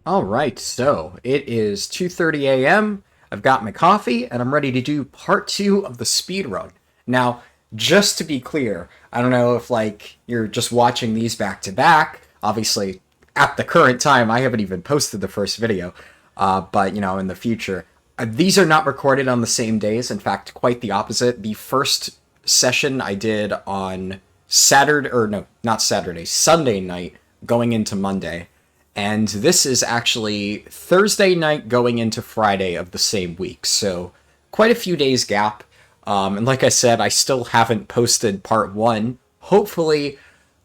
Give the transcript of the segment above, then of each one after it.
Alright, so it is 2:30 a.m. I've got my coffee, and I'm ready to do part 2 of the speed run. Now, just to be clear, I don't know if, you're just watching these back to back. Obviously, at the current time, I haven't even posted the first video. But, in the future. These are not recorded on the same days. In fact, quite the opposite. The first session I did on Saturday, or no, not Saturday, Sunday night, going into Monday. And this is actually Thursday night going into Friday of the same week. So quite a few days gap. And like I said, I still haven't posted part one. Hopefully,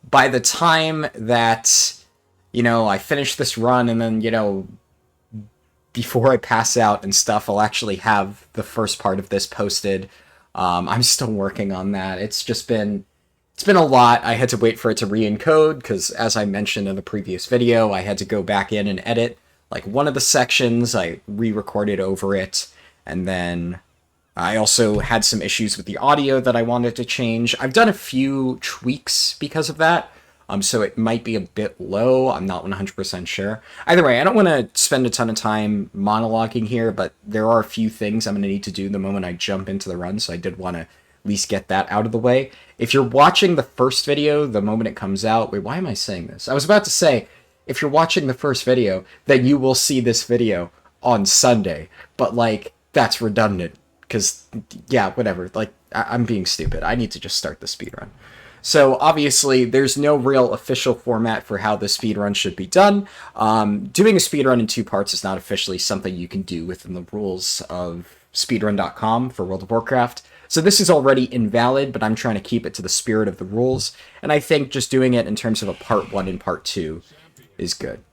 by the time that, I finish this run and then, before I pass out and stuff, I'll actually have the first part of this posted. I'm still working on that. It's been a lot. I had to wait for it to re-encode because, as I mentioned in the previous video, I had to go back in and edit like one of the sections. I re-recorded over it, and then I also had some issues with the audio that I wanted to change. I've done a few tweaks because of that, so it might be a bit low. I'm not 100% sure. Either way, I don't want to spend a ton of time monologuing here, but there are a few things I'm going to need to do the moment I jump into the run, so I did want to at least get that out of the way. If you're watching the first video the moment it comes out, wait, why am I saying this? I was about to say, if you're watching the first video, then you will see this video on Sunday. But, that's redundant. Because, yeah, whatever. I'm being stupid. I need to just start the speedrun. So, obviously, there's no real official format for how the speedrun should be done. Doing a speedrun in two parts is not officially something you can do within the rules of speedrun.com for World of Warcraft. So this is already invalid, but I'm trying to keep it to the spirit of the rules, and I think just doing it in terms of a part 1 and part 2 is good.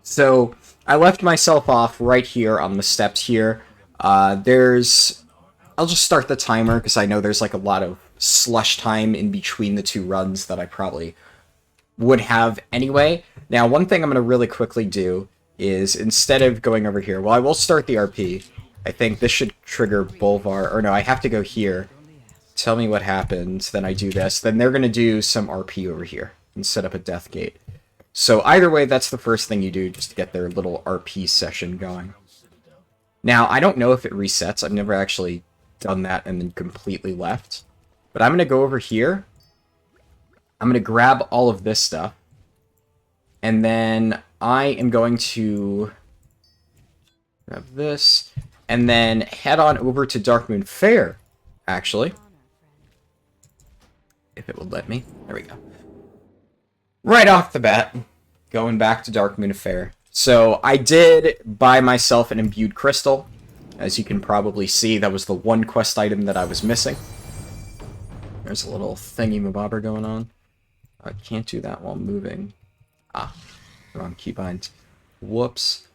So I left myself off right here on the steps here. I'll just start the timer because I know there's a lot of slush time in between the two runs that I probably would have anyway. Now, one thing I'm going to really quickly do is, instead of going over here, well, I will start the RP. I think this should trigger Bolvar, or no, I have to go here. Tell me what happens, then I do this. Then they're going to do some RP over here and set up a death gate. So either way, that's the first thing you do, just to get their little RP session going. Now, I don't know if it resets. I've never actually done that and then completely left. But I'm going to go over here. I'm going to grab all of this stuff. And then I am going to grab this. And then head on over to Darkmoon Fair, actually. If it would let me. There we go. Right off the bat, going back to Darkmoon Fair. So I did buy myself an imbued crystal. As you can probably see, that was the one quest item that I was missing. There's a little thingy-mabobber going on. I can't do that while moving. Ah, wrong keybind. Whoops.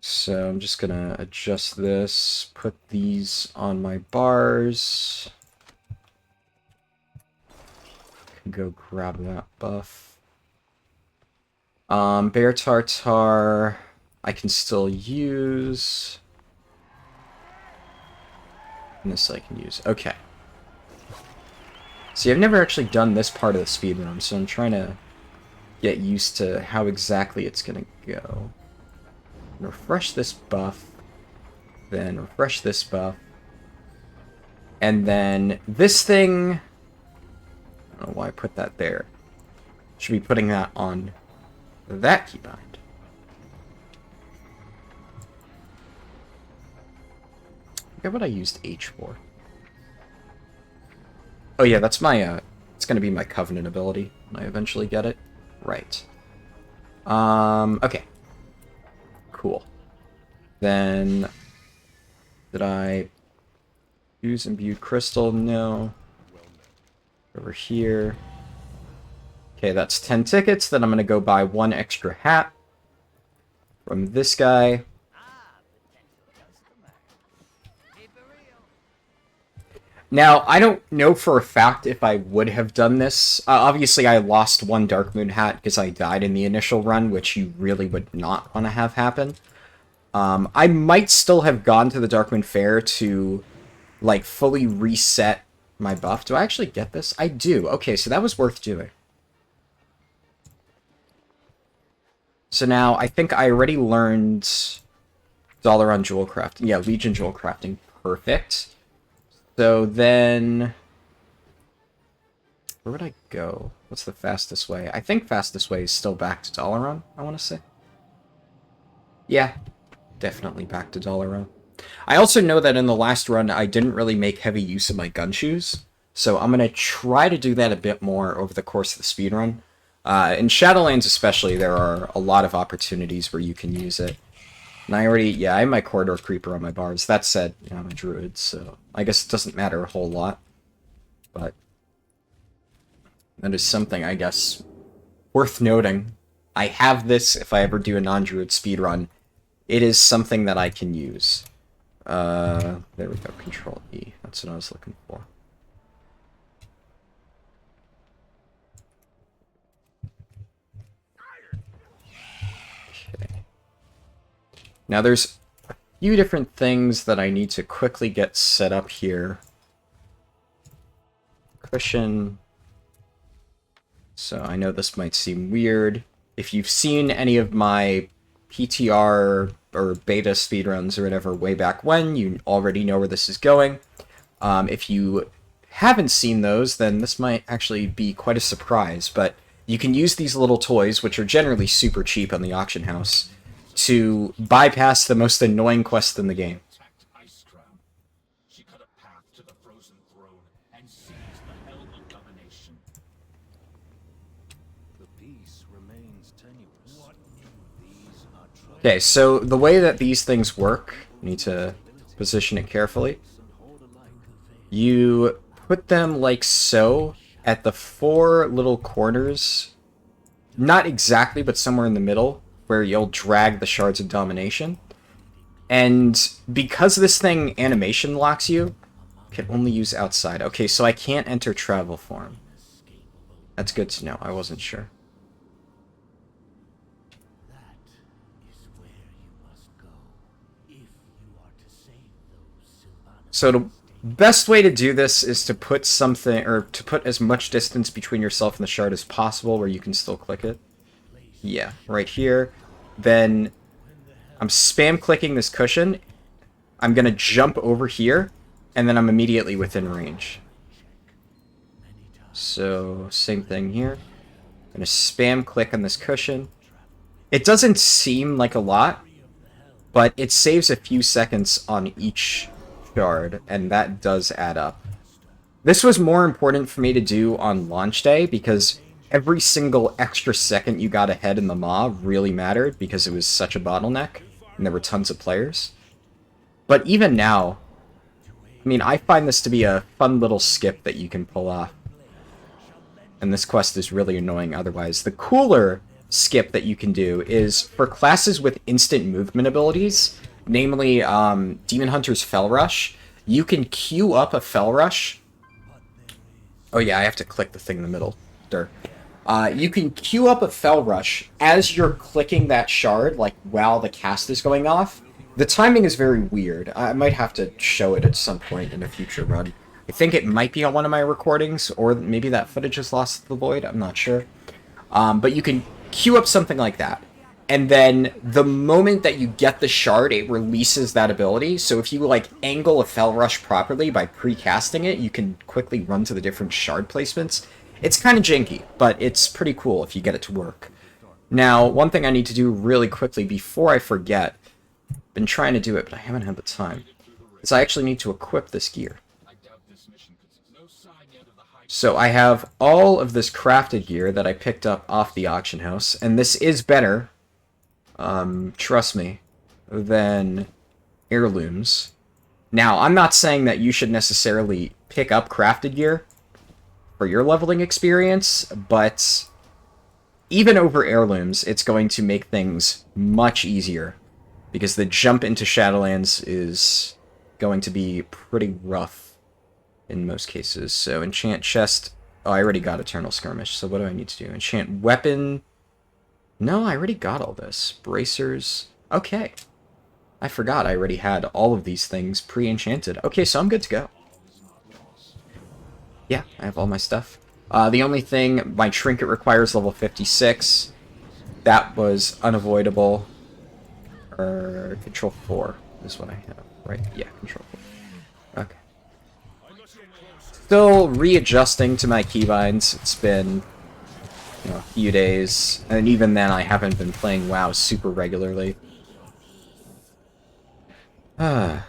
So I'm just gonna adjust this, put these on my bars. Go grab that buff. Bear Tartar, I can still use. And this I can use. Okay. See, I've never actually done this part of the speedrun, so I'm trying to get used to how exactly it's gonna go. Refresh this buff, then refresh this buff, and then this thing, I don't know why I put that there, should be putting that on that keybind. I forget what I used H for. Oh yeah, that's my, it's gonna be my Covenant ability when I eventually get it. Right. Okay. Cool. Then, did I use imbued crystal? No. Over here. Okay, that's 10 tickets. Then I'm going to go buy one extra hat from this guy. Now, I don't know for a fact if I would have done this. Obviously, I lost one Darkmoon hat because I died in the initial run, which you really would not want to have happen. I might still have gone to the Darkmoon Fair to, fully reset my buff. Do I actually get this? I do. Okay, so that was worth doing. So now I think I already learned dollar on jewel crafting. Yeah, Legion jewel crafting. Perfect. So then, where would I go? What's the fastest way? I think fastest way is still back to dollar run, I want to say. Yeah, definitely back to dollar run. I also know that in the last run, I didn't really make heavy use of my gun shoes. So I'm going to try to do that a bit more over the course of the speedrun. In Shadowlands especially, there are a lot of opportunities where you can use it. And I have my corridor creeper on my bars. That said, I'm a druid, so I guess it doesn't matter a whole lot. But that is something, I guess, worth noting. I have this if I ever do a non-druid speedrun. It is something that I can use. There we go, Control E. That's what I was looking for. Okay. Now there's a few different things that I need to quickly get set up here. Cushion. So I know this might seem weird. If you've seen any of my PTR or beta speedruns or whatever way back when, you already know where this is going. If you haven't seen those, then this might actually be quite a surprise, but you can use these little toys, which are generally super cheap on the auction house, to bypass the most annoying quest in the game. Okay, so the way that these things work, you need to position it carefully. You put them like so at the 4 little corners, not exactly, but somewhere in the middle, where you'll drag the shards of domination. And because this thing animation locks you, can only use outside. Okay, so I can't enter travel form. That's good to know. I wasn't sure. So the best way to do this is to put something, or to put as much distance between yourself and the shard as possible where you can still click it. Yeah, right here. Then I'm spam clicking this cushion. I'm going to jump over here, and then I'm immediately within range. So, same thing here. I'm going to spam click on this cushion. It doesn't seem like a lot, but it saves a few seconds on each shard, and that does add up. This was more important for me to do on launch day, because every single extra second you got ahead in the mob really mattered, because it was such a bottleneck, and there were tons of players. But even now, I mean, I find this to be a fun little skip that you can pull off. And this quest is really annoying otherwise. The cooler skip that you can do is for classes with instant movement abilities, namely Demon Hunter's Fell Rush. You can queue up a Fell Rush. Oh yeah, I have to click the thing in the middle. You can queue up a Fell Rush as you're clicking that shard, like while the cast is going off. The timing is very weird. I might have to show it at some point in a future run. I think it might be on one of my recordings, or maybe that footage is lost to the void, I'm not sure. But you can queue up something like that. And then the moment that you get the shard, it releases that ability. So if you like angle a Fell Rush properly by pre-casting it, you can quickly run to the different shard placements. It's kind of janky, but it's pretty cool if you get it to work. Now, one thing I need to do really quickly before I forget, I've been trying to do it, but I haven't had the time, is I actually need to equip this gear. So I have all of this crafted gear that I picked up off the auction house, and this is better, trust me, than heirlooms. Now, I'm not saying that you should necessarily pick up crafted gear for your leveling experience, but even over heirlooms, it's going to make things much easier, because the jump into Shadowlands is going to be pretty rough in most cases. So enchant chest. Oh, I already got Eternal Skirmish, so what do I need to do? Enchant weapon. No, I already got all this. Bracers. Okay. I forgot I already had all of these things pre-enchanted. Okay, so I'm good to go. Yeah, I have all my stuff. The only thing, my trinket requires level 56. that was unavoidable. Or Control 4 is what I have, right? Yeah, Control 4. Okay. Still readjusting to my keybinds. It's been, you know, a few days, and even then I haven't been playing WoW super regularly. It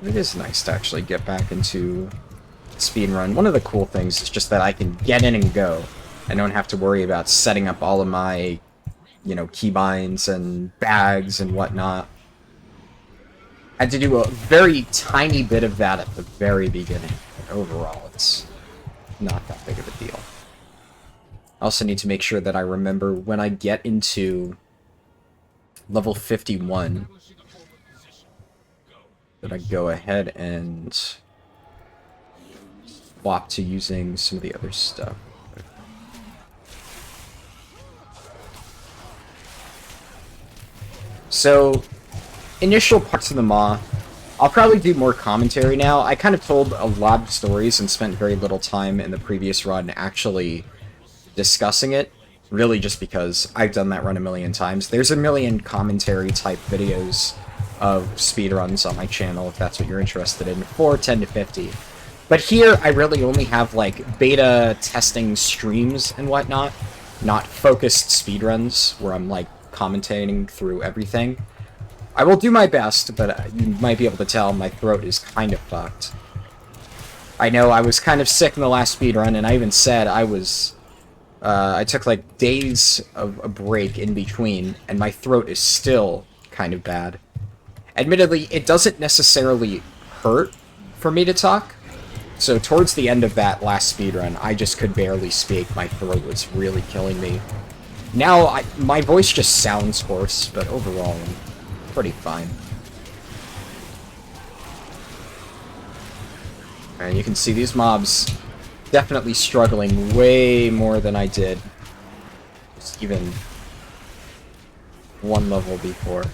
is nice to actually get back into speedrun. One of the cool things is just that I can get in and go. I don't have to worry about setting up all of my, you know, keybinds and bags and whatnot. I had to do a very tiny bit of that at the very beginning. But overall, it's not that big of a deal. I also need to make sure that I remember when I get into level 51 that I go ahead and swap to using some of the other stuff. So, initial parts of the Maw, I'll probably do more commentary now. I kind of told a lot of stories and spent very little time in the previous run actually discussing it, really just because I've done that run a million times. There's a million commentary type videos of speedruns on my channel if that's what you're interested in, for 10 to 50. But here, I really only have, like, beta testing streams and whatnot, not focused speedruns, where I'm, like, commentating through everything. I will do my best, but you might be able to tell my throat is kind of fucked. I know I was kind of sick in the last speedrun, and I even said I was... I took, like, days of a break in between, and my throat is still kind of bad. Admittedly, it doesn't necessarily hurt for me to talk. So towards the end of that last speedrun, I just could barely speak. My throat was really killing me. Now, my voice just sounds hoarse, but overall, I'm pretty fine. And you can see these mobs definitely struggling way more than I did. Just even one level before.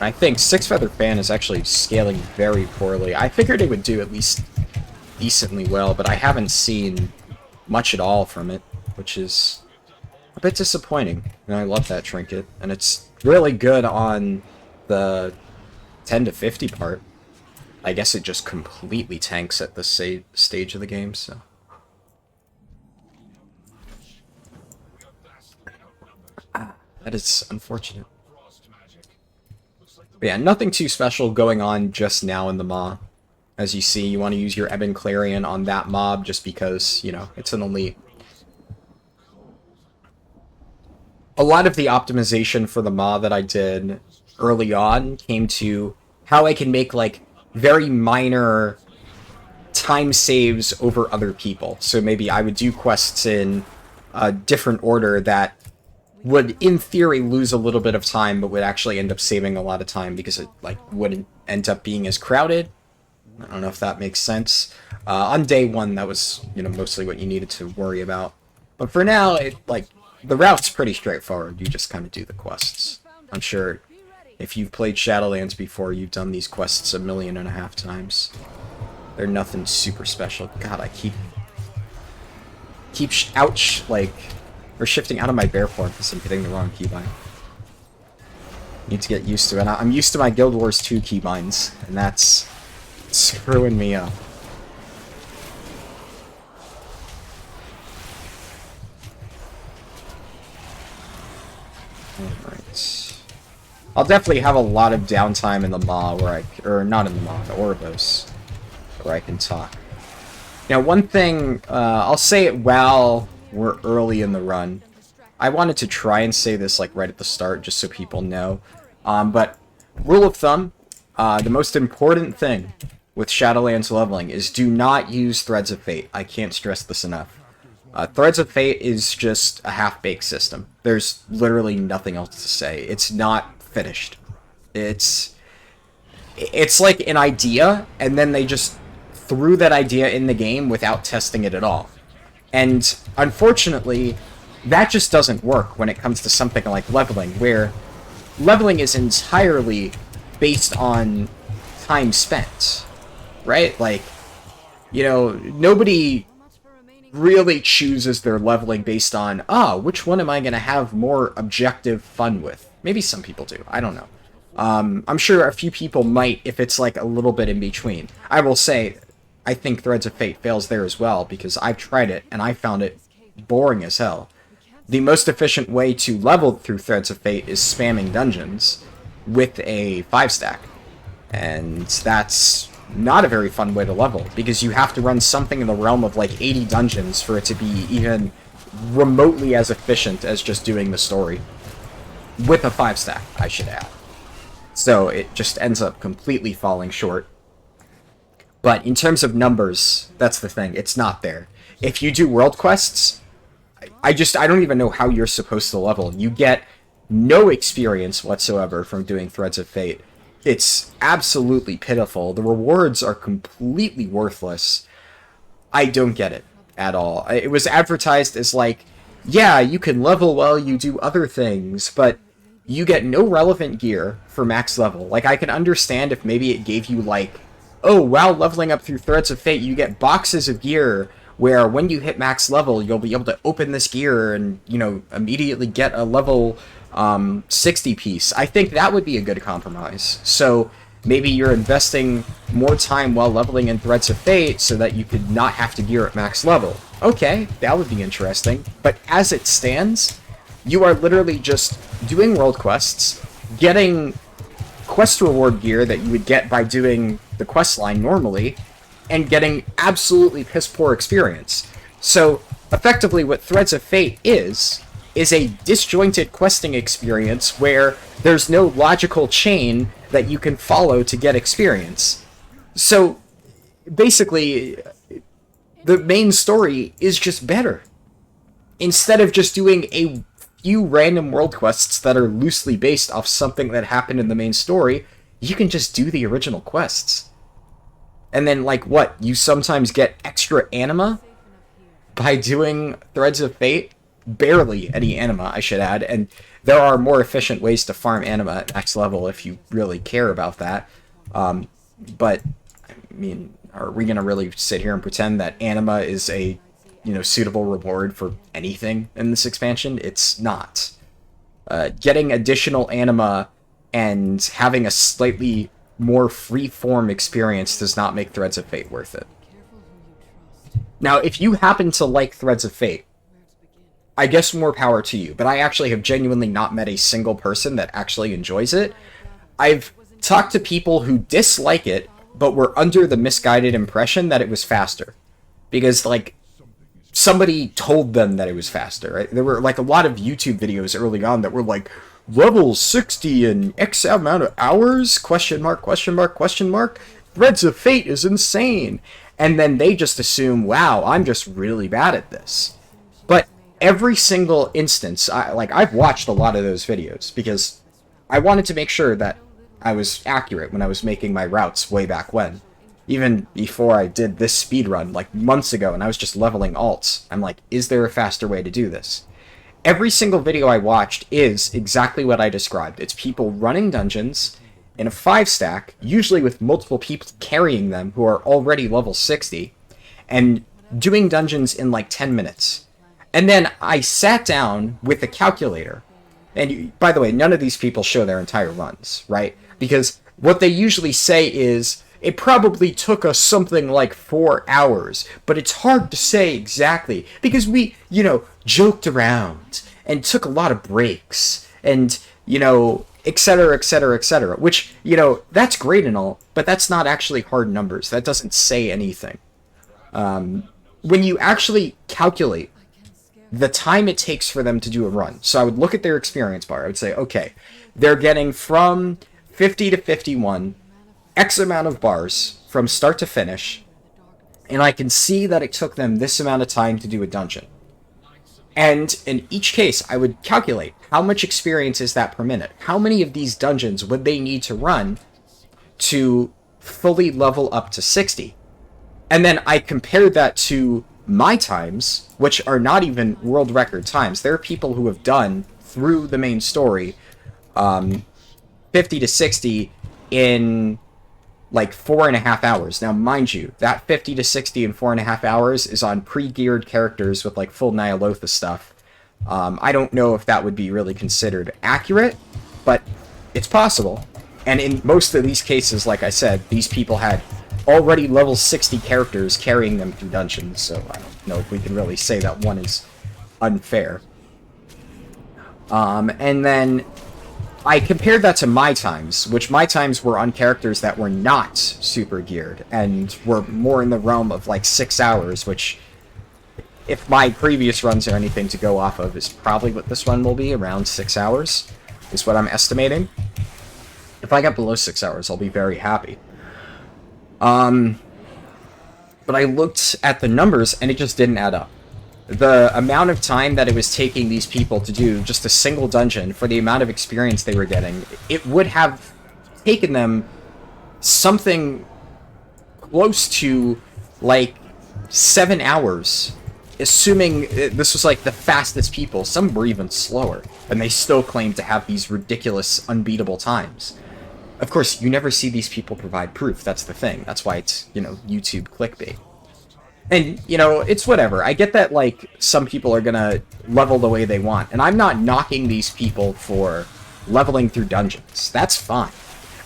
I think Six Feather Fan is actually scaling very poorly. I figured it would do at least decently well, but I haven't seen much at all from it, which is a bit disappointing. And I love that trinket, and it's really good on the 10 to 50 part. I guess it just completely tanks at the stage of the game, so... that is unfortunate. But yeah, nothing too special going on just now in the Maw. As you see, you want to use your Ebon Clarion on that mob just because, you know, it's an elite. A lot of the optimization for the Maw that I did early on came to how I can make, like, very minor time saves over other people. So maybe I would do quests in a different order that would, in theory, lose a little bit of time, but would actually end up saving a lot of time because it, like, wouldn't end up being as crowded. I don't know if that makes sense. On day one, that was, you know, mostly what you needed to worry about. But for now, the route's pretty straightforward. You just kind of do the quests. I'm sure if you've played Shadowlands before, you've done these quests 1.5 million times. They're nothing super special. God, I keep or shifting out of my bear form because I'm hitting the wrong keybind. Need to get used to it. I'm used to my Guild Wars 2 keybinds, and that's screwing me up. Alright. I'll definitely have a lot of downtime in the Maw or not in the Maw, the Ouroboros, where I can talk. Now, one thing, I'll say it while we're early in the run. I wanted to try and say this, like, right at the start, just so people know. But, rule of thumb, the most important thing with Shadowlands leveling is do not use Threads of Fate. I can't stress this enough. Threads of Fate is just a half-baked system. There's literally nothing else to say. It's not finished. It's like an idea, and then they just threw that idea in the game without testing it at all. And, unfortunately, that just doesn't work when it comes to something like leveling, where leveling is entirely based on time spent, right? Like, you know, nobody really chooses their leveling based on, which one am I going to have more objective fun with? Maybe some people do. I don't know. I'm sure a few people might if it's like a little bit in between. I will say, I think Threads of Fate fails there as well because I've tried it and I found it boring as hell. The most efficient way to level through Threads of Fate is spamming dungeons with a 5-stack. And that's not a very fun way to level, because you have to run something in the realm of like 80 dungeons for it to be even remotely as efficient as just doing the story. With a 5-stack, I should add. So it just ends up completely falling short. But in terms of numbers, that's the thing, it's not there. If you do world quests, I don't even know how you're supposed to level. You get no experience whatsoever from doing Threads of Fate. It's absolutely pitiful. The rewards are completely worthless. I don't get it at all. It was advertised as like, yeah, you can level while you do other things, but you get no relevant gear for max level. Like, I can understand if maybe it gave you like, oh, while leveling up through Threads of Fate, you get boxes of gear where when you hit max level, you'll be able to open this gear and, you know, immediately get a level 60 piece. I think that would be a good compromise. So maybe you're investing more time while leveling in Threads of Fate so that you could not have to gear at max level. Okay, that would be interesting. But as it stands, you are literally just doing world quests, getting quest reward gear that you would get by doing the quest line normally, and getting absolutely piss poor experience. So effectively what Threads of Fate is a disjointed questing experience where there's no logical chain that you can follow to get experience. So basically, the main story is just better. Instead of just doing a few random world quests that are loosely based off something that happened in the main story, you can just do the original quests. And then, like, what? You sometimes get extra anima by doing Threads of Fate? Barely any anima, I should add, and there are more efficient ways to farm anima at max level if you really care about that. But, I mean, are we going to really sit here and pretend that anima is a, you know, suitable reward for anything in this expansion? It's not. Getting additional anima and having a slightly more free-form experience does not make Threads of Fate worth it. Now, if you happen to like Threads of Fate, I guess more power to you, but I actually have genuinely not met a single person that actually enjoys it. I've talked to people who dislike it, but were under the misguided impression that it was faster. Because, like, somebody told them that it was faster, right? There were, like, a lot of YouTube videos early on that were like, level 60 in X amount of hours? Question mark, question mark, question mark. Threads of Fate is insane. And then they just assume, wow, I'm just really bad at this. But every single instance, I've watched a lot of those videos because I wanted to make sure that I was accurate when I was making my routes way back when. Even before I did this speedrun, like months ago, and I was just leveling alts. I'm like, is there a faster way to do this? Every single video I watched is exactly what I described. It's people running dungeons in a 5-stack, usually with multiple people carrying them who are already level 60, and doing dungeons in like 10 minutes. And then I sat down with a calculator. And by the way, none of these people show their entire runs, right? Because what they usually say is, it probably took us something like 4 hours, but it's hard to say exactly because we, you know, joked around and took a lot of breaks and, you know, etc., etc., etc., which, you know, that's great and all, but that's not actually hard numbers. That doesn't say anything. When you actually calculate the time it takes for them to do a run, so I would look at their experience bar, I would say, okay, they're getting from 50 to 51, X amount of bars from start to finish, and I can see that it took them this amount of time to do a dungeon. And in each case, I would calculate how much experience is that per minute. How many of these dungeons would they need to run to fully level up to 60? And then I compared that to my times, which are not even world record times. There are people who have done, through the main story, 50 to 60 in like 4.5 hours. Now, mind you, that 50 to 60 in 4.5 hours is on pre-geared characters with like full Nyalotha stuff. I don't know if that would be really considered accurate, but it's possible. And in most of these cases, like I said, these people had already level 60 characters carrying them through dungeons, so I don't know if we can really say that one is unfair. And then I compared that to my times, which my times were on characters that were not super geared and were more in the realm of like 6 hours, which, if my previous runs are anything to go off of, is probably what this run will be, around 6 hours, is what I'm estimating. If I get below 6 hours, I'll be very happy. But I looked at the numbers, and it just didn't add up. The amount of time that it was taking these people to do just a single dungeon for the amount of experience they were getting, it would have taken them something close to, like, 7 hours, assuming this was, like, the fastest people. Some were even slower, and they still claimed to have these ridiculous, unbeatable times. Of course, you never see these people provide proof. That's the thing. That's why it's, you know, YouTube clickbait. And, you know, it's whatever. I get that, like, some people are gonna level the way they want. And I'm not knocking these people for leveling through dungeons. That's fine.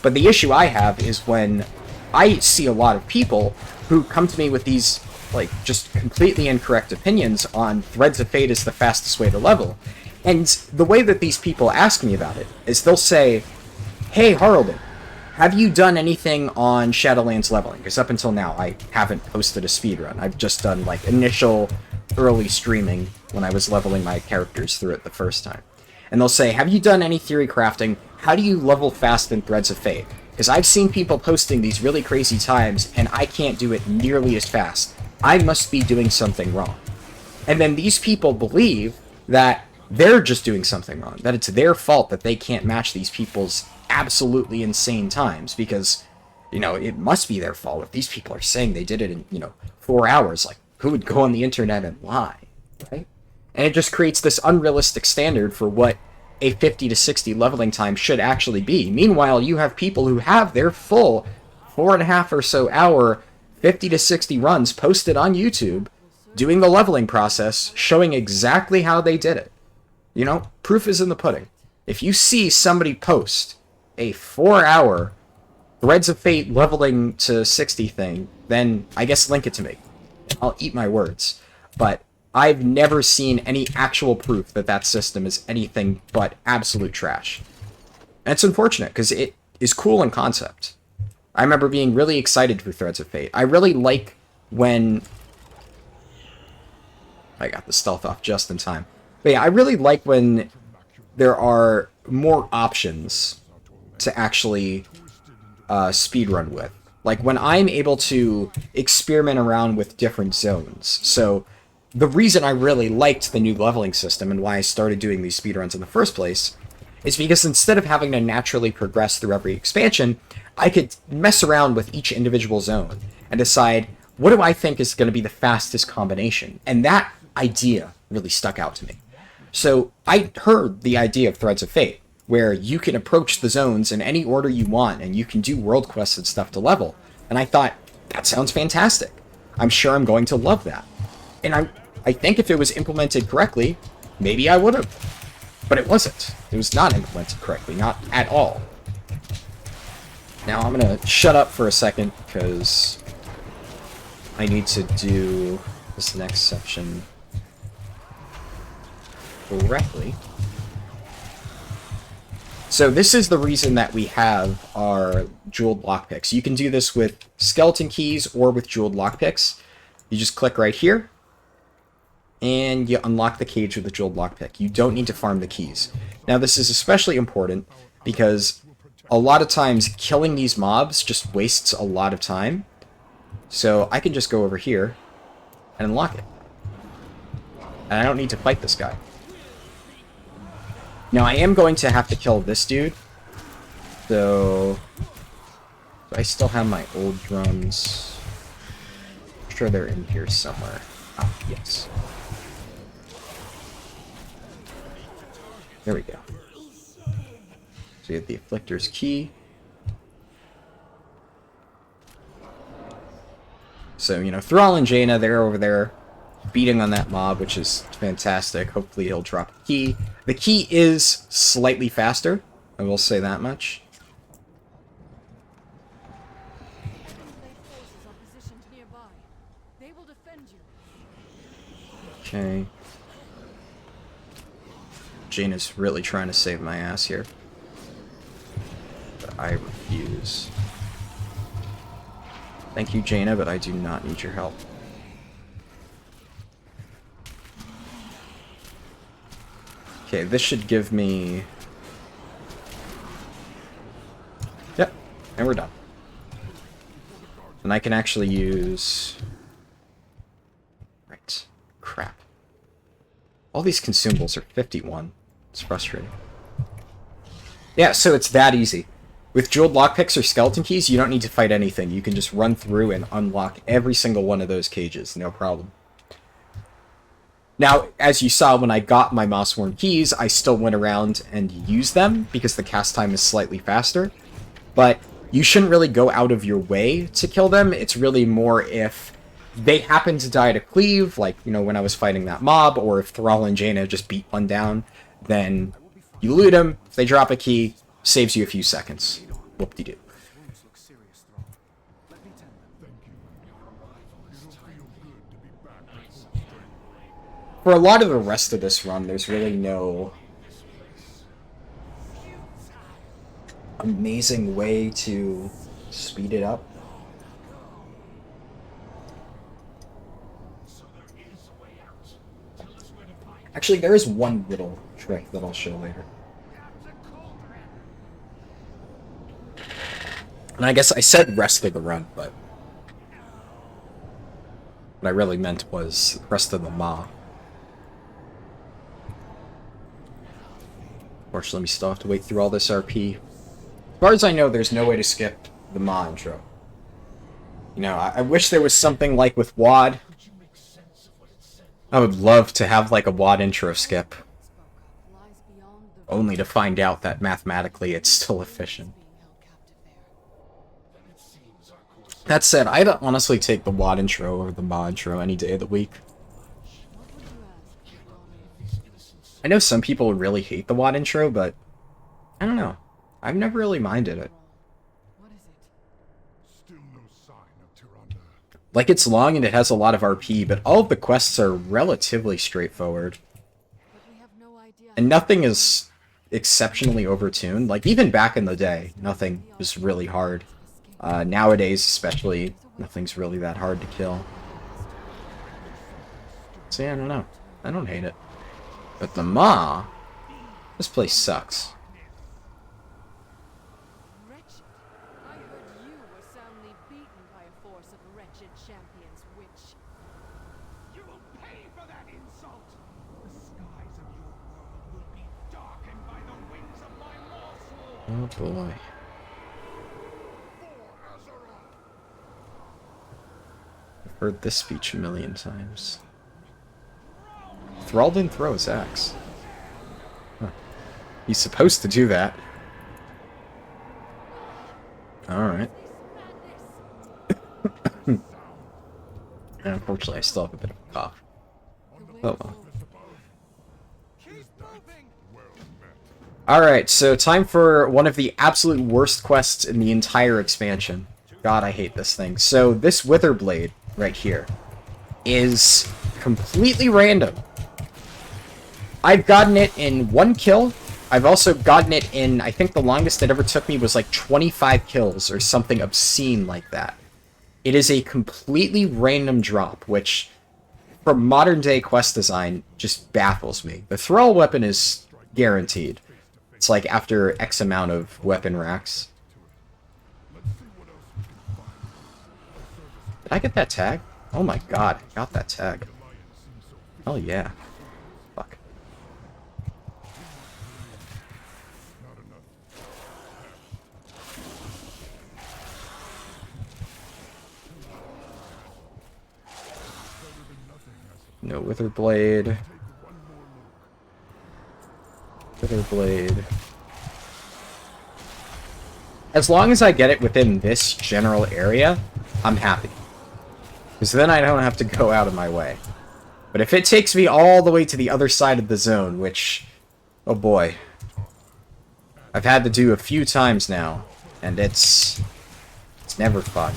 But the issue I have is when I see a lot of people who come to me with these, like, just completely incorrect opinions on Threads of Fate is the fastest way to level. And the way that these people ask me about it is they'll say, "Hey, Haraldin, have you done anything on Shadowlands leveling?" Because up until now, I haven't posted a speedrun. I've just done, like, initial early streaming when I was leveling my characters through it the first time. And they'll say, "Have you done any theory crafting? How do you level fast in Threads of Fate?" Because I've seen people posting these really crazy times, and I can't do it nearly as fast. I must be doing something wrong. And then these people believe that they're just doing something wrong, that it's their fault that they can't match these people's absolutely insane times, because, you know, it must be their fault if these people are saying they did it in, you know, 4 hours. Like, who would go on the internet and lie, right? And it just creates this unrealistic standard for what a 50 to 60 leveling time should actually be. Meanwhile, you have people who have their full 4.5 or so hour 50 to 60 runs posted on YouTube, doing the leveling process, showing exactly how they did it. You know, proof is in the pudding. If you see somebody post a 4-hour Threads of Fate leveling to 60 thing, then I guess link it to me. I'll eat my words. But I've never seen any actual proof that that system is anything but absolute trash. And it's unfortunate, because it is cool in concept. I remember being really excited for Threads of Fate. I really like when... I got the stealth off just in time. But yeah, I really like when there are more options to actually speedrun with. Like, when I'm able to experiment around with different zones. So, the reason I really liked the new leveling system and why I started doing these speedruns in the first place is because instead of having to naturally progress through every expansion, I could mess around with each individual zone and decide, what do I think is going to be the fastest combination? And that idea really stuck out to me. So I heard the idea of Threads of Fate, where you can approach the zones in any order you want, and you can do world quests and stuff to level. And I thought, that sounds fantastic. I'm sure I'm going to love that. And I think if it was implemented correctly, maybe I would have. But it wasn't. It was not implemented correctly, not at all. Now I'm going to shut up for a second, because I need to do this next section correctly. So this is the reason that we have our jeweled lockpicks. You can do this with skeleton keys or with jeweled lockpicks. You just click right here, and you unlock the cage with the jeweled lockpick. You don't need to farm the keys. Now this is especially important because a lot of times killing these mobs just wastes a lot of time. So I can just go over here and unlock it. And I don't need to fight this guy. Now, I am going to have to kill this dude, so I still have my old drums. I'm sure they're in here somewhere. Ah, yes. There we go. So we have the Afflictor's Key. So, you know, Thrall and Jaina, they're over there beating on that mob, which is fantastic. Hopefully he'll drop a key. The key is slightly faster, I will say that much. Okay. Jaina's really trying to save my ass here. But I refuse. Thank you, Jaina, but I do not need your help. Okay, this should give me... Yep, and we're done. And I can actually use... Right. Crap. All these consumables are 51. It's frustrating. Yeah, so it's that easy. With jeweled lockpicks or skeleton keys, you don't need to fight anything. You can just run through and unlock every single one of those cages. No problem. Now, as you saw when I got my Mossworn keys, I still went around and used them because the cast time is slightly faster. But you shouldn't really go out of your way to kill them. It's really more if they happen to die to cleave, like, you know, when I was fighting that mob, or if Thrall and Jaina just beat one down, then you loot them. If they drop a key, saves you a few seconds. Whoop-de-doo. For a lot of the rest of this run, there's really no amazing way to speed it up. Actually, there is one little trick that I'll show later. And I guess I said rest of the run, but what I really meant was rest of the Ma. Unfortunately, we still have to wait through all this RP. As far as I know, there's no way to skip the Ma intro. You know, I wish there was something like with WoD. I would love to have like a WoD intro skip. Only to find out that mathematically it's still efficient. That said, I'd honestly take the WoD intro over the Ma intro any day of the week. I know some people really hate the WoD intro, but I don't know. I've never really minded it. Like, it's long and it has a lot of RP, but all of the quests are relatively straightforward. And nothing is exceptionally overtuned. Like, even back in the day, nothing was really hard. Nowadays, especially, nothing's really that hard to kill. So yeah, I don't know. I don't hate it. But the Ma, this place sucks. Oh boy. I've heard this speech a million times. Thrall didn't throw his axe. Huh. He's supposed to do that. Alright. Unfortunately, I still have a bit of a cough. Oh well. Alright, so time for one of the absolute worst quests in the entire expansion. God, I hate this thing. So, this Witherblade right here is completely random. I've gotten it in 1 kill. I've also gotten it in, I think the longest it ever took me was like 25 kills or something obscene like that. It is a completely random drop, which, from modern day quest design, just baffles me. The Thrall weapon is guaranteed. It's like after X amount of weapon racks. Did I get that tag? Oh my god, I got that tag. Oh yeah. Fuck. No Witherblade. Witherblade. As long as I get it within this general area, I'm happy. because then I don't have to go out of my way. But if it takes me all the way to the other side of the zone, which, oh boy, I've had to do a few times now, and it's never fun.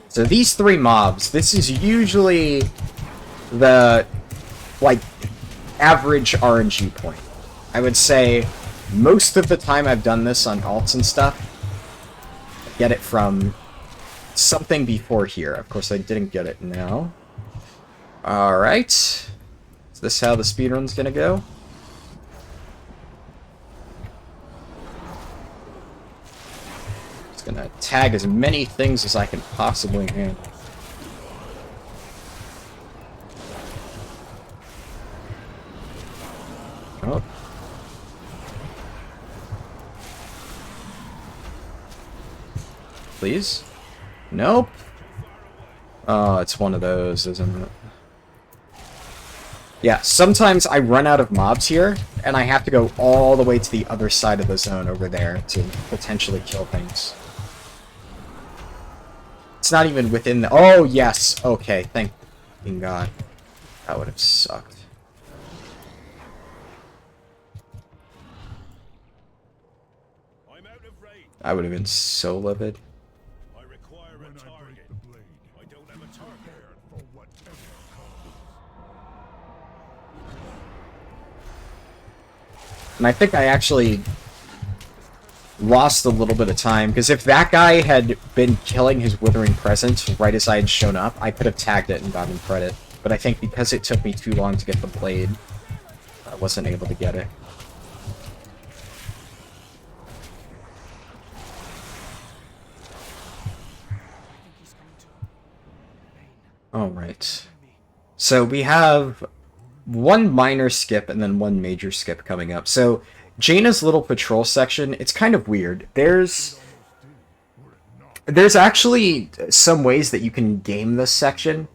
So these 3 mobs, this is usually the, like, average RNG point. I would say most of the time I've done this on alts and stuff, I get it from something before here. Of course, I didn't get it now. Alright. Is this how the speedrun's gonna go? Just gonna tag as many things as I can possibly handle. Oh. Please? Nope. Oh, it's one of those, isn't it? Yeah, sometimes I run out of mobs here, and I have to go all the way to the other side of the zone over there to potentially kill things. It's not even within the... Oh, yes! Okay, thank God. That would have sucked. I would have been so livid. I require a target. I don't have a target. And I think I actually lost a little bit of time, because if that guy had been killing his Withering Presence right as I had shown up, I could have tagged it and gotten credit. But I think because it took me too long to get the blade, I wasn't able to get it. Alright. So we have one minor skip and then one major skip coming up. So Jaina's little patrol section, it's kind of weird. There's actually some ways that you can game this section.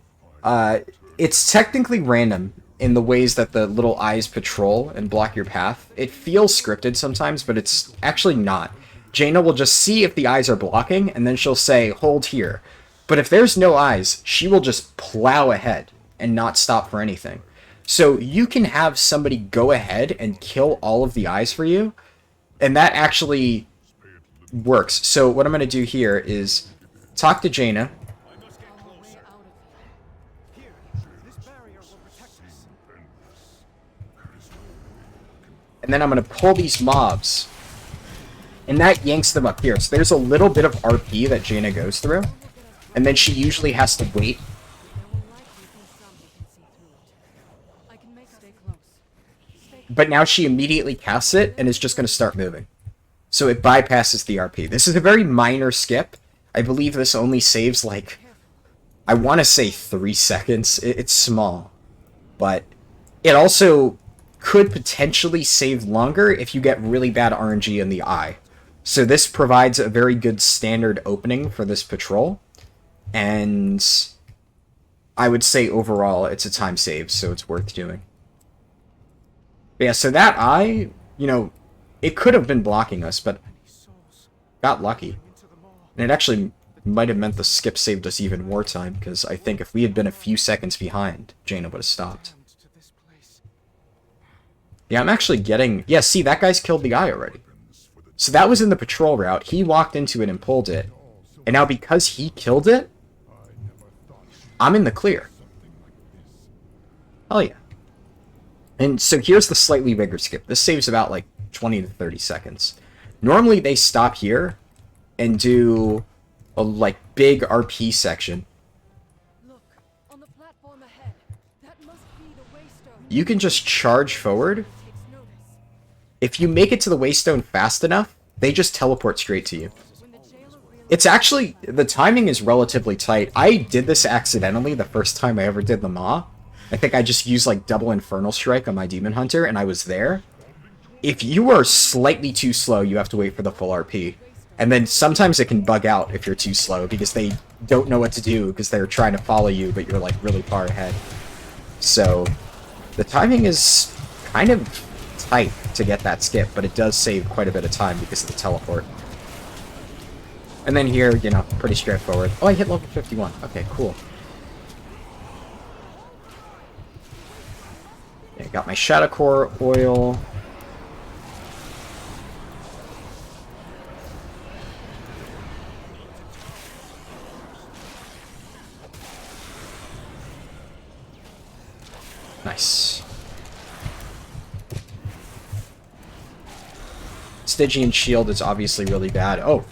It's technically random in the ways that the little eyes patrol and block your path. It feels scripted sometimes, but it's actually not. Jaina will just see if the eyes are blocking, and then she'll say, hold here. But if there's no eyes, she will just plow ahead and not stop for anything. So you can have somebody go ahead and kill all of the eyes for you, and that actually works. So what I'm going to do here is talk to Jaina. And then I'm going to pull these mobs. And that yanks them up here. So there's a little bit of RP that Jaina goes through. And then she usually has to wait. But now she immediately casts it and is just going to start moving. So it bypasses the RP. This is a very minor skip. I believe this only saves, like, I want to say 3 seconds. It's small. But it also could potentially save longer if you get really bad RNG in the eye. So this provides a very good standard opening for this patrol. And I would say overall it's a time save, so it's worth doing. But yeah, so that eye, you know, it could have been blocking us, but got lucky. And it actually might have meant the skip saved us even more time, because I think if we had been a few seconds behind, Jaina would have stopped. Yeah, I'm actually getting... Yeah, see, that guy's killed the eye already. So that was in the patrol route. He walked into it and pulled it. And now because he killed it, I'm in the clear. Hell yeah. And so here's the slightly bigger skip. This saves about like 20 to 30 seconds. Normally they stop here and do a like big RP section. Look, on the platform ahead. That must be the waystone. You can just charge forward. If you make it to the waystone fast enough, they just teleport straight to you. It's actually, the timing is relatively tight. I did this accidentally the first time I ever did the Maw. I think I just used like double Infernal Strike on my Demon Hunter and I was there. If you are slightly too slow, you have to wait for the full RP. And then sometimes it can bug out if you're too slow because they don't know what to do because they're trying to follow you, but you're like really far ahead. So the timing is kind of tight to get that skip, but it does save quite a bit of time because of the teleport. And then here, you know, pretty straightforward. Oh, I hit level 51. Okay, cool. Okay, got my Shadow Core oil. Nice. Stygian shield is obviously really bad. Oh.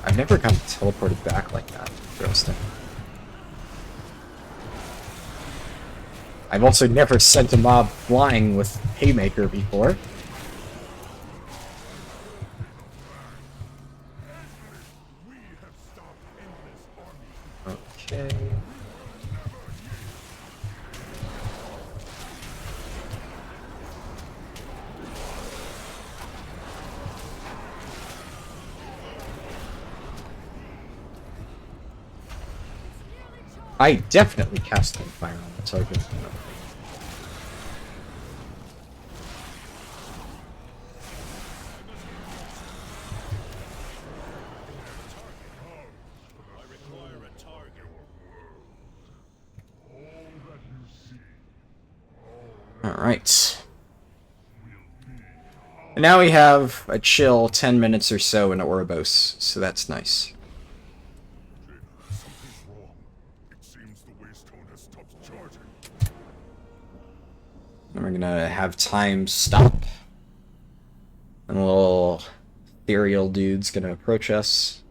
I've never gotten teleported back like that. Interesting. I've also never sent a mob flying with Haymaker before. Okay. I definitely cast fire on the target. Alright. And now we have a chill 10 minutes or so in Ouroboros, so that's nice. Something's wrong. It seems the waystone has stopped charging. And we're gonna have time stop. And the little ethereal dude's gonna approach us.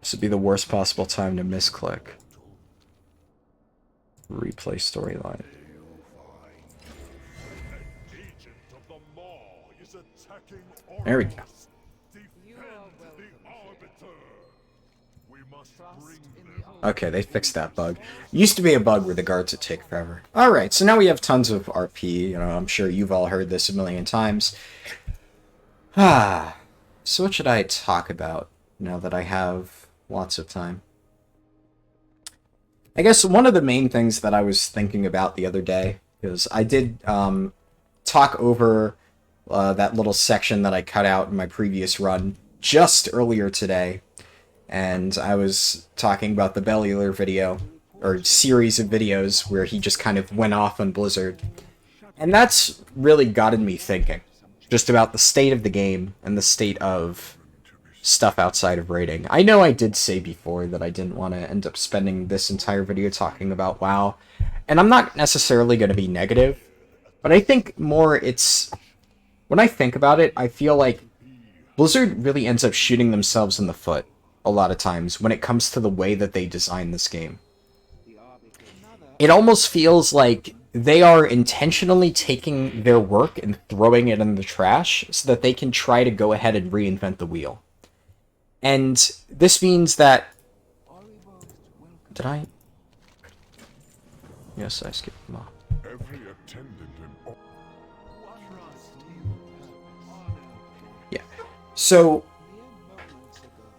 This would be the worst possible time to misclick. Replay storyline. Agent of the Maw is attacking There we go. Defend the Arbiter. We must bring them. Okay, they fixed that bug. Used to be a bug where the guards would take forever. Alright, so now we have tons of RP. You know, I'm sure you've all heard this a million times. So what should I talk about now that I have lots of time? I guess one of the main things that I was thinking about the other day, because I did talk over that little section that I cut out in my previous run just earlier today, and I was talking about the Bellular video, or series of videos, where he just kind of went off on Blizzard. And that's really gotten me thinking, just about the state of the game, and the state of stuff outside of raiding. I know I did say before that I didn't want to end up spending this entire video talking about WoW, and I'm not necessarily going to be negative, but I think more it's... When I think about it, I feel like Blizzard really ends up shooting themselves in the foot a lot of times when it comes to the way that they design this game. It almost feels like they are intentionally taking their work and throwing it in the trash so that they can try to go ahead and reinvent the wheel. And this means that... Did I? Yes, I skipped them off. Every attendant in Yeah. So,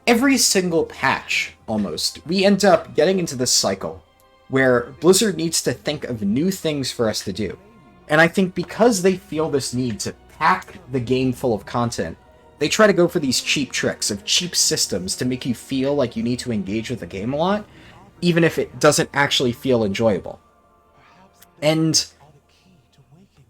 every single patch, almost, we end up getting into this cycle where Blizzard needs to think of new things for us to do. And I think because they feel this need to pack the game full of content, they try to go for these cheap tricks of cheap systems to make you feel like you need to engage with the game a lot, even if it doesn't actually feel enjoyable. And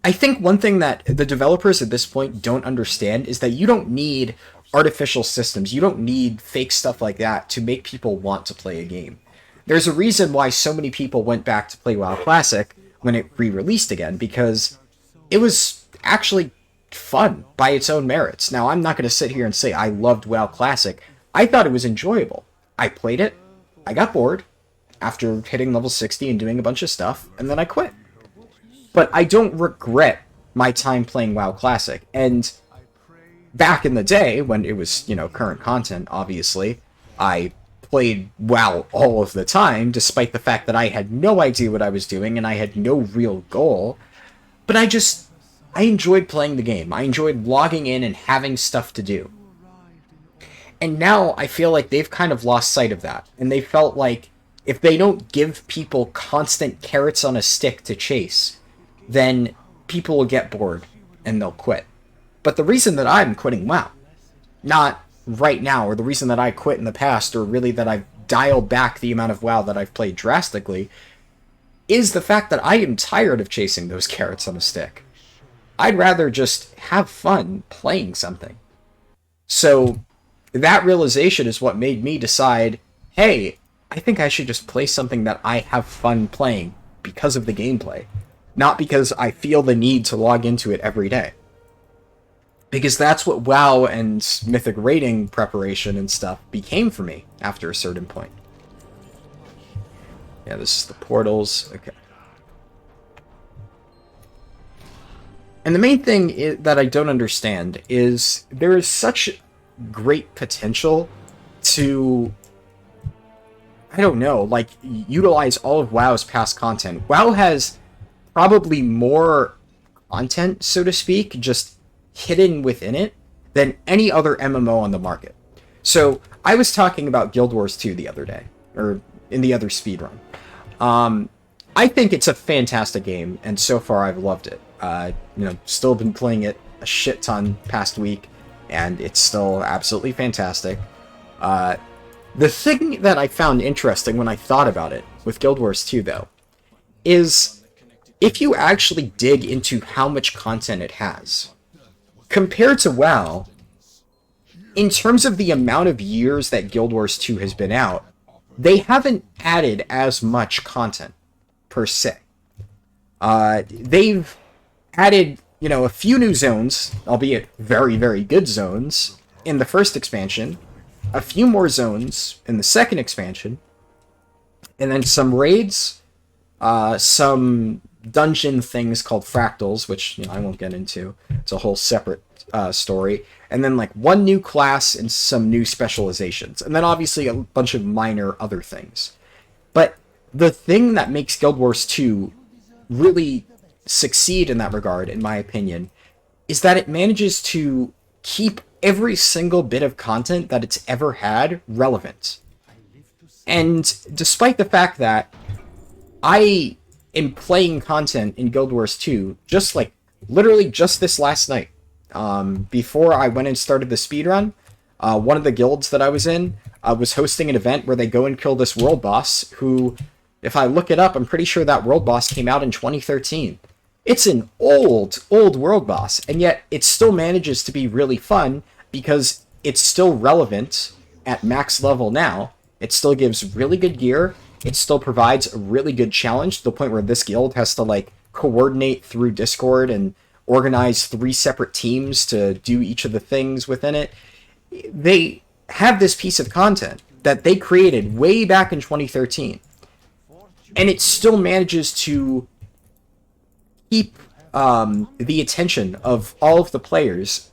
I think one thing that the developers at this point don't understand is that you don't need artificial systems, you don't need fake stuff like that to make people want to play a game. There's a reason why so many people went back to play WoW Classic when it re-released again, because it was actually fun by its own merits. Now, I'm not going to sit here and say I loved WoW Classic. I thought it was enjoyable. I played it, I got bored after hitting level 60 and doing a bunch of stuff, and then I quit. But I don't regret my time playing WoW Classic. And back in the day, when it was, you know, current content, obviously, I played WoW all of the time, despite the fact that I had no idea what I was doing and I had no real goal. But I enjoyed playing the game. I enjoyed logging in and having stuff to do. And now I feel like they've kind of lost sight of that. And they felt like if they don't give people constant carrots on a stick to chase, then people will get bored and they'll quit. But the reason that I'm quitting WoW, not right now, or the reason that I quit in the past, or really that I've dialed back the amount of WoW that I've played drastically, is the fact that I am tired of chasing those carrots on a stick. I'd rather just have fun playing something. So that realization is what made me decide, hey, I think I should just play something that I have fun playing because of the gameplay, not because I feel the need to log into it every day. Because that's what WoW and Mythic rating preparation and stuff became for me after a certain point. Yeah, this is the portals. Okay. And the main thing that I don't understand is there is such great potential to, I don't know, like, utilize all of WoW's past content. WoW has probably more content, so to speak, just hidden within it than any other MMO on the market. So I was talking about Guild Wars 2 the other day, or in the other speedrun. I think it's a fantastic game, and so far I've loved it. Still been playing it a shit ton past week, and it's still absolutely fantastic. The thing that I found interesting when I thought about it with Guild Wars 2, though, is if you actually dig into how much content it has, compared to WoW, in terms of the amount of years that Guild Wars 2 has been out, they haven't added as much content, per se. They've added, a few new zones, albeit very, very good zones, in the first expansion, a few more zones in the second expansion, and then some raids, some dungeon things called fractals, which I won't get into. It's a whole separate story. And then like one new class and some new specializations. And then obviously a bunch of minor other things. But the thing that makes Guild Wars 2 really succeed in that regard, in my opinion, is that it manages to keep every single bit of content that it's ever had relevant. And despite the fact that I am playing content in Guild Wars 2, just like literally just this last night, before I went and started the speedrun, one of the guilds that I was in was hosting an event where they go and kill this world boss who, if I look it up, I'm pretty sure that world boss came out in 2013. It's an old world boss, and yet it still manages to be really fun because it's still relevant at max level now. It still gives really good gear. It still provides a really good challenge to the point where this guild has to like coordinate through Discord and organize 3 separate teams to do each of the things within it. They have this piece of content that they created way back in 2013, and it still manages to keep the attention of all of the players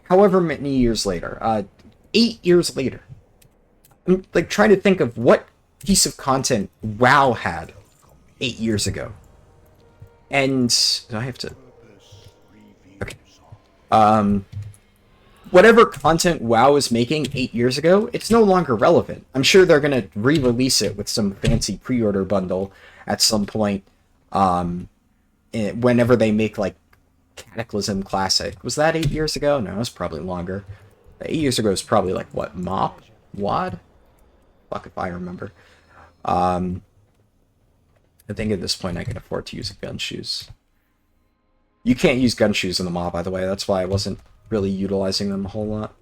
however many years later. 8 years later. I'm like trying to think of what piece of content WoW had 8 years ago. And I have to... Okay. Whatever content WoW was making 8 years ago, it's no longer relevant. I'm sure they're going to re-release it with some fancy pre-order bundle at some point, whenever they make, like, Cataclysm Classic. Was that 8 years ago? No, it was probably longer. 8 years ago was probably, like, what, MOP? WOD? Fuck if I remember. I think at this point I can afford to use gun shoes. You can't use gun shoes in the MOB, by the way. That's why I wasn't really utilizing them a whole lot.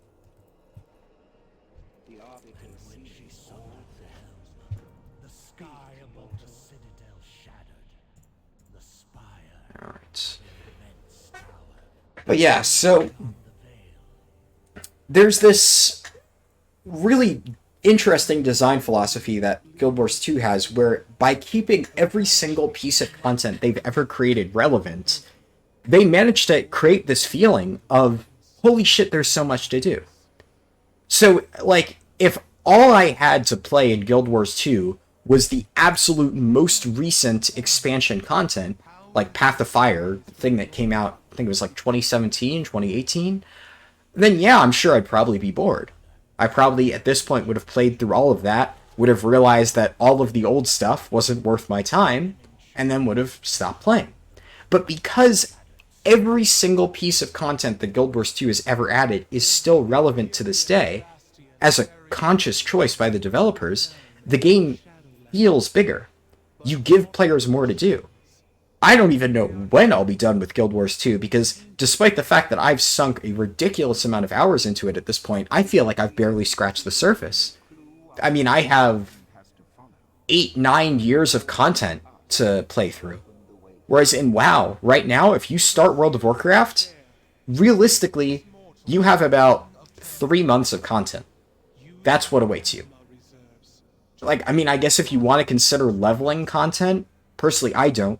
Alright. But yeah, so there's this really interesting design philosophy that Guild Wars 2 has, where by keeping every single piece of content they've ever created relevant, they managed to create this feeling of, holy shit, there's so much to do. So, like, if all I had to play in Guild Wars 2 was the absolute most recent expansion content, like Path of Fire, the thing that came out, I think it was like 2017, 2018, then yeah, I'm sure I'd probably be bored. I probably, at this point, would have played through all of that, would have realized that all of the old stuff wasn't worth my time, and then would have stopped playing. But because every single piece of content that Guild Wars 2 has ever added is still relevant to this day, as a conscious choice by the developers, the game feels bigger. You give players more to do. I don't even know when I'll be done with Guild Wars 2, because despite the fact that I've sunk a ridiculous amount of hours into it at this point, I feel like I've barely scratched the surface. I mean, I have 8-9 years of content to play through. Whereas in WoW, right now, if you start World of Warcraft, realistically, you have about 3 months of content. That's what awaits you. Like, I mean, I guess if you want to consider leveling content, personally, I don't.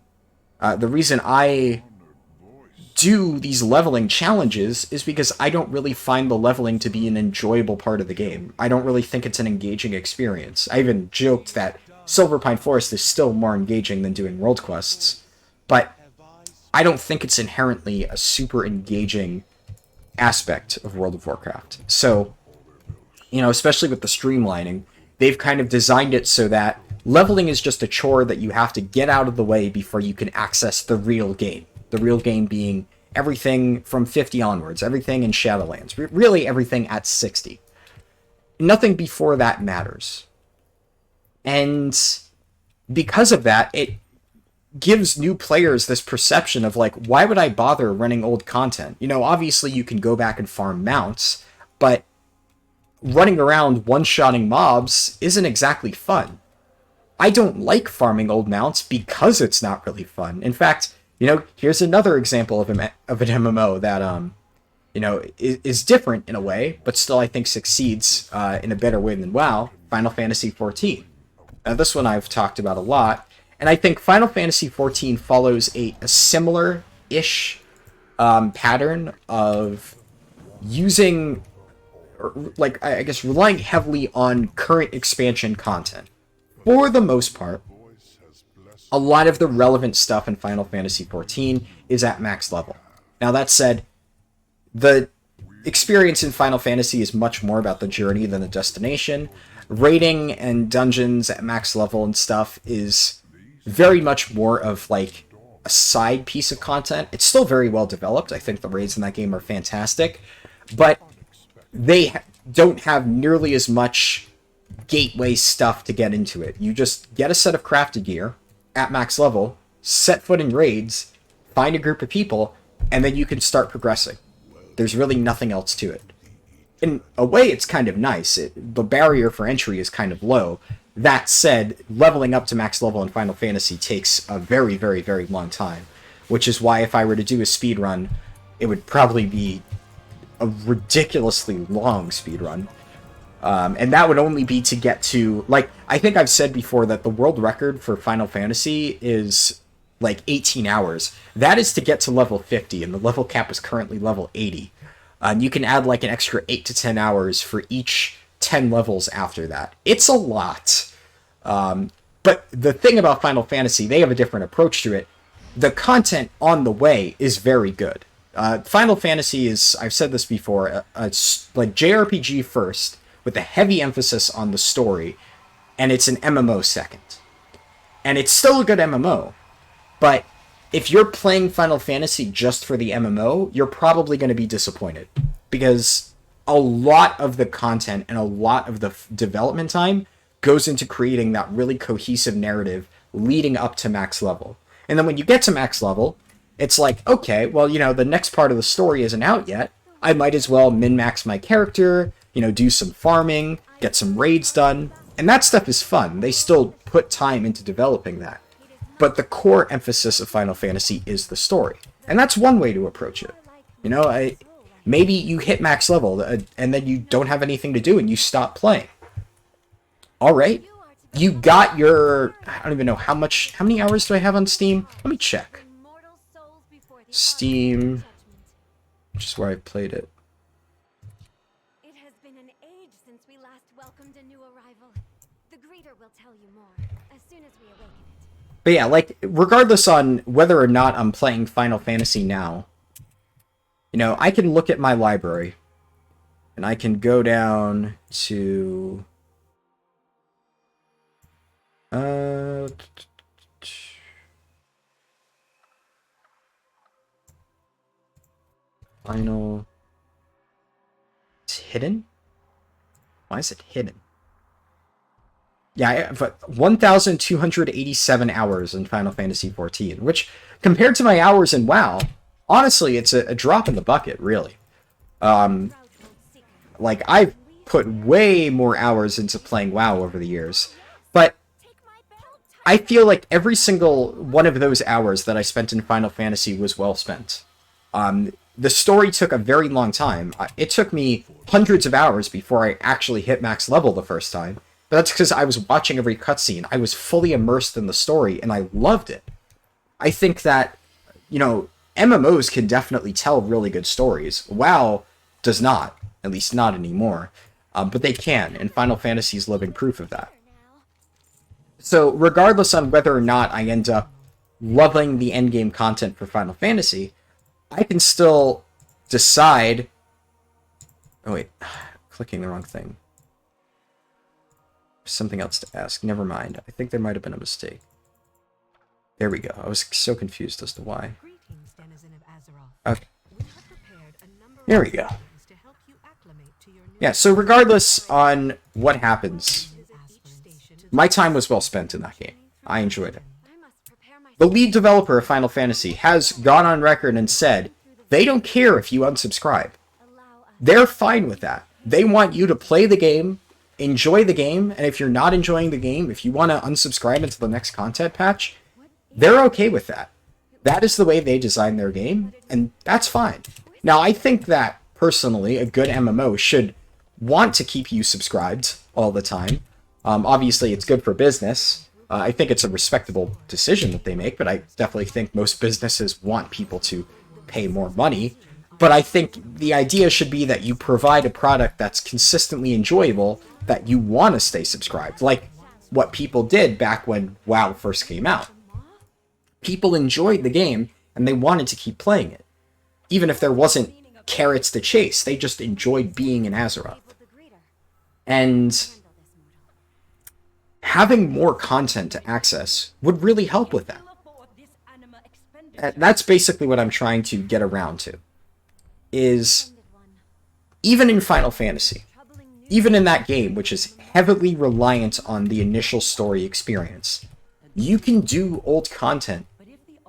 The reason I do these leveling challenges is because I don't really find the leveling to be an enjoyable part of the game. I don't really think it's an engaging experience. I even joked that Silverpine Forest is still more engaging than doing world quests, but I don't think it's inherently a super engaging aspect of World of Warcraft. So, you know, especially with the streamlining, they've kind of designed it so that leveling is just a chore that you have to get out of the way before you can access the real game. The real game being everything from 50 onwards, everything in Shadowlands, really everything at 60. Nothing before that matters. And because of that, it gives new players this perception of like, why would I bother running old content? You know, obviously you can go back and farm mounts, but running around one-shotting mobs isn't exactly fun. I don't like farming old mounts because it's not really fun. In fact, you know, here's another example of an MMO that, you know, is different in a way, but still I think succeeds in a better way than WoW, Final Fantasy XIV. Now, this one I've talked about a lot, and I think Final Fantasy XIV follows a similar-ish pattern of using, like, I guess, relying heavily on current expansion content. For the most part, a lot of the relevant stuff in Final Fantasy XIV is at max level. Now, that said, the experience in Final Fantasy is much more about the journey than the destination. Raiding and dungeons at max level and stuff is very much more of, like, a side piece of content. It's still very well developed. I think the raids in that game are fantastic. But they don't have nearly as much gateway stuff to get into it. You just get a set of crafted gear at max level, set foot in raids, find a group of people, and then you can start progressing. There's really nothing else to it. In a way, it's kind of nice. The barrier for entry is kind of low. That said, leveling up to max level in Final Fantasy takes a very, very, very long time, which is why if I were to do a speedrun, it would probably be a ridiculously long speedrun. And that would only be to get to, like, I think I've said before that the world record for Final Fantasy is, like, 18 hours. That is to get to level 50, and the level cap is currently level 80. You can add, like, an extra 8 to 10 hours for each 10 levels after that. It's a lot. But the thing about Final Fantasy, they have a different approach to it. The content on the way is very good. Final Fantasy is, I've said this before, it's like JRPG first, with a heavy emphasis on the story, and it's an MMO second. And it's still a good MMO, but if you're playing Final Fantasy just for the MMO, you're probably going to be disappointed, because a lot of the content and a lot of the development time goes into creating that really cohesive narrative leading up to max level. And then when you get to max level, it's like, okay, well, you know, the next part of the story isn't out yet. I might as well min-max my character, you know, do some farming, get some raids done, and that stuff is fun. They still put time into developing that. But the core emphasis of Final Fantasy is the story. And that's one way to approach it. You know, maybe you hit max level, and then you don't have anything to do, and you stop playing. Alright, you got your, I don't even know how many hours do I have on Steam? Let me check. Steam, which is where I played it. It has been an age since we last welcomed a new arrival. The greeter will tell you more as soon as we awaken it. But yeah, like, regardless on whether or not I'm playing Final Fantasy now, you know, I can look at my library, And I can go down to... Final... It's hidden? Why is it hidden? Yeah, I have 1,287 hours in Final Fantasy XIV, which, compared to my hours in WoW, honestly, it's a drop in the bucket, really. Like, I've put way more hours into playing WoW over the years, but I feel like every single one of those hours that I spent in Final Fantasy was well spent. The story took a very long time. It took me hundreds of hours before I actually hit max level the first time. But that's because I was watching every cutscene. I was fully immersed in the story, and I loved it. I think that, you know, MMOs can definitely tell really good stories. WoW does not, at least not anymore. But they can, and Final Fantasy is living proof of that. So, regardless on whether or not I end up loving the endgame content for Final Fantasy, I can still decide... Oh wait, clicking the wrong thing. Something else to ask. Never mind. I think there might have been a mistake. There we go. I was so confused as to why. Okay. There we go. Yeah, so regardless on what happens, my time was well spent in that game. I enjoyed it. The lead developer of Final Fantasy has gone on record and said they don't care if you unsubscribe. They're fine with that. They want you to play the game, enjoy the game, and if you're not enjoying the game, if you want to unsubscribe until the next content patch, they're okay with that. That is the way they design their game, and that's fine. Now, I think that, personally, a good MMO should want to keep you subscribed all the time. Obviously, it's good for business. I think it's a respectable decision that they make, but I definitely think most businesses want people to pay more money. But I think the idea should be that you provide a product that's consistently enjoyable, that you want to stay subscribed, like what people did back when WoW first came out. People enjoyed the game, and they wanted to keep playing it. Even if there wasn't carrots to chase, they just enjoyed being in Azeroth. And having more content to access would really help with that. That's basically what I'm trying to get around to. Is, even in Final Fantasy, even in that game, which is heavily reliant on the initial story experience, you can do old content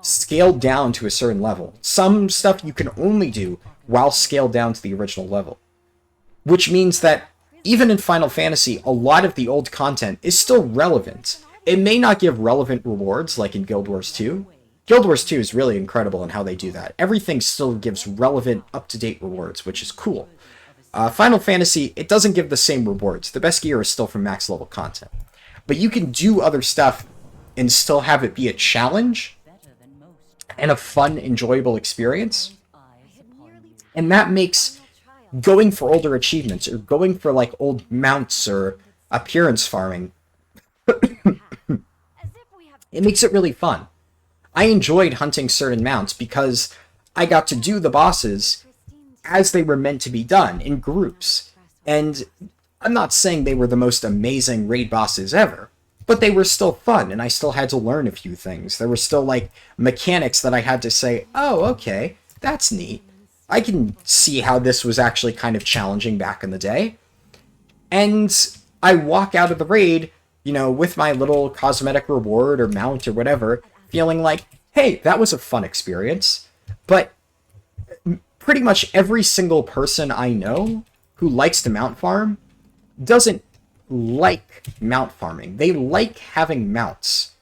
scaled down to a certain level. Some stuff you can only do while scaled down to the original level. Which means that even in Final Fantasy, a lot of the old content is still relevant. It may not give relevant rewards like in Guild Wars 2. Guild Wars 2 is really incredible in how they do that. Everything still gives relevant, up-to-date rewards, which is cool. Final Fantasy, it doesn't give the same rewards. The best gear is still from max level content. But you can do other stuff and still have it be a challenge and a fun, enjoyable experience. And that makes going for older achievements or going for like old mounts or appearance farming, it makes it really fun. I enjoyed hunting certain mounts because I got to do the bosses as they were meant to be done, in groups. And I'm not saying they were the most amazing raid bosses ever, but they were still fun, and I still had to learn a few things. There were still, like, mechanics that I had to say, oh, okay, that's neat. I can see how this was actually kind of challenging back in the day. And I walk out of the raid, you know, with my little cosmetic reward or mount or whatever, feeling like, hey, that was a fun experience. But pretty much every single person I know who likes to mount farm doesn't like mount farming. They like having mounts.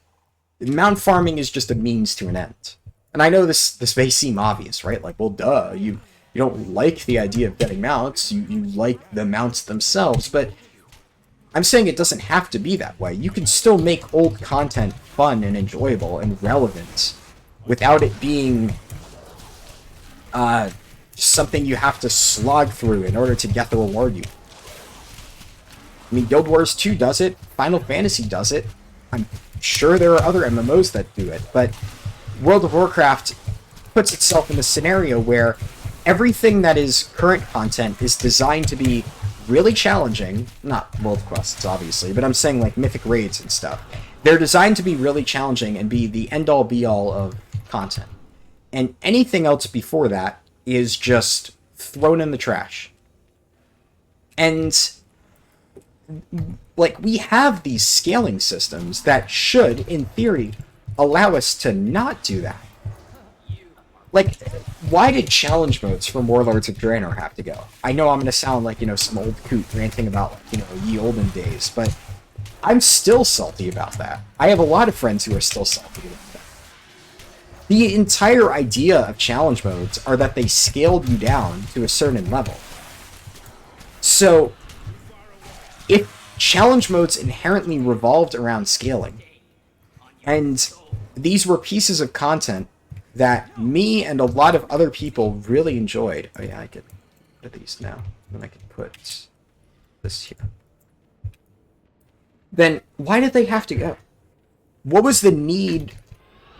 Mount farming is just a means to an end. And I know this may seem obvious, right? Like, well, duh, you don't like the idea of getting mounts, you like the mounts themselves, but I'm saying it doesn't have to be that way. You can still make old content fun and enjoyable and relevant without it being something you have to slog through in order to get the reward you. I mean, Guild Wars 2 does it, Final Fantasy does it, I'm sure there are other MMOs that do it, but World of Warcraft puts itself in a scenario where everything that is current content is designed to be really challenging. Not world quests, obviously, but I'm saying like mythic raids and stuff. They're designed to be really challenging and be the end-all be-all of content. And anything else before that is just thrown in the trash. And like, we have these scaling systems that should, in theory, allow us to not do that. Like, why did challenge modes from Warlords of Draenor have to go? I know I'm going to sound like, some old coot ranting about, ye olden days, but I'm still salty about that. I have a lot of friends who are still salty about that. The entire idea of challenge modes are that they scaled you down to a certain level. So, if challenge modes inherently revolved around scaling, and these were pieces of content that me and a lot of other people really enjoyed. Oh yeah, I could put these now. Then I could put this here. Then why did they have to go? What was the need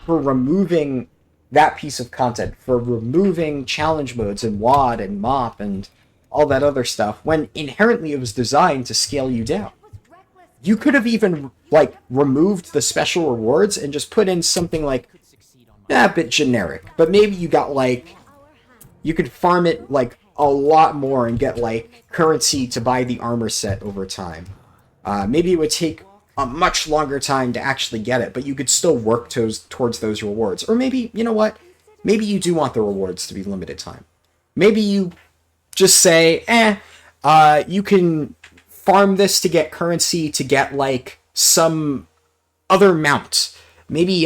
for removing that piece of content, for removing challenge modes and WAD and MOP and all that other stuff, when inherently it was designed to scale you down? You could have even, like, removed the special rewards and just put in something like, a bit generic, but maybe you got, like, you could farm it, like, a lot more and get, like, currency to buy the armor set over time. Maybe it would take a much longer time to actually get it, but you could still work towards those rewards. Or maybe, you know what? Maybe you do want the rewards to be limited time. Maybe you just say, you can farm this to get currency to get, like, some other mount. Maybe,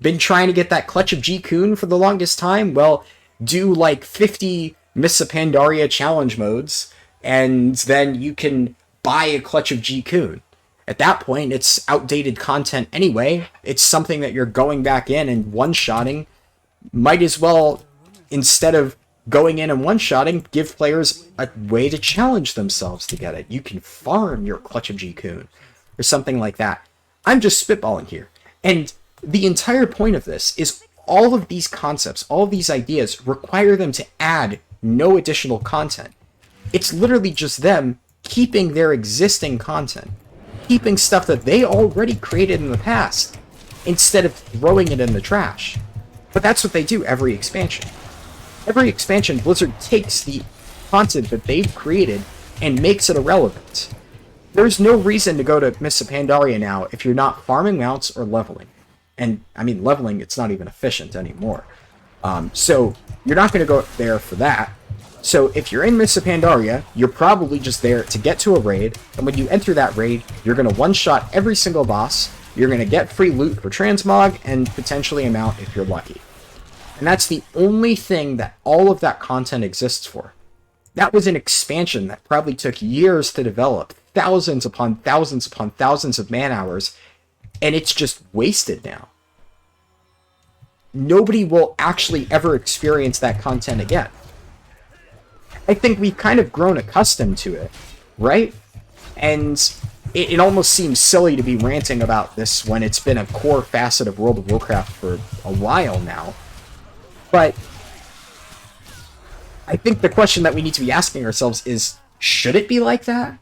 been trying to get that Clutch of G-Kun for the longest time? Well, do like 50 Mists of Pandaria challenge modes, and then you can buy a Clutch of G-Kun. At that point, it's outdated content anyway. It's something that you're going back in and one-shotting. Might as well, instead of going in and one-shotting, give players a way to challenge themselves to get it. You can farm your Clutch of G-Kun, or something like that. I'm just spitballing here. And the entire point of this is all of these concepts, all of these ideas require them to add no additional content. It's literally just them keeping their existing content, keeping stuff that they already created in the past, instead of throwing it in the trash. But that's what they do every expansion. Every expansion, Blizzard takes the content that they've created and makes it irrelevant. There's no reason to go to Mists of Pandaria now if you're not farming mounts or leveling. And, I mean, leveling, it's not even efficient anymore. So, you're not going to go there for that. So, if you're in Mists of Pandaria, you're probably just there to get to a raid, and when you enter that raid, you're going to one-shot every single boss, you're going to get free loot for transmog, and potentially a mount if you're lucky. And that's the only thing that all of that content exists for. That was an expansion that probably took years to develop, thousands upon thousands upon thousands of man-hours, and it's just wasted now. Nobody will actually ever experience that content again. I think we've kind of grown accustomed to it, right? And it almost seems silly to be ranting about this when it's been a core facet of World of Warcraft for a while now. But I think the question that we need to be asking ourselves is, should it be like that?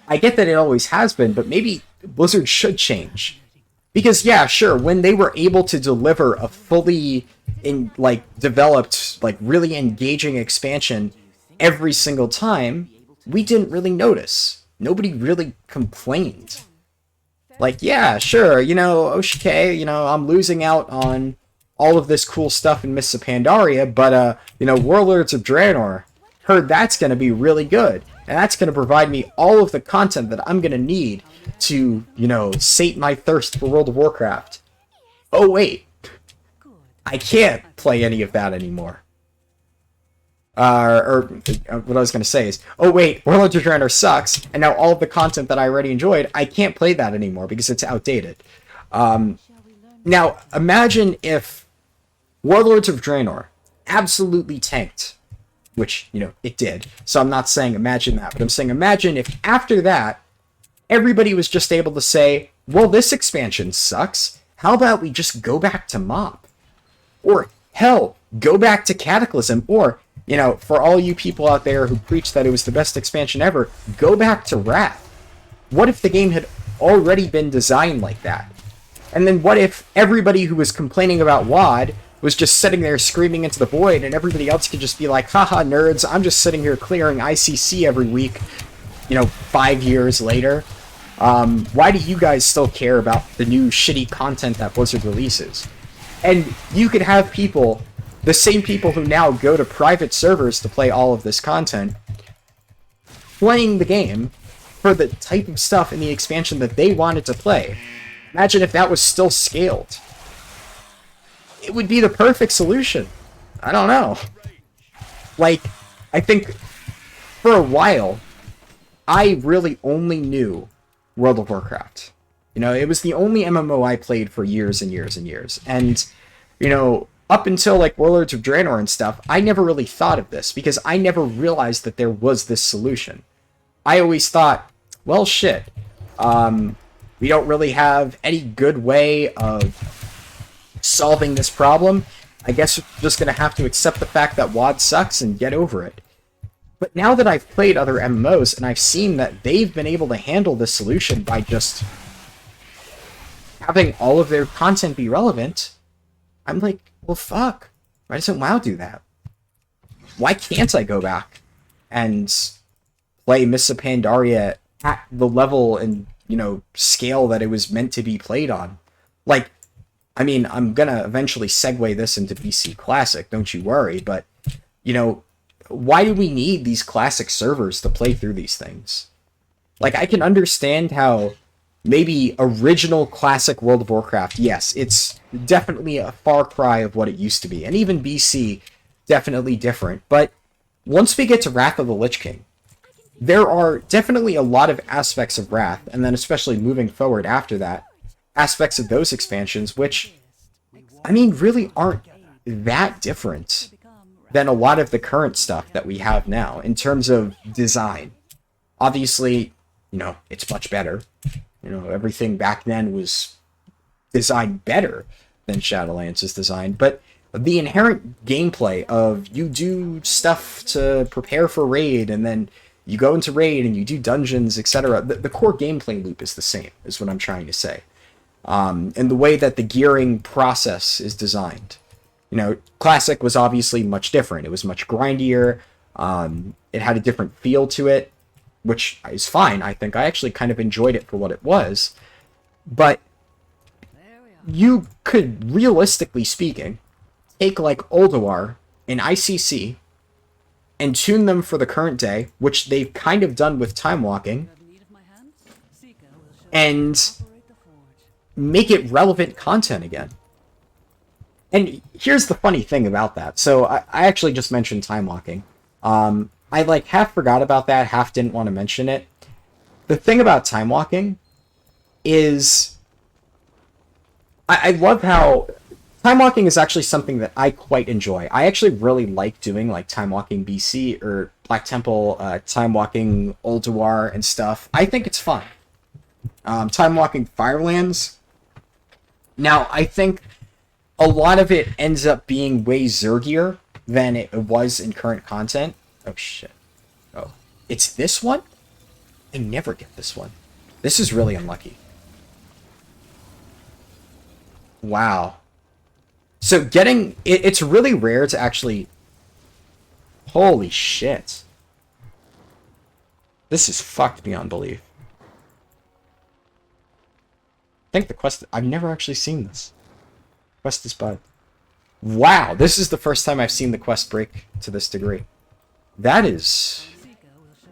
I get that it always has been, but maybe Blizzard should change. Because, yeah, sure, when they were able to deliver a fully developed, really engaging expansion every single time, we didn't really notice. Nobody really complained. Like, yeah, sure, okay, I'm losing out on all of this cool stuff in Mists of Pandaria, but, Warlords of Draenor, heard that's going to be really good. And that's going to provide me all of the content that I'm going to need to, sate my thirst for World of Warcraft. Oh, wait. I can't play any of that anymore. Or what I was going to say is, oh, wait, Warlords of Draenor sucks, and now all of the content that I already enjoyed, I can't play that anymore because it's outdated. Now, imagine if Warlords of Draenor absolutely tanked. Which, it did. So I'm not saying imagine that, but I'm saying imagine if after that, everybody was just able to say, well, this expansion sucks. How about we just go back to MOP? Or, hell, go back to Cataclysm, or, you know, for all you people out there who preach that it was the best expansion ever, go back to Wrath. What if the game had already been designed like that? And then what if everybody who was complaining about WoD was just sitting there screaming into the void, and everybody else could just be like, haha, nerds, I'm just sitting here clearing ICC every week, you know, 5 years later. Why do you guys still care about the new shitty content that Blizzard releases? And you could have people, the same people who now go to private servers to play all of this content, playing the game for the type of stuff in the expansion that they wanted to play. Imagine if that was still scaled. It would be the perfect solution. I don't know. Like, I think for a while, I really only knew World of Warcraft. You know, it was the only MMO I played for years and years and years. And, you know, up until like Warlords of Draenor and stuff, I never really thought of this because I never realized that there was this solution. I always thought, well, shit, we don't really have any good way of solving this problem. I guess we're just going to have to accept the fact that WoD sucks and get over it. But now that I've played other MMOs and I've seen that they've been able to handle this solution by just having all of their content be relevant, I'm like, well, fuck. Why doesn't WoW do that? Why can't I go back and play Mists of Pandaria at the level and, you know, scale that it was meant to be played on? Like, I mean, I'm gonna eventually segue this into BC Classic, don't you worry, but, you know, why do we need these classic servers to play through these things? Like, I can understand how maybe original classic World of Warcraft, yes, it's definitely a far cry of what it used to be, and even BC, definitely different, but once we get to Wrath of the Lich King, there are definitely a lot of aspects of Wrath, and then especially moving forward after that, aspects of those expansions, which, I mean, really aren't that different than a lot of the current stuff that we have now, in terms of design. Obviously, you know, it's much better. You know, everything back then was designed better than Shadowlands' design, but the inherent gameplay of you do stuff to prepare for raid, and then you go into raid and you do dungeons, etc. The core gameplay loop is the same, is what I'm trying to say. And the way that the gearing process is designed. You know, Classic was obviously much different. It was much grindier. It had a different feel to it, which is fine. I think I actually kind of enjoyed it for what it was. But you could, realistically speaking, take like Ulduar and ICC and tune them for the current day, which they've kind of done with Time Walking, and make it relevant content again. And here's the funny thing about that. So I actually just mentioned Time Walking. I like half forgot about that, half didn't want to mention it. The thing about Time Walking is I love how Time Walking is actually something that I quite enjoy. I actually really like doing like Time Walking BC or Black Temple, Time Walking Ulduar and stuff. I think it's fun. Time Walking Firelands. Now, I think a lot of it ends up being way zergier than it was in current content. Oh, shit. Oh. It's this one? I never get this one. This is really unlucky. Wow. So getting... It's really rare to actually... Holy shit. This is fucked beyond belief. I think the quest... I've never actually seen this. Quest is bad. Wow, this is the first time I've seen the quest break to this degree. That is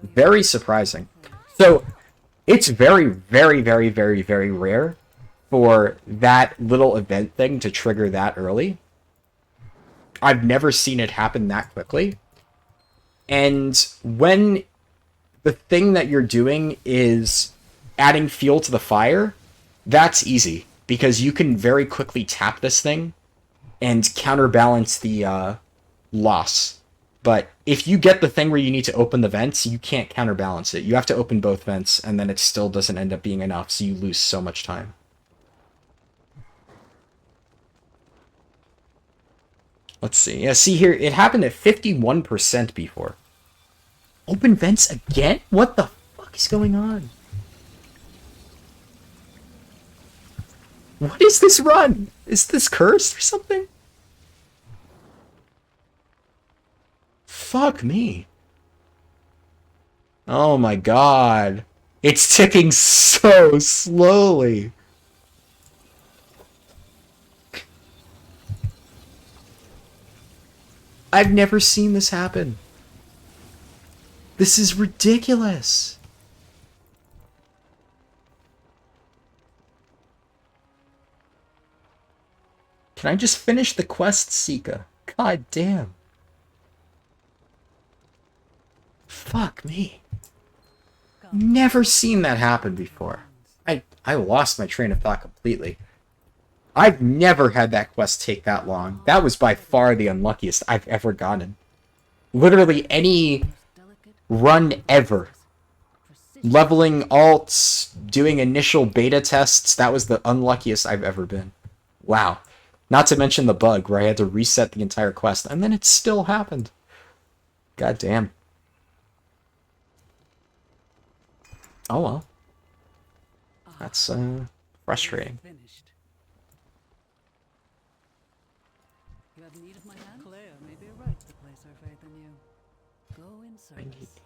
very surprising. So, it's very, very, very, very, very rare for that little event thing to trigger that early. I've never seen it happen that quickly. And when the thing that you're doing is adding fuel to the fire, that's easy, because you can very quickly tap this thing and counterbalance the loss. But if you get the thing where you need to open the vents, you can't counterbalance it. You have to open both vents, and then it still doesn't end up being enough, so you lose so much time. Let's see. Yeah, see here, it happened at 51% before. Open vents again? What the fuck is going on? What is this run? Is this cursed or something? Fuck me. Oh my god. It's ticking so slowly. I've never seen this happen. This is ridiculous. Can I just finish the quest, Sika? God damn. Fuck me. Never seen that happen before. I lost my train of thought completely. I've never had that quest take that long. That was by far the unluckiest I've ever gotten. Literally any run ever. Leveling alts, doing initial beta tests, that was the unluckiest I've ever been. Wow. Not to mention the bug where I had to reset the entire quest, and then it still happened. God damn. Oh well. That's frustrating. Finished. You have need of my hand? Claire may be right to place her faith in you. Go in service.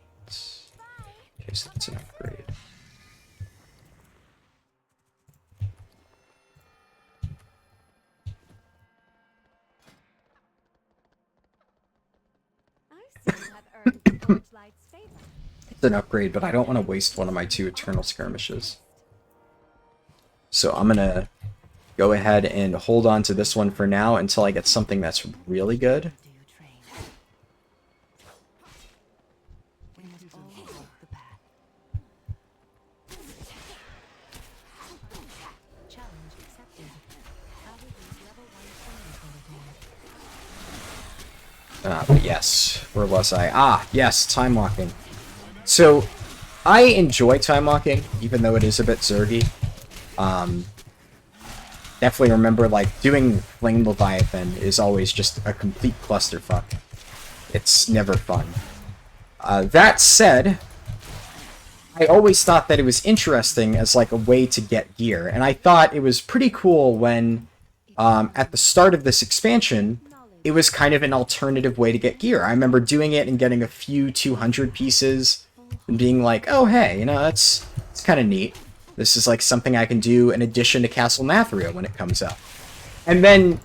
Okay, so that's an upgrade. I seem to have earned the Torchlight's favor. It's an upgrade, but I don't want to waste one of my 2 Eternal Skirmishes. So I'm gonna go ahead and hold on to this one for now until I get something that's really good. But yes, where was I? Ah, yes, time walking. So, I enjoy time walking, even though it is a bit zergy. Definitely remember, like, doing Flame Leviathan is always just a complete clusterfuck. It's never fun. That said, I always thought that it was interesting as, like, a way to get gear. And I thought it was pretty cool when, at the start of this expansion, it was kind of an alternative way to get gear. I remember doing it and getting a few 200 pieces and being like, oh, hey, you know, it's kind of neat. This is like something I can do in addition to Castle Nathria when it comes out. And then,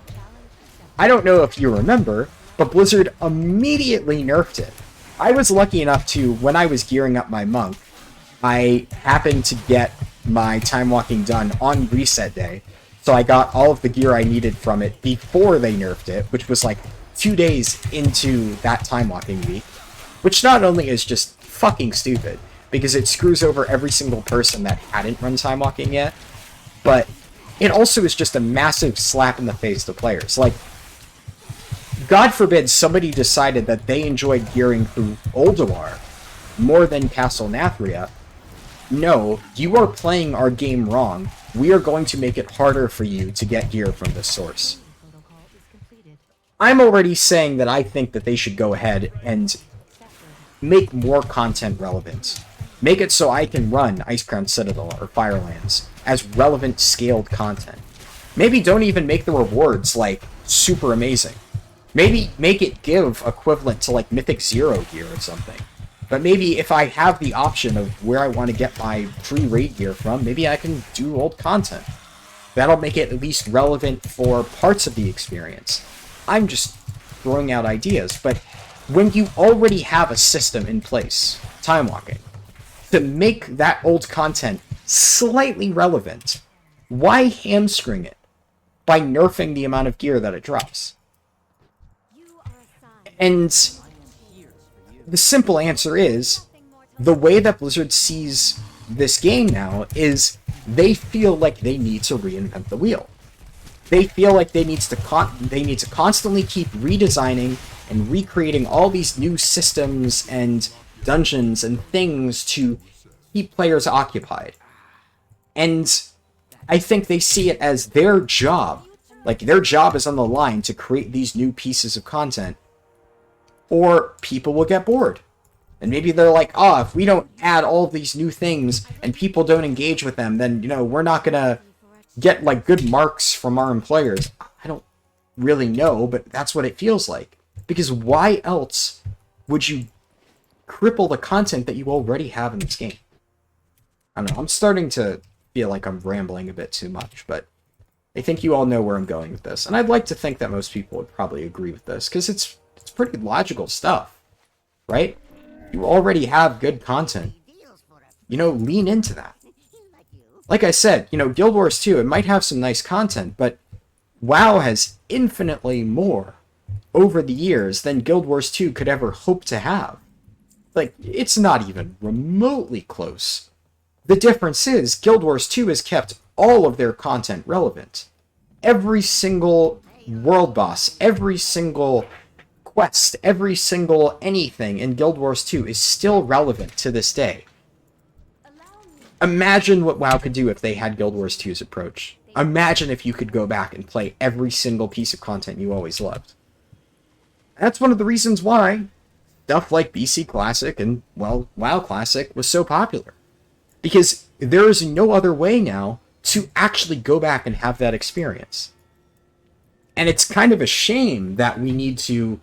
I don't know if you remember, but Blizzard immediately nerfed it. I was lucky enough to, when I was gearing up my monk, I happened to get my time walking done on reset day. So I got all of the gear I needed from it before they nerfed it, which was like 2 days into that time walking week. Which not only is just fucking stupid, because it screws over every single person that hadn't run time walking yet, but it also is just a massive slap in the face to players. Like, God forbid somebody decided that they enjoyed gearing through Ulduar more than Castle Nathria. No, you are playing our game wrong. We are going to make it harder for you to get gear from this source. I'm already saying that I think that they should go ahead and make more content relevant. Make it so I can run Icecrown Citadel or Firelands as relevant scaled content. Maybe don't even make the rewards, like, super amazing. Maybe make it give equivalent to, like, Mythic Zero gear or something. But maybe if I have the option of where I want to get my free raid gear from, maybe I can do old content. That'll make it at least relevant for parts of the experience. I'm just throwing out ideas, but when you already have a system in place, time walking, to make that old content slightly relevant, why hamstring it by nerfing the amount of gear that it drops? And the simple answer is, the way that Blizzard sees this game now is they feel like they need to reinvent the wheel. They feel like they need to constantly keep redesigning and recreating all these new systems and dungeons and things to keep players occupied. And I think they see it as their job Like, their job is on the line to create these new pieces of content, or people will get bored. And maybe they're like, oh, if we don't add all of these new things and people don't engage with them, then, we're not going to get, like, good marks from our employers. I don't really know, but that's what it feels like. Because why else would you cripple the content that you already have in this game? I don't know, I'm starting to feel like I'm rambling a bit too much, but I think you all know where I'm going with this. And I'd like to think that most people would probably agree with this, because it's pretty logical stuff, right? You already have good content. Lean into that. Like I said, Guild Wars 2, it might have some nice content, but WoW has infinitely more over the years than Guild Wars 2 could ever hope to have. Like, it's not even remotely close. The difference is, Guild Wars 2 has kept all of their content relevant. Every single world boss, every single quest, every single anything in Guild Wars 2 is still relevant to this day. Imagine what WoW could do if they had Guild Wars 2's approach. Imagine if you could go back and play every single piece of content you always loved. That's one of the reasons why stuff like BC Classic and, well, WoW Classic was so popular. Because there is no other way now to actually go back and have that experience. And it's kind of a shame that we need to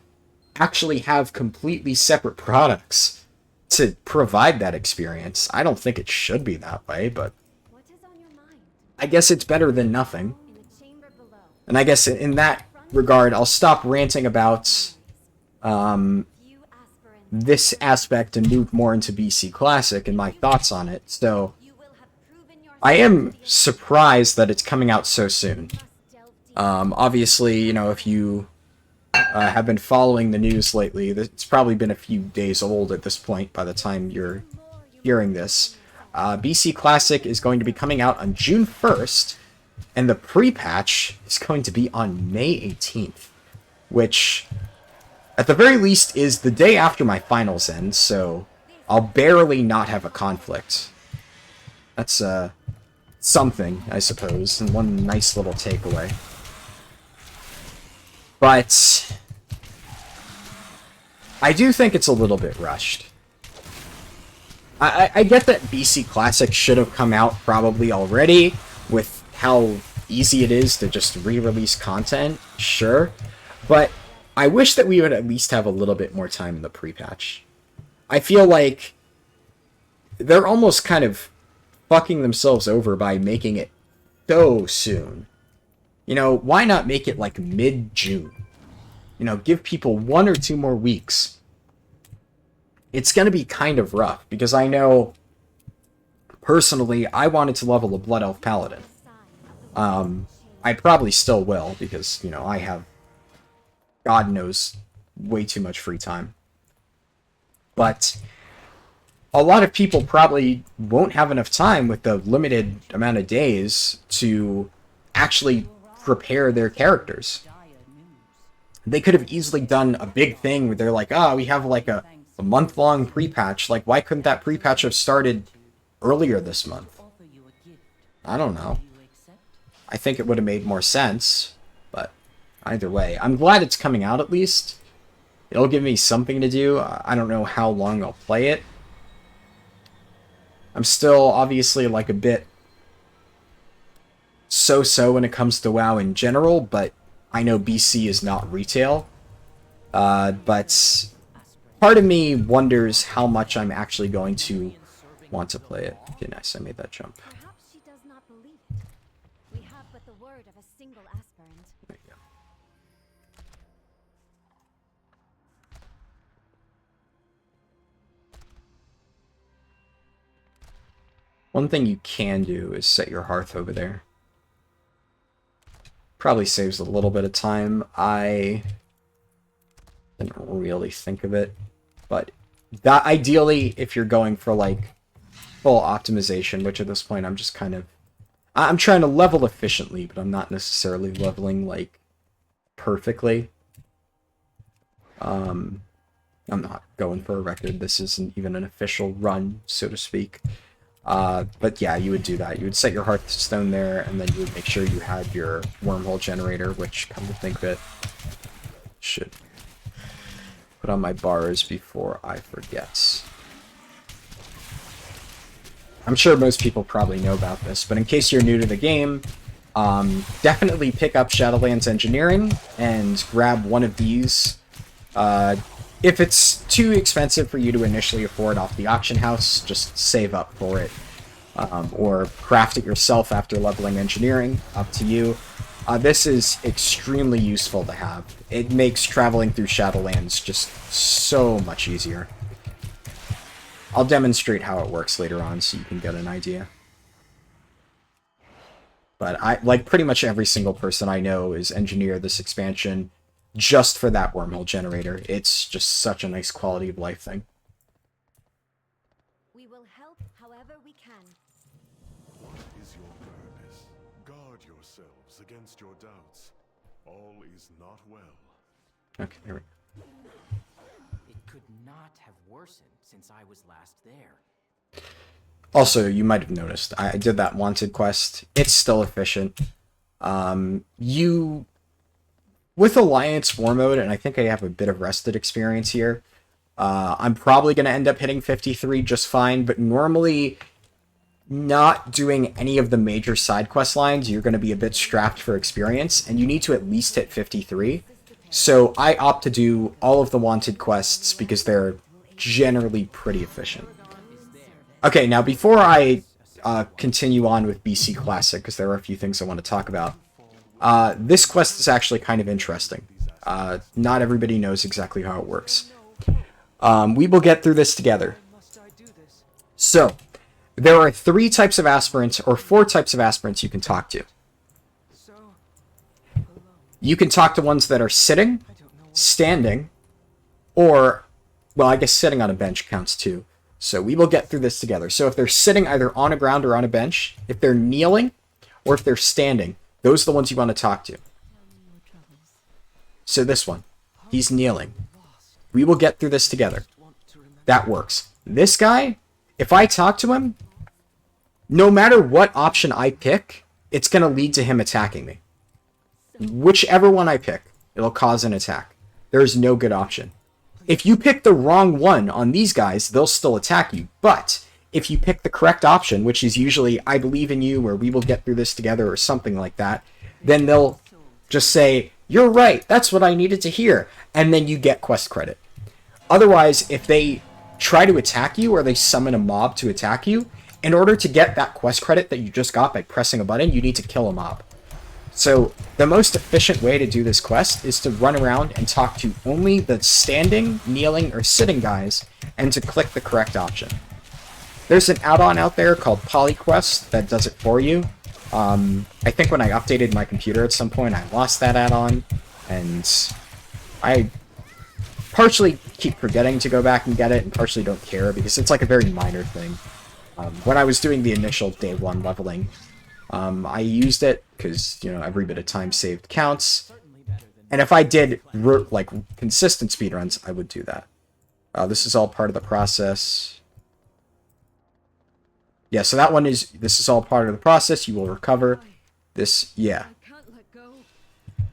actually have completely separate products to provide that experience. I don't think it should be that way, but What is on your mind? I guess it's better than nothing. In the chamber below. And I guess in that regard, I'll stop ranting about Few aspirants. this aspect and move more into BC Classic and my thoughts on it. So You will have proven yourself. I am surprised that it's coming out so soon. Must delve deep. Obviously, if you have been following the news lately, it's probably been a few days old at this point by the time you're hearing this. BC Classic is going to be coming out on June 1st, and the pre-patch is going to be on May 18th, which, at the very least, is the day after my finals end, so I'll barely not have a conflict. That's, something, I suppose, and one nice little takeaway. But I do think it's a little bit rushed. I get that BC Classic should have come out probably already, with how easy it is to just re-release content, sure. But I wish that we would at least have a little bit more time in the pre-patch. I feel like they're almost kind of fucking themselves over by making it so soon. Why not make it like mid-June? Give people 1 or 2 more weeks. It's going to be kind of rough, because I know, personally, I wanted to level a Blood Elf Paladin. I probably still will, because, I have, God knows, way too much free time. But a lot of people probably won't have enough time with the limited amount of days to actually prepare their characters. They could have easily done a big thing where they're like, we have like a month-long pre-patch. Like, why couldn't that pre-patch have started earlier this month? I don't know. I think it would have made more sense, but either way, I'm glad it's coming out at least. It'll give me something to do. I don't know how long I'll play it. I'm still obviously like a bit so-so when it comes to WoW in general, but I know BC is not retail. But part of me wonders how much I'm actually going to want to play it. Okay, nice, I made that jump. Perhaps she does not believe it. We have but the word of a single aspirant. There you go. One thing you can do is set your hearth over there. Probably saves a little bit of time. I didn't really think of it, but that ideally, if you're going for like full optimization, which at this point I'm just kind of, I'm trying to level efficiently, but I'm not necessarily leveling like perfectly. I'm not going for a record. This isn't even an official run, so to speak. But yeah, you would do that. You would set your Hearthstone there, and then you would make sure you had your wormhole generator, which, come to think of it, should put on my bars before I forget. I'm sure most people probably know about this, but in case you're new to the game, definitely pick up Shadowlands Engineering and grab one of these. If it's too expensive for you to initially afford off the auction house, just save up for it. Or craft it yourself after leveling engineering, up to you. This is extremely useful to have. It makes traveling through Shadowlands just so much easier. I'll demonstrate how it works later on so you can get an idea. But like pretty much every single person I know is engineered this expansion just for that wormhole generator. It's just such a nice quality of life thing. We will help however we can. What is your purpose? Guard yourselves against your doubts. All is not well. Okay, here we go. It could not have worsened since I was last there. Also, you might have noticed, I did that wanted quest. It's still efficient. With Alliance War Mode, and I think I have a bit of rested experience here, I'm probably going to end up hitting 53 just fine, but normally not doing any of the major side quest lines, you're going to be a bit strapped for experience, and you need to at least hit 53. So I opt to do all of the wanted quests because they're generally pretty efficient. Okay, now before I continue on with BC Classic, because there are a few things I want to talk about, this quest is actually kind of interesting. Not everybody knows exactly how it works. We will get through this together. So, there are 3 types of aspirants, or 4 types of aspirants you can talk to. You can talk to ones that are sitting, standing, or, well, I guess sitting on a bench counts too. So we will get through this together. So if they're sitting either on a ground or on a bench, if they're kneeling, or if they're standing, those are the ones you want to talk to. So this one, he's kneeling. We will get through this together. That works. This guy, if I talk to him, no matter what option I pick, it's going to lead to him attacking me. Whichever one I pick, it'll cause an attack. There's no good option. If you pick the wrong one on these guys, they'll still attack you. But if you pick the correct option, which is usually I believe in you, or we will get through this together, or something like that, then they'll just say, you're right, that's what I needed to hear. And then you get quest credit. Otherwise, if they try to attack you, or they summon a mob to attack you, in order to get that quest credit that you just got by pressing a button, you need to kill a mob. So the most efficient way to do this quest is to run around and talk to only the standing, kneeling, or sitting guys, and to click the correct option. There's an add-on out there called PolyQuest that does it for you. I think when I updated my computer at some point, I lost that add-on, and I partially keep forgetting to go back and get it, and partially don't care, because it's like a very minor thing. When I was doing the initial day 1 leveling, I used it because, you know, every bit of time saved counts. And if I did, like, consistent speedruns, I would do that. This is all part of the process. Yeah, so that one is, this is all part of the process. You will recover. This, yeah.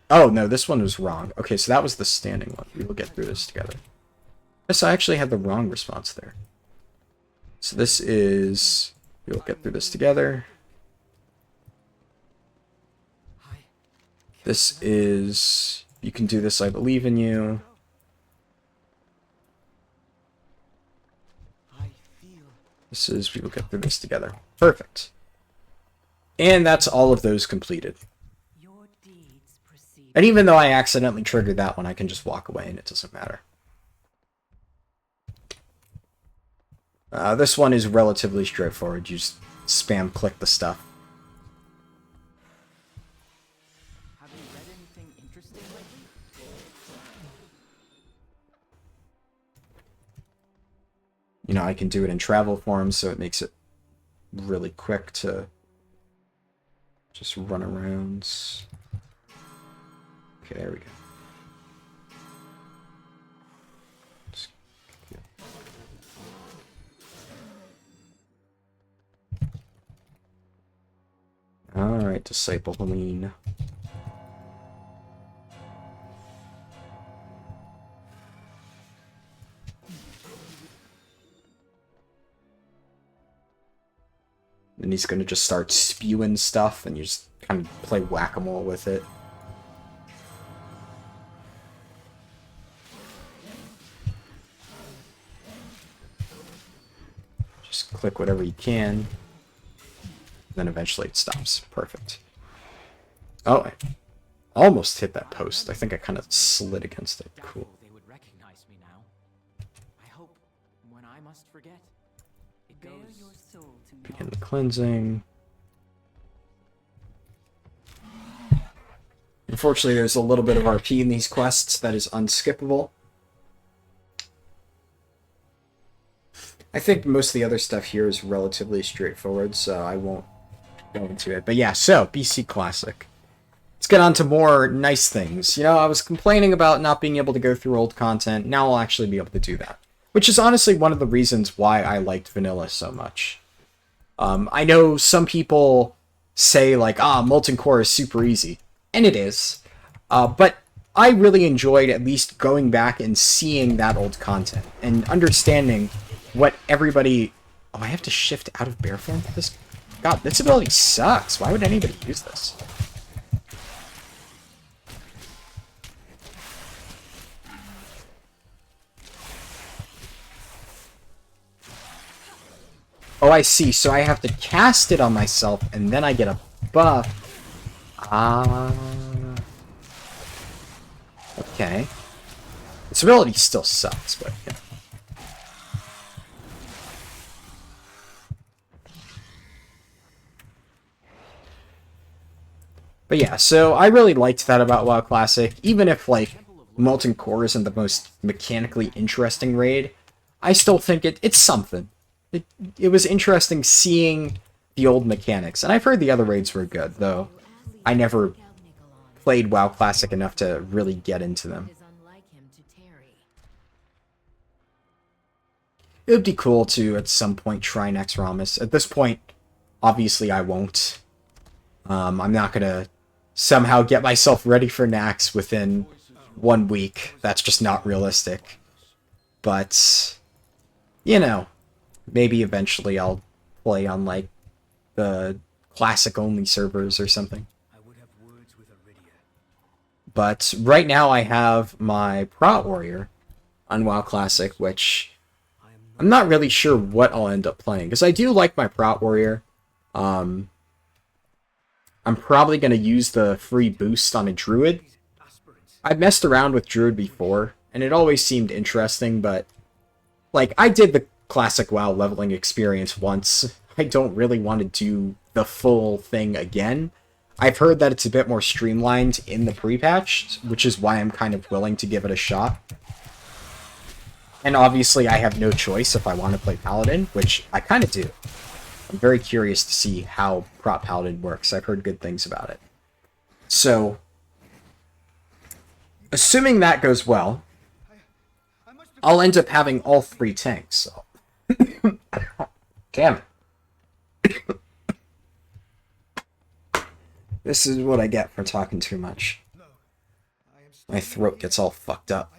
Oh, no, this one was wrong. Okay, so that was the standing one. We will get through this together. Yes, I actually had the wrong response there. So this is, we will get through this together. This is, you can do this, I believe in you. This is, we will get through this together. Perfect. And that's all of those completed. And even though I accidentally triggered that one, I can just walk away and it doesn't matter. This one is relatively straightforward. You just spam click the stuff. Have you read anything interesting lately? You know, I can do it in travel form, so it makes it really quick to just run around. Okay, there we go. Alright, Disciple Helene. And he's gonna just start spewing stuff, and you just kind of play whack-a-mole with it. Just click whatever you can. Then eventually it stops. Perfect. Oh, I almost hit that post. I think I kind of slid against it. Cool. They would recognize me now. I hope when I must forget, it Bare goes. your soul to me. Begin the cleansing. Unfortunately, there's a little bit of RP in these quests that is unskippable. I think most of the other stuff here is relatively straightforward, so I won't go into it. But yeah, so, BC Classic. Let's get on to more nice things. You know, I was complaining about not being able to go through old content. Now I'll actually be able to do that. Which is honestly one of the reasons why I liked vanilla so much. I know some people say, like, Molten Core is super easy. And it is. But I really enjoyed at least going back and seeing that old content. And understanding what everybody... Oh, I have to shift out of bear form for this? God, this ability sucks. Why would anybody use this? Oh, I see. So I have to cast it on myself, and then I get a buff. Okay. This ability still sucks, but, you know. But yeah, so I really liked that about WoW Classic. Even if, like, Molten Core isn't the most mechanically interesting raid, I still think it's something. It was interesting seeing the old mechanics. And I've heard the other raids were good, though I never played WoW Classic enough to really get into them. It would be cool to, at some point, try Nex Ramus. At this point, obviously I won't. I'm not gonna somehow get myself ready for Nax within 1 week. That's just not realistic. But, you know, maybe eventually I'll play on, like, the Classic-only servers or something. But right now I have my Prot Warrior on WoW Classic, which I'm not really sure what I'll end up playing. Because I do like my Prot Warrior. I'm probably going to use the free boost on a Druid. I've messed around with Druid before, and it always seemed interesting, but, like, I did the Classic WoW leveling experience once. I don't really want to do the full thing again. I've heard that it's a bit more streamlined in the pre-patch, which is why I'm kind of willing to give it a shot. And obviously I have no choice if I want to play Paladin, which I kind of do. I'm very curious to see how Prot Paladin works. I've heard good things about it. So, assuming that goes well, I'll end up having all 3 tanks. So. Damn it. This is what I get for talking too much. My throat gets all fucked up.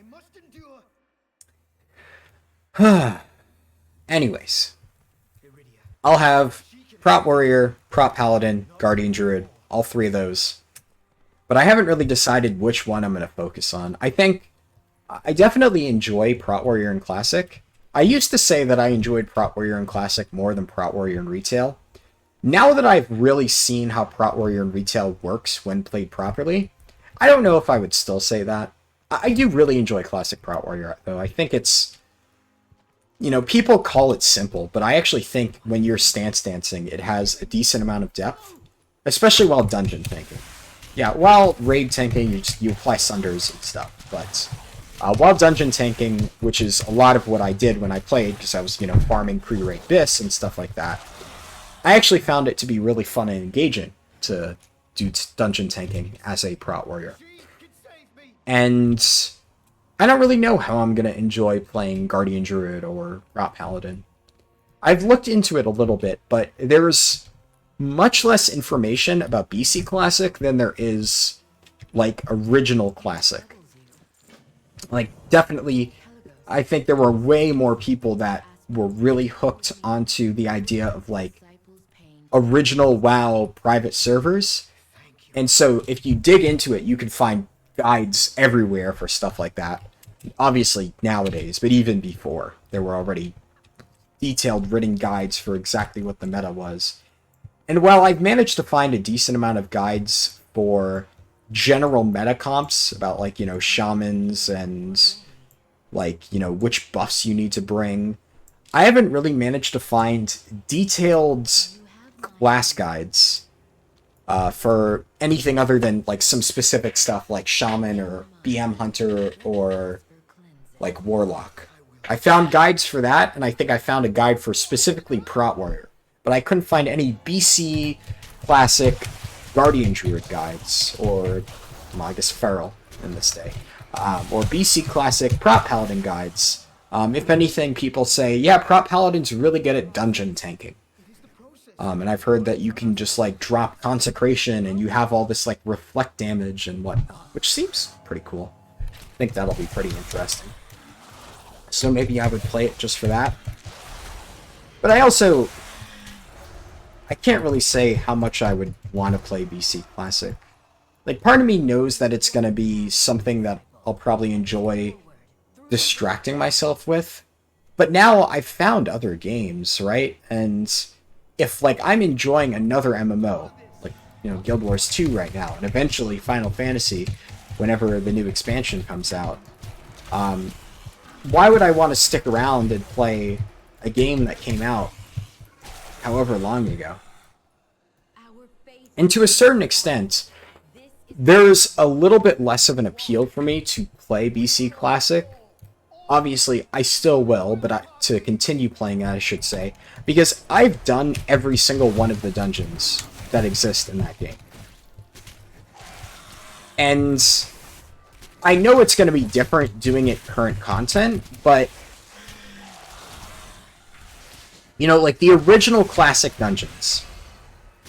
Anyways. I'll have Prot Warrior, Prot Paladin, Guardian Druid, all 3 of those. But I haven't really decided which one I'm going to focus on. I think I definitely enjoy Prot Warrior in Classic. I used to say that I enjoyed Prot Warrior in Classic more than Prot Warrior in Retail. Now that I've really seen how Prot Warrior in Retail works when played properly, I don't know if I would still say that. I do really enjoy Classic Prot Warrior, though. I think it's... You know, people call it simple, but I actually think when you're stance dancing, it has a decent amount of depth, especially while dungeon tanking. Yeah, while raid tanking, you apply sunders and stuff, but while dungeon tanking, which is a lot of what I did when I played, because I was, you know, farming pre-raid bis and stuff like that, I actually found it to be really fun and engaging to do dungeon tanking as a Prot Warrior. And I don't really know how I'm going to enjoy playing Guardian Druid or Prot Paladin. I've looked into it a little bit, but there's much less information about BC Classic than there is, like, original Classic. Like, definitely, I think there were way more people that were really hooked onto the idea of, like, original WoW private servers. And so if you dig into it, you can find guides everywhere for stuff like that. Obviously nowadays, but even before, there were already detailed written guides for exactly what the meta was. And while I've managed to find a decent amount of guides for general meta comps about, like, you know, shamans and, like, you know, which buffs you need to bring, I haven't really managed to find detailed class guides for anything other than, like, some specific stuff like shaman or BM hunter or, like, warlock. I found guides for that, and I think I found a guide for specifically Prot Warrior, but I couldn't find any BC Classic Guardian Druid guides, or, well, I guess Feral in this day, or BC Classic Prot Paladin guides. If anything, people say, yeah, Prot Paladin's really good at dungeon tanking. And I've heard that you can just, like, drop Consecration and you have all this, like, reflect damage and whatnot, which seems pretty cool. I think that'll be pretty interesting. So maybe I would play it just for that. But I can't really say how much I would want to play BC Classic. Like, part of me knows that it's going to be something that I'll probably enjoy distracting myself with. But now I've found other games, right? And if, like, I'm enjoying another MMO, like, you know, Guild Wars 2 right now, and eventually Final Fantasy, whenever the new expansion comes out, why would I want to stick around and play a game that came out however long ago? And to a certain extent, there's a little bit less of an appeal for me to play BC Classic. Obviously, I still will, but to continue playing it, I should say, because I've done every single one of the dungeons that exist in that game. And I know it's going to be different doing it current content, but, you know, like the original Classic dungeons,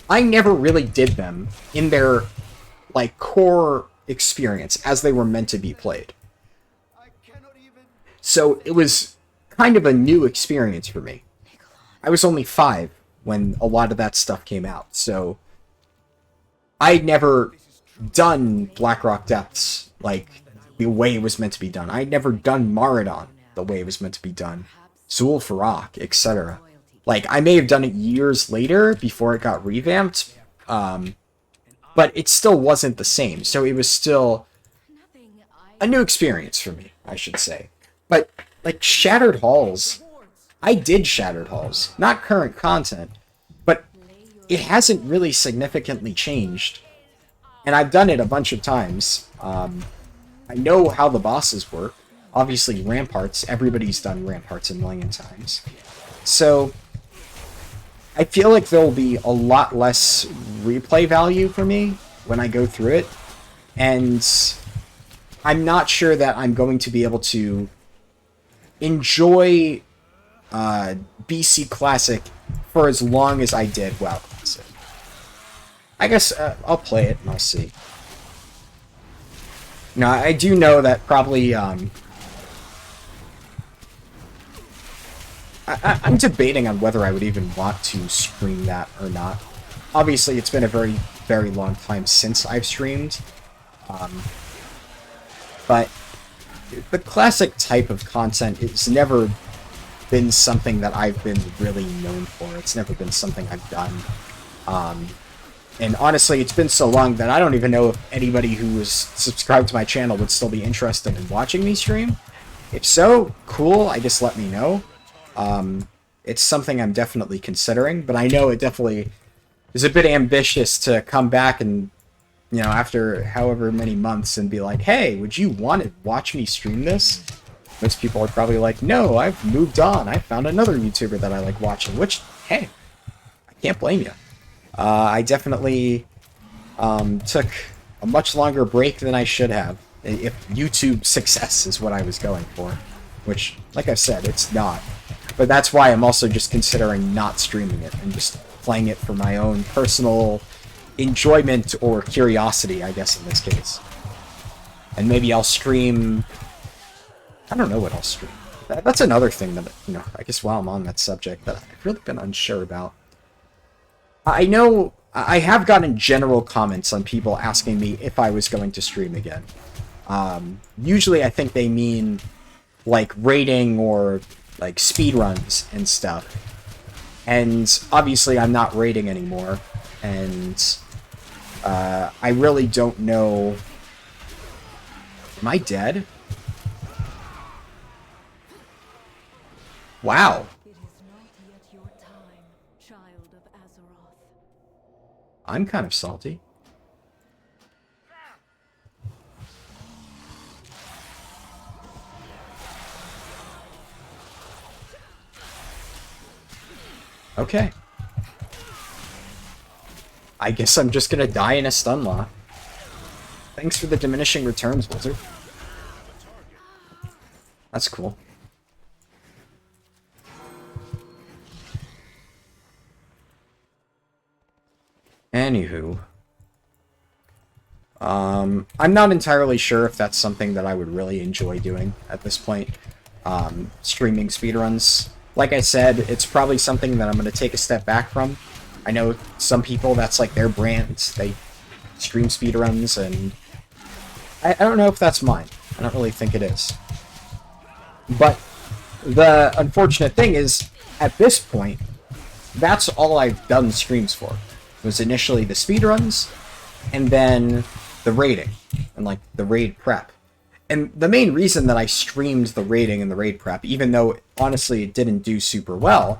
I never really did them in their, like, core experience as they were meant to be played. So it was kind of a new experience for me. I was only 5 when a lot of that stuff came out, so I'd never done Blackrock Depths like the way it was meant to be done. I'd never done Maradon the way it was meant to be done, Zul Farrak, etc. Like, I may have done it years later before it got revamped, but it still wasn't the same, so it was still a new experience for me, I should say. But, like, Shattered Halls, I did Shattered Halls, not current content, but it hasn't really significantly changed, and I've done it a bunch of times. I know how the bosses work. Obviously, Ramparts, everybody's done Ramparts a million times. So I feel like there'll be a lot less replay value for me when I go through it, and I'm not sure that I'm going to be able to enjoy BC Classic for as long as I did WoW Classic. I guess I'll play it and I'll see. Now, I do know that probably I'm debating on whether I would even want to stream that or not. Obviously, it's been a very, very long time since I've streamed. But the classic type of content has never been something that I've been really known for. It's never been something I've done. And honestly, it's been so long that I don't even know if anybody who is subscribed to my channel would still be interested in watching me stream. If so, cool, I guess let me know. It's something I'm definitely considering, but I know it definitely is a bit ambitious to come back and, you know, after however many months and be like, hey, would you want to watch me stream this? Most people are probably like, no, I've moved on. I found another YouTuber that I like watching, which, hey, I can't blame you. I definitely took a much longer break than I should have, if YouTube success is what I was going for, which, like I said, it's not. But that's why I'm also just considering not streaming it and just playing it for my own personal enjoyment or curiosity, I guess, in this case. And maybe I'll stream... I don't know what I'll stream. That's another thing that, you know, I guess while I'm on that subject, that I've really been unsure about. I know I have gotten general comments on people asking me if I was going to stream again. Usually I think they mean like raiding or like speedruns and stuff. And obviously I'm not raiding anymore. And I really don't know... Am I dead? Wow. It is not yet your time, child of Azeroth. I'm kind of salty. Okay. I guess I'm just gonna die in a stun lock. Thanks for the diminishing returns, Wizard. That's cool. Anywho. I'm not entirely sure if that's something that I would really enjoy doing at this point. Streaming speedruns. Like I said, it's probably something that I'm going to take a step back from. I know some people, that's like their brand. They stream speedruns, and I don't know if that's mine. I don't really think it is. But the unfortunate thing is, at this point, that's all I've done streams for. It was initially the speedruns, and then the raiding, and like the raid prep. And the main reason that I streamed the raiding and the raid prep, even though honestly it didn't do super well,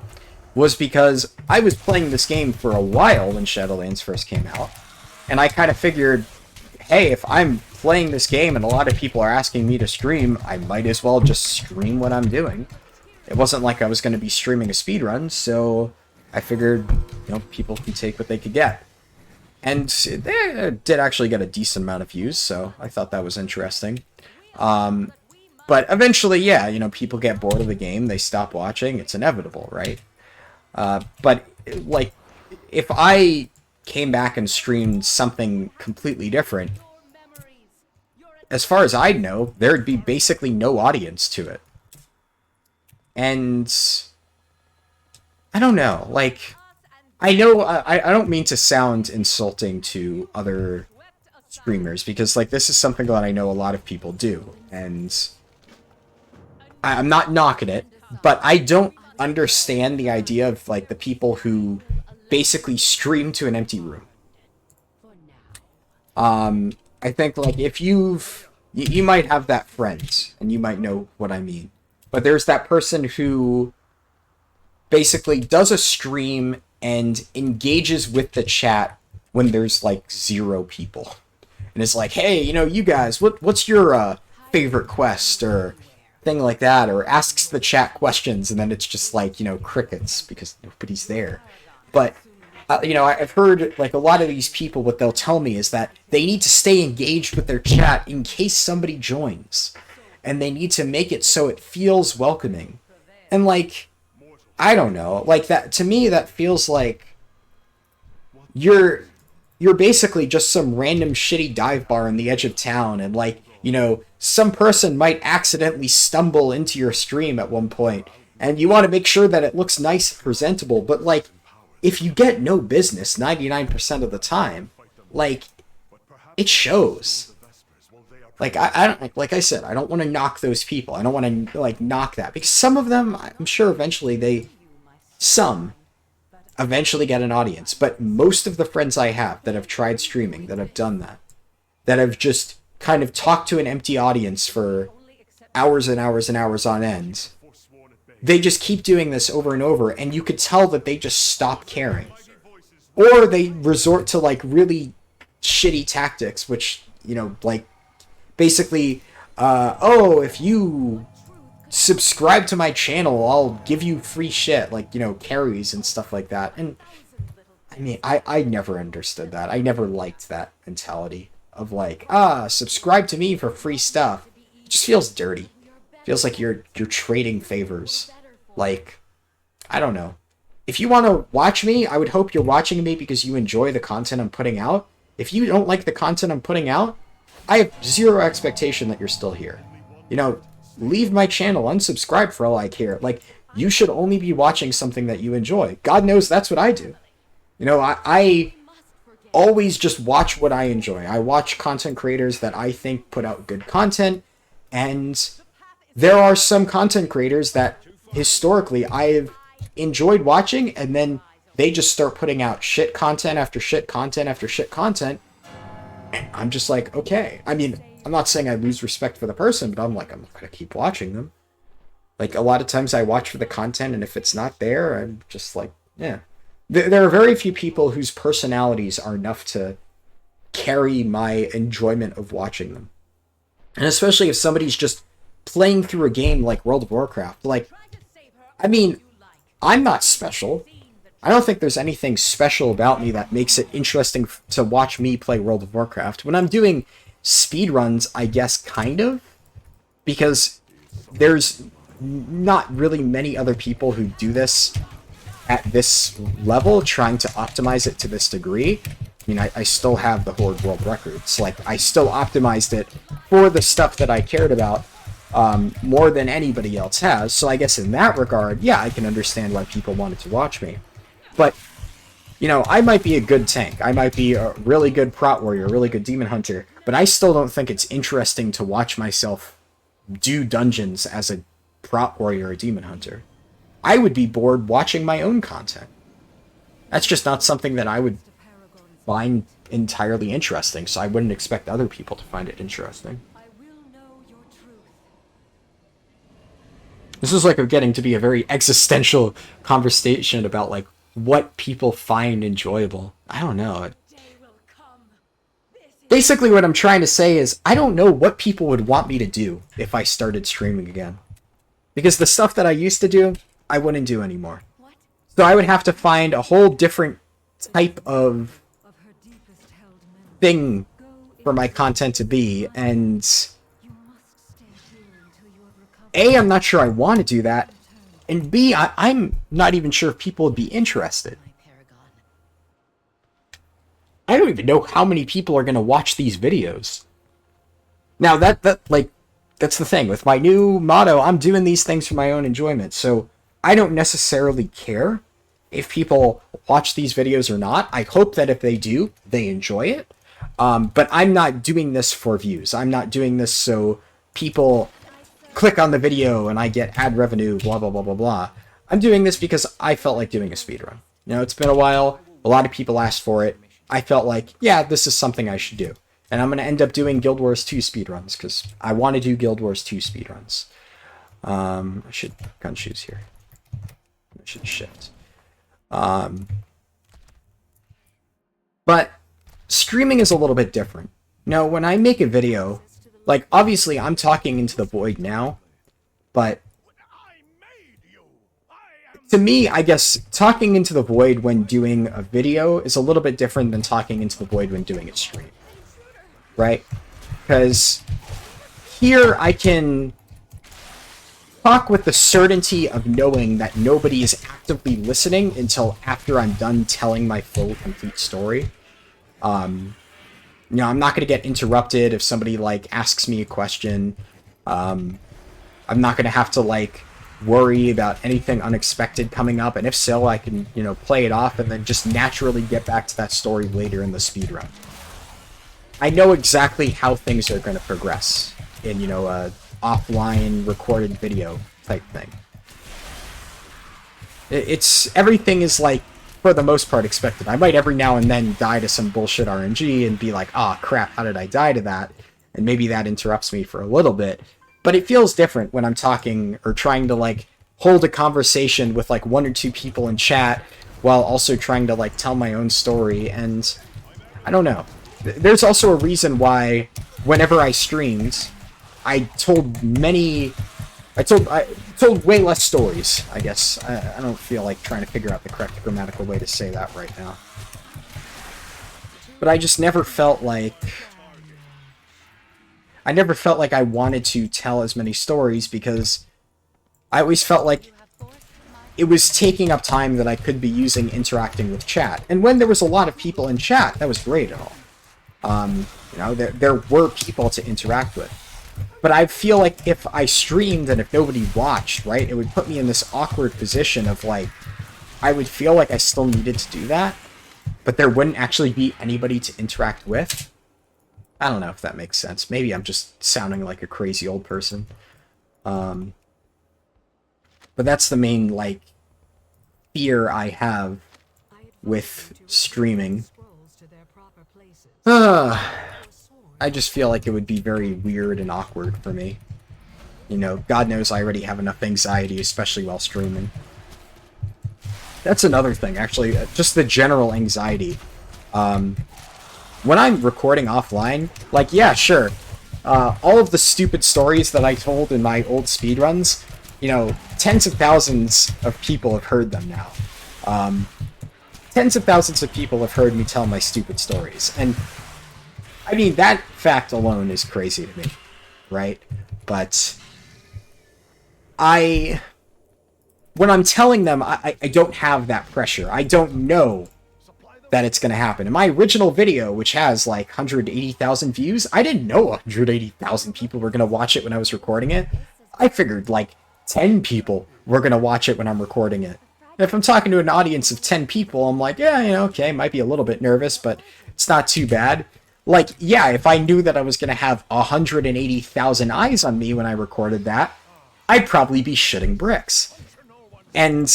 was because I was playing this game for a while when Shadowlands first came out, and I kind of figured, hey, if I'm playing this game and a lot of people are asking me to stream, I might as well just stream what I'm doing. It wasn't like I was going to be streaming a speedrun, so I figured, you know, people can take what they could get. And it did actually get a decent amount of views, so I thought that was interesting. But eventually, yeah, you know, people get bored of the game, they stop watching, it's inevitable, right? But, like, if I came back and streamed something completely different, as far as I know, there'd be basically no audience to it. And I don't know, like, I know I don't mean to sound insulting to other streamers, because like this is something that I know a lot of people do, and I'm not knocking it, but I don't understand the idea of like the people who basically stream to an empty room. I think like if you might have that friend, and you might know what I mean, but there's that person who basically does a stream and engages with the chat when there's like 0 people. And it's like, hey, you know, you guys, what's your favorite quest or thing like that, or asks the chat questions, and then it's just like, you know, crickets because nobody's there. But you know, I've heard like a lot of these people, what they'll tell me is that they need to stay engaged with their chat in case somebody joins, and they need to make it so it feels welcoming. And like, I don't know, like that to me that feels like you're basically just some random shitty dive bar on the edge of town, and like, you know, some person might accidentally stumble into your stream at one point, and you want to make sure that it looks nice and presentable, but like, if you get no business 99% of the time, like, it shows. Like, I don't, like I said, I don't want to knock those people. I don't want to, like, knock that. Because some of them, I'm sure eventually some eventually get an audience. But most of the friends I have that have tried streaming, that have done that have just kind of talked to an empty audience for hours and hours and hours on end, they just keep doing this over and over, and you could tell that they just stop caring. Or they resort to, like, really shitty tactics, which, you know, like, basically, oh, if you subscribe to my channel, I'll give you free shit, like, you know, carries and stuff like that. And, I mean, I never understood that. I never liked that mentality of, like, subscribe to me for free stuff. It just feels dirty. Feels like you're trading favors. Like, I don't know. if you want to watch me, I would hope you're watching me because you enjoy the content I'm putting out. If you don't like the content I'm putting out, I have zero expectation that you're still here. You know, leave my channel, unsubscribe for all I care. Like, you should only be watching something that you enjoy. God knows that's what I do. You know, I always just watch what I enjoy. I watch content creators that I think put out good content, and there are some content creators that historically I've enjoyed watching, and then they just start putting out shit content after shit content after shit content, and I'm just like, okay. I mean, I'm not saying I lose respect for the person, but I'm like, I'm not gonna keep watching them. Like, a lot of times I watch for the content, and if it's not there, I'm just like, yeah. There are very few people whose personalities are enough to carry my enjoyment of watching them. And especially if somebody's just playing through a game like World of Warcraft. Like, I mean, I'm not special. I don't think there's anything special about me that makes it interesting to watch me play World of Warcraft. When I'm doing speedruns, I guess, kind of. Because there's not really many other people who do this at this level, trying to optimize it to this degree. I mean, I still have the Horde World Records. Like, I still optimized it for the stuff that I cared about more than anybody else has. So I guess in that regard, yeah, I can understand why people wanted to watch me. But, you know, I might be a good tank. I might be a really good prot warrior, a really good demon hunter. But I still don't think it's interesting to watch myself do dungeons as a prot warrior or demon hunter. I would be bored watching my own content. That's just not something that I would find entirely interesting, so I wouldn't expect other people to find it interesting. This is like getting to be a very existential conversation about like what people find enjoyable. I don't know. Basically what I'm trying to say is I don't know what people would want me to do if I started streaming again. Because the stuff that I used to do, I wouldn't do anymore. So I would have to find a whole different type of thing for my content to be, and A, I'm not sure I want to do that, and B, I'm not even sure if people would be interested. I don't even know how many people are going to watch these videos. Now, that's the thing. With my new motto, I'm doing these things for my own enjoyment, so I don't necessarily care if people watch these videos or not. I hope that if they do, they enjoy it. But I'm not doing this for views. I'm not doing this so people click on the video and I get ad revenue, blah, blah, blah, blah, blah. I'm doing this because I felt like doing a speedrun. You know, it's been a while. A lot of people asked for it. I felt like, yeah, this is something I should do. And I'm going to end up doing Guild Wars 2 speedruns because I want to do Guild Wars 2 speedruns. I should gun shoes here. I should shift. But streaming is a little bit different. Now, when I make a video, like, obviously I'm talking into the void now, but to me, I guess, talking into the void when doing a video is a little bit different than talking into the void when doing a stream. Right? Because here I can talk with the certainty of knowing that nobody is actively listening until after I'm done telling my full, complete story. You know, I'm not going to get interrupted if somebody, like, asks me a question. I'm not going to have to, like, worry about anything unexpected coming up, and if so, I can, you know, play it off and then just naturally get back to that story later in the speedrun. I know exactly how things are going to progress in, you know, a offline recorded video type thing. Everything is, like, for the most part expected. I might every now and then die to some bullshit RNG and be like, oh crap, how did I die to that? And maybe that interrupts me for a little bit. But it feels different when I'm talking or trying to, like, hold a conversation with, like, one or two people in chat while also trying to, like, tell my own story. And I don't know. There's also a reason why whenever I streamed, I told way less stories, I guess. I don't feel like trying to figure out the correct grammatical way to say that right now. But I just never felt like... I wanted to tell as many stories because I always felt like it was taking up time that I could be using interacting with chat. And when there was a lot of people in chat, that was great and all. You know, there were people to interact with. But I feel like if I streamed and if nobody watched, right, it would put me in this awkward position of, like, I would feel like I still needed to do that, but there wouldn't actually be anybody to interact with. I don't know if that makes sense. Maybe I'm just sounding like a crazy old person. But that's the main, like, fear I have with streaming. I just feel like it would be very weird and awkward for me. You know, God knows I already have enough anxiety, especially while streaming. That's another thing, actually, just the general anxiety. When I'm recording offline, like, yeah, sure, all of the stupid stories that I told in my old speedruns, you know, tens of thousands of people have heard them now. Tens of thousands of people have heard me tell my stupid stories, and I mean, that fact alone is crazy to me, right? But when I'm telling them, I don't have that pressure. I don't know that it's going to happen. In my original video, which has like 180,000 views, I didn't know 180,000 people were going to watch it when I was recording it. I figured like 10 people were going to watch it when I'm recording it. And if I'm talking to an audience of 10 people, I'm like, yeah, you know, okay, might be a little bit nervous, but it's not too bad. Like, yeah, if I knew that I was going to have 180,000 eyes on me when I recorded that, I'd probably be shitting bricks. And,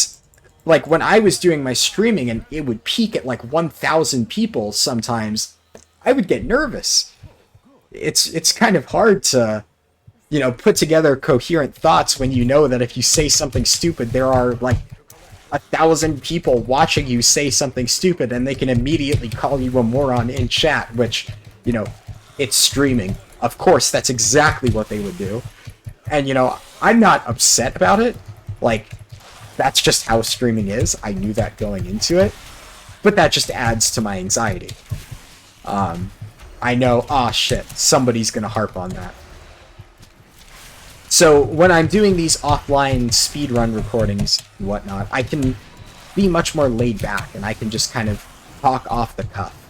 like, when I was doing my streaming and it would peak at, like, 1,000 people sometimes, I would get nervous. It's kind of hard to, you know, put together coherent thoughts when you know that if you say something stupid, there are, like, 1,000 people watching you say something stupid and they can immediately call you a moron in chat, which, you know, it's streaming. Of course, that's exactly what they would do. And, you know, I'm not upset about it. Like, that's just how streaming is. I knew that going into it. But that just adds to my anxiety. I know, ah, shit, somebody's gonna harp on that. So when I'm doing these offline speedrun recordings and whatnot, I can be much more laid back and I can just kind of talk off the cuff.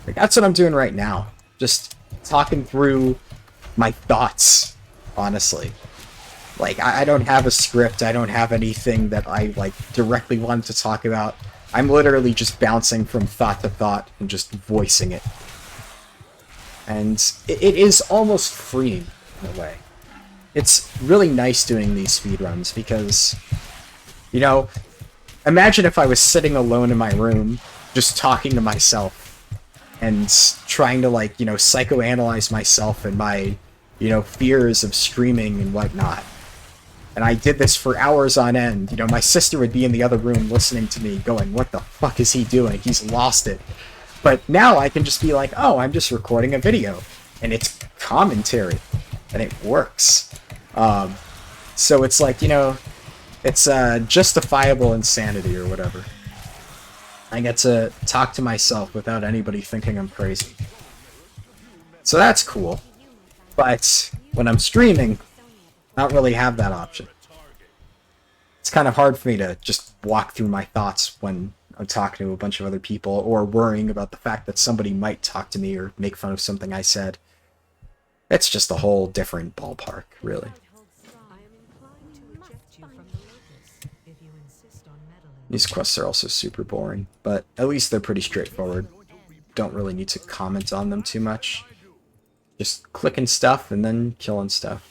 Like, that's what I'm doing right now. Just talking through my thoughts, honestly. Like, I don't have a script, I don't have anything that I, like, directly wanted to talk about. I'm literally just bouncing from thought to thought and just voicing it. And it is almost freeing, in a way. It's really nice doing these speedruns because, you know, imagine if I was sitting alone in my room, just talking to myself and trying to, like, you know, psychoanalyze myself and my, you know, fears of streaming and whatnot. And I did this for hours on end. You know, my sister would be in the other room listening to me going, what the fuck is he doing? He's lost it. But now I can just be like, oh, I'm just recording a video. And it's commentary. And it works. So it's like, you know, it's justifiable insanity or whatever. I get to talk to myself without anybody thinking I'm crazy. So that's cool. But when I'm streaming, I don't really have that option. It's kind of hard for me to just walk through my thoughts when I'm talking to a bunch of other people or worrying about the fact that somebody might talk to me or make fun of something I said. It's just a whole different ballpark, really. These quests are also super boring, but at least they're pretty straightforward. Don't really need to comment on them too much. Just clicking stuff and then killing stuff.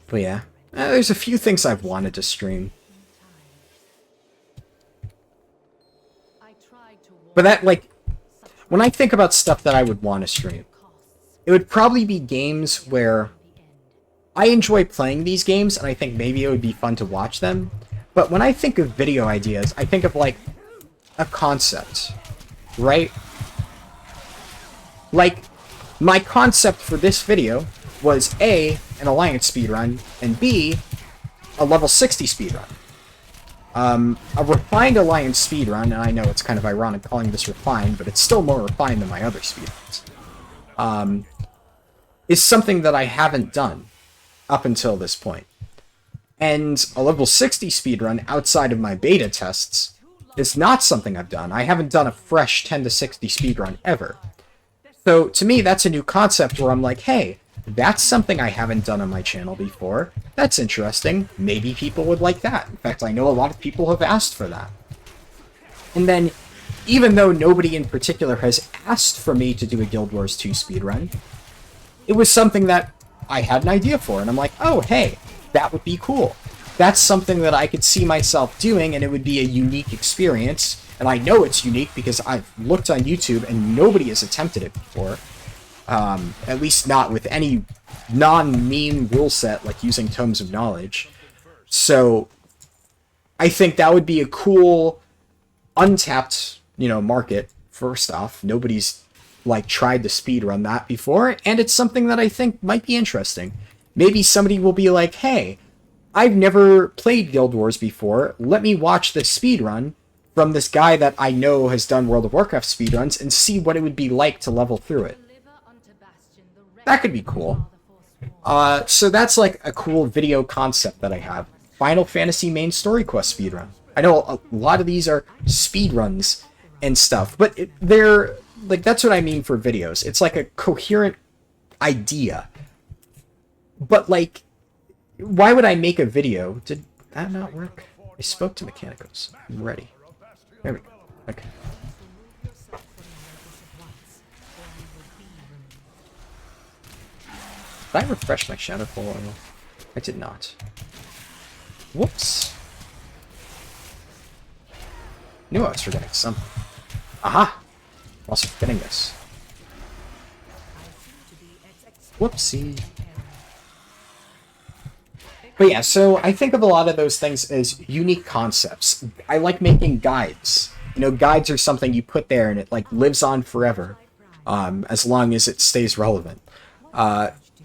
But yeah, there's a few things I've wanted to stream. But that, like, when I think about stuff that I would want to stream, it would probably be games where I enjoy playing these games, and I think maybe it would be fun to watch them. But when I think of video ideas, I think of, like, a concept, right? Like, my concept for this video was A, an Alliance speedrun, and B, a level 60 speedrun. A refined Alliance speedrun, and I know it's kind of ironic calling this refined, but it's still more refined than my other speedruns. is something that I haven't done up until this point. And a level 60 speedrun outside of my beta tests is not something I've done. I haven't done a fresh 10 to 60 speedrun ever. So to me, that's a new concept where I'm like, hey, that's something I haven't done on my channel before. That's interesting. Maybe people would like that. In fact, I know a lot of people have asked for that. And then, even though nobody in particular has asked for me to do a Guild Wars 2 speedrun, it was something that I had an idea for, and I'm like, oh, hey, that would be cool. That's something that I could see myself doing, and it would be a unique experience. And I know it's unique because I've looked on YouTube and nobody has attempted it before. At least not with any non-meme rule set, like using Tomes of Knowledge. So, I think that would be a cool, untapped, market, first off. Nobody's, tried to speedrun that before, and it's something that I think might be interesting. Maybe somebody will be like, hey, I've never played Guild Wars before, let me watch this speedrun from this guy that I know has done World of Warcraft speedruns and see what it would be like to level through it. That could be cool. So that's like a cool video concept that I have. Final Fantasy main story quest speedrun. I know a lot of these are speedruns and stuff, but they're, that's what I mean for videos. It's like a coherent idea. But, why would I make a video? Did that not work? I spoke to Mechanicals. I'm ready. There we go. Okay. Did I refresh my Shadowfall oil? I did not. Whoops. Knew I was forgetting something. Aha! I'm also forgetting this. Whoopsie. But yeah, so I think of a lot of those things as unique concepts. I like making guides. Guides are something you put there and it lives on forever, as long as it stays relevant.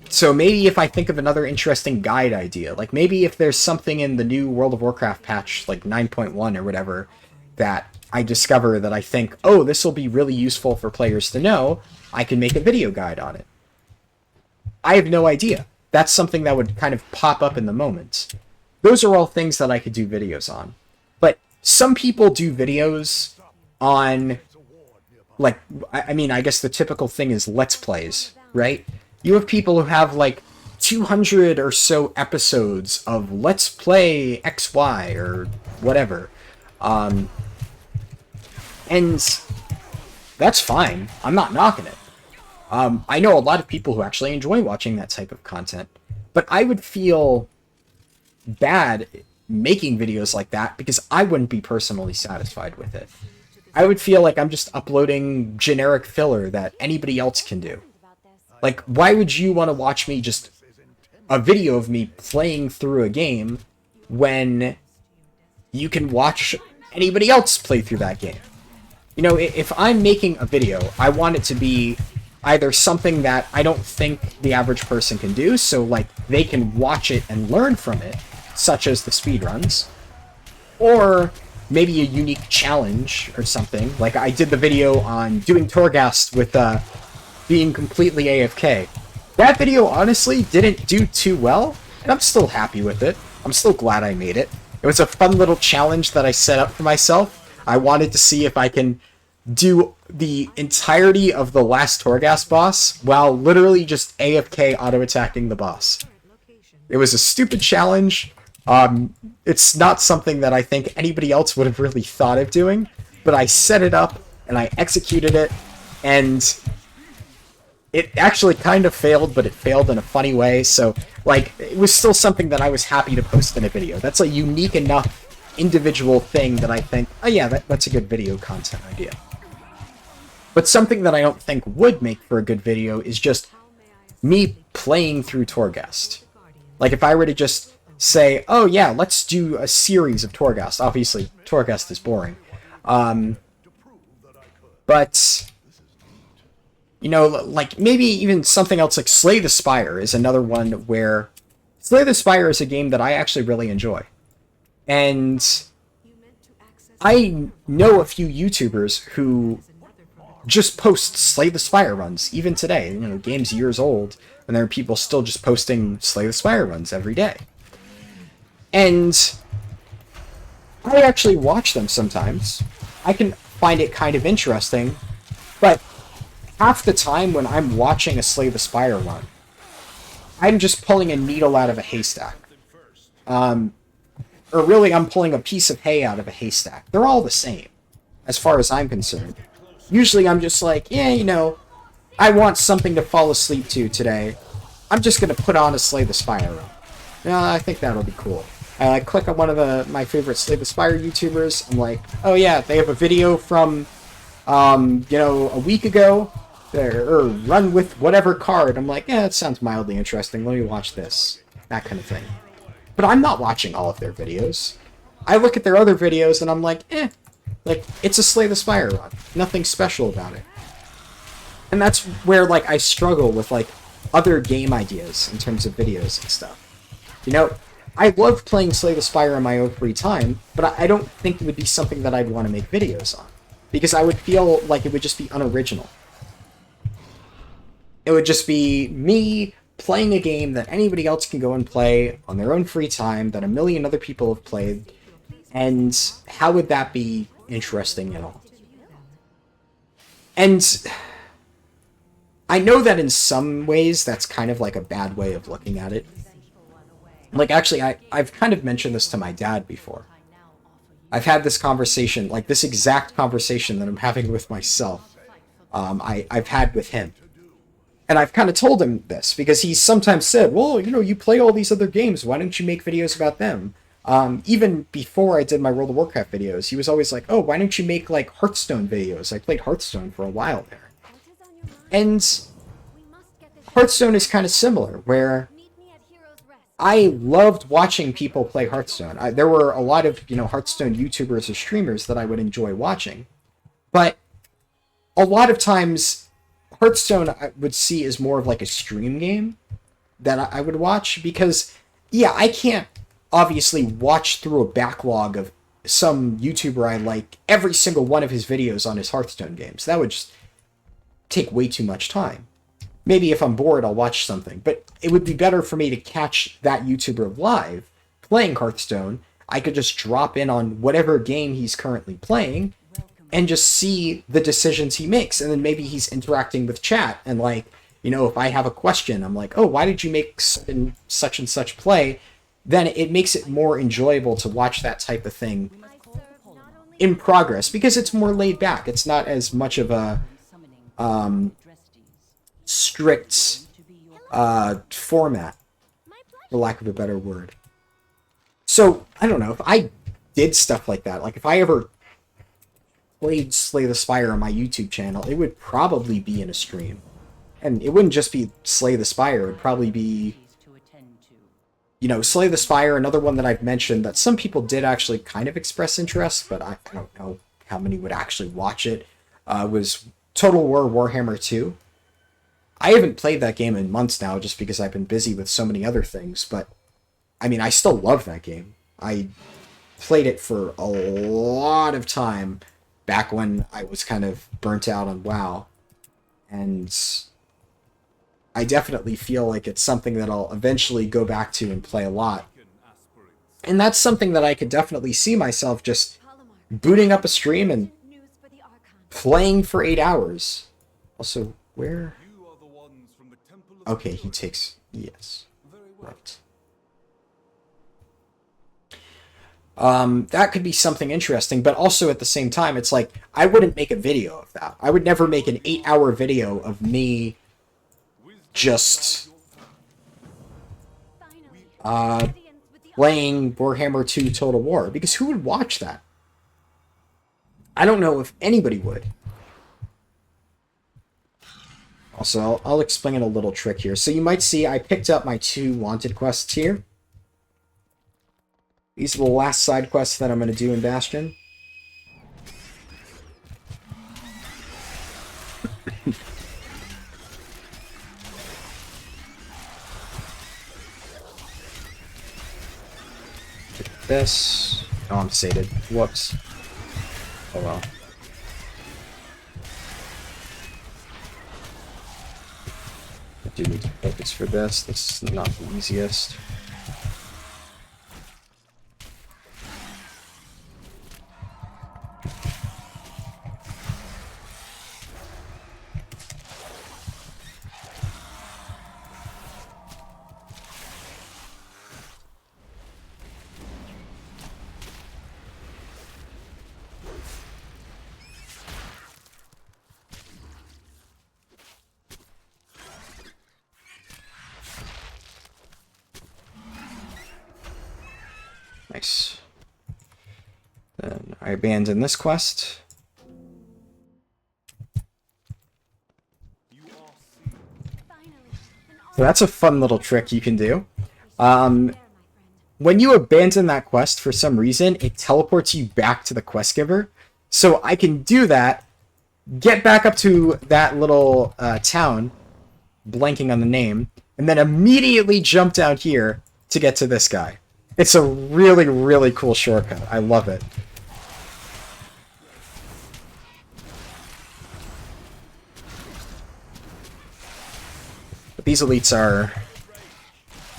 So maybe if I think of another interesting guide idea, maybe if there's something in the new World of Warcraft patch, 9.1 or whatever, that I discover that I think, oh, this will be really useful for players to know, I can make a video guide on it. I have no idea. That's something that would kind of pop up in the moment. Those are all things that I could do videos on. But some people do videos on, I guess the typical thing is Let's Plays, right? You have people who have 200 or so episodes of Let's Play XY or whatever. And that's fine. I'm not knocking it. I know a lot of people who actually enjoy watching that type of content, but I would feel bad making videos like that because I wouldn't be personally satisfied with it. I would feel like I'm just uploading generic filler that anybody else can do. Why would you want to watch me just a video of me playing through a game when you can watch anybody else play through that game? If I'm making a video, I want it to be either something that I don't think the average person can do, so they can watch it and learn from it, such as the speedruns, or maybe a unique challenge or something. I did the video on doing Torghast with being completely AFK. That video honestly didn't do too well, and I'm still happy with it. I'm still glad I made it. It was a fun little challenge that I set up for myself. I wanted to see if I can do the entirety of the last Torghast boss while literally just AFK auto-attacking the boss. It was a stupid challenge. It's not something that I think anybody else would have really thought of doing, but I set it up and I executed it, and it actually kind of failed, but it failed in a funny way, so it was still something that I was happy to post in a video. That's a unique enough individual thing that I think, oh yeah, that's a good video content idea. But something that I don't think would make for a good video is just me playing through Torghast. If I were to just say, oh yeah, let's do a series of Torghast. Obviously, Torghast is boring. But maybe even something else like Slay the Spire is another one where Slay the Spire is a game that I actually really enjoy. And I know a few YouTubers who just post Slay the Spire runs, even today. Game's years old. and there are people still just posting Slay the Spire runs every day. And I actually watch them sometimes. I can find it kind of interesting, but half the time when I'm watching a Slay the Spire run, I'm just pulling a needle out of a haystack. Or really, I'm pulling a piece of hay out of a haystack. They're all the same, as far as I'm concerned. Usually I'm just like, yeah, you know, I want something to fall asleep to today. I'm just going to put on a Slay the Spire run. I think that'll be cool. I like click on one of my favorite Slay the Spire YouTubers. I'm like, oh yeah, they have a video from, you know, a week ago. Or run with whatever card. I'm like, yeah, it sounds mildly interesting. Let me watch this. That kind of thing. But I'm not watching all of their videos. I look at their other videos and I'm like, like, it's a Slay the Spire run. Nothing special about it. And that's where, like, I struggle with, like, other game ideas in terms of videos and stuff. You know, I love playing Slay the Spire in my own free time, but I don't think it would be something that I'd want to make videos on. Because I would feel like it would just be unoriginal. It would just be me playing a game that anybody else can go and play on their own free time, that a million other people have played, and how would that be interesting at all? And I know that in some ways that's kind of like a bad way of looking at it. Like, actually, I've kind of mentioned this to my dad before. I've had this conversation, like this exact conversation that I'm having with myself, I've had with him. And I've kind of told him this, because he's sometimes said, well, you know, you play all these other games, why don't you make videos about them? Even before I did my World of Warcraft videos, he was always like, oh, why don't you make, like, Hearthstone videos? I played Hearthstone for a while there. And Hearthstone is kind of similar, where I loved watching people play Hearthstone. There were a lot of, you know, Hearthstone YouTubers or streamers that I would enjoy watching. But a lot of times, Hearthstone I would see as more of like a stream game that I would watch, because, yeah, I can't obviously watch through a backlog of some YouTuber I like every single one of his videos on his Hearthstone games. That would just take way too much time. Maybe if I'm bored, I'll watch something, but it would be better for me to catch that YouTuber live playing Hearthstone. I could just drop in on whatever game he's currently playing and just see the decisions he makes. And then maybe he's interacting with chat. And, like, you know, if I have a question, I'm like, oh, why did you make such and such play? Then it makes it more enjoyable to watch that type of thing in progress, because it's more laid back. It's not as much of a strict format, for lack of a better word. So, I don't know, if I did stuff like that, like if I ever played Slay the Spire on my YouTube channel, it would probably be in a stream. And it wouldn't just be Slay the Spire, it would probably be, you know, Slay the Spire, another one that I've mentioned that some people did actually kind of express interest, but I don't know how many would actually watch it, was Total War Warhammer 2. I haven't played that game in months now, just because I've been busy with so many other things, but, I mean, I still love that game. I played it for a lot of time back when I was kind of burnt out on WoW, and I definitely feel like it's something that I'll eventually go back to and play a lot. And that's something that I could definitely see myself just booting up a stream and playing for 8 hours. Also, where? Okay, he takes... yes. Right. That could be something interesting, but also at the same time, it's like, I wouldn't make a video of that. I would never make an 8-hour video of me just playing Warhammer 2 Total War, because who would watch that? I don't know if anybody would. Also, I'll explain a little trick here. So you might see I picked up my 2 wanted quests here. These are the last side quests that I'm going to do in Bastion. This. Oh, I'm sated. Whoops. Oh well. do need to focus for this. This is not the easiest. Nice. Then I abandon this quest. So that's a fun little trick you can do. When you abandon that quest, for some reason, it teleports you back to the quest giver. So I can do that, get back up to that little town, blanking on the name, and then immediately jump down here to get to this guy. It's a really, really cool shortcut. I love it. But these elites are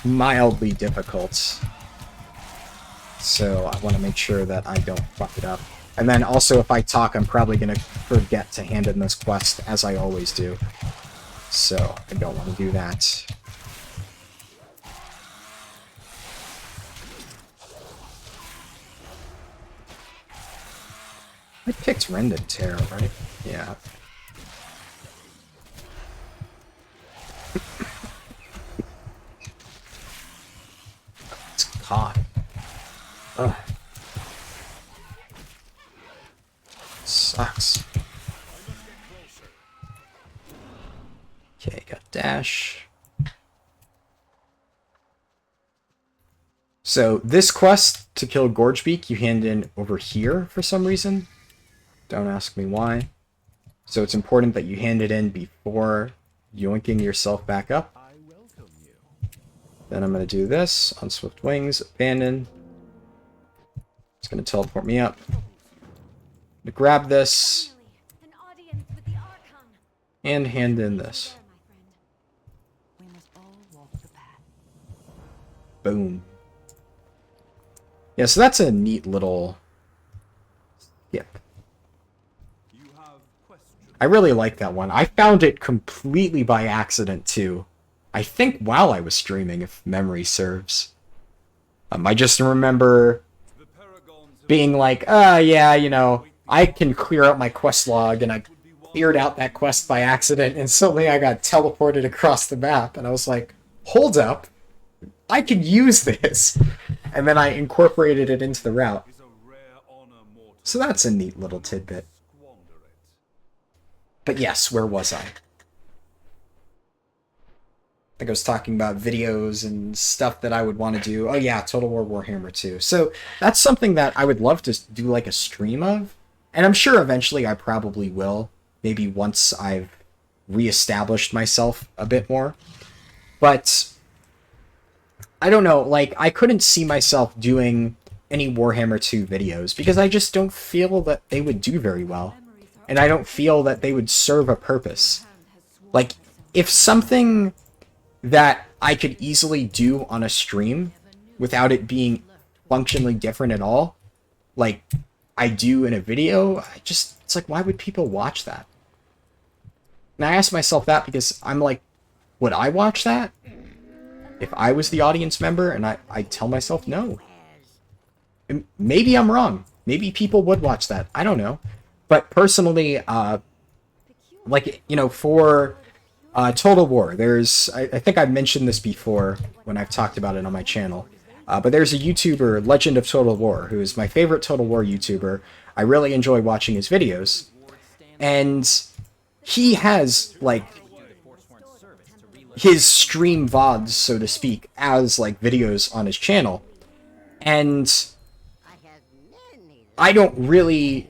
mildly difficult. So I want to make sure that I don't fuck it up. And then also, if I talk, I'm probably going to forget to hand in this quest, as I always do. So I don't want to do that. I picked Rend and Tear, right? Yeah. It's caught. Ugh. Sucks. Okay, got dash. So this quest to kill Gorgebeak you hand in over here for some reason. Don't ask me why. So it's important that you hand it in before yoinking yourself back up. Then I'm going to do this on Swift Wings, abandon. It's going to teleport me up. I'm going to grab this and hand in this. Boom. Yeah, so that's a neat little skip. I really like that one. I found it completely by accident, too. I think while I was streaming, if memory serves. I just remember being like, yeah, you know, I can clear out my quest log, and I cleared out that quest by accident, and suddenly I got teleported across the map, and I was like, hold up, I can use this! And then I incorporated it into the route. So that's a neat little tidbit. But yes, where was I? I think I was talking about videos and stuff that I would want to do. Oh yeah, Total War Warhammer 2. So that's something that I would love to do like a stream of. And I'm sure eventually I probably will. Maybe once I've reestablished myself a bit more. But I don't know, like I couldn't see myself doing any Warhammer 2 videos because I just don't feel that they would do very well. And I don't feel that they would serve a purpose. Like, if something that I could easily do on a stream without it being functionally different at all, like I do in a video, it's like, why would people watch that? And I ask myself that because I'm like, would I watch that? If I was the audience member, and I tell myself no. And maybe I'm wrong. Maybe people would watch that. I don't know. But personally, like, you know, for Total War, there's, I think I've mentioned this before when I've talked about it on my channel, but there's a YouTuber, Legend of Total War, who is my favorite Total War YouTuber. I really enjoy watching his videos. And he has, like, his stream VODs, so to speak, as, like, videos on his channel. And I don't really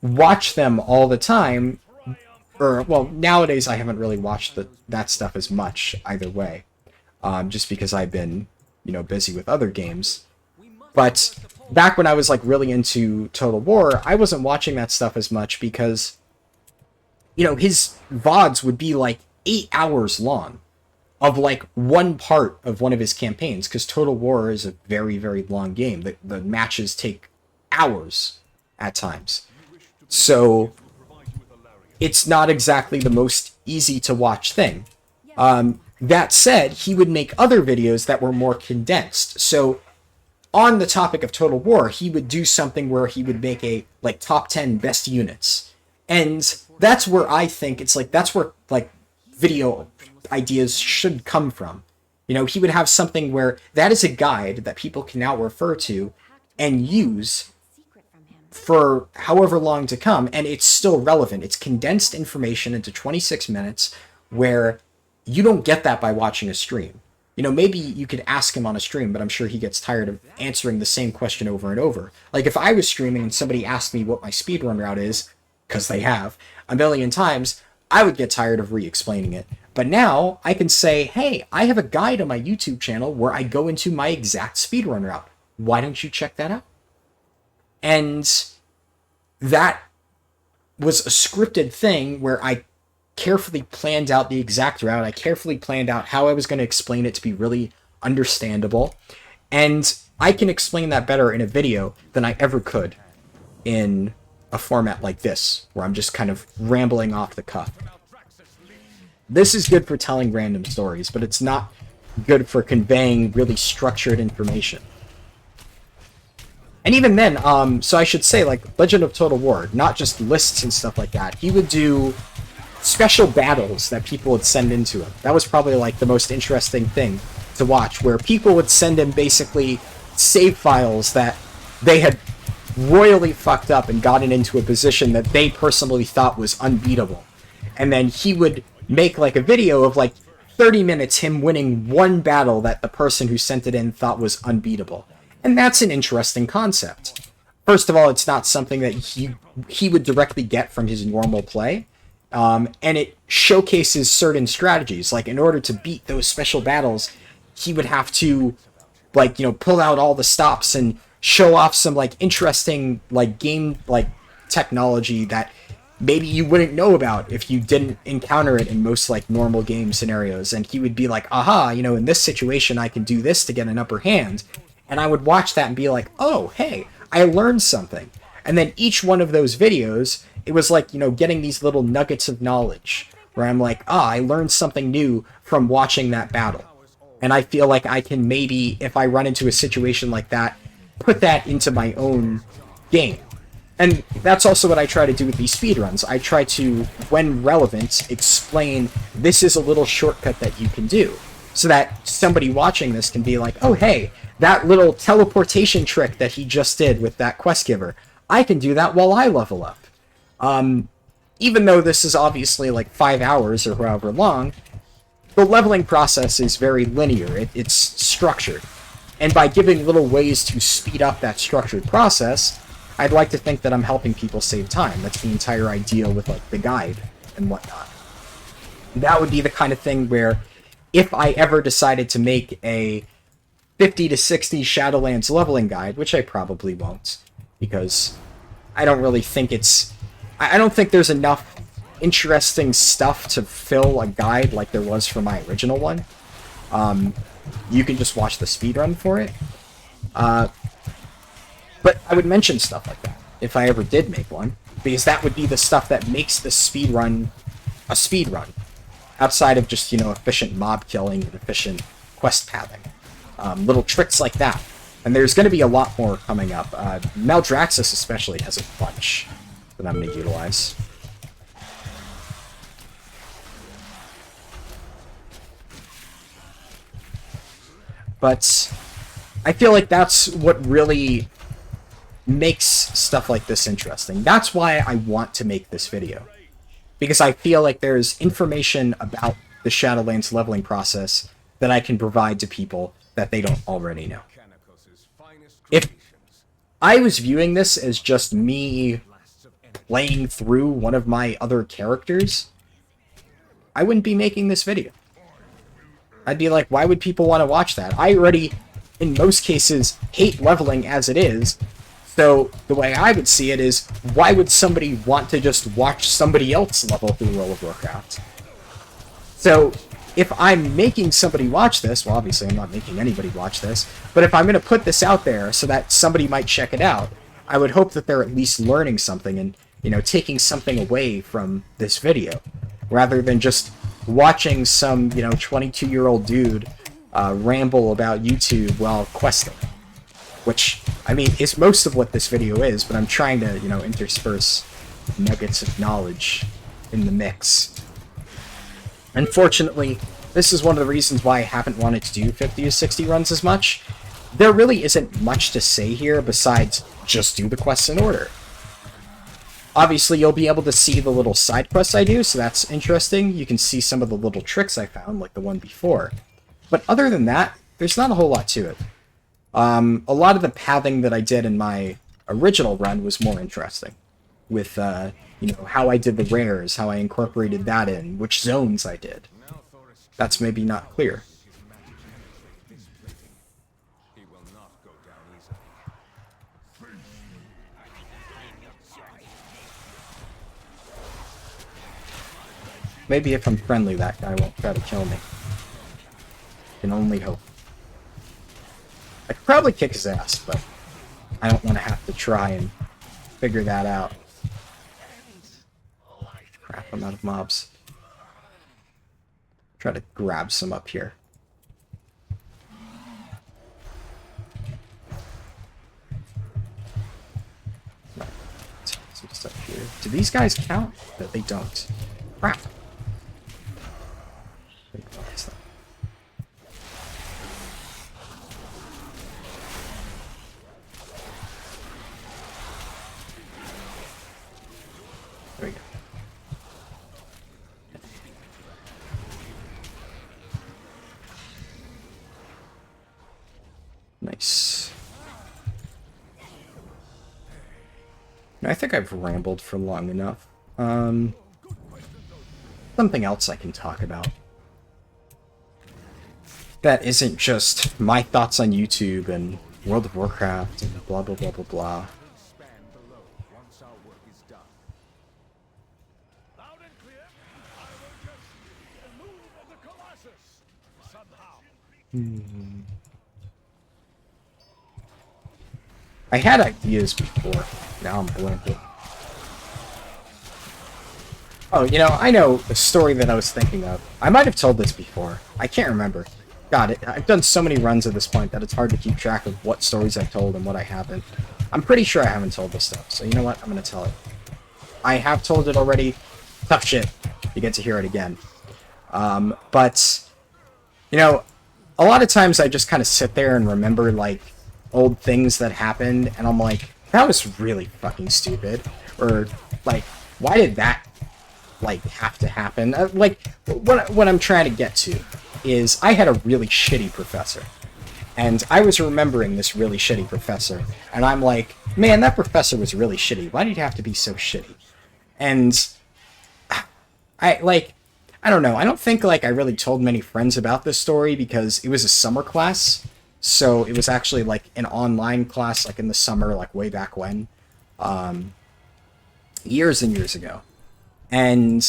watch them all the time, or, well, nowadays I haven't really watched that stuff as much either way, just because I've been, you know, busy with other games. But back when I was, like, really into Total War, I wasn't watching that stuff as much because, you know, his VODs would be, like, 8 hours long. of like one part of one of his campaigns, because Total War is a very, very long game. The matches take hours at times. So it's not exactly the most easy to watch thing. That said, he would make other videos that were more condensed. So on the topic of Total War, he would do something where he would make a like top 10 best units. And that's where I think it's like, that's where like video ideas should come from. You know, he would have something where that is a guide that people can now refer to and use for however long to come, and it's still relevant. It's condensed information into 26 minutes where you don't get that by watching a stream. You know, maybe you could ask him on a stream, but I'm sure he gets tired of answering the same question over and over. Like if I was streaming and somebody asked me what my speedrun route is, because they have, a million times, I would get tired of re-explaining it. But now I can say, hey, I have a guide on my YouTube channel where I go into my exact speedrun route. Why don't you check that out? And that was a scripted thing where I carefully planned out the exact route. I carefully planned out how I was going to explain it to be really understandable. And I can explain that better in a video than I ever could in a format like this, where I'm just kind of rambling off the cuff. This is good for telling random stories, but it's not good for conveying really structured information. And even then, so I should say, like, Legend of Total War, not just lists and stuff like that. He would do special battles that people would send into him. That was probably, like, the most interesting thing to watch, where people would send him basically save files that they had royally fucked up and gotten into a position that they personally thought was unbeatable. And then he would make, like, a video of, like, 30 minutes him winning one battle that the person who sent it in thought was unbeatable. And that's an interesting concept. First of all, it's not something that he would directly get from his normal play. And it showcases certain strategies. Like, in order to beat those special battles, he would have to, like, you know, pull out all the stops and show off some, like, interesting, like, game, like, technology that maybe you wouldn't know about if you didn't encounter it in most, like, normal game scenarios. And he would be like, aha, you know, in this situation, I can do this to get an upper hand. And I would watch that and be like, oh, hey, I learned something. And then each one of those videos, it was like, you know, getting these little nuggets of knowledge where I'm like, I learned something new from watching that battle. And I feel like I can maybe, if I run into a situation like that, put that into my own game. And that's also what I try to do with these speedruns. I try to, when relevant, explain this is a little shortcut that you can do. So that somebody watching this can be like, oh, hey, that little teleportation trick that he just did with that quest giver, I can do that while I level up. Even though this is obviously like 5 hours or however long, the leveling process is very linear. It's structured. And by giving little ways to speed up that structured process, I'd like to think that I'm helping people save time. That's the entire idea with like the guide and whatnot. That would be the kind of thing where if I ever decided to make a 50 to 60 Shadowlands leveling guide, which I probably won't, because I don't really think it's... I don't think there's enough interesting stuff to fill a guide like there was for my original one. You can just watch the speedrun for it. But I would mention stuff like that if I ever did make one, because that would be the stuff that makes the speedrun a speedrun, outside of just, you know, efficient mob killing and efficient quest pathing. Little tricks like that. And there's going to be a lot more coming up. Maldraxxus especially has a bunch that I'm going to utilize. But I feel like that's what really makes stuff like this interesting. That's why I want to make this video. Because I feel like there's information about the Shadowlands leveling process that I can provide to people that they don't already know. If I was viewing this as just me playing through one of my other characters, I wouldn't be making this video. I'd be like, why would people want to watch that? I already, in most cases, hate leveling as it is. So the way I would see it is, why would somebody want to just watch somebody else level through World of Warcraft? So if I'm making somebody watch this, well, obviously I'm not making anybody watch this, but if I'm going to put this out there so that somebody might check it out, I would hope that they're at least learning something and, you know, taking something away from this video, rather than just watching some, you know, 22-year-old dude ramble about YouTube while questing. Which, I mean, is most of what this video is, but I'm trying to, you know, intersperse nuggets of knowledge in the mix. Unfortunately, this is one of the reasons why I haven't wanted to do 50 to 60 runs as much. There really isn't much to say here besides just do the quests in order. Obviously, you'll be able to see the little side quests I do, so that's interesting. You can see some of the little tricks I found, like the one before. But other than that, there's not a whole lot to it. A lot of the pathing that I did in my original run was more interesting. With, you know, how I did the rares, how I incorporated that in, which zones I did. That's maybe not clear. Maybe if I'm friendly, that guy won't try to kill me. Can only hope. I could probably kick his ass, but I don't want to have to try and figure that out. Crap, I'm out of mobs. Try to grab some up here. Some stuff here. Do these guys count? No, they don't. Crap. There we go. Nice. I think I've rambled for long enough. Something else I can talk about. That isn't just my thoughts on YouTube and World of Warcraft and blah blah blah blah blah. I had ideas before. Now I'm blanking. Oh, you know, I know the story that I was thinking of. I might have told this before. I can't remember. God, I've done so many runs at this point that it's hard to keep track of what stories I've told and what I haven't. I'm pretty sure I haven't told this stuff, so you know what? I'm gonna tell it. I have told it already. Tough shit. You get to hear it again. But, you know, a lot of times I just kind of sit there and remember, like, old things that happened, and I'm like, that was really fucking stupid. Or, like, why did that, like, have to happen? Like, what I'm trying to get to is I had a really shitty professor. And I was remembering this really shitty professor. And I'm like, man, that professor was really shitty. Why did he have to be so shitty? And I don't know. I don't think, like, I really told many friends about this story because it was a summer class. So it was actually, like, an online class, like, in the summer, like, way back when. Years and years ago. And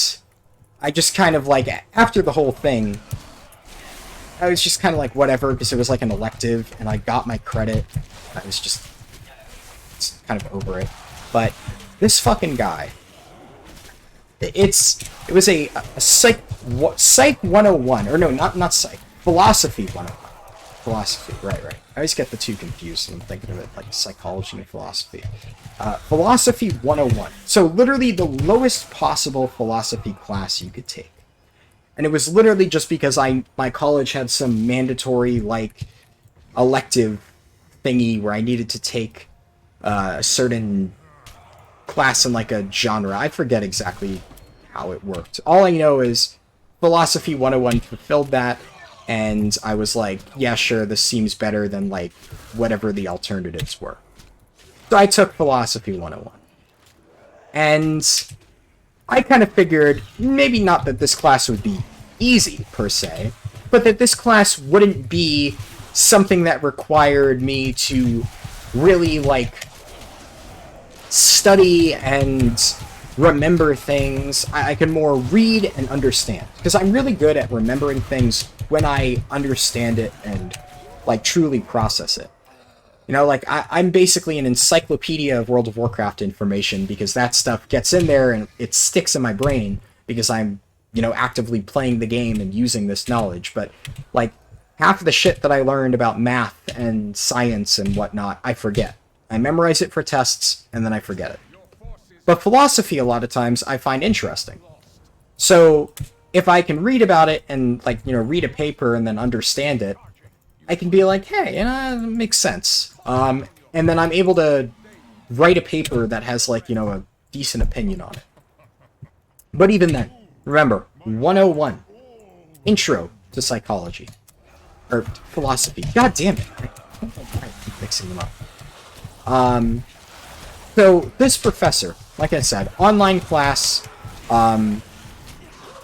I just kind of, like, after the whole thing, I was just kind of like, whatever, because it was like an elective, and I got my credit. I was just kind of over it. But this fucking guy, it was a psych 101, or no, not psych, philosophy 101. Philosophy, right. I always get the two confused when I'm thinking of it, like psychology and philosophy. Philosophy 101. So literally the lowest possible philosophy class you could take. And it was literally just because my college had some mandatory, like, elective thingy where I needed to take a certain class in, like, a genre. I forget exactly how it worked. All I know is Philosophy 101 fulfilled that, and I was like, yeah, sure, this seems better than, like, whatever the alternatives were. So I took Philosophy 101. And I kind of figured, maybe not that this class would be easy, per se, but that this class wouldn't be something that required me to really, like, study and remember things. I can more read and understand. Because I'm really good at remembering things when I understand it and, like, truly process it. You know, like, I'm basically an encyclopedia of World of Warcraft information because that stuff gets in there and it sticks in my brain because I'm, you know, actively playing the game and using this knowledge. But, like, half of the shit that I learned about math and science and whatnot, I forget. I memorize it for tests, and then I forget it. But philosophy, a lot of times, I find interesting. So, if I can read about it and, like, you know, read a paper and then understand it, I can be like, hey, you know, it makes sense. And then I'm able to write a paper that has, like, you know, a decent opinion on it. But even then, remember, 101, Intro to Psychology. Or philosophy. God damn it. I don't know why I keep mixing them up. So, this professor, like I said, online class,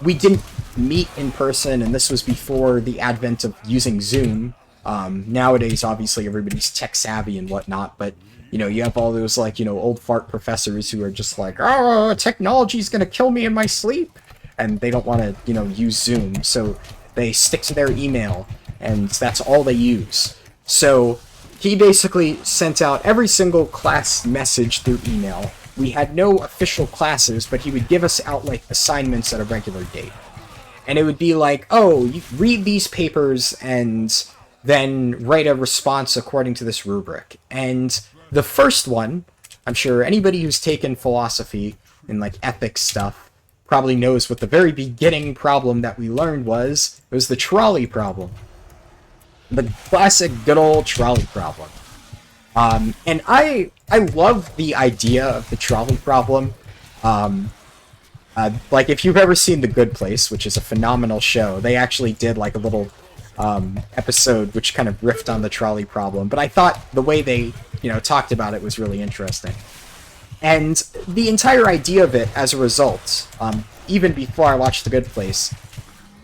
we didn't meet in person, and this was before the advent of using Zoom. Nowadays, obviously, everybody's tech savvy and whatnot, but, you know, you have all those, like, you know, old fart professors who are just like, oh, technology's gonna kill me in my sleep, and they don't want to, you know, use Zoom, so they stick to their email, and that's all they use. So, he basically sent out every single class message through email. We had no official classes, but he would give us out, like, assignments at a regular date. And it would be like, oh, you read these papers and then write a response according to this rubric. And the first one, I'm sure anybody who's taken philosophy and, like, ethics stuff probably knows what the very beginning problem that we learned was. It was the trolley problem. The classic good old trolley problem. And I love the idea of the trolley problem. Like, if you've ever seen The Good Place, which is a phenomenal show, they actually did, like, a little episode which kind of riffed on the trolley problem. But I thought the way they, you know, talked about it was really interesting. And the entire idea of it, as a result, even before I watched The Good Place,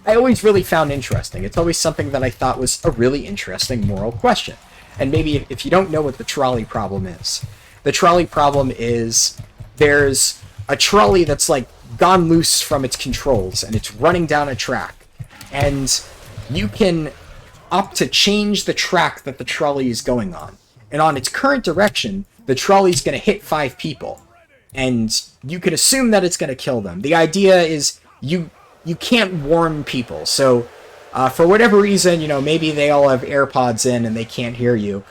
I always really found interesting. It's always something that I thought was a really interesting moral question. And maybe if you don't know what the trolley problem is, the trolley problem is there's a trolley that's, like, gone loose from its controls and it's running down a track. And you can opt to change the track that the trolley is going on. And on its current direction, the trolley's going to hit 5 people. And you can assume that it's going to kill them. The idea is you can't warn people. So, for whatever reason, you know, maybe they all have AirPods in and they can't hear you.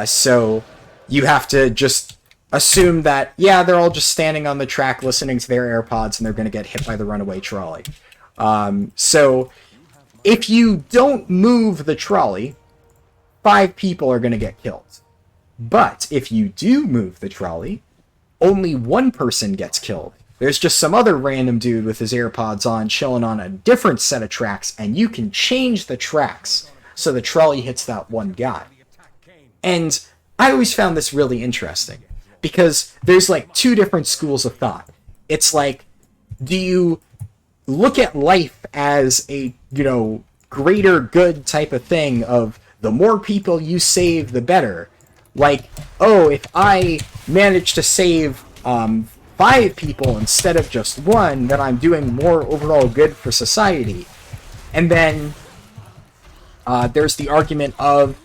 So you have to just assume that, yeah, they're all just standing on the track listening to their AirPods and they're going to get hit by the runaway trolley. So if you don't move the trolley, 5 people are going to get killed. But if you do move the trolley, only 1 person gets killed. There's just some other random dude with his AirPods on chilling on a different set of tracks, and you can change the tracks so the trolley hits that one guy. And I always found this really interesting, because there's, like, 2 different schools of thought. It's like, do you look at life as a, you know, greater good type of thing of the more people you save, the better? Like, oh, if I manage to save 5 people instead of just 1, then I'm doing more overall good for society. And then there's the argument of,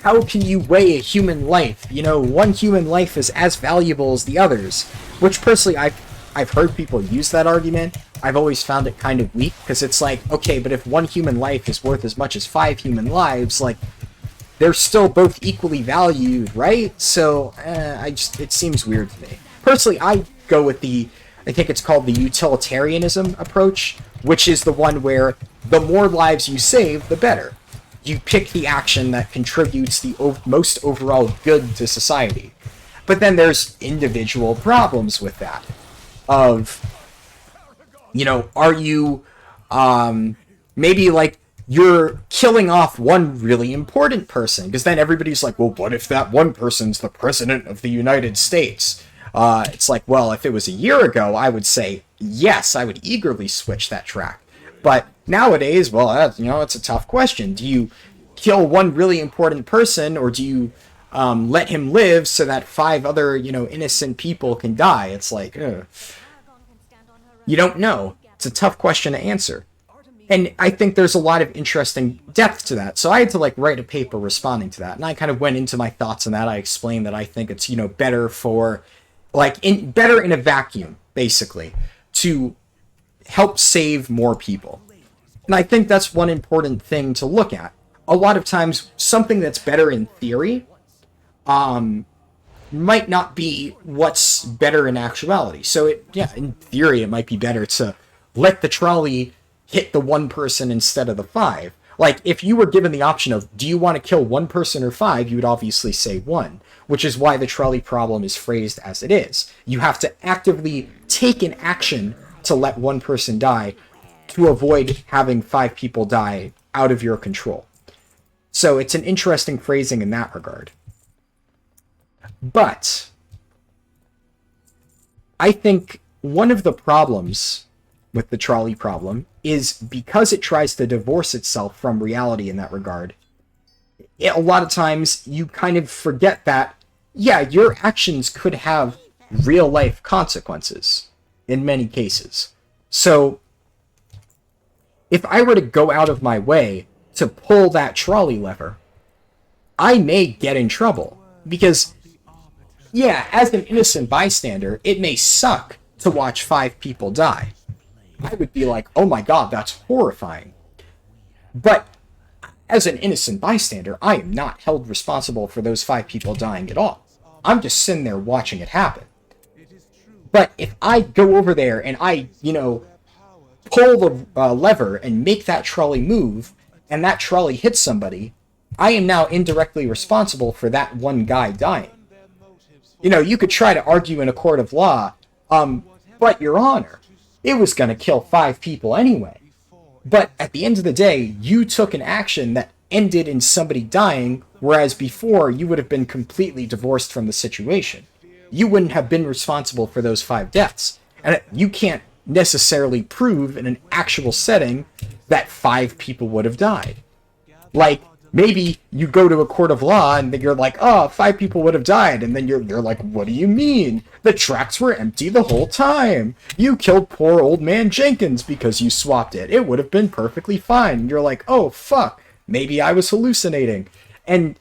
how can you weigh a human life? You know, 1 human life is as valuable as the others. Which, personally, I've heard people use that argument. I've always found it kind of weak, because it's like, okay, but if 1 human life is worth as much as 5 human lives, like, they're still both equally valued, right? So, it seems weird to me. Personally, I go with I think it's called the utilitarianism approach, which is the one where the more lives you save, the better. You pick the action that contributes the most overall good to society. But then there's individual problems with that. Of, you know, are you, maybe, like, you're killing off 1 really important person, because then everybody's like, well, what if that 1 person's the president of the United States? It's like, well, if it was a year ago, I would say, yes, I would eagerly switch that track. But nowadays, well, you know, it's a tough question. Do you kill 1 really important person, or do you let him live so that 5 other, you know, innocent people can die? It's like, ugh. You don't know. It's a tough question to answer. And I think there's a lot of interesting depth to that. So I had to like write a paper responding to that. And I kind of went into my thoughts on that. I explained that I think it's, better for better in a vacuum, basically, to help save more people. And I think that's one important thing to look at. A lot of times, something that's better in theory might not be what's better in actuality. So, in theory, it might be better to let the trolley hit the one person instead of the 5. Like, if you were given the option of, do you want to kill one person or 5, you would obviously say 1, which is why the trolley problem is phrased as it is. You have to actively take an action to let one person die to avoid having 5 people die out of your control. So it's an interesting phrasing in that regard. But I think one of the problems with the trolley problem is because it tries to divorce itself from reality in that regard. A lot of times you kind of forget that, your actions could have real life consequences in many cases. So if I were to go out of my way to pull that trolley lever, I may get in trouble because, as an innocent bystander, it may suck to watch 5 people die. I would be like, oh my god, that's horrifying. But as an innocent bystander, I am not held responsible for those 5 people dying at all. I'm just sitting there watching it happen. But if I go over there and I, pull the lever and make that trolley move, and that trolley hits somebody, I am now indirectly responsible for that one guy dying. You could try to argue in a court of law, but Your Honor, it was going to kill 5 people anyway. But at the end of the day, you took an action that ended in somebody dying, whereas before you would have been completely divorced from the situation. You wouldn't have been responsible for those 5 deaths. And you can't necessarily prove in an actual setting that 5 people would have died. Like, maybe you go to a court of law and then you're like, 5 people would have died. And then you're like, what do you mean? The tracks were empty the whole time. You killed poor old man Jenkins because you swapped it. It would have been perfectly fine. And you're like, oh, fuck. Maybe I was hallucinating. And,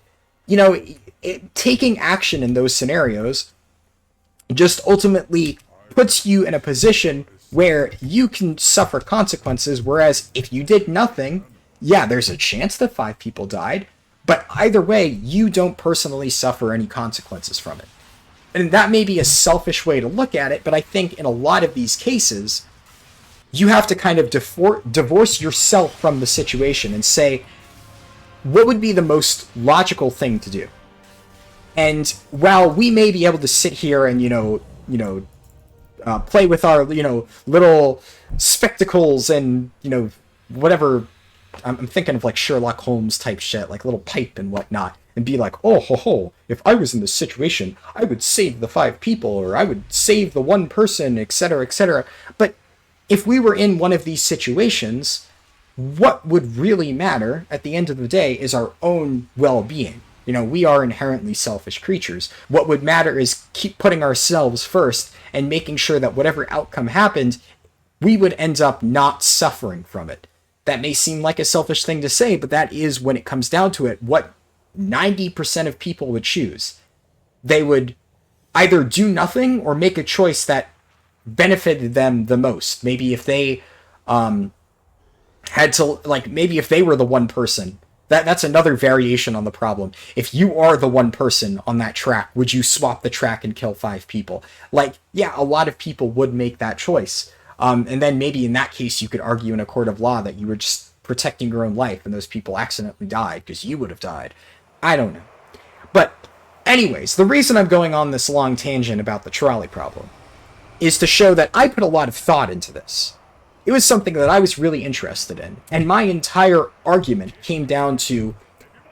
taking action in those scenarios just ultimately puts you in a position where you can suffer consequences, whereas if you did nothing, there's a chance that 5 people died, but either way, you don't personally suffer any consequences from it. And that may be a selfish way to look at it, but I think in a lot of these cases, you have to kind of divorce yourself from the situation and say, what would be the most logical thing to do? And while we may be able to sit here and, play with our, little spectacles and, whatever, I'm thinking of like Sherlock Holmes type shit, like little pipe and whatnot, and be like, oh ho ho, if I was in this situation, I would save the 5 people, or I would save the 1 person, etc., etc. But if we were in one of these situations, what would really matter at the end of the day is our own well-being. We are inherently selfish creatures. What would matter is keep putting ourselves first and making sure that whatever outcome happened, we would end up not suffering from it. That may seem like a selfish thing to say, but that is, when it comes down to it, what 90% of people would choose. They would either do nothing or make a choice that benefited them the most. Maybe if they maybe if they were the 1 person, that's another variation on the problem. If you are the 1 person on that track, would you swap the track and kill 5 people? A lot of people would make that choice. And then maybe in that case, you could argue in a court of law that you were just protecting your own life and those people accidentally died because you would have died. I don't know. But anyways, the reason I'm going on this long tangent about the trolley problem is to show that I put a lot of thought into this. It was something that I was really interested in. And my entire argument came down to,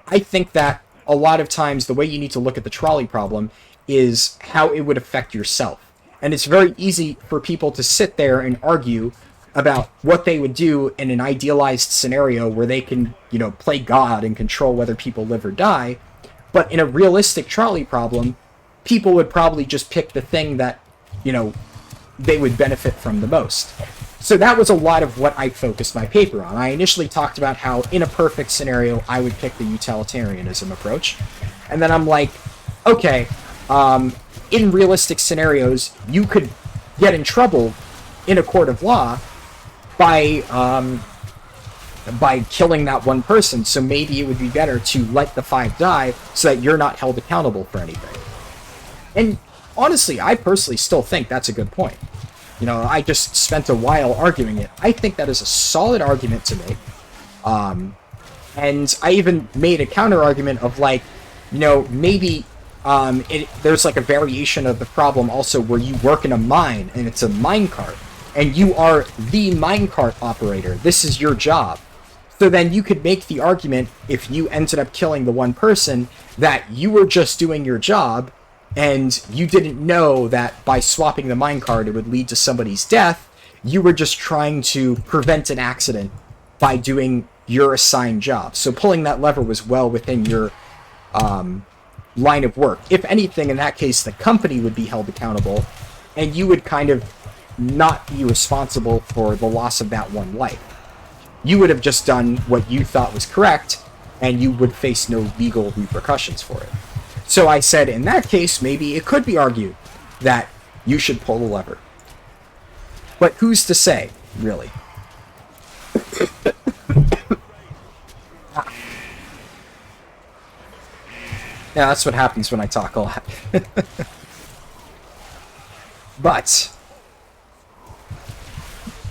I think that a lot of times the way you need to look at the trolley problem is how it would affect yourself. And it's very easy for people to sit there and argue about what they would do in an idealized scenario where they can, play God and control whether people live or die. But in a realistic trolley problem, people would probably just pick the thing that, they would benefit from the most. So that was a lot of what I focused my paper on. I initially talked about how in a perfect scenario, I would pick the utilitarianism approach. And then I'm like, okay, in realistic scenarios, you could get in trouble in a court of law by killing that one person. So maybe it would be better to let the 5 die so that you're not held accountable for anything. And honestly, I personally still think that's a good point. You know, I just spent a while arguing it. I think that is a solid argument to make. And I even made a counter argument of like, you know, maybe there's like a variation of the problem also where you work in a mine and it's a minecart and you are the minecart operator. This is your job. So then you could make the argument, if you ended up killing the one person, that you were just doing your job and you didn't know that by swapping the minecart it would lead to somebody's death. You were just trying to prevent an accident by doing your assigned job. So pulling that lever was well within your line of work. If anything, in that case, the company would be held accountable, and you would kind of not be responsible for the loss of that one life. You would have just done what you thought was correct, and you would face no legal repercussions for it. So I said, in that case, maybe it could be argued that you should pull the lever. But who's to say, really? Yeah, that's what happens when I talk a lot. But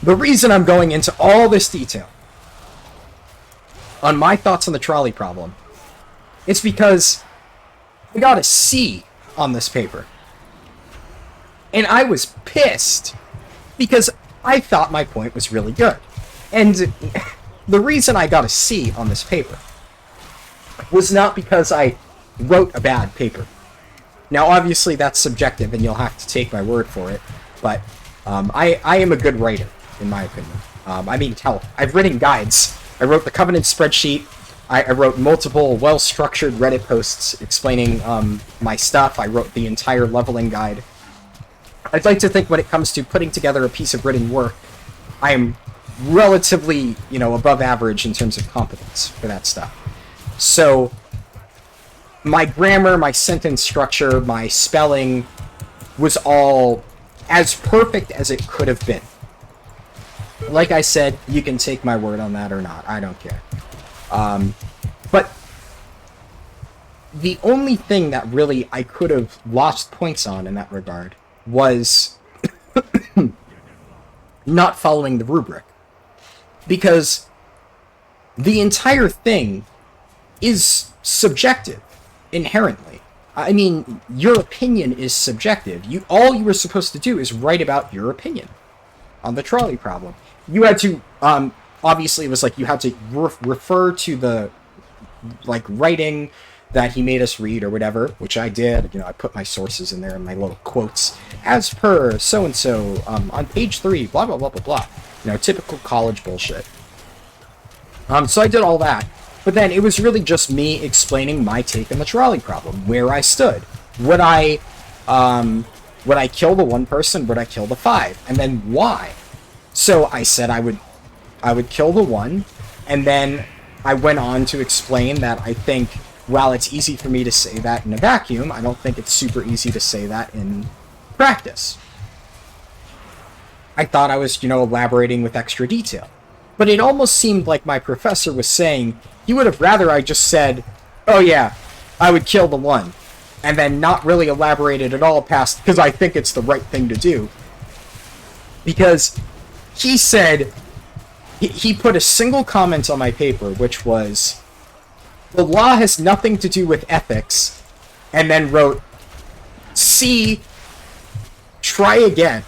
the reason I'm going into all this detail on my thoughts on the trolley problem, it's because I got a C on this paper. And I was pissed because I thought my point was really good. And the reason I got a C on this paper was not because I wrote a bad paper. Now, obviously, that's subjective, and you'll have to take my word for it. But I am a good writer, in my opinion. I mean, hell, I've written guides. I wrote the Covenant spreadsheet. I wrote multiple well-structured Reddit posts explaining my stuff. I wrote the entire leveling guide. I'd like to think when it comes to putting together a piece of written work, I am relatively, above average in terms of competence for that stuff. So my grammar, my sentence structure, my spelling was all as perfect as it could have been. Like I said, you can take my word on that or not. I don't care. But the only thing that really I could have lost points on in that regard was not following the rubric. Because the entire thing is subjective, inherently. I mean, your opinion is subjective. All you were supposed to do is write about your opinion on the trolley problem. You had to, obviously it was like you had to refer to the, writing that he made us read or whatever, which I did. I put my sources in there and my little quotes. As per so-and-so, on page 3, blah, blah, blah, blah, blah. Typical college bullshit. So I did all that. But then it was really just me explaining my take on the trolley problem, where I stood. Would I kill the one person? Would I kill the 5? And then why? So I said I would kill the 1, and then I went on to explain that I think, while it's easy for me to say that in a vacuum, I don't think it's super easy to say that in practice. I thought I was, elaborating with extra detail. But it almost seemed like my professor was saying he would have rather I just said, oh yeah, I would kill the 1, and then not really elaborated at all past, because I think it's the right thing to do. Because he said, he put a single comment on my paper, which was, the law has nothing to do with ethics, and then wrote, C, try again.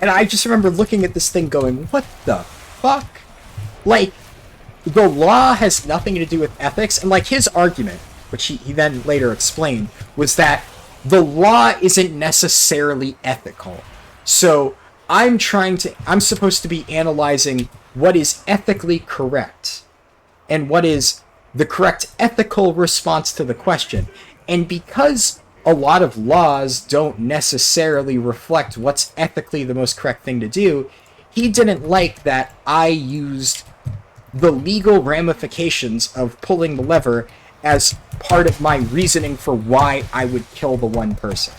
And I just remember looking at this thing going, what the fuck? The law has nothing to do with ethics, and his argument, which he then later explained, was that the law isn't necessarily ethical. So I'm supposed to be analyzing what is ethically correct and what is the correct ethical response to the question. And because a lot of laws don't necessarily reflect what's ethically the most correct thing to do, he didn't like that I used the legal ramifications of pulling the lever as part of my reasoning for why I would kill the one person.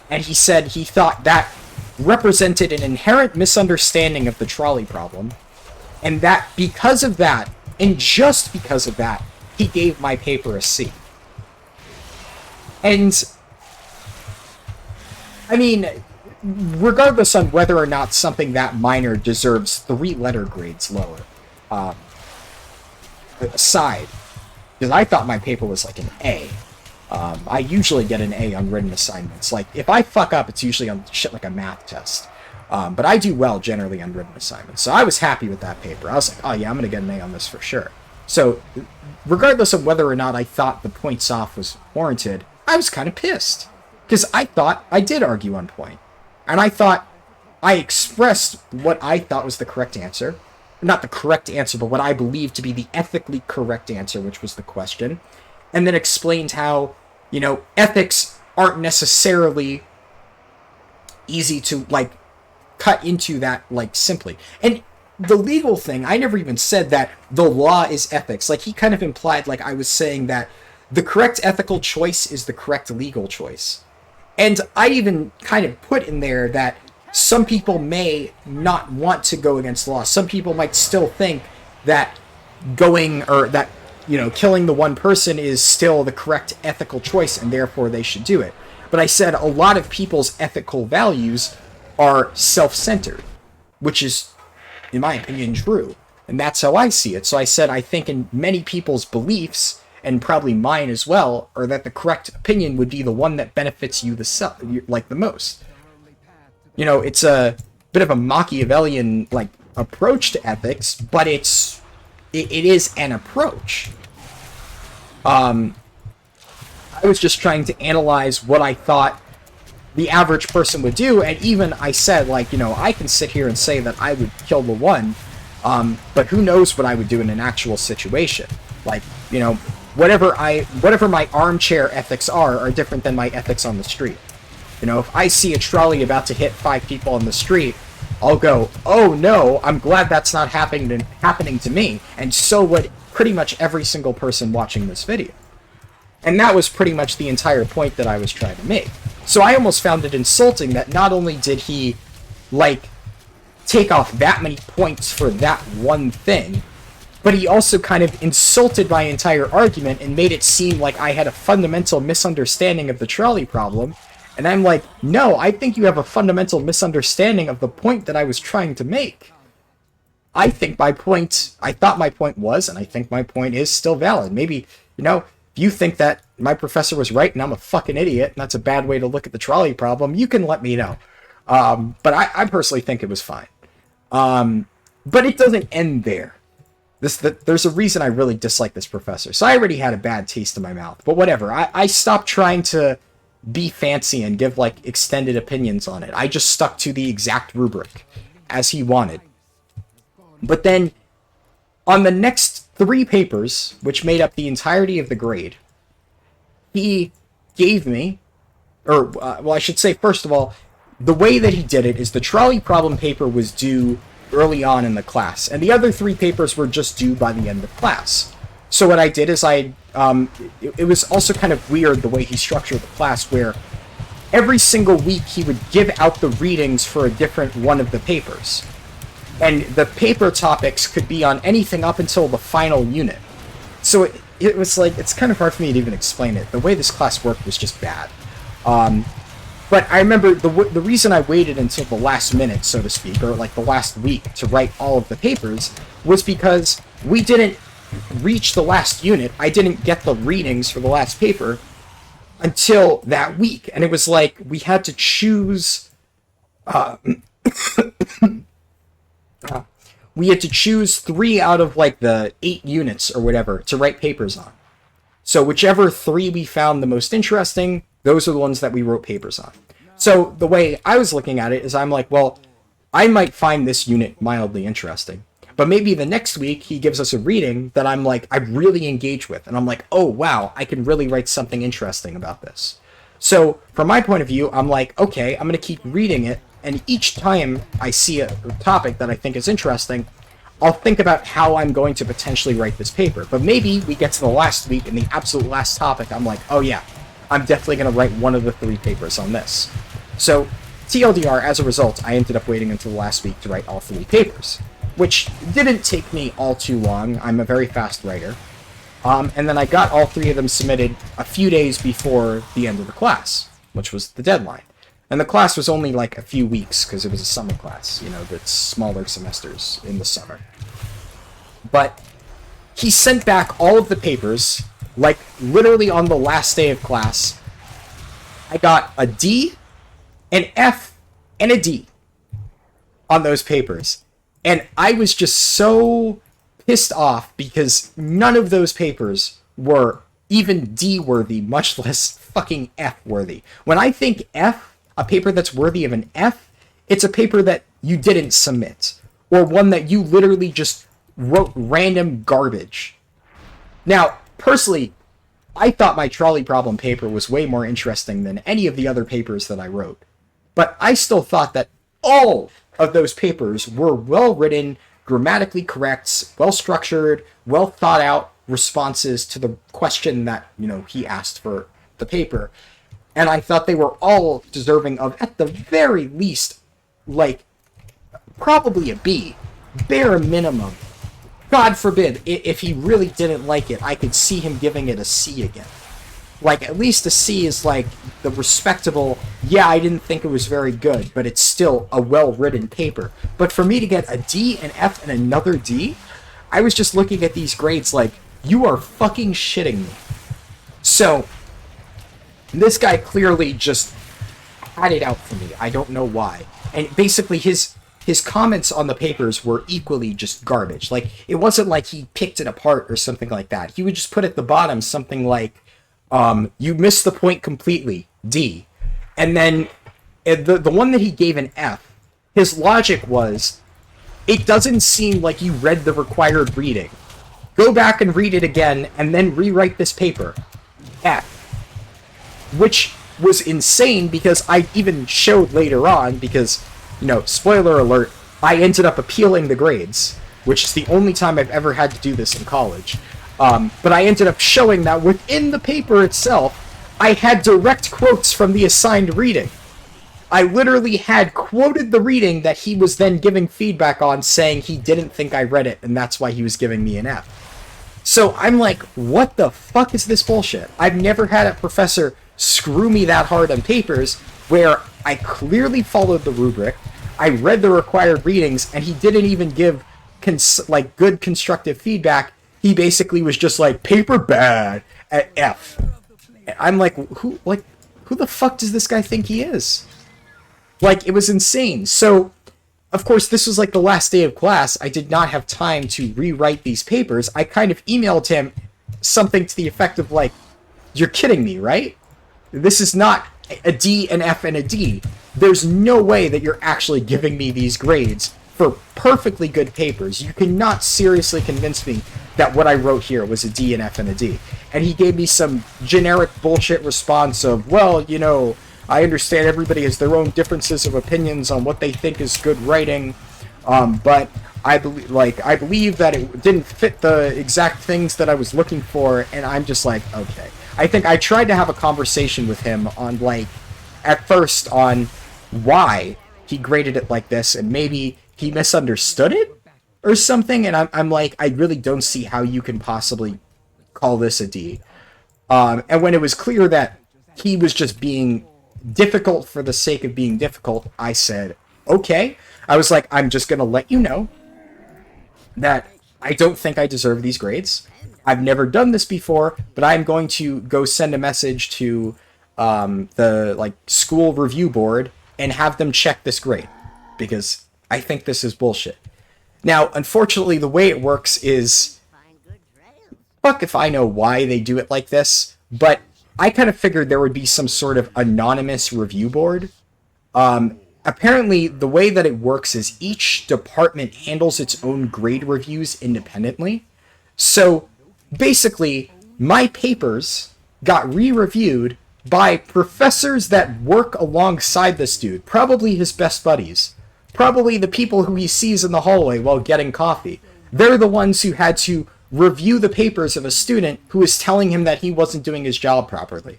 And he said he thought that represented an inherent misunderstanding of the trolley problem, and that because of that, and just because of that, he gave my paper a C. And, I mean, regardless on whether or not something that minor deserves 3 letter grades lower, aside, because I thought my paper was like an A. I usually get an A on written assignments. Like, if I fuck up, it's usually on shit like a math test. But I do well generally on written assignments. So I was happy with that paper. I was like, oh yeah, I'm going to get an A on this for sure. So, regardless of whether or not I thought the points off was warranted, I was kind of pissed. Because I thought I did argue on point. And I thought I expressed what I thought was the correct answer. Not the correct answer, but what I believed to be the ethically correct answer, which was the question. And then explained how, you know, ethics aren't necessarily easy to, like, cut into that, like, simply. And the legal thing, I never even said that the law is ethics. Like, he kind of implied, like, I was saying that the correct ethical choice is the correct legal choice. And I even kind of put in there that some people may not want to go against law. Some people might still think that killing the one person is still the correct ethical choice, and therefore they should do it. But I said a lot of people's ethical values are self-centered, which is, in my opinion, true. And that's how I see it. So I said I think in many people's beliefs, and probably mine as well, are that the correct opinion would be the one that benefits you the most. You know, it's a bit of a Machiavellian, like, approach to ethics, but it is an approach. I was just trying to analyze what I thought the average person would do, and even I said, like, you know, I can sit here and say that I would kill the one, but who knows what I would do in an actual situation. Like, you know, whatever my armchair ethics are different than my ethics on the street. You know, if I see a trolley about to hit 5 people on the street, I'll go, oh no, I'm glad that's not happening to me, and so would pretty much every single person watching this video. And that was pretty much the entire point that I was trying to make. So I almost found it insulting that not only did he, like, take off that many points for that one thing, but he also kind of insulted my entire argument and made it seem like I had a fundamental misunderstanding of the trolley problem. And I'm like, no, I think you have a fundamental misunderstanding of the point that I was trying to make. I thought my point was, and I think my point is still valid. Maybe, you know, if you think that my professor was right and I'm a fucking idiot, and that's a bad way to look at the trolley problem, you can let me know. But I personally think it was fine. But it doesn't end there. There's a reason I really dislike this professor. So I already had a bad taste in my mouth. But whatever. I stopped trying to be fancy and give, like, extended opinions on it. I just stuck to the exact rubric as he wanted. But then, on the next 3 papers, which made up the entirety of the grade, he gave me, I should say, first of all, the way that he did it is the trolley problem paper was due early on in the class, and the other 3 papers were just due by the end of class. So what I did is it was also kind of weird the way he structured the class, where every single week he would give out the readings for a different one of the papers. And the paper topics could be on anything up until the final unit. So it was like, it's kind of hard for me to even explain it. The way this class worked was just bad. But I remember the reason I waited until the last minute, so to speak, or like the last week to write all of the papers, was because we didn't reach the last unit. I didn't get the readings for the last paper until that week. And it was like, we had to choose... we had to choose 3 out of, like, the 8 units or whatever to write papers on. So whichever 3 we found the most interesting, those are the ones that we wrote papers on. So the way I was looking at it is I'm like, well, I might find this unit mildly interesting, but maybe the next week he gives us a reading that I'm like, I really engage with. And I'm like, oh, wow, I can really write something interesting about this. So from my point of view, I'm like, okay, I'm going to keep reading it, and each time I see a topic that I think is interesting, I'll think about how I'm going to potentially write this paper. But maybe we get to the last week, and the absolute last topic, I'm like, oh yeah, I'm definitely going to write one of the 3 papers on this. So TLDR, as a result, I ended up waiting until the last week to write all 3 papers, which didn't take me all too long. I'm a very fast writer. And then I got all 3 of them submitted a few days before the end of the class, which was the deadline. And the class was only like a few weeks because it was a summer class, you know, that's smaller semesters in the summer. But he sent back all of the papers, like literally on the last day of class. I got a D, an F, and a D on those papers. And I was just so pissed off because none of those papers were even D worthy, much less fucking F worthy. When I think F, a paper that's worthy of an F, it's a paper that you didn't submit, or one that you literally just wrote random garbage. Now, personally, I thought my trolley problem paper was way more interesting than any of the other papers that I wrote. But I still thought that all of those papers were well written, grammatically correct, well structured, well thought out responses to the question that, you know, he asked for the paper. And I thought they were all deserving of, at the very least, like, probably a B. Bare minimum. God forbid, if he really didn't like it, I could see him giving it a C again. Like, at least a C is, like, the respectable, yeah, I didn't think it was very good, but it's still a well-written paper. But for me to get a D, an F, and another D, I was just looking at these grades like, you are fucking shitting me. So this guy clearly just had it out for me. I don't know why. And basically his comments on the papers were equally just garbage. Like, it wasn't like he picked it apart or something like that. He would just put at the bottom something like, you missed the point completely, D. And then the one that he gave an F, his logic was, it doesn't seem like you read the required reading. Go back and read it again, and then rewrite this paper. F. Which was insane because I even showed later on, because, you know, spoiler alert, I ended up appealing the grades, which is the only time I've ever had to do this in college. But I ended up showing that within the paper itself, I had direct quotes from the assigned reading. I literally had quoted the reading that he was then giving feedback on, saying he didn't think I read it, and that's why he was giving me an F. So I'm like, what the fuck is this bullshit? I've never had a professor screw me that hard on papers where I clearly followed the rubric, I read the required readings, and he didn't even give good constructive feedback. He basically was just like, paper bad at F. I'm like, who the fuck does this guy think he is? Like, it was insane. So, of course, this was like the last day of class. I did not have time to rewrite these papers. I kind of emailed him something to the effect of like, you're kidding me, right? This is not a D, an F, and a D. There's no way that you're actually giving me these grades for perfectly good papers. You cannot seriously convince me that what I wrote here was a D, an F, and a D. And he gave me some generic bullshit response of, well, you know, I understand everybody has their own differences of opinions on what they think is good writing, but I believe that it didn't fit the exact things that I was looking for, and I'm just like, okay. I think I tried to have a conversation with him on, like, at first on why he graded it like this, and maybe he misunderstood it or something, and I'm like, I really don't see how you can possibly call this a D. And when it was clear that he was just being difficult for the sake of being difficult, I said, okay. I was like, I'm just going to let you know that I don't think I deserve these grades. I've never done this before, but I'm going to go send a message to the school review board and have them check this grade, because I think this is bullshit. Now, unfortunately, the way it works is, fuck if I know why they do it like this, but I kind of figured there would be some sort of anonymous review board. Apparently, the way that it works is each department handles its own grade reviews independently. So, basically, my papers got re-reviewed by professors that work alongside this dude, probably his best buddies, probably the people who he sees in the hallway while getting coffee. They're the ones who had to review the papers of a student who was telling him that he wasn't doing his job properly.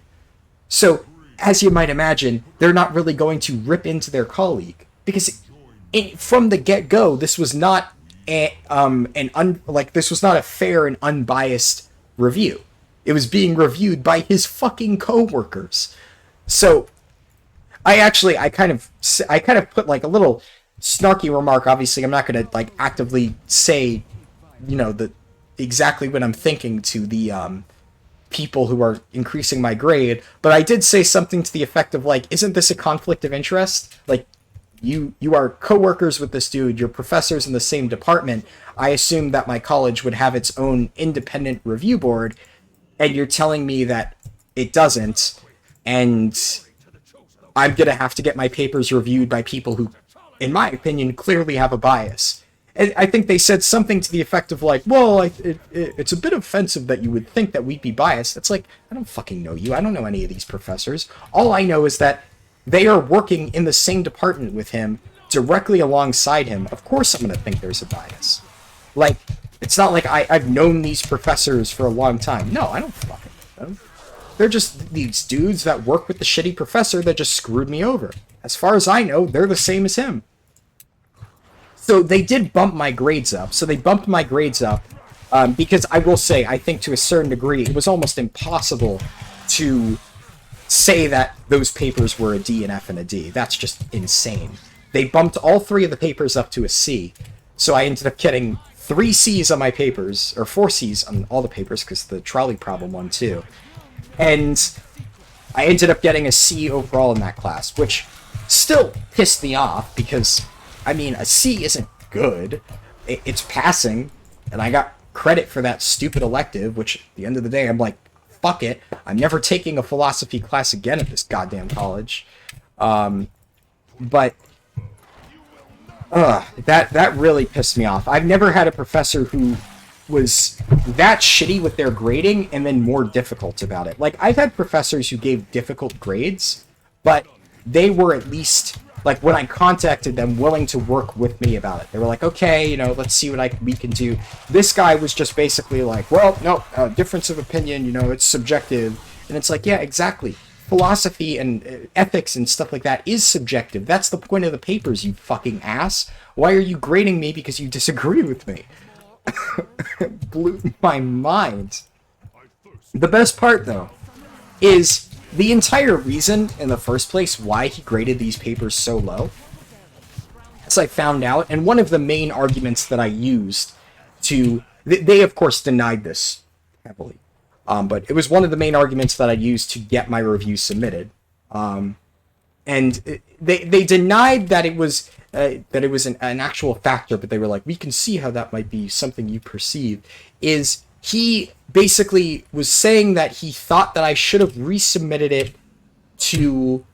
So, as you might imagine, they're not really going to rip into their colleague, because from the get-go, this was not this was not a fair and unbiased review. It was being reviewed by his fucking coworkers. So, I kind of put like a little snarky remark. Obviously, I'm not going to like actively say, exactly what I'm thinking to the people who are increasing my grade, but I did say something to the effect of like, isn't this a conflict of interest? Like, you are co-workers with this dude, you're professors in the same department. I assume that my college would have its own independent review board, and you're telling me that it doesn't, and I'm gonna have to get my papers reviewed by people who, in my opinion, clearly have a bias. And I think they said something to the effect of like, well, it's a bit offensive that you would think that we'd be biased. It's like, I don't fucking know you. I don't know any of these professors. All I know is that they are working in the same department with him, directly alongside him. Of course I'm going to think there's a bias. Like, it's not like I've known these professors for a long time. No, I don't fucking know them. They're just these dudes that work with the shitty professor that just screwed me over. As far as I know, they're the same as him. So they did bump my grades up. So they bumped my grades up because I will say, I think to a certain degree, it was almost impossible to say that those papers were a D, an F, and a D. That's just insane. They bumped all three of the papers up to a C. So I ended up getting 3 C's on my papers, or 4 C's on all the papers, because the trolley problem won too. And I ended up getting a C overall in that class, which still pissed me off, because I mean, a C isn't good. It's passing, and I got credit for that stupid elective, which at the end of the day, I'm like, fuck it. I'm never taking a philosophy class again at this goddamn college. But that really pissed me off. I've never had a professor who was that shitty with their grading and then more difficult about it. Like, I've had professors who gave difficult grades, but they were at least, like, when I contacted them, willing to work with me about it. They were like, okay, let's see what we can do. This guy was just basically like, well, no, difference of opinion, it's subjective. And it's like, yeah, exactly. Philosophy and ethics and stuff like that is subjective. That's the point of the papers, you fucking ass. Why are you grading me because you disagree with me? Blew my mind. The best part, though, is the entire reason in the first place why he graded these papers so low, as I found out, and one of the main arguments that I used to... They of course denied this heavily, but it was one of the main arguments that I used to get my review submitted. And they denied that it was an actual factor, but they were like, we can see how that might be something you perceive. Is he basically was saying that he thought that I should have resubmitted it to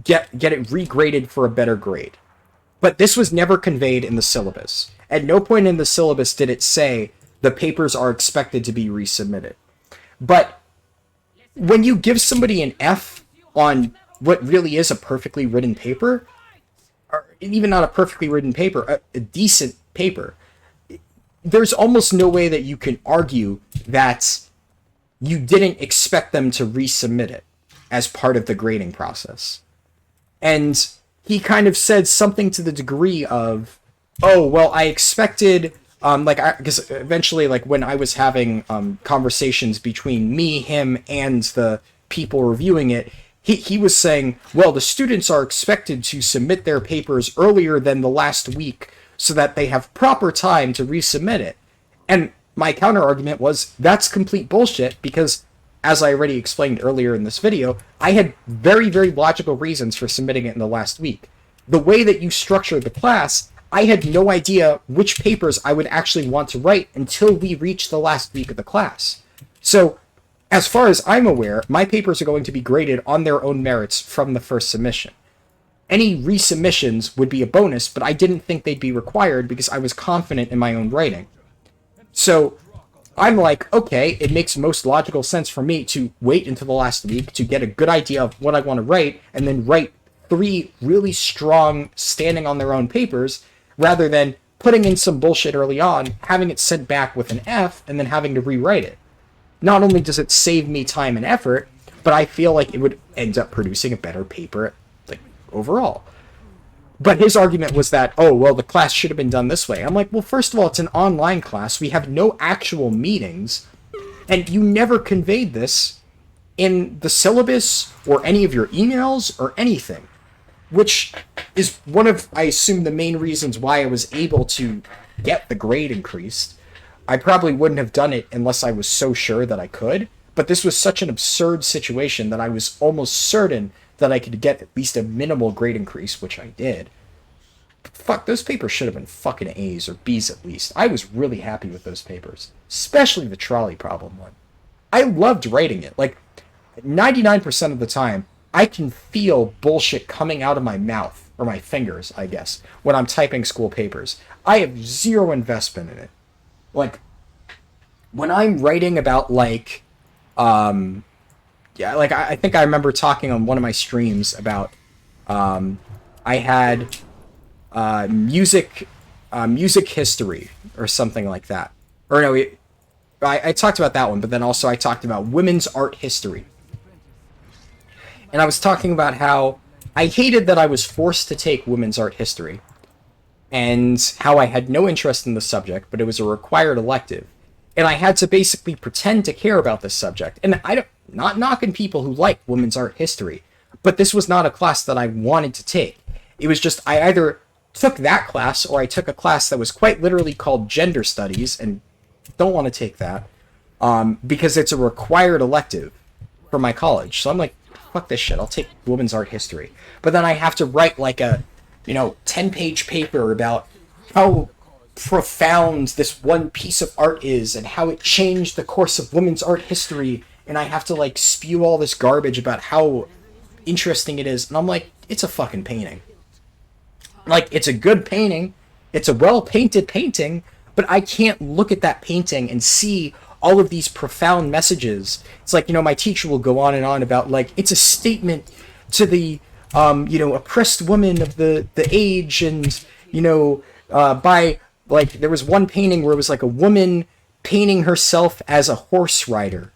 get it regraded for a better grade. But this was never conveyed in the syllabus. At no point in the syllabus did it say the papers are expected to be resubmitted. But when you give somebody an F on what really is a perfectly written paper, or even not a perfectly written paper, a decent paper, there's almost no way that you can argue that you didn't expect them to resubmit it as part of the grading process. And he kind of said something to the degree of, oh, well, I expected, because eventually, like, when I was having conversations between me, him, and the people reviewing it, he was saying, well, the students are expected to submit their papers earlier than the last week so that they have proper time to resubmit it. And my counter-argument was, that's complete bullshit, because, as I already explained earlier in this video, I had very, very logical reasons for submitting it in the last week. The way that you structured the class, I had no idea which papers I would actually want to write until we reached the last week of the class. So, as far as I'm aware, my papers are going to be graded on their own merits from the first submission. Any resubmissions would be a bonus, but I didn't think they'd be required because I was confident in my own writing. So, I'm like, okay, it makes most logical sense for me to wait until the last week to get a good idea of what I want to write, and then write 3 really strong, standing on their own papers, rather than putting in some bullshit early on, having it sent back with an F, and then having to rewrite it. Not only does it save me time and effort, but I feel like it would end up producing a better paper, like, overall. But his argument was that, oh, well, the class should have been done this way. I'm like, well, first of all, it's an online class. We have no actual meetings, and you never conveyed this in the syllabus or any of your emails or anything, which is one of, I assume, the main reasons why I was able to get the grade increased. I probably wouldn't have done it unless I was so sure that I could, but this was such an absurd situation that I was almost certain that I could get at least a minimal grade increase, which I did. But fuck, those papers should have been fucking A's or B's at least. I was really happy with those papers, especially the trolley problem one. I loved writing it. Like, 99% of the time, I can feel bullshit coming out of my mouth, or my fingers, I guess, when I'm typing school papers. I have zero investment in it. Like, when I'm writing about, like, yeah, like, I think I remember talking on one of my streams about, I had, music history, or something like that. Or no, I talked about that one, but then also I talked about women's art history. And I was talking about how I hated that I was forced to take women's art history, and how I had no interest in the subject, but it was a required elective. And I had to basically pretend to care about this subject. And not knocking people who like women's art history, but this was not a class that I wanted to take. It was just, I either took that class, or I took a class that was quite literally called gender studies, and don't want to take that, because it's a required elective for my college. So I'm like, fuck this shit, I'll take women's art history. But then I have to write like a, 10-page paper about how profound this one piece of art is, and how it changed the course of women's art history, and I have to, like, spew all this garbage about how interesting it is, and I'm like, it's a fucking painting. Like, it's a good painting, it's a well-painted painting, but I can't look at that painting and see all of these profound messages. It's like, my teacher will go on and on about, like, it's a statement to the, oppressed woman of the age, and, by, like, there was one painting where it was, like, a woman painting herself as a horse rider.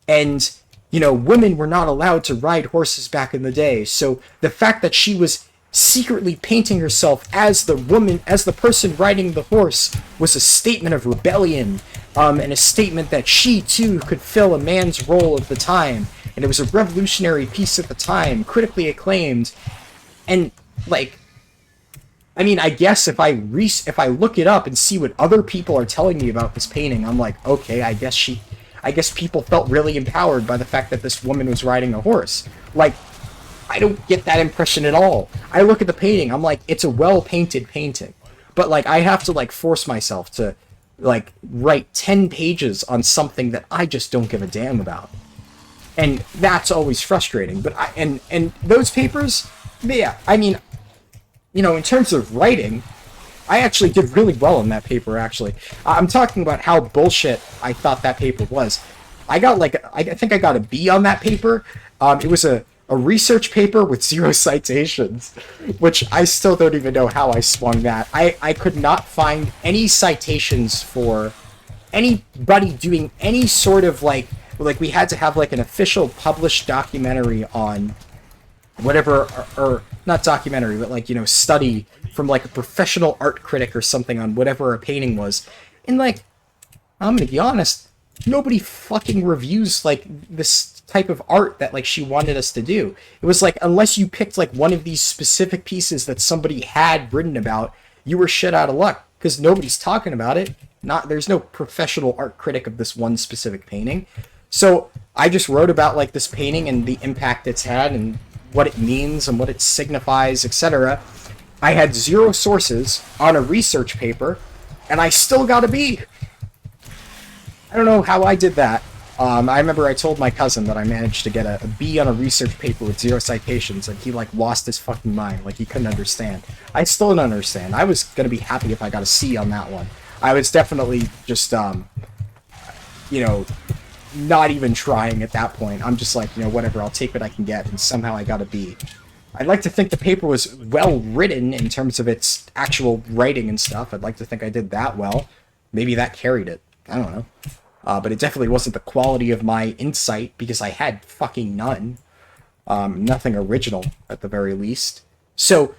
And, women were not allowed to ride horses back in the day. So the fact that she was secretly painting herself as the woman, as the person riding the horse, was a statement of rebellion, and a statement that she too could fill a man's role at the time, and it was a revolutionary piece at the time, critically acclaimed. And, like, I mean, I guess if I look it up and see what other people are telling me about this painting, I'm like, okay, I guess people felt really empowered by the fact that this woman was riding a horse. Like, I don't get that impression at all. I look at the painting, I'm like, it's a well-painted painting. But, like, I have to, like, force myself to, like, write 10 pages on something that I just don't give a damn about. And that's always frustrating. But and those papers, yeah, I mean, in terms of writing, I actually did really well in that paper, actually. I'm talking about how bullshit I thought that paper was. I got, like, I think I got a B on that paper. It was a research paper with 0 citations, which I still don't even know how I swung that. I could not find any citations for anybody doing any sort of, like, we had to have, like, an official published documentary on whatever, or not documentary, but, like, study from, like, a professional art critic or something on whatever a painting was. And, like, I'm gonna be honest, nobody fucking reviews, like, this type of art that, like, she wanted us to do. It was like, unless you picked, like, one of these specific pieces that somebody had written about, you were shit out of luck, because nobody's talking about it. There's no professional art critic of this one specific painting. So I just wrote about, like, this painting and the impact it's had and what it means and what it signifies, etc. I had 0 sources on a research paper, and I still got a B. I don't know how I did that. I remember I told my cousin that I managed to get a B on a research paper with 0 citations, and he, like, lost his fucking mind. Like, he couldn't understand. I still didn't understand. I was gonna be happy if I got a C on that one. I was definitely just, you know, not even trying at that point. I'm just like, you know, whatever, I'll take what I can get, and somehow I got a B. I'd like to think the paper was well written in terms of its actual writing and stuff. I'd like to think I did that well. Maybe that carried it. I don't know. But it definitely wasn't the quality of my insight, because I had fucking none. Nothing original, at the very least. So,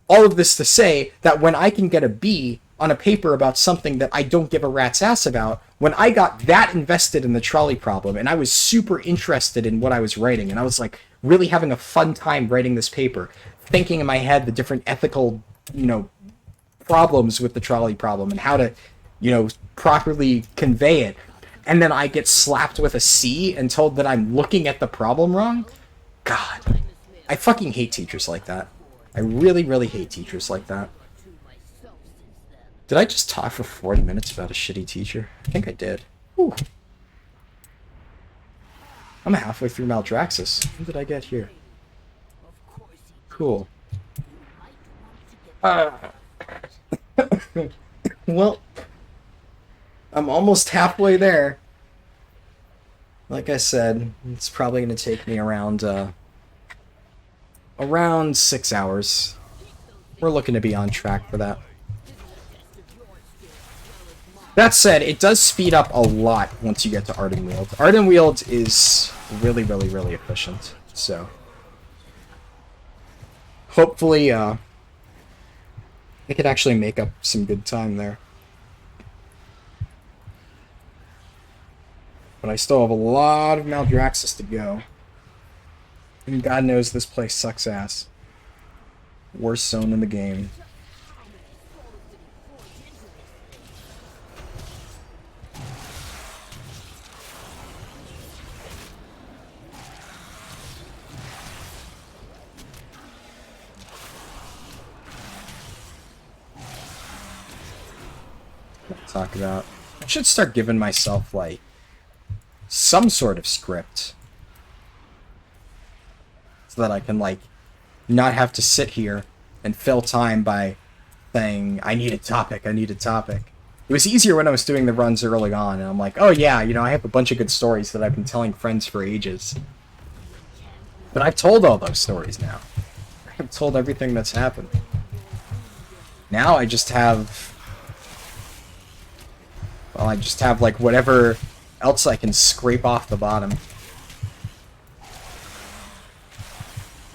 all of this to say that when I can get a B on a paper about something that I don't give a rat's ass about, when I got that invested in the trolley problem, and I was super interested in what I was writing, and I was like really having a fun time writing this paper, thinking in my head the different ethical, you know, problems with the trolley problem and how to, you know, properly convey it, and then I get slapped with a C and told that I'm looking at the problem wrong. God, I fucking hate teachers like that. I really, really hate teachers like that. Did I just talk for 40 minutes about a shitty teacher? I think I did. Whew. I'm halfway through Maldraxxus. When did I get here? Cool. Well, I'm almost halfway there. Like I said, it's probably going to take me around 6 hours. We're looking to be on track for that. That said, it does speed up a lot once you get to Ardenweald. Ardenweald is really, really, really efficient, so hopefully I could actually make up some good time there. But I still have a lot of Maldraxxus to go. And God knows this place sucks ass. Worst zone in the game. Talk about. I should start giving myself like some sort of script so that I can like not have to sit here and fill time by saying I need a topic, I need a topic. It was easier when I was doing the runs early on, and I'm like, oh yeah, you know, I have a bunch of good stories that I've been telling friends for ages. But I've told all those stories now. I've told everything that's happened. Now I just have... Well, I just have, like, whatever else I can scrape off the bottom.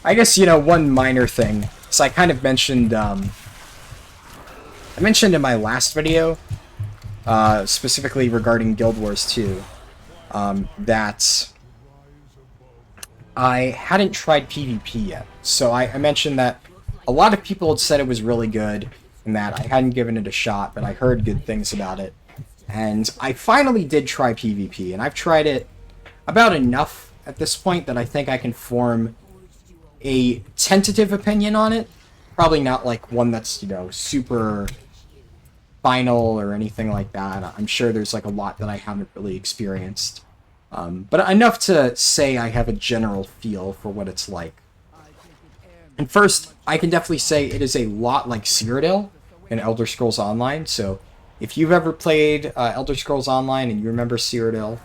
I guess, you know, one minor thing. So I kind of mentioned, I mentioned in my last video, specifically regarding Guild Wars 2, that I hadn't tried PvP yet. So I mentioned that a lot of people had said it was really good, and that I hadn't given it a shot, but I heard good things about it. And I finally did try PvP, and I've tried it about enough at this point that I think I can form a tentative opinion on it. Probably not like one that's, you know, super final or anything like that. I'm sure there's like a lot that I haven't really experienced. But enough to say I have a general feel for what it's like. And first, I can definitely say it is a lot like Cyrodiil in Elder Scrolls Online, so if you've ever played Elder Scrolls Online and you remember Cyrodiil,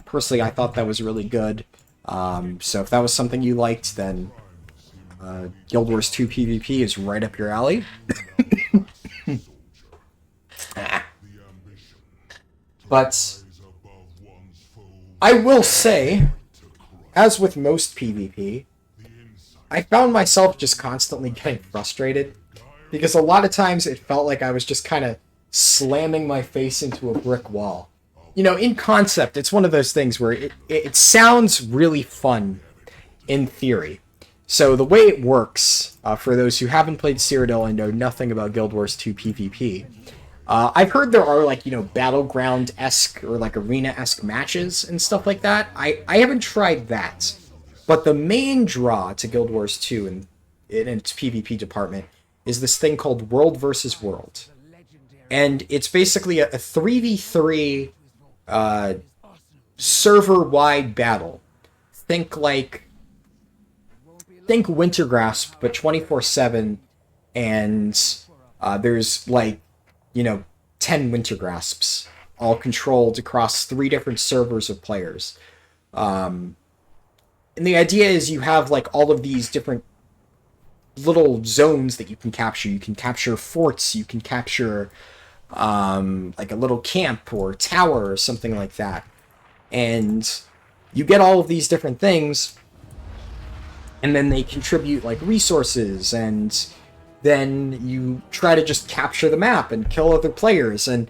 personally I thought that was really good. So if that was something you liked, then Guild Wars 2 PvP is right up your alley. But I will say, as with most PvP, I found myself just constantly getting frustrated, because a lot of times it felt like I was just kind of slamming my face into a brick wall. You know, in concept, it's one of those things where it sounds really fun in theory. So the way it works, for those who haven't played Cyrodiil and know nothing about Guild Wars 2 PvP, I've heard there are, like, you know, Battleground-esque or, like, Arena-esque matches and stuff like that. I haven't tried that. But the main draw to Guild Wars 2 in its PvP department is this thing called World versus World. And it's basically a 3v3 server-wide battle. Think Wintergrasp, but 24/7, and there's, like, you know, 10 Wintergrasps all controlled across 3 different servers of players. And the idea is you have like all of these different little zones that you can capture. You can capture forts, you can capture like a little camp or tower or something like that. And you get all of these different things, and then they contribute like resources, and then you try to just capture the map and kill other players. And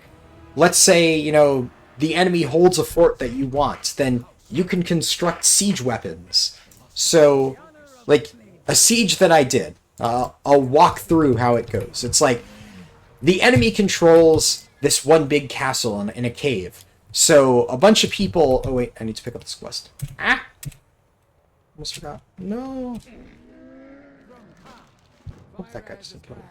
let's say, you know, the enemy holds a fort that you want, then you can construct siege weapons. So, like, a siege that I did, I'll walk through how it goes. It's like, the enemy controls this one big castle in a cave. So, a bunch of people... Oh, wait, I need to pick up this quest. Ah! Almost forgot. No! Hope that guy doesn't kill me.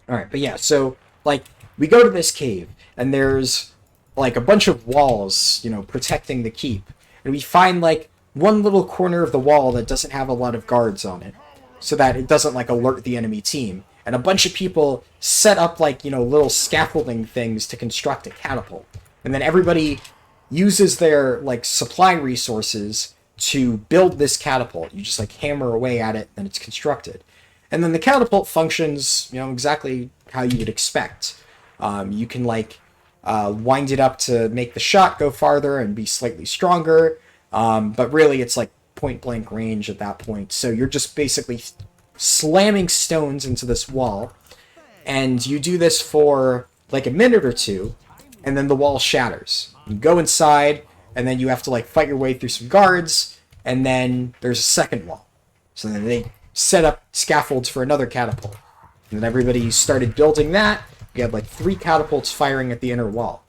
Alright, but yeah, so, like, we go to this cave, and there's, like, a bunch of walls, you know, protecting the keep. And we find, like, one little corner of the wall that doesn't have a lot of guards on it, so that it doesn't, like, alert the enemy team. And a bunch of people set up, like, you know, little scaffolding things to construct a catapult. And then everybody uses their, like, supply resources to build this catapult. You just, like, hammer away at it, and it's constructed. And then the catapult functions, you know, exactly how you would expect. You can, like, wind it up to make the shot go farther and be slightly stronger. But really, it's, like, point-blank range at that point. So you're just basically slamming stones into this wall. And you do this for, like, a minute or two, and then the wall shatters. You go inside, and then you have to, like, fight your way through some guards, and then there's a second wall. So then they set up scaffolds for another catapult. And then everybody started building that. We had, like, 3 catapults firing at the inner wall.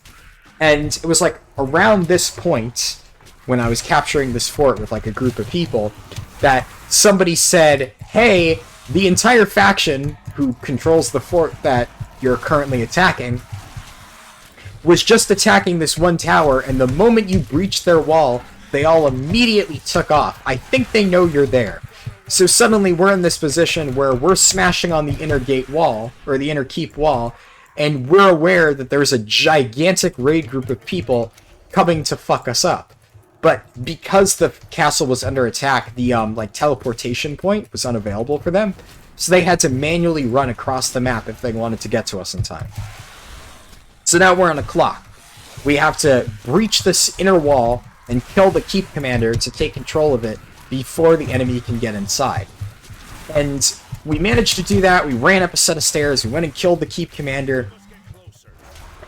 And it was, like, around this point, when I was capturing this fort with, like, a group of people, that somebody said, hey, the entire faction who controls the fort that you're currently attacking was just attacking this one tower, and the moment you breached their wall, they all immediately took off. I think they know you're there. So suddenly we're in this position where we're smashing on the inner gate wall, or the inner keep wall, and we're aware that there's a gigantic raid group of people coming to fuck us up. But because the castle was under attack, the like teleportation point was unavailable for them, so they had to manually run across the map if they wanted to get to us in time. So now we're on a clock. We have to breach this inner wall and kill the keep commander to take control of it before the enemy can get inside. And we managed to do that. We ran up a set of stairs, we went and killed the keep commander,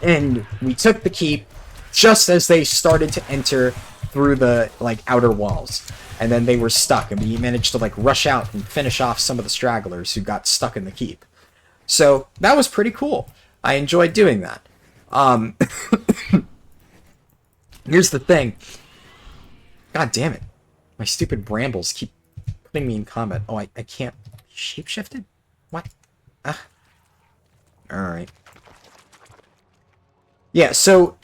and we took the keep just as they started to enter through the, like, outer walls. And then they were stuck, and we managed to, like, rush out and finish off some of the stragglers who got stuck in the keep. So that was pretty cool. I enjoyed doing that. Here's the thing. God damn it. My stupid brambles keep putting me in combat. Oh, I can't... Shapeshifted? What? Alright. Yeah, so,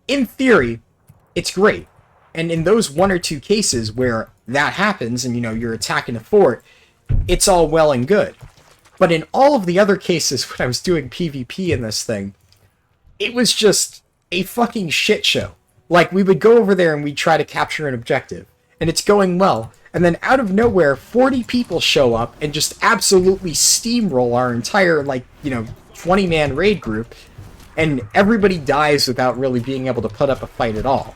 in theory, it's great. And in those 1 or 2 cases where that happens and, you know, you're attacking a fort, it's all well and good. But in all of the other cases when I was doing PvP in this thing, it was just a fucking shit show. Like, we would go over there and we'd try to capture an objective, and it's going well, and then out of nowhere, 40 people show up and just absolutely steamroll our entire, like, you know, 20-man raid group, and everybody dies without really being able to put up a fight at all.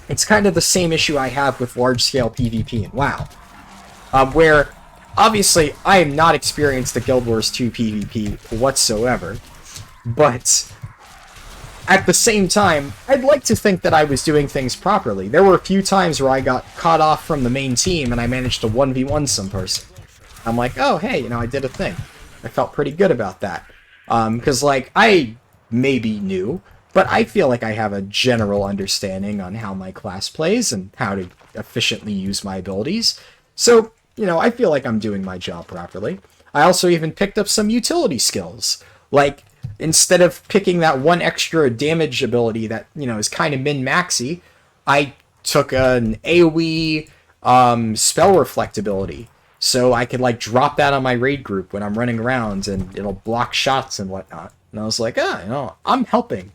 It's kind of the same issue I have with large-scale PvP in WoW, where, obviously, I am not experienced at Guild Wars 2 PvP whatsoever, but at the same time, I'd like to think that I was doing things properly. There were a few times where I got caught off from the main team and I managed to 1v1 some person. I'm like, oh, hey, you know, I did a thing. I felt pretty good about that. Because, like, I may be new, but I feel like I have a general understanding on how my class plays and how to efficiently use my abilities. So, you know, I feel like I'm doing my job properly. I also even picked up some utility skills. Like, instead of picking that 1 extra damage ability that, you know, is kind of min-maxy, I took an AoE spell reflect ability. so I could like drop that on my raid group when I'm running around, and it'll block shots and whatnot. And I was like, I'm helping.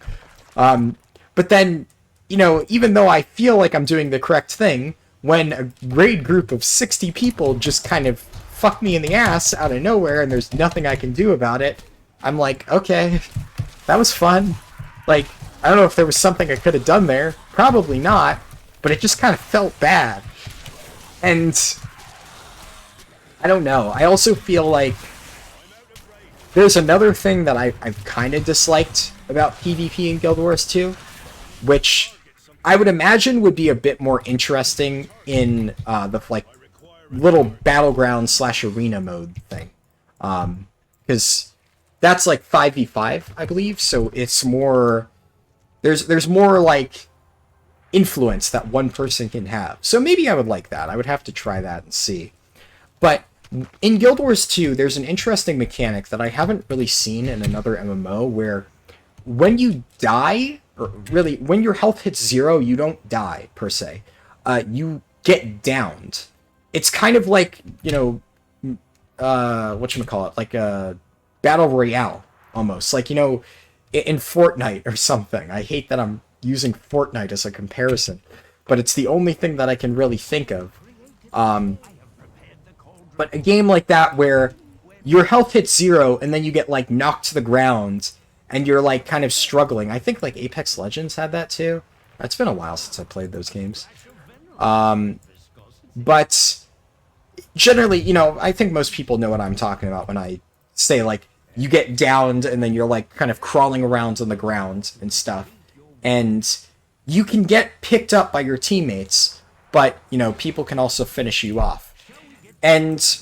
But then, even though I feel like I'm doing the correct thing, when a raid group of 60 people just kind of fuck me in the ass out of nowhere and there's nothing I can do about it, I'm like, okay, that was fun. Like, I don't know if there was something I could have done there. Probably not. But it just kind of felt bad. And I don't know. I also feel like there's another thing that I've kind of disliked about PvP in Guild Wars 2, which I would imagine would be a bit more interesting in the like little battleground / arena mode thing, because that's like 5v5, I believe. So it's more there's more like influence that one person can have. So maybe I would like that. I would have to try that and see. But in Guild Wars 2, there's an interesting mechanic that I haven't really seen in another MMO, where when you die, or really, when your health hits 0, you don't die, per se. You get downed. It's kind of like, whatchamacallit, like a Battle Royale, almost. Like, in Fortnite or something. I hate that I'm using Fortnite as a comparison, but it's the only thing that I can really think of. But a game like that where your health hits 0 and then you get like knocked to the ground and you're like kind of struggling. I think like Apex Legends had that too. It's been a while since I played those games. But generally, I think most people know what I'm talking about when I say like you get downed and then you're like kind of crawling around on the ground and stuff. And you can get picked up by your teammates, but people can also finish you off. And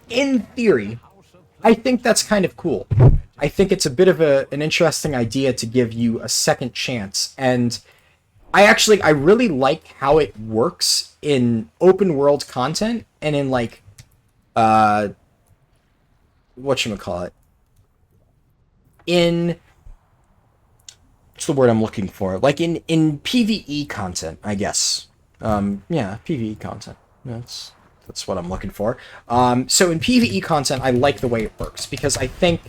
in theory, I think that's kind of cool. I think it's a bit of an interesting idea to give you a second chance. And I really like how it works in open world content and in like, whatchamacallit? What's the word I'm looking for? Like in PvE content, I guess. PvE content. That's what I'm looking for. So in PvE content, I like the way it works, because I think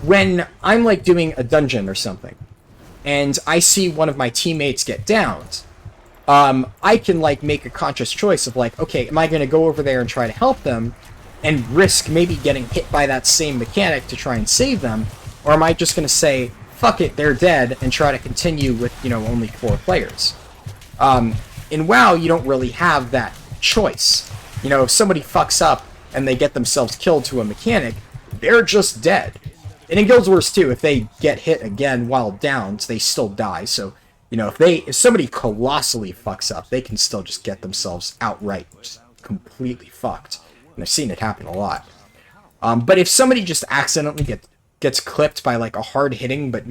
when I'm like doing a dungeon or something, and I see one of my teammates get downed, I can like make a conscious choice of like, okay, am I going to go over there and try to help them and risk maybe getting hit by that same mechanic to try and save them, or am I just going to say, fuck it, they're dead, and try to continue with, only 4 players? In WoW, you don't really have that choice. If somebody fucks up and they get themselves killed to a mechanic, they're just dead. And in Guild Wars 2, if they get hit again while downed, they still die. So, if somebody colossally fucks up, they can still just get themselves outright just completely fucked. And I've seen it happen a lot. But if somebody just accidentally gets clipped by like a hard-hitting but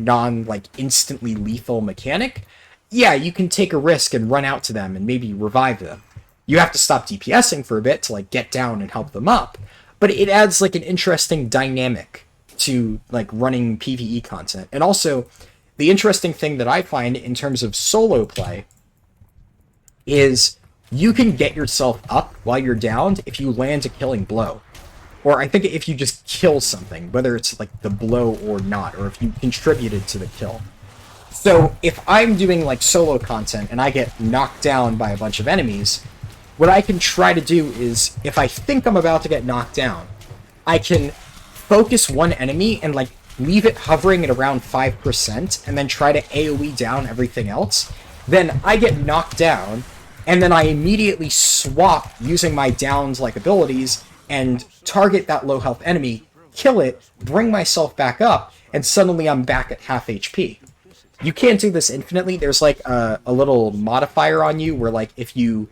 instantly lethal mechanic, yeah, you can take a risk and run out to them and maybe revive them. You have to stop DPSing for a bit to like get down and help them up, but it adds like an interesting dynamic to like running PvE content. And also, the interesting thing that I find in terms of solo play is you can get yourself up while you're downed if you land a killing blow. Or I think if you just kill something, whether it's like the blow or not, or if you contributed to the kill. So if I'm doing like solo content and I get knocked down by a bunch of enemies, what I can try to do is, if I think I'm about to get knocked down, I can focus one enemy and like leave it hovering at around 5% and then try to AoE down everything else. Then I get knocked down, and then I immediately swap using my downs like abilities and target that low health enemy, kill it, bring myself back up, and suddenly I'm back at half HP. You can't do this infinitely. There's like a little modifier on you where like if you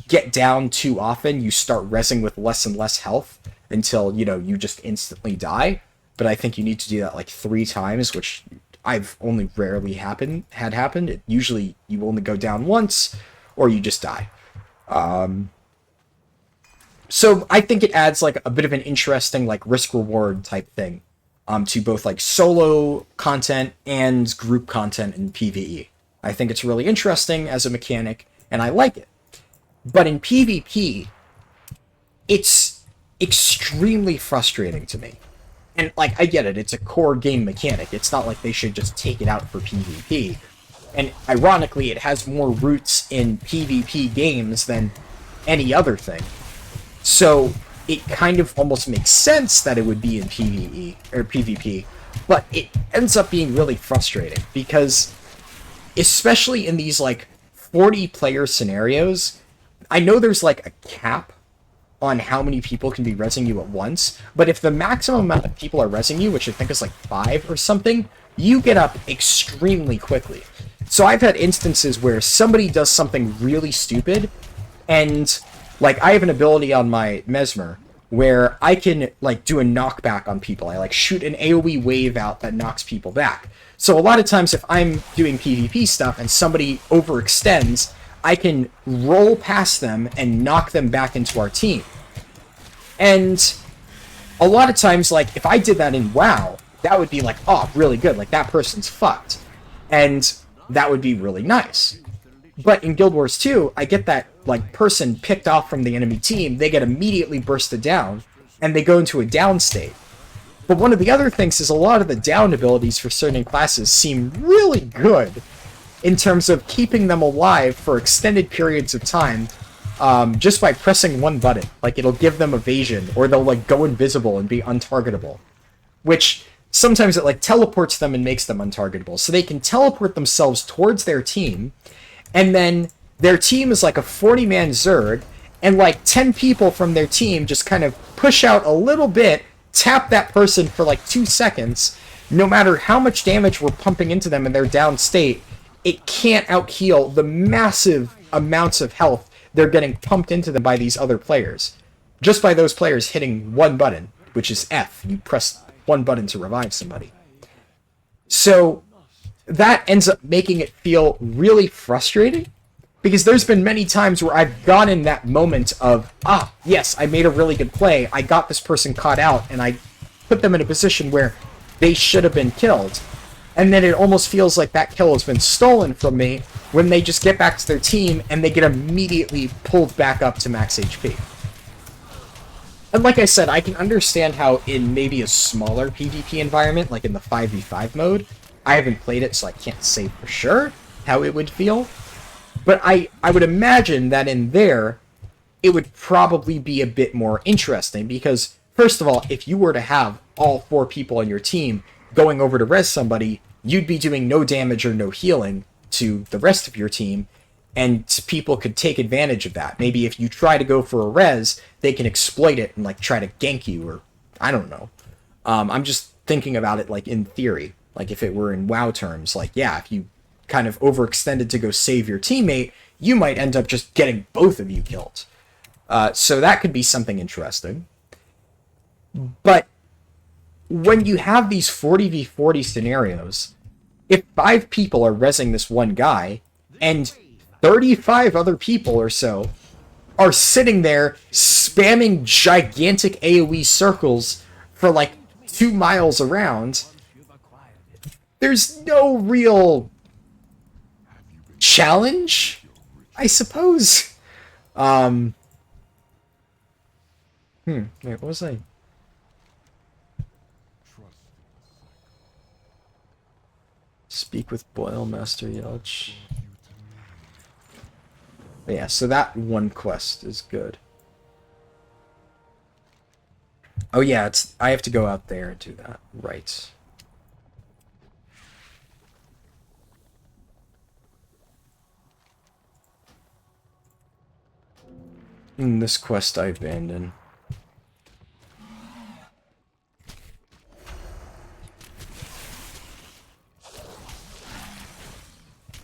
get down too often, you start rezzing with less and less health until, you just instantly die. But I think you need to do that like 3 times, which I've only rarely had happen. Usually you only go down once or you just die. So I think it adds like a bit of an interesting like risk-reward type thing to both like solo content and group content in PvE. I think it's really interesting as a mechanic, and I like it. But in PvP, it's extremely frustrating to me. And, like, I get it, it's a core game mechanic. It's not like they should just take it out for PvP. And ironically, it has more roots in PvP games than any other thing. So it kind of almost makes sense that it would be in PvE or PvP, but it ends up being really frustrating because, especially in these like 40-player scenarios, I know there's like a cap on how many people can be rezzing you at once, but if the maximum amount of people are rezzing you, which I think is like 5 or something, you get up extremely quickly. So I've had instances where somebody does something really stupid, and like I have an ability on my Mesmer where I can like do a knockback on people. I like shoot an AoE wave out that knocks people back. So a lot of times if I'm doing PvP stuff and somebody overextends, I can roll past them and knock them back into our team. And a lot of times, like, if I did that in WoW, that would be like, oh, really good. Like, that person's fucked. And that would be really nice. But in Guild Wars 2, I get that, like, person picked off from the enemy team, they get immediately bursted down, and they go into a down state. But one of the other things is a lot of the down abilities for certain classes seem really good in terms of keeping them alive for extended periods of time, just by pressing one button. Like, it'll give them evasion, or they'll, like, go invisible and be untargetable. Which, sometimes it, like, teleports them and makes them untargetable. So they can teleport themselves towards their team, and then their team is like a 40-man Zerg, and, like, 10 people from their team just kind of push out a little bit, tap that person for, like, 2 seconds. No matter how much damage we're pumping into them in their down state, it can't out-heal the massive amounts of health they're getting pumped into them by these other players. Just by those players hitting one button, which is F. You press one button to revive somebody. So that ends up making it feel really frustrating, because there's been many times where I've gone in that moment of, yes, I made a really good play, I got this person caught out, and I put them in a position where they should have been killed. And then it almost feels like that kill has been stolen from me when they just get back to their team and they get immediately pulled back up to max HP. And like I said, I can understand how in maybe a smaller PvP environment, like in the 5v5 mode, I haven't played it, so I can't say for sure how it would feel. But I would imagine that in there, it would probably be a bit more interesting, because, first of all, if you were to have all 4 people on your team going over to res somebody, you'd be doing no damage or no healing to the rest of your team, and people could take advantage of that. Maybe if you try to go for a res, they can exploit it and like try to gank you, or I don't know. I'm just thinking about it like in theory, like if it were in WoW terms, like yeah, if you kind of overextended to go save your teammate, you might end up just getting both of you killed. So that could be something interesting. But when you have these 40v40 scenarios, if 5 people are rezzing this one guy, and 35 other people or so are sitting there spamming gigantic AoE circles for like 2 miles around, there's no real challenge, I suppose. Wait, what was I? Speak with Boilmaster Yelch. But yeah, so that one quest is good. Oh yeah, I have to go out there and do that. Right. In this quest I abandoned.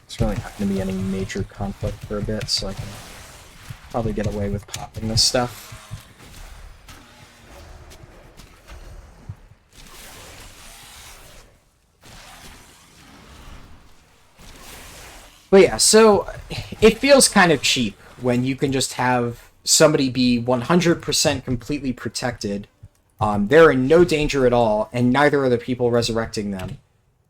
It's really not going to be any major conflict for a bit, so I can probably get away with popping this stuff. But yeah, so it feels kind of cheap when you can just have somebody be 100% completely protected. They're in no danger at all, and neither are the people resurrecting them.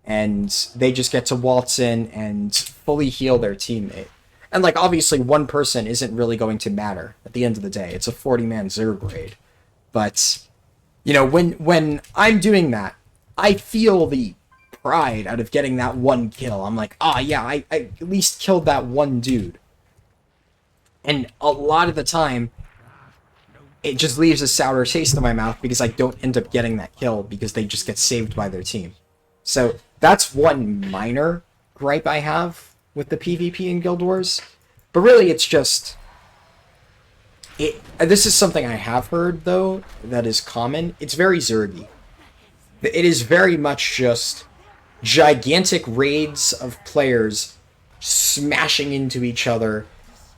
And they just get to waltz in and fully heal their teammate. And, like, obviously one person isn't really going to matter at the end of the day. It's a 40-man Zerg raid. But, you know, when I'm doing that, I feel the pride out of getting that one kill. I'm like, ah, yeah, I at least killed that one dude. And a lot of the time, it just leaves a sour taste in my mouth because I don't end up getting that kill because they just get saved by their team. So that's one minor gripe I have with the PvP in Guild Wars. But really, it's just... This is something I have heard, though, that is common. It's very Zergy. It is very much just gigantic raids of players smashing into each other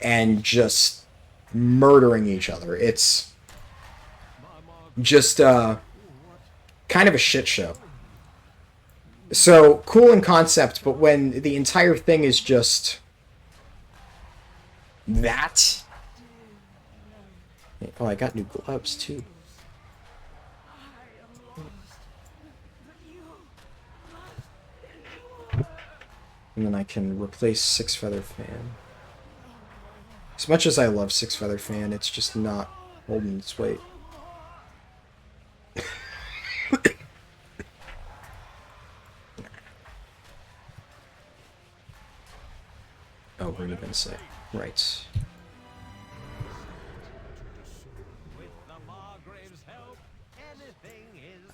and just murdering each other. It's just kind of a shit show. So, cool in concept, but when the entire thing is just that... Oh, I got new gloves, too. And then I can replace Six Feather Fan. As much as I love Six Feather Fan, it's just not holding its weight. Oh, we're gonna say. Right.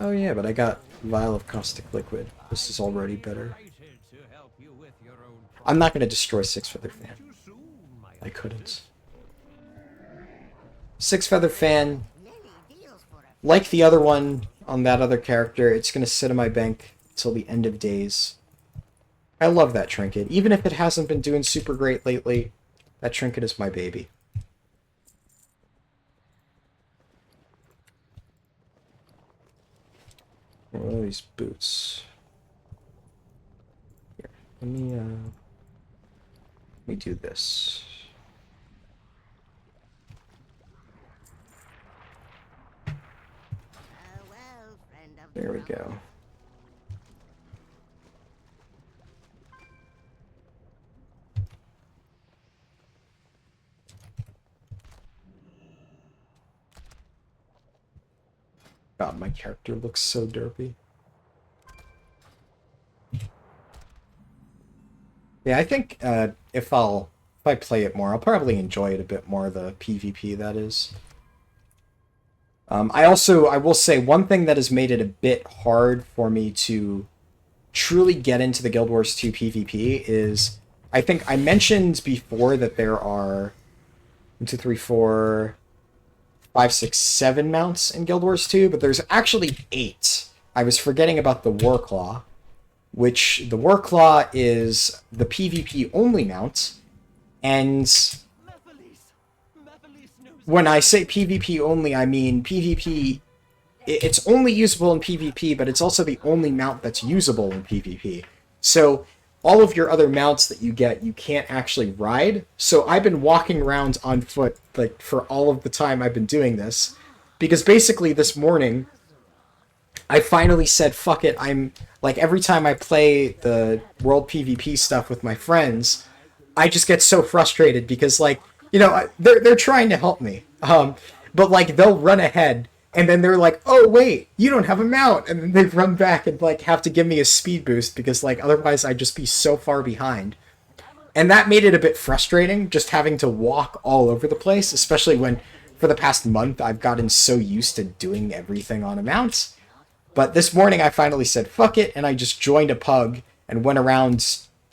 Oh yeah, but I got Vial of Caustic Liquid. This is already better. I'm not gonna destroy Six Feather Fan. I couldn't. Six Feather Fan, like the other one on that other character, it's gonna sit in my bank till the end of days. I love that trinket. Even if it hasn't been doing super great lately, that trinket is my baby. What are these boots? Here, let me do this. There we go. God, my character looks so derpy. Yeah, I think if I play it more, I'll probably enjoy it a bit more, the PvP, that is. I will say, one thing that has made it a bit hard for me to truly get into the Guild Wars 2 PvP is, I think I mentioned before that there are 1, 2, 3, 4, 5, 6, 7 mounts in Guild Wars 2, but there's actually 8. I was forgetting about the Warclaw, which the Warclaw is the PvP only mount, and when I say PvP only, I mean PvP, it's only usable in PvP, but it's also the only mount that's usable in PvP. So all of your other mounts that you get, you can't actually ride. So I've been walking around on foot like for all of the time I've been doing this, because basically this morning I finally said, fuck it. I'm like, every time I play the world PvP stuff with my friends, I just get so frustrated because, like, you know, they're trying to help me. But like, they'll run ahead and then they're like, oh wait, you don't have a mount, and then they run back and like have to give me a speed boost because like otherwise I'd just be so far behind. And that made it a bit frustrating, just having to walk all over the place, especially when for the past month I've gotten so used to doing everything on a mount. But this morning I finally said fuck it, and I just joined a pug and went around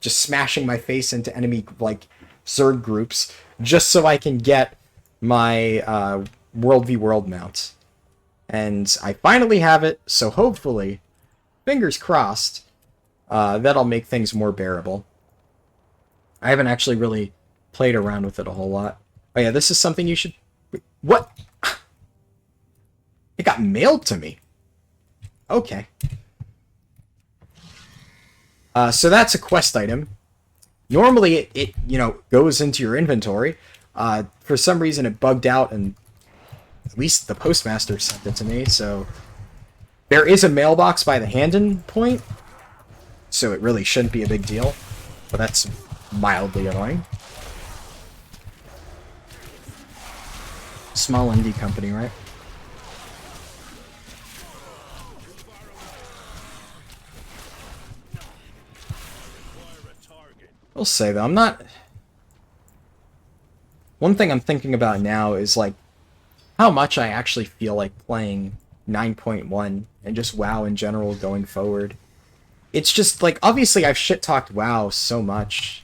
just smashing my face into enemy like Zerg groups just so I can get my World v World mount. And I finally have it, so hopefully, fingers crossed, that'll make things more bearable. I haven't actually really played around with it a whole lot. Oh yeah, this is something you should... What? It got mailed to me. Okay. So that's a quest item. Normally it you know, goes into your inventory. For some reason it bugged out, and at least the postmaster sent it to me, so there is a mailbox by the Handen point, so it really shouldn't be a big deal, but that's mildly annoying. Small indie company, right? I'll say though, I'm not... One thing I'm thinking about now is like how much I actually feel like playing 9.1 and just WoW in general going forward. It's just like, obviously I've shit-talked WoW so much.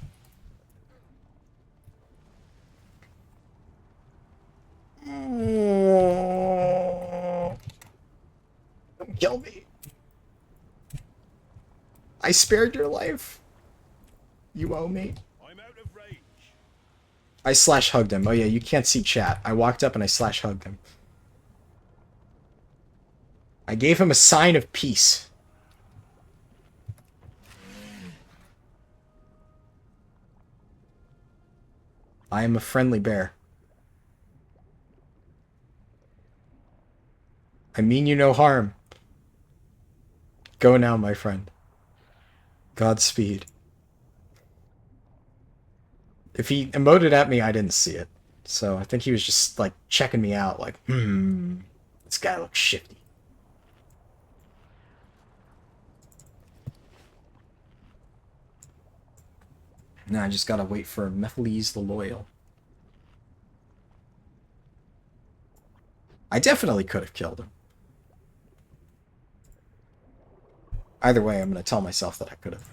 Don't kill me. I spared your life. You owe me. I'm out of range. I slash hugged him. Oh yeah, you can't see chat. I walked up and I slash hugged him. I gave him a sign of peace. I am a friendly bear. I mean you no harm. Go now, my friend. Godspeed. If he emoted at me, I didn't see it. So I think he was just, like, checking me out, like, this guy looks shifty. Now I just gotta wait for Methyles the Loyal. I definitely could have killed him. Either way, I'm gonna tell myself that I could have.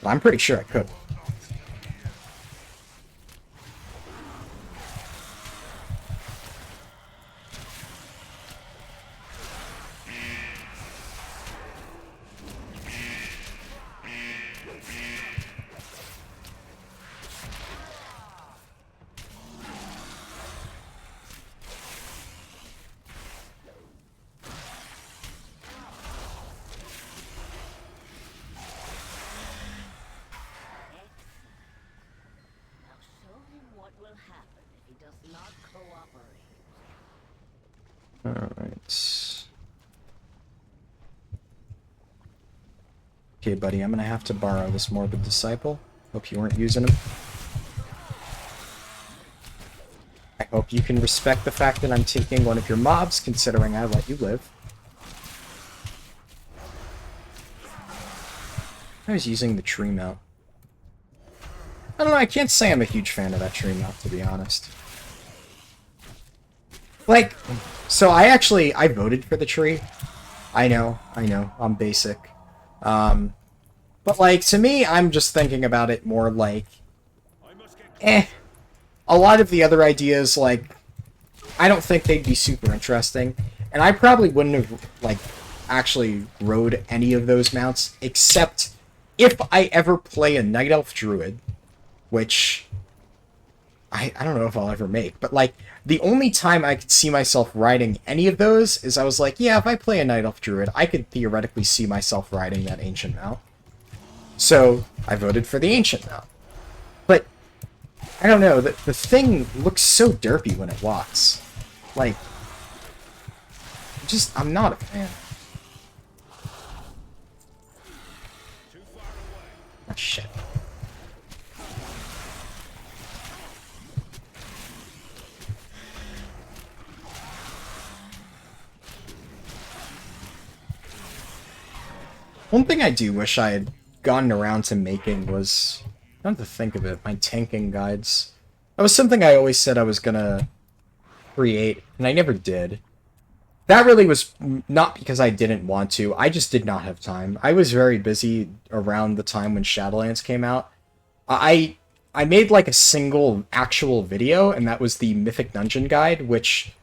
But I'm pretty sure I could. Alright. Okay, buddy, I'm gonna have to borrow this Morbid Disciple. Hope you weren't using him. I hope you can respect the fact that I'm taking one of your mobs, considering I let you live. I was using the tree mount. I don't know, I can't say I'm a huge fan of that tree mount, to be honest. Like, so I voted for the tree. I know, I'm basic. But like, to me, I'm just thinking about it more like, a lot of the other ideas, like, I don't think they'd be super interesting. And I probably wouldn't have, like, actually rode any of those mounts, except if I ever play a Night Elf Druid, which I don't know if I'll ever make, but like, the only time I could see myself riding any of those is I was like, yeah, if I play a Night Elf Druid, I could theoretically see myself riding that Ancient mount. So, I voted for the Ancient mount. But, I don't know, the thing looks so derpy when it walks. Like, I'm not a fan. Oh, shit. One thing I do wish I had gotten around to making was, I don't have to think of it, my tanking guides. That was something I always said I was gonna create, and I never did. That really was not because I didn't want to, I just did not have time. I was very busy around the time when Shadowlands came out. I made like a single actual video, and that was the Mythic Dungeon Guide, which,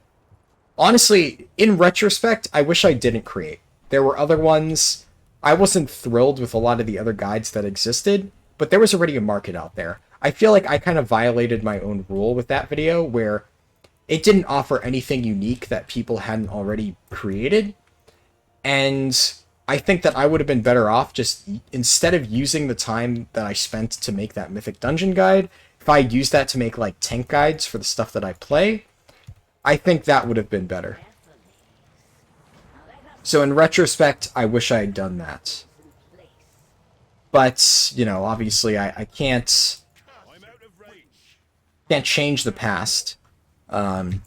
honestly, in retrospect, I wish I didn't create. There were other ones. I wasn't thrilled with a lot of the other guides that existed, but there was already a market out there. I feel like I kind of violated my own rule with that video, where it didn't offer anything unique that people hadn't already created, and I think that I would have been better off just, instead of using the time that I spent to make that Mythic Dungeon Guide, if I used that to make, like, tank guides for the stuff that I play, I think that would have been better. So in retrospect, I wish I had done that. But, you know, obviously I can't change the past. But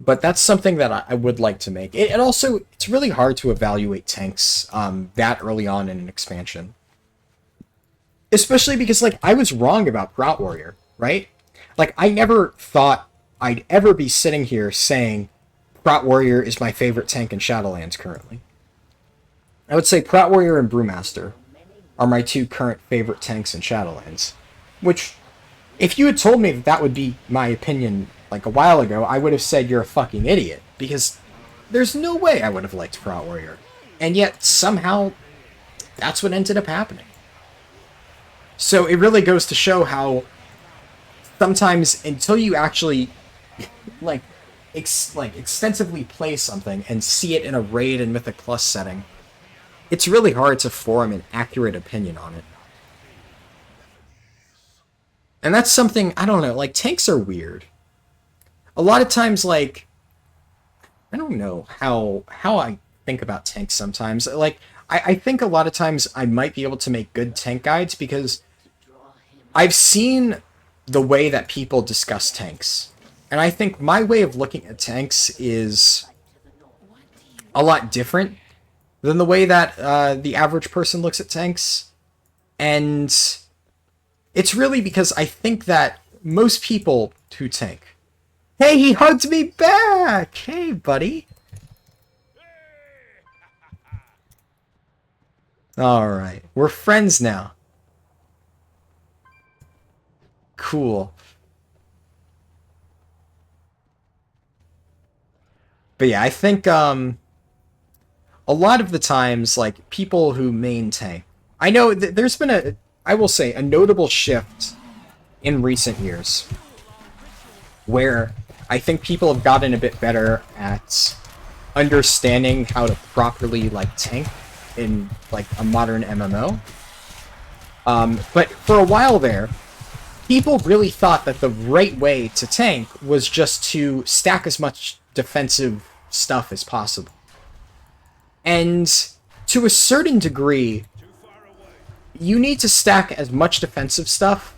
that's something that I would like to make. It also, it's really hard to evaluate tanks that early on in an expansion. Especially because, like, I was wrong about Grout Warrior, right? Like, I never thought I'd ever be sitting here saying Grout Warrior is my favorite tank in Shadowlands currently. I would say Prout Warrior and Brewmaster are my two current favorite tanks in Shadowlands. Which, if you had told me that that would be my opinion like a while ago, I would have said you're a fucking idiot. Because there's no way I would have liked Prout Warrior. And yet, somehow, that's what ended up happening. So it really goes to show how sometimes until you actually like extensively play something and see it in a raid and Mythic Plus setting, it's really hard to form an accurate opinion on it. And that's something, I don't know, like, tanks are weird. A lot of times, like, I don't know how I think about tanks sometimes. Like, I think a lot of times I might be able to make good tank guides because I've seen the way that people discuss tanks. And I think my way of looking at tanks is a lot different than the way that the average person looks at tanks. And it's really because I think that most people who tank... Hey, he hugged me back! Hey, buddy. Alright, we're friends now. Cool. But yeah, I think a lot of the times, like, people who main tank, I know there's been I will say, a notable shift in recent years where I think people have gotten a bit better at understanding how to properly, like, tank in, like, a modern MMO. But for a while there, people really thought that the right way to tank was just to stack as much defensive stuff as possible. And to a certain degree, you need to stack as much defensive stuff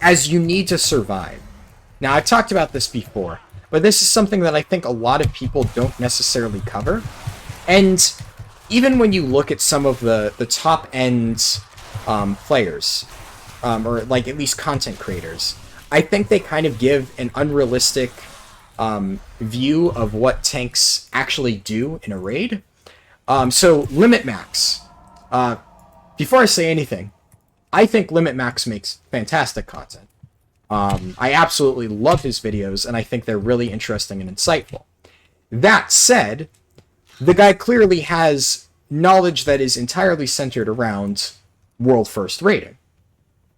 as you need to survive. Now, I've talked about this before, but this is something that I think a lot of people don't necessarily cover. And even when you look at some of the top-end players, or like at least content creators, I think they kind of give an unrealistic view of what tanks actually do in a raid. So Limit Max, before I say anything, I think Limit Max makes fantastic content. I absolutely love his videos, and I think they're really interesting and insightful. That said, the guy clearly has knowledge that is entirely centered around World First Rating.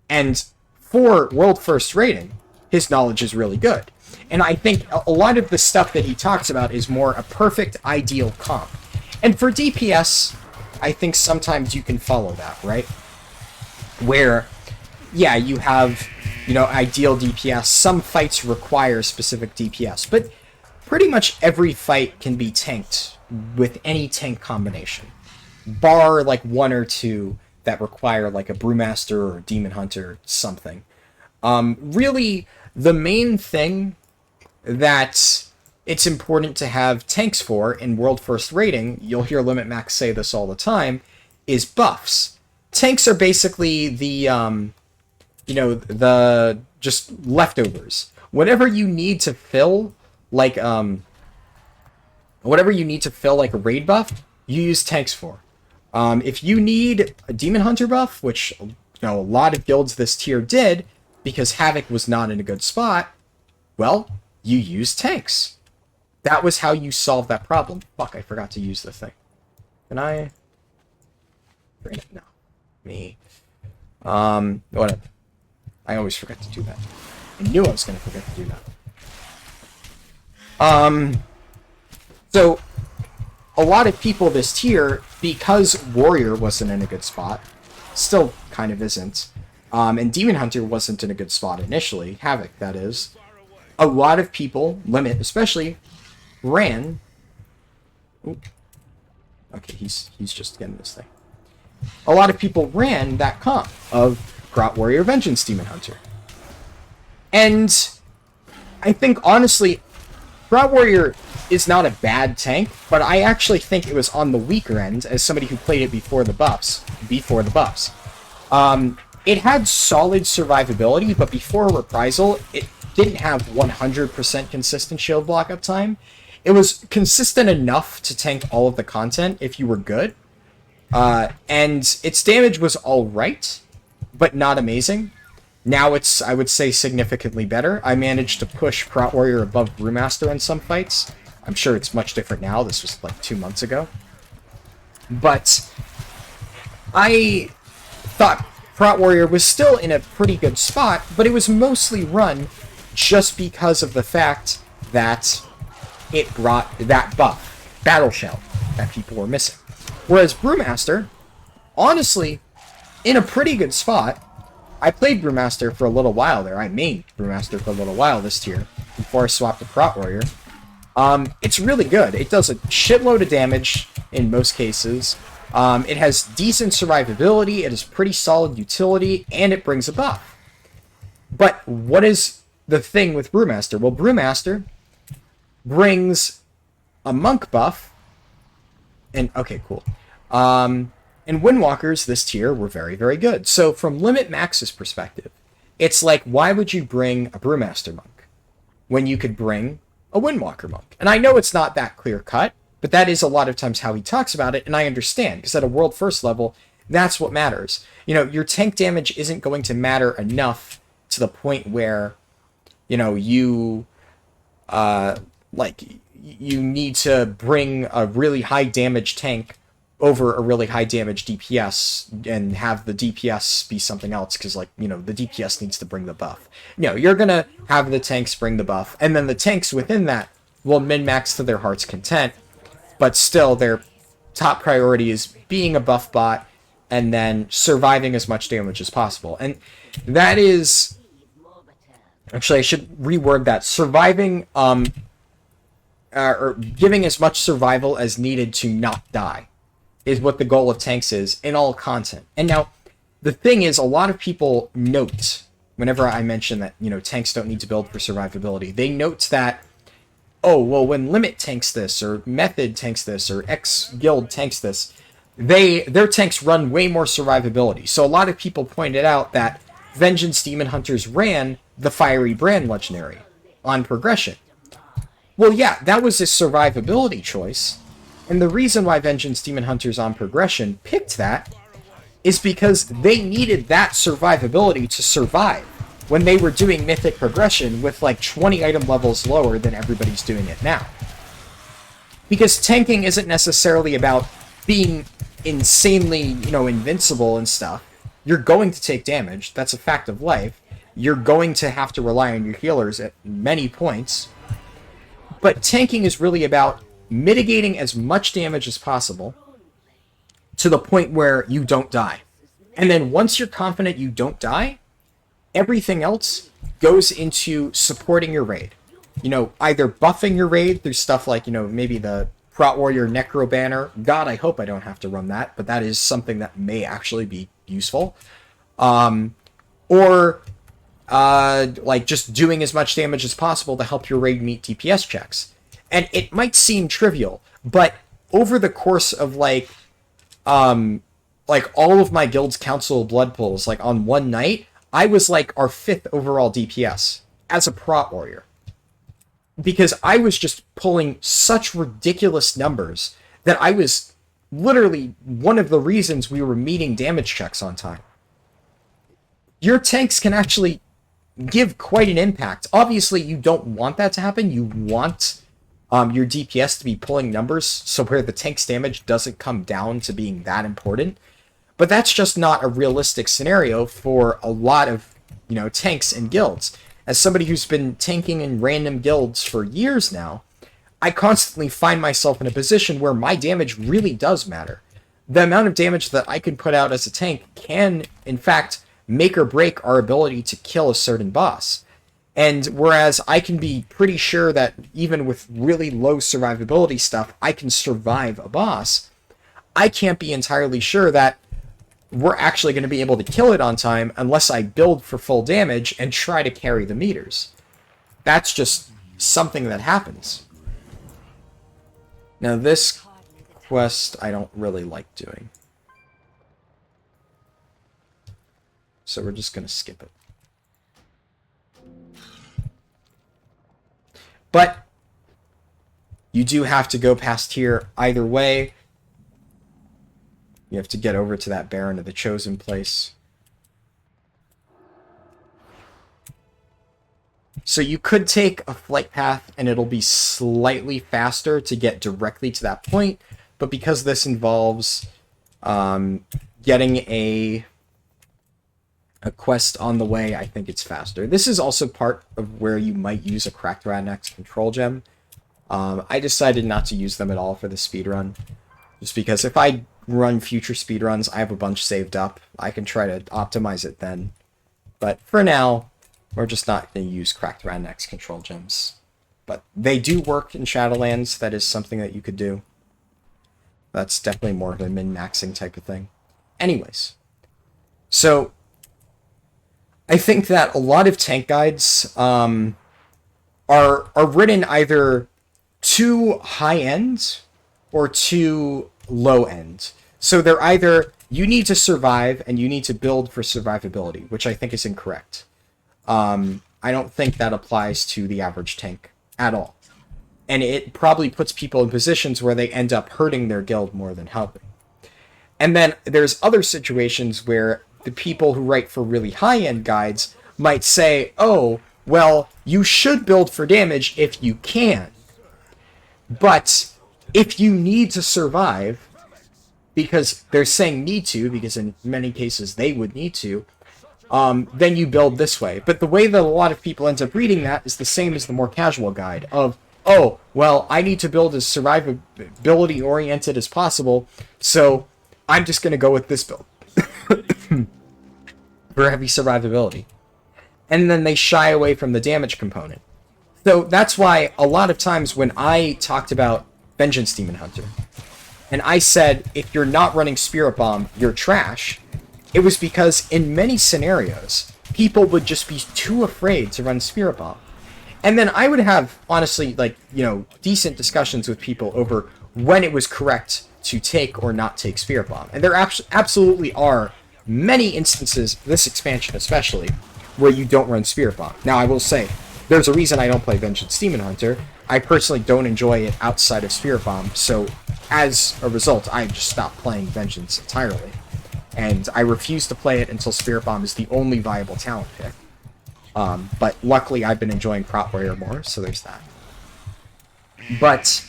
And for World First Rating, his knowledge is really good. And I think a lot of the stuff that he talks about is more a perfect ideal comp. And for DPS, I think sometimes you can follow that, right? Where, yeah, you have, you know, ideal DPS. Some fights require specific DPS, but pretty much every fight can be tanked with any tank combination. Bar, like, one or two that require, like, a Brewmaster or a Demon Hunter, something. Really, the main thing that it's important to have tanks for in World First Rating, you'll hear Limit Max say this all the time, is buffs. Tanks are basically the, you know, the just leftovers. Whatever you need to fill, like, whatever you need to fill, like, a raid buff, you use tanks for. If you need a Demon Hunter buff, which, you know, a lot of guilds this tier did, because Havoc was not in a good spot, well, you use tanks. That was how you solved that problem. Fuck, I forgot to use the thing. Can I? No. Me. Whatever. I always forget to do that. I knew I was going to forget to do that. So, a lot of people this tier, because Warrior wasn't in a good spot, still kind of isn't, and Demon Hunter wasn't in a good spot initially, Havoc, that is, a lot of people, Limit especially, ran... Ooh. Okay, he's just getting this thing. A lot of people ran that comp of Grout Warrior Vengeance Demon Hunter. And I think, honestly, Proud Warrior is not a bad tank, but I actually think it was on the weaker end as somebody who played it before the buffs. It had solid survivability, but before Reprisal, it didn't have 100% consistent shield block uptime. It was consistent enough to tank all of the content if you were good. And its damage was alright, but not amazing. Now it's, I would say, significantly better. I managed to push Prot Warrior above Brewmaster in some fights. I'm sure it's much different now. This was like 2 months ago. But I thought Prot Warrior was still in a pretty good spot, but it was mostly run just because of the fact that it brought that buff, Battle Shell, that people were missing. Whereas Brewmaster, honestly, in a pretty good spot. I played Brewmaster for a little while there. I mained Brewmaster for a little while this tier before I swapped to Prot Warrior. It's really good. It does a shitload of damage in most cases. It has decent survivability, it has pretty solid utility, and it brings a buff. But what is the thing with Brewmaster? Well, Brewmaster brings a monk buff, and okay, cool. And Windwalkers this tier were very, very good. So from Limit Max's perspective, it's like, why would you bring a Brewmaster monk when you could bring a Windwalker monk? And I know it's not that clear cut, but that is a lot of times how he talks about it, and I understand, because at a World First level, that's what matters. You know, your tank damage isn't going to matter enough to the point where, you know, you need to bring a really high damage tank over a really high damage DPS and have the DPS be something else because, like, you know, the DPS needs to bring the buff. No, you're going to have the tanks bring the buff, and then the tanks within that will min-max to their heart's content, but still their top priority is being a buff bot and then surviving as much damage as possible. And that is... Actually, I should reword that. Surviving, or giving as much survival as needed to not die is what the goal of tanks is in all content. And now, the thing is, a lot of people note, whenever I mention that, you know, tanks don't need to build for survivability, they note that, oh, well, when Limit tanks this, or Method tanks this, or X Guild tanks this, their tanks run way more survivability. So a lot of people pointed out that Vengeance Demon Hunters ran the Fiery Brand Legendary on progression. Well, yeah, that was a survivability choice. And the reason why Vengeance Demon Hunters on progression picked that is because they needed that survivability to survive when they were doing Mythic progression with like 20 item levels lower than everybody's doing it now. Because tanking isn't necessarily about being insanely, you know, invincible and stuff. You're going to take damage. That's a fact of life. You're going to have to rely on your healers at many points. But tanking is really about mitigating as much damage as possible to the point where you don't die. And then once you're confident you don't die, everything else goes into supporting your raid. You know, either buffing your raid through stuff like, you know, maybe the Prot Warrior Necro banner. God, I hope I don't have to run that, but that is something that may actually be useful. Or like just doing as much damage as possible to help your raid meet DPS checks. And it might seem trivial, but over the course of like all of my guild's council blood pulls, like on one night, I was like our 5th overall DPS as a Prot Warrior. Because I was just pulling such ridiculous numbers that I was literally one of the reasons we were meeting damage checks on time. Your tanks can actually give quite an impact. Obviously, you don't want that to happen. You want your DPS to be pulling numbers so where the tank's damage doesn't come down to being that important. But that's just not a realistic scenario for a lot of, you know, tanks and guilds. As somebody who's been tanking in random guilds for years now, I constantly find myself in a position where my damage really does matter. The amount of damage that I can put out as a tank can, in fact, make or break our ability to kill a certain boss. And whereas I can be pretty sure that even with really low survivability stuff, I can survive a boss, I can't be entirely sure that we're actually going to be able to kill it on time unless I build for full damage and try to carry the meters. That's just something that happens. Now this quest I don't really like doing. So we're just going to skip it. But you do have to go past here either way. You have to get over to that Baron of the Chosen Place. So you could take a flight path and it'll be slightly faster to get directly to that point. But because this involves getting a quest on the way, I think it's faster. This is also part of where you might use a Cracked Radnax control gem. I decided not to use them at all for the speedrun. Just because if I run future speedruns, I have a bunch saved up. I can try to optimize it then. But for now, we're just not going to use Cracked Radnax control gems. But they do work in Shadowlands. That is something that you could do. That's definitely more of a min-maxing type of thing. Anyways. So, I think that a lot of tank guides are written either too high-end or too low-end. So they're either, you need to survive and you need to build for survivability, which I think is incorrect. I don't think that applies to the average tank at all. And it probably puts people in positions where they end up hurting their guild more than helping. And then there's other situations where the people who write for really high-end guides might say, oh, well, you should build for damage if you can. But if you need to survive, because they're saying need to, because in many cases they would need to, then you build this way. But the way that a lot of people end up reading that is the same as the more casual guide of, oh, well, I need to build as survivability-oriented as possible, so I'm just going to go with this build for heavy survivability. And then they shy away from the damage component. So that's why a lot of times when I talked about Vengeance Demon Hunter, and I said, if you're not running Spirit Bomb, you're trash, it was because in many scenarios, people would just be too afraid to run Spirit Bomb. And then I would have, honestly, like, you know, decent discussions with people over when it was correct to take or not take Spirit Bomb. And there absolutely are many instances, this expansion especially, where you don't run Spirit Bomb. Now, I will say, there's a reason I don't play Vengeance Demon Hunter. I personally don't enjoy it outside of Spirit Bomb, so as a result, I just stopped playing Vengeance entirely. And I refuse to play it until Spirit Bomb is the only viable talent pick. But luckily, I've been enjoying Prot Warrior more, so there's that. But,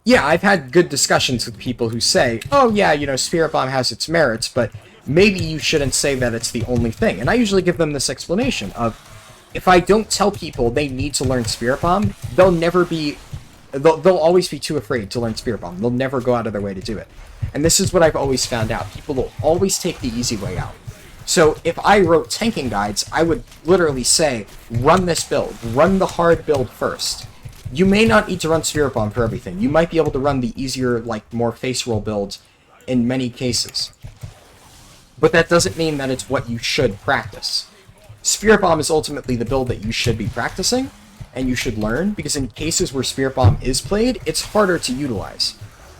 yeah, I've had good discussions with people who say, oh yeah, you know, Spirit Bomb has its merits, but maybe you shouldn't say that it's the only thing. And I usually give them this explanation of, if I don't tell people they need to learn Spirit Bomb, they'll always be too afraid to learn Spirit Bomb. They'll never go out of their way to do it. And this is what I've always found out. People will always take the easy way out. So if I wrote tanking guides, I would literally say, run this build. Run the hard build first. You may not need to run Spirit Bomb for everything. You might be able to run the easier, like, more face roll builds in many cases. But that doesn't mean that it's what you should practice. Spirit Bomb is ultimately the build that you should be practicing, and you should learn, because in cases where Spirit Bomb is played, it's harder to utilize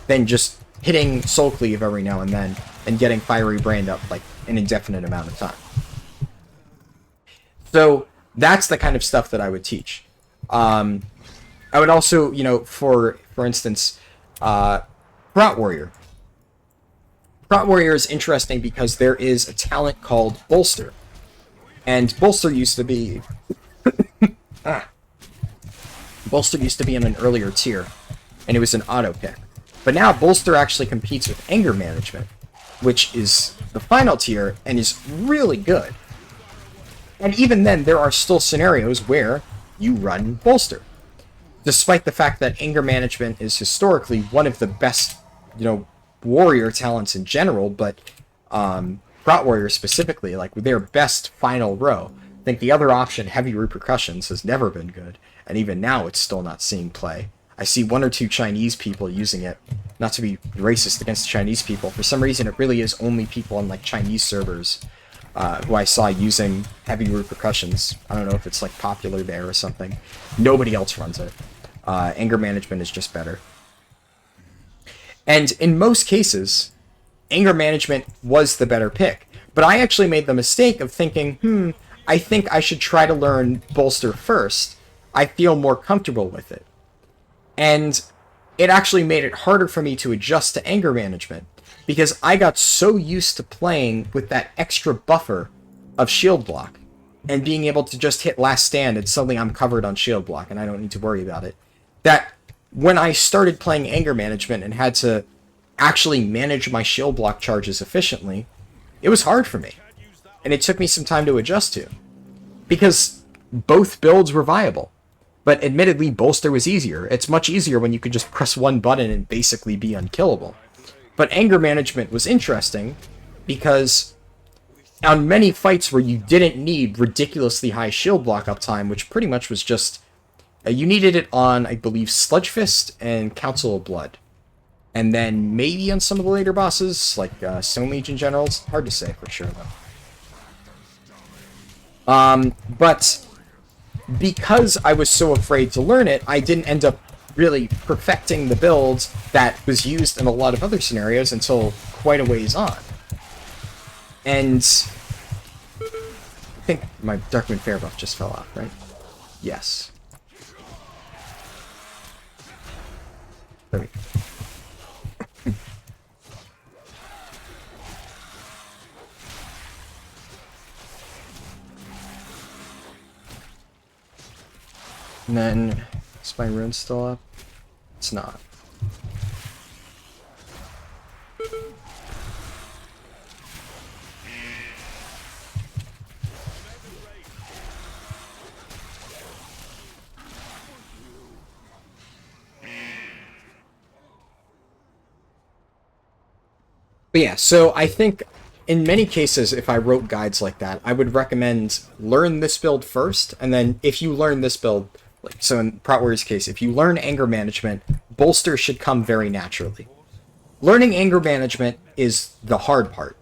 than just hitting Soul Cleave every now and then, and getting Fiery Brand up, like, an indefinite amount of time. So, that's the kind of stuff that I would teach. I would also, you know, for instance, Prot Warrior. Prot Warrior is interesting because there is a talent called Bolster. And Bolster used to be... Bolster used to be in an earlier tier, and it was an auto pick. But now Bolster actually competes with Anger Management, which is the final tier, and is really good. And even then, there are still scenarios where you run Bolster. Despite the fact that Anger Management is historically one of the best, you know, warrior talents in general, but Prot Warrior specifically, like, their best final row. I think the other option, Heavy Repercussions, has never been good, and even now it's still not seeing play. I see one or two Chinese people using it. Not to be racist against Chinese people. For some reason, it really is only people on like Chinese servers who I saw using heavy repercussions. I don't know if it's like popular there or something. Nobody else runs it. Anger management is just better. And in most cases, anger management was the better pick. But I actually made the mistake of thinking, I think I should try to learn Bolster first. I feel more comfortable with it. And it actually made it harder for me to adjust to anger management, because I got so used to playing with that extra buffer of shield block, and being able to just hit last stand and suddenly I'm covered on shield block and I don't need to worry about it, that when I started playing anger management and had to actually manage my shield block charges efficiently, it was hard for me. And it took me some time to adjust to, because both builds were viable. But admittedly, Bolster was easier. It's much easier when you could just press one button and basically be unkillable. But anger management was interesting because on many fights where you didn't need ridiculously high shield block uptime, which pretty much was just... you needed it on, I believe, Sludge and Council of Blood. And then maybe on some of the later bosses, like Stone Legion Generals. Hard to say for sure, though. But because I was so afraid to learn it, I didn't end up really perfecting the build that was used in a lot of other scenarios until quite a ways on. And I think my Darkmoon Fair buff just fell off, right? Yes. There we go. And then, is my rune still up? It's not. But yeah, so I think in many cases, if I wrote guides like that, I would recommend learn this build first, and then if you learn this build, like so in Prot Warrior's case, if you learn anger management, Bolster should come very naturally. Learning anger management is the hard part.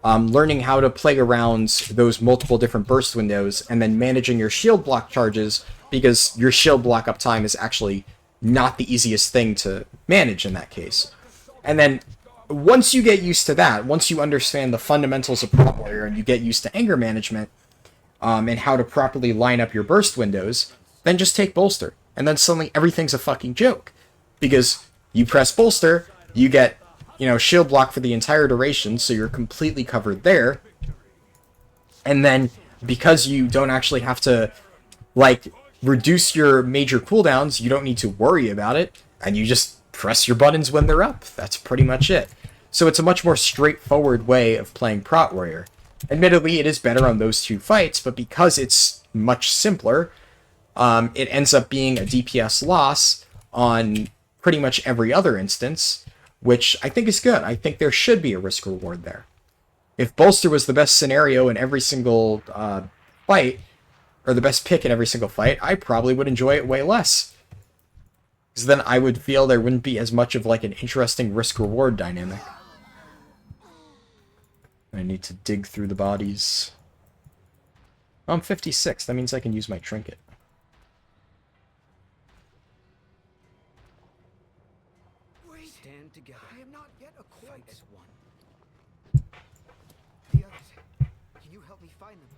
Learning how to play around those multiple different burst windows, and then managing your shield block charges, because your shield block uptime is actually not the easiest thing to manage in that case. And then once you get used to that, once you understand the fundamentals of Prot Warrior and you get used to anger management, and how to properly line up your burst windows, then just take Bolster. And then suddenly everything's a fucking joke. Because you press Bolster, you get, shield block for the entire duration, so you're completely covered there. And then, because you don't actually have to, reduce your major cooldowns, you don't need to worry about it, and you just press your buttons when they're up. That's pretty much it. So it's a much more straightforward way of playing Prot Warrior. Admittedly, it is better on those two fights, but because it's much simpler, it ends up being a DPS loss on pretty much every other instance, which I think is good. I think there should be a risk-reward there. If Bolster was the best scenario in every single fight, or the best pick in every single fight, I probably would enjoy it way less. Because then I would feel there wouldn't be as much of an interesting risk-reward dynamic. I need to dig through the bodies. Oh, I'm 56. That means I can use my trinket. Stand together. I am not yet acquainted as one. The others. Can you help me find them?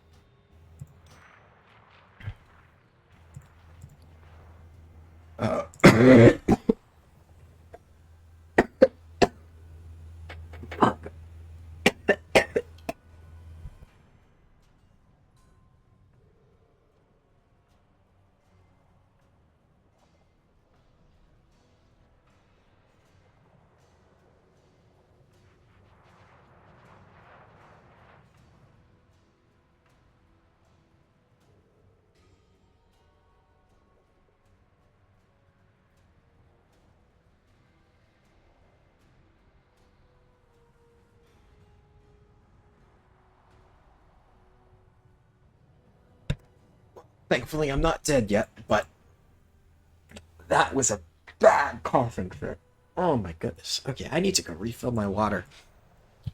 Thankfully, I'm not dead yet, but that was a bad coughing fit. Oh my goodness. Okay, I need to go refill my water.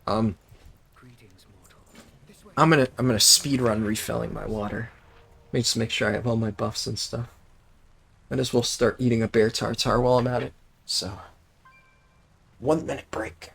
Greetings, mortal. This way. I'm gonna speed run refilling my water. Let me just make sure I have all my buffs and stuff. Might as well start eating a bear tartar while I'm at it. So, 1 minute break.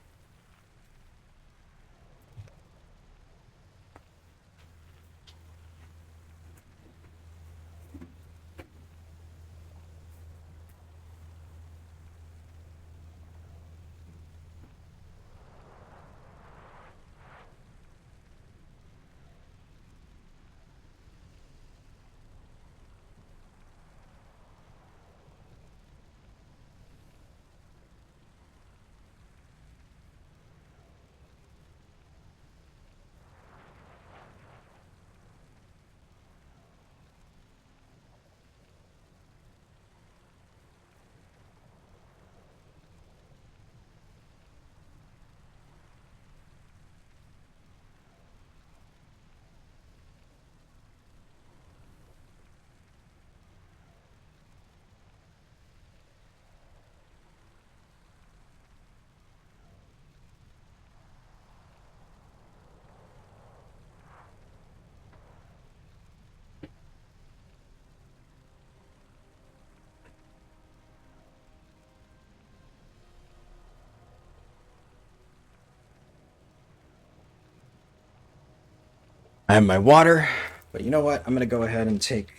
I have my water, but you know what? I'm gonna go ahead and take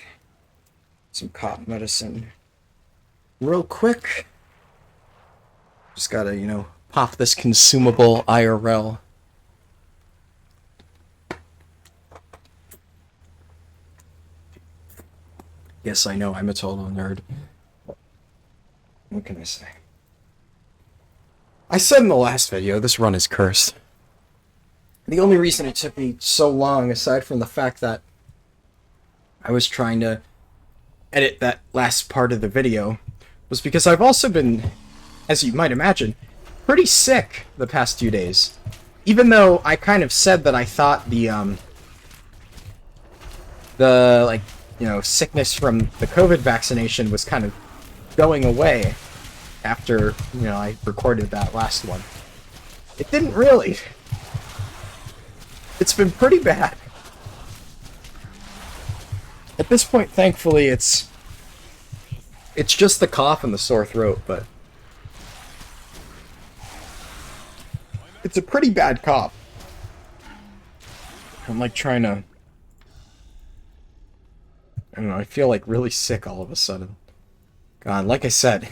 some cough medicine real quick. Just gotta, pop this consumable IRL. Yes, I know, I'm a total nerd. What can I say? I said in the last video, this run is cursed. The only reason it took me so long, aside from the fact that I was trying to edit that last part of the video, was because I've also been, as you might imagine, pretty sick the past few days. Even though I kind of said that I thought the sickness from the COVID vaccination was kind of going away after, I recorded that last one. It didn't really. It's been pretty bad. At this point, thankfully, it's just the cough and the sore throat, but it's a pretty bad cough. I'm like trying to, I don't know, I feel like really sick all of a sudden. God, like I said,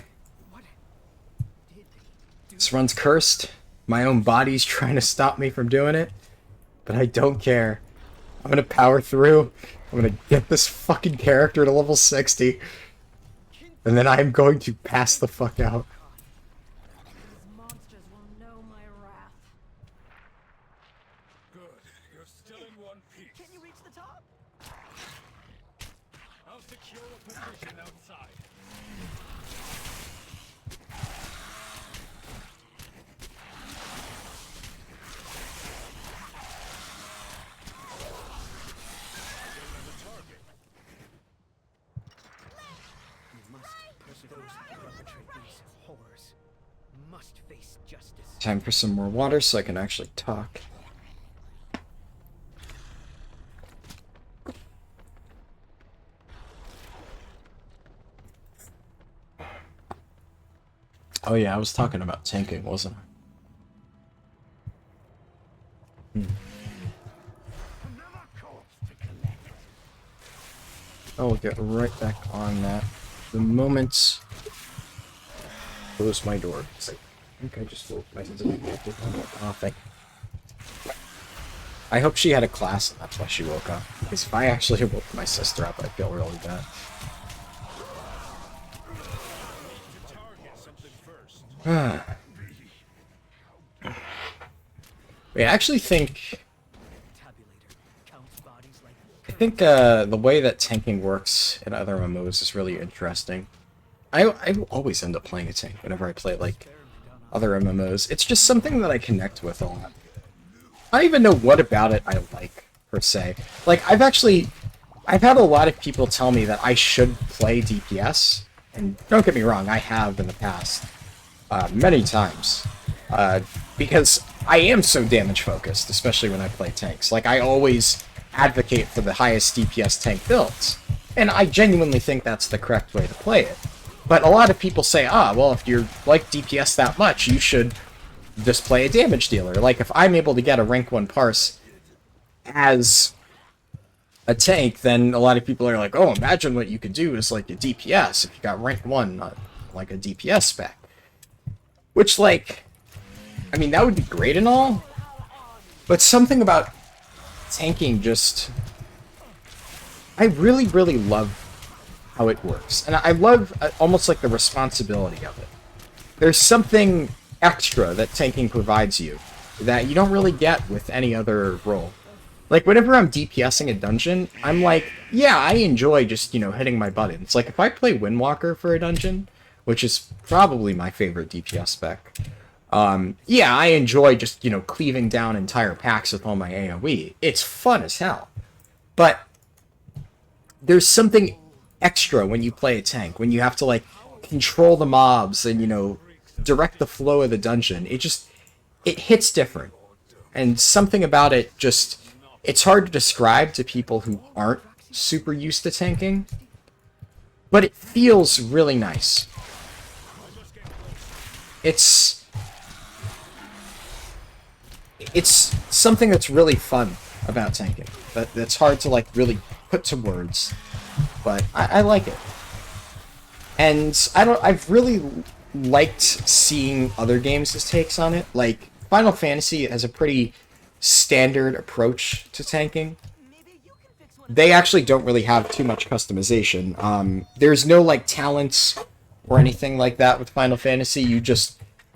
this run's cursed. My own body's trying to stop me from doing it. But I don't care. I'm gonna power through. I'm gonna get this fucking character to level 60. And then I'm going to pass the fuck out. These monsters will know my wrath. Good. You're still in one piece. Can you reach the top? I'll secure a position outside. Those who perpetrate these horrors must face justice. Time for some more water so I can actually talk. Oh yeah, I was talking about tanking, wasn't I? I will get right back on that the moment I close my door. It's like, I think I just woke my sister up. I hope she had a class and that's why she woke up. Because if I actually woke my sister up, I'd feel really bad. Wait, I actually think... I think the way that tanking works in other MMOs is really interesting. I always end up playing a tank whenever I play, like, other MMOs. It's just something that I connect with a lot. I don't even know what about it I like, per se. Like, I've had a lot of people tell me that I should play DPS, and don't get me wrong, I have in the past, many times, because I am so damage focused, especially when I play tanks. Like, I always advocate for the highest DPS tank builds, and I genuinely think that's the correct way to play it. But a lot of people say, well, if you're like DPS that much, you should just play a damage dealer. Like, if I'm able to get a rank 1 parse as a tank, then a lot of people are like, oh, imagine what you could do as, like, a DPS if you got rank 1, like a DPS spec. Which, like, I mean, that would be great and all, but something about tanking just... I really, really love how it works. And I love almost like the responsibility of it. There's something extra that tanking provides you that you don't really get with any other role. Like, whenever I'm DPSing a dungeon, I'm like, yeah, I enjoy just, you know, hitting my buttons. Like, if I play Windwalker for a dungeon, which is probably my favorite DPS spec, yeah, I enjoy just, you know, cleaving down entire packs with all my AoE. It's fun as hell. But there's something extra when you play a tank, when you have to, like, control the mobs and, you know, direct the flow of the dungeon. It hits different. And something about it just, it's hard to describe to people who aren't super used to tanking, but it feels really nice. It's something that's really fun about tanking. That's hard to, like, really put to words. But I like it. And I've really liked seeing other games' takes on it. Like, Final Fantasy has a pretty standard approach to tanking. They actually don't really have too much customization. There's no, like, talents or anything like that with Final Fantasy.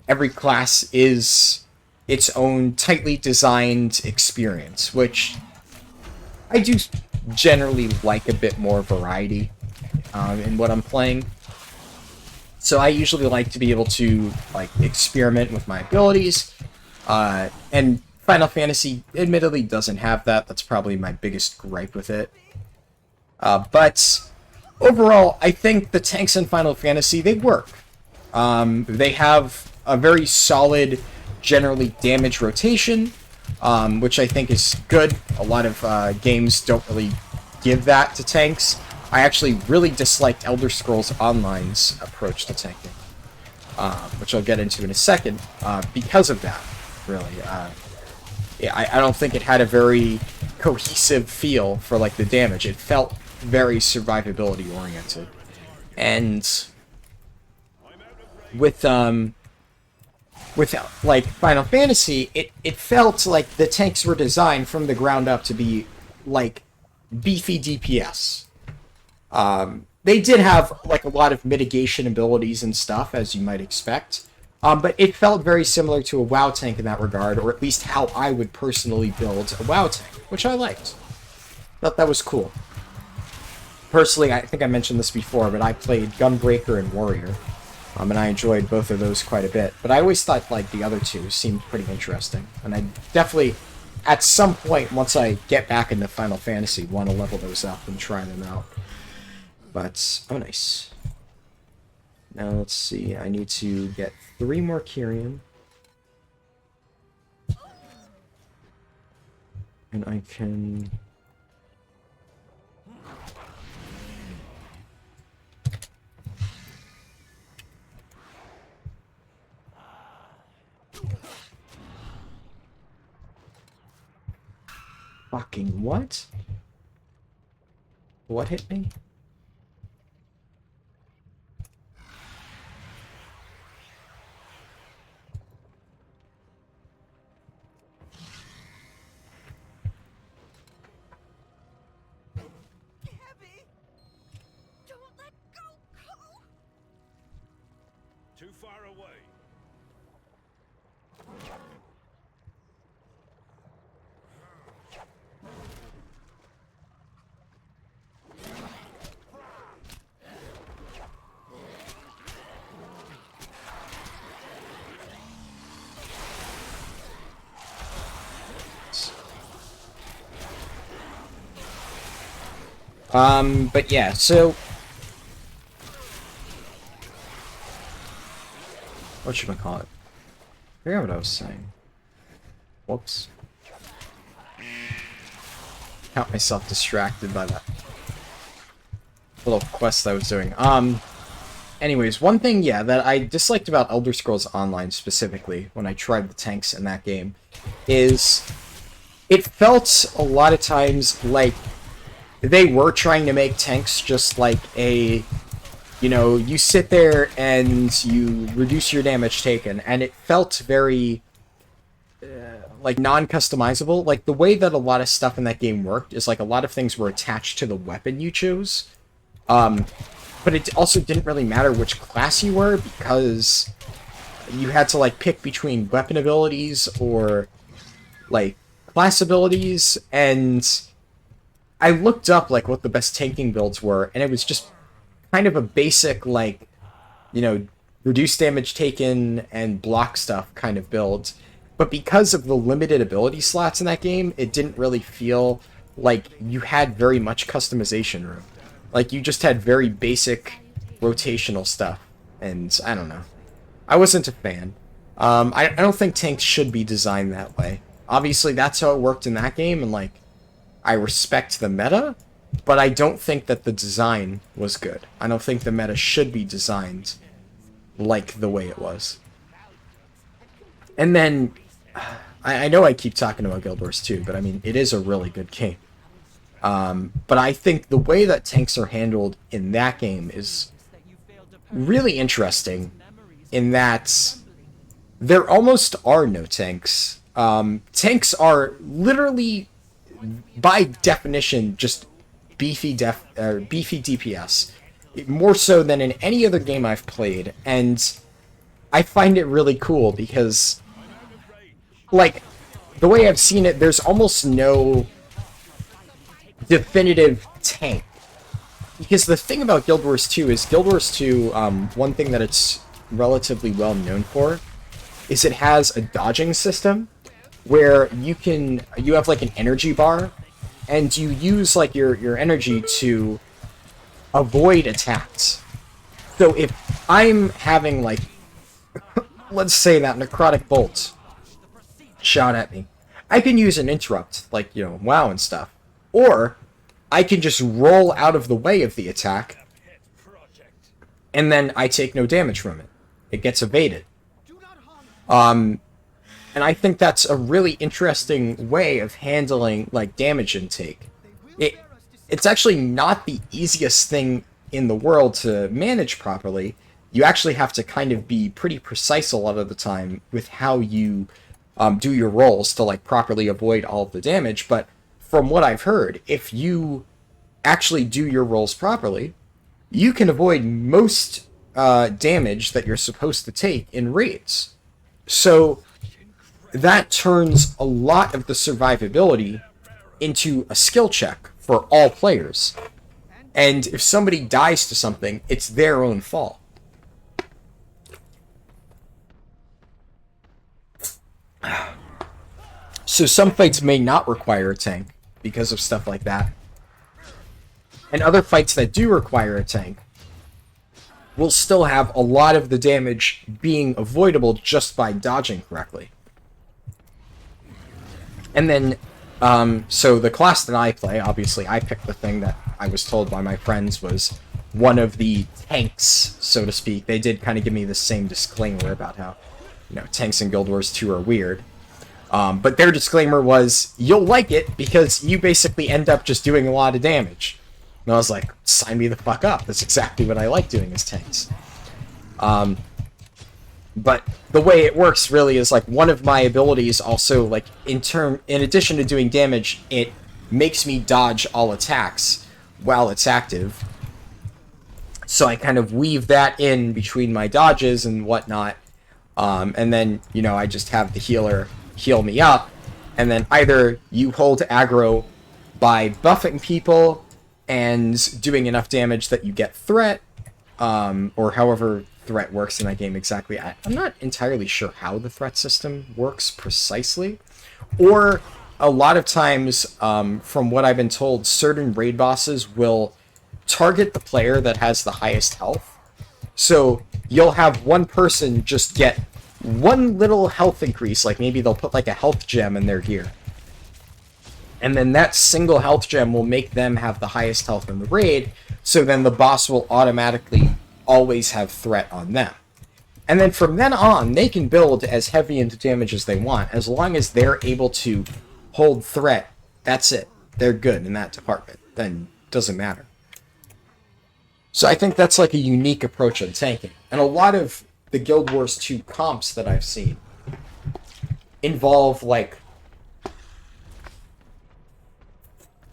Every class is its own tightly designed experience, which I do generally like a bit more variety in what I'm playing. So I usually like to be able to, like, experiment with my abilities, and Final Fantasy admittedly doesn't have that. That's probably my biggest gripe with it. But overall, I think the tanks in Final Fantasy, they work. They have a very solid, generally, damage rotation, which I think is good. A lot of games don't really give that to tanks. I actually really disliked Elder Scrolls Online's approach to tanking, which I'll get into in a second, because of that, really. Yeah, I don't think it had a very cohesive feel for, like, the damage. It felt very survivability oriented. And with like, Final Fantasy, it felt like the tanks were designed from the ground up to be, like, beefy DPS. They did have, like, a lot of mitigation abilities and stuff, as you might expect. But it felt very similar to a WoW tank in that regard, or at least how I would personally build a WoW tank, which I liked. Thought that was cool. Personally, I think I mentioned this before, but I played Gunbreaker and Warrior, and I enjoyed both of those quite a bit. But I always thought, like, the other two seemed pretty interesting, and I definitely, at some point, once I get back into Final Fantasy, want to level those up and try them out. But, oh, nice. Now, let's see, I need to get 3 more Kyrian. And I can... Fucking what? What hit me? Too far away. But yeah, so whatchamacallit. I forgot what I was saying. Whoops. Got myself distracted by that little quest I was doing. Anyways, one thing, yeah, that I disliked about Elder Scrolls Online specifically, when I tried the tanks in that game, is it felt a lot of times like they were trying to make tanks just like a, you know, you sit there and you reduce your damage taken, and it felt very, like, non-customizable. Like, the way that a lot of stuff in that game worked is, like, a lot of things were attached to the weapon you chose. But it also didn't really matter which class you were, because you had to, like, pick between weapon abilities or, like, class abilities, and I looked up, like, what the best tanking builds were, and it was just kind of a basic, like, you know, reduce damage taken and block stuff kind of build. But because of the limited ability slots in that game, it didn't really feel like you had very much customization room. Like, you just had very basic rotational stuff, and I don't know. I wasn't a fan. I don't think tanks should be designed that way. Obviously, that's how it worked in that game, and, like, I respect the meta, but I don't think that the design was good. I don't think the meta should be designed like the way it was. And then, I know I keep talking about Guild Wars 2, but I mean, it is a really good game. But I think the way that tanks are handled in that game is really interesting, in that there almost are no tanks. Tanks are literally, by definition, just beefy DPS, more so than in any other game I've played, and I find it really cool because, like, the way I've seen it, there's almost no definitive tank. Because the thing about Guild Wars 2 is, Guild Wars 2, one thing that it's relatively well known for is it has a dodging system where you have like an energy bar, and you use like your energy to avoid attacks. So if I'm having, like, let's say that necrotic bolt shot at me, I can use an interrupt, like, you know, WoW and stuff. Or I can just roll out of the way of the attack, and then I take no damage from it. It gets evaded. And I think that's a really interesting way of handling, like, damage intake. It's actually not the easiest thing in the world to manage properly. You actually have to kind of be pretty precise a lot of the time with how you do your rolls to, like, properly avoid all of the damage. But from what I've heard, if you actually do your rolls properly, you can avoid most damage that you're supposed to take in raids. So that turns a lot of the survivability into a skill check for all players. And if somebody dies to something, it's their own fault. So some fights may not require a tank because of stuff like that. And other fights that do require a tank will still have a lot of the damage being avoidable just by dodging correctly. And then, so the class that I play, obviously I picked the thing that I was told by my friends was one of the tanks, so to speak. They did kind of give me the same disclaimer about how, you know, tanks in Guild Wars 2 are weird. But their disclaimer was, you'll like it because you basically end up just doing a lot of damage. And I was like, sign me the fuck up. That's exactly what I like doing as tanks. But the way it works really is, like, one of my abilities also, like, in addition to doing damage, it makes me dodge all attacks while it's active. So I kind of weave that in between my dodges and whatnot. And then, you know, I just have the healer heal me up. And then either you hold aggro by buffing people and doing enough damage that you get threat, or however threat works in that game exactly. I'm not entirely sure how the threat system works precisely. Or a lot of times, from what I've been told, certain raid bosses will target the player that has the highest health, So you'll have one person just get one little health increase, like maybe they'll put like a health gem in their gear. And then that single health gem will make them have the highest health in the raid, so then the boss will automatically always have threat on them. And then from then on, they can build as heavy into damage as they want. As long as they're able to hold threat, that's it. They're good in that department. Then it doesn't matter. So I think that's like a unique approach on tanking. And a lot of the Guild Wars 2 comps that I've seen involve like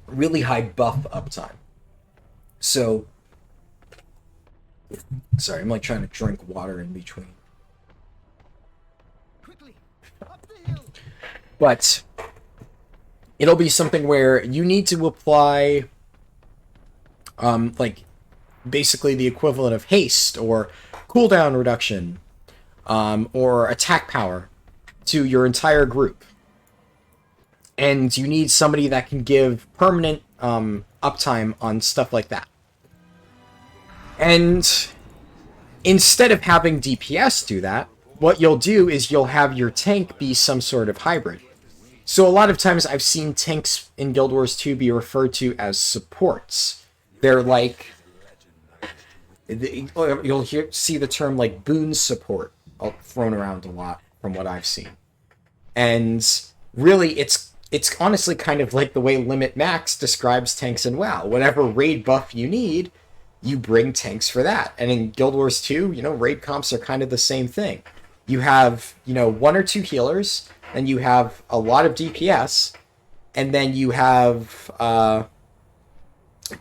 really high buff uptime. So, sorry, I'm like trying to drink water in between. Quickly, up the hill. But it'll be something where you need to apply, like, basically the equivalent of haste or cooldown reduction, or attack power to your entire group. And you need somebody that can give permanent uptime on stuff like that. And instead of having DPS do that, what you'll do is you'll have your tank be some sort of hybrid. So a lot of times I've seen tanks in Guild Wars 2 be referred to as supports. They're like, you'll see the term like boon support thrown around a lot from what I've seen. And really, it's honestly kind of like the way Limit Max describes tanks in WoW. Whatever raid buff you need, you bring tanks for that. And in Guild Wars 2, raid comps are kind of the same thing. You have, one or two healers, and you have a lot of DPS, and then you have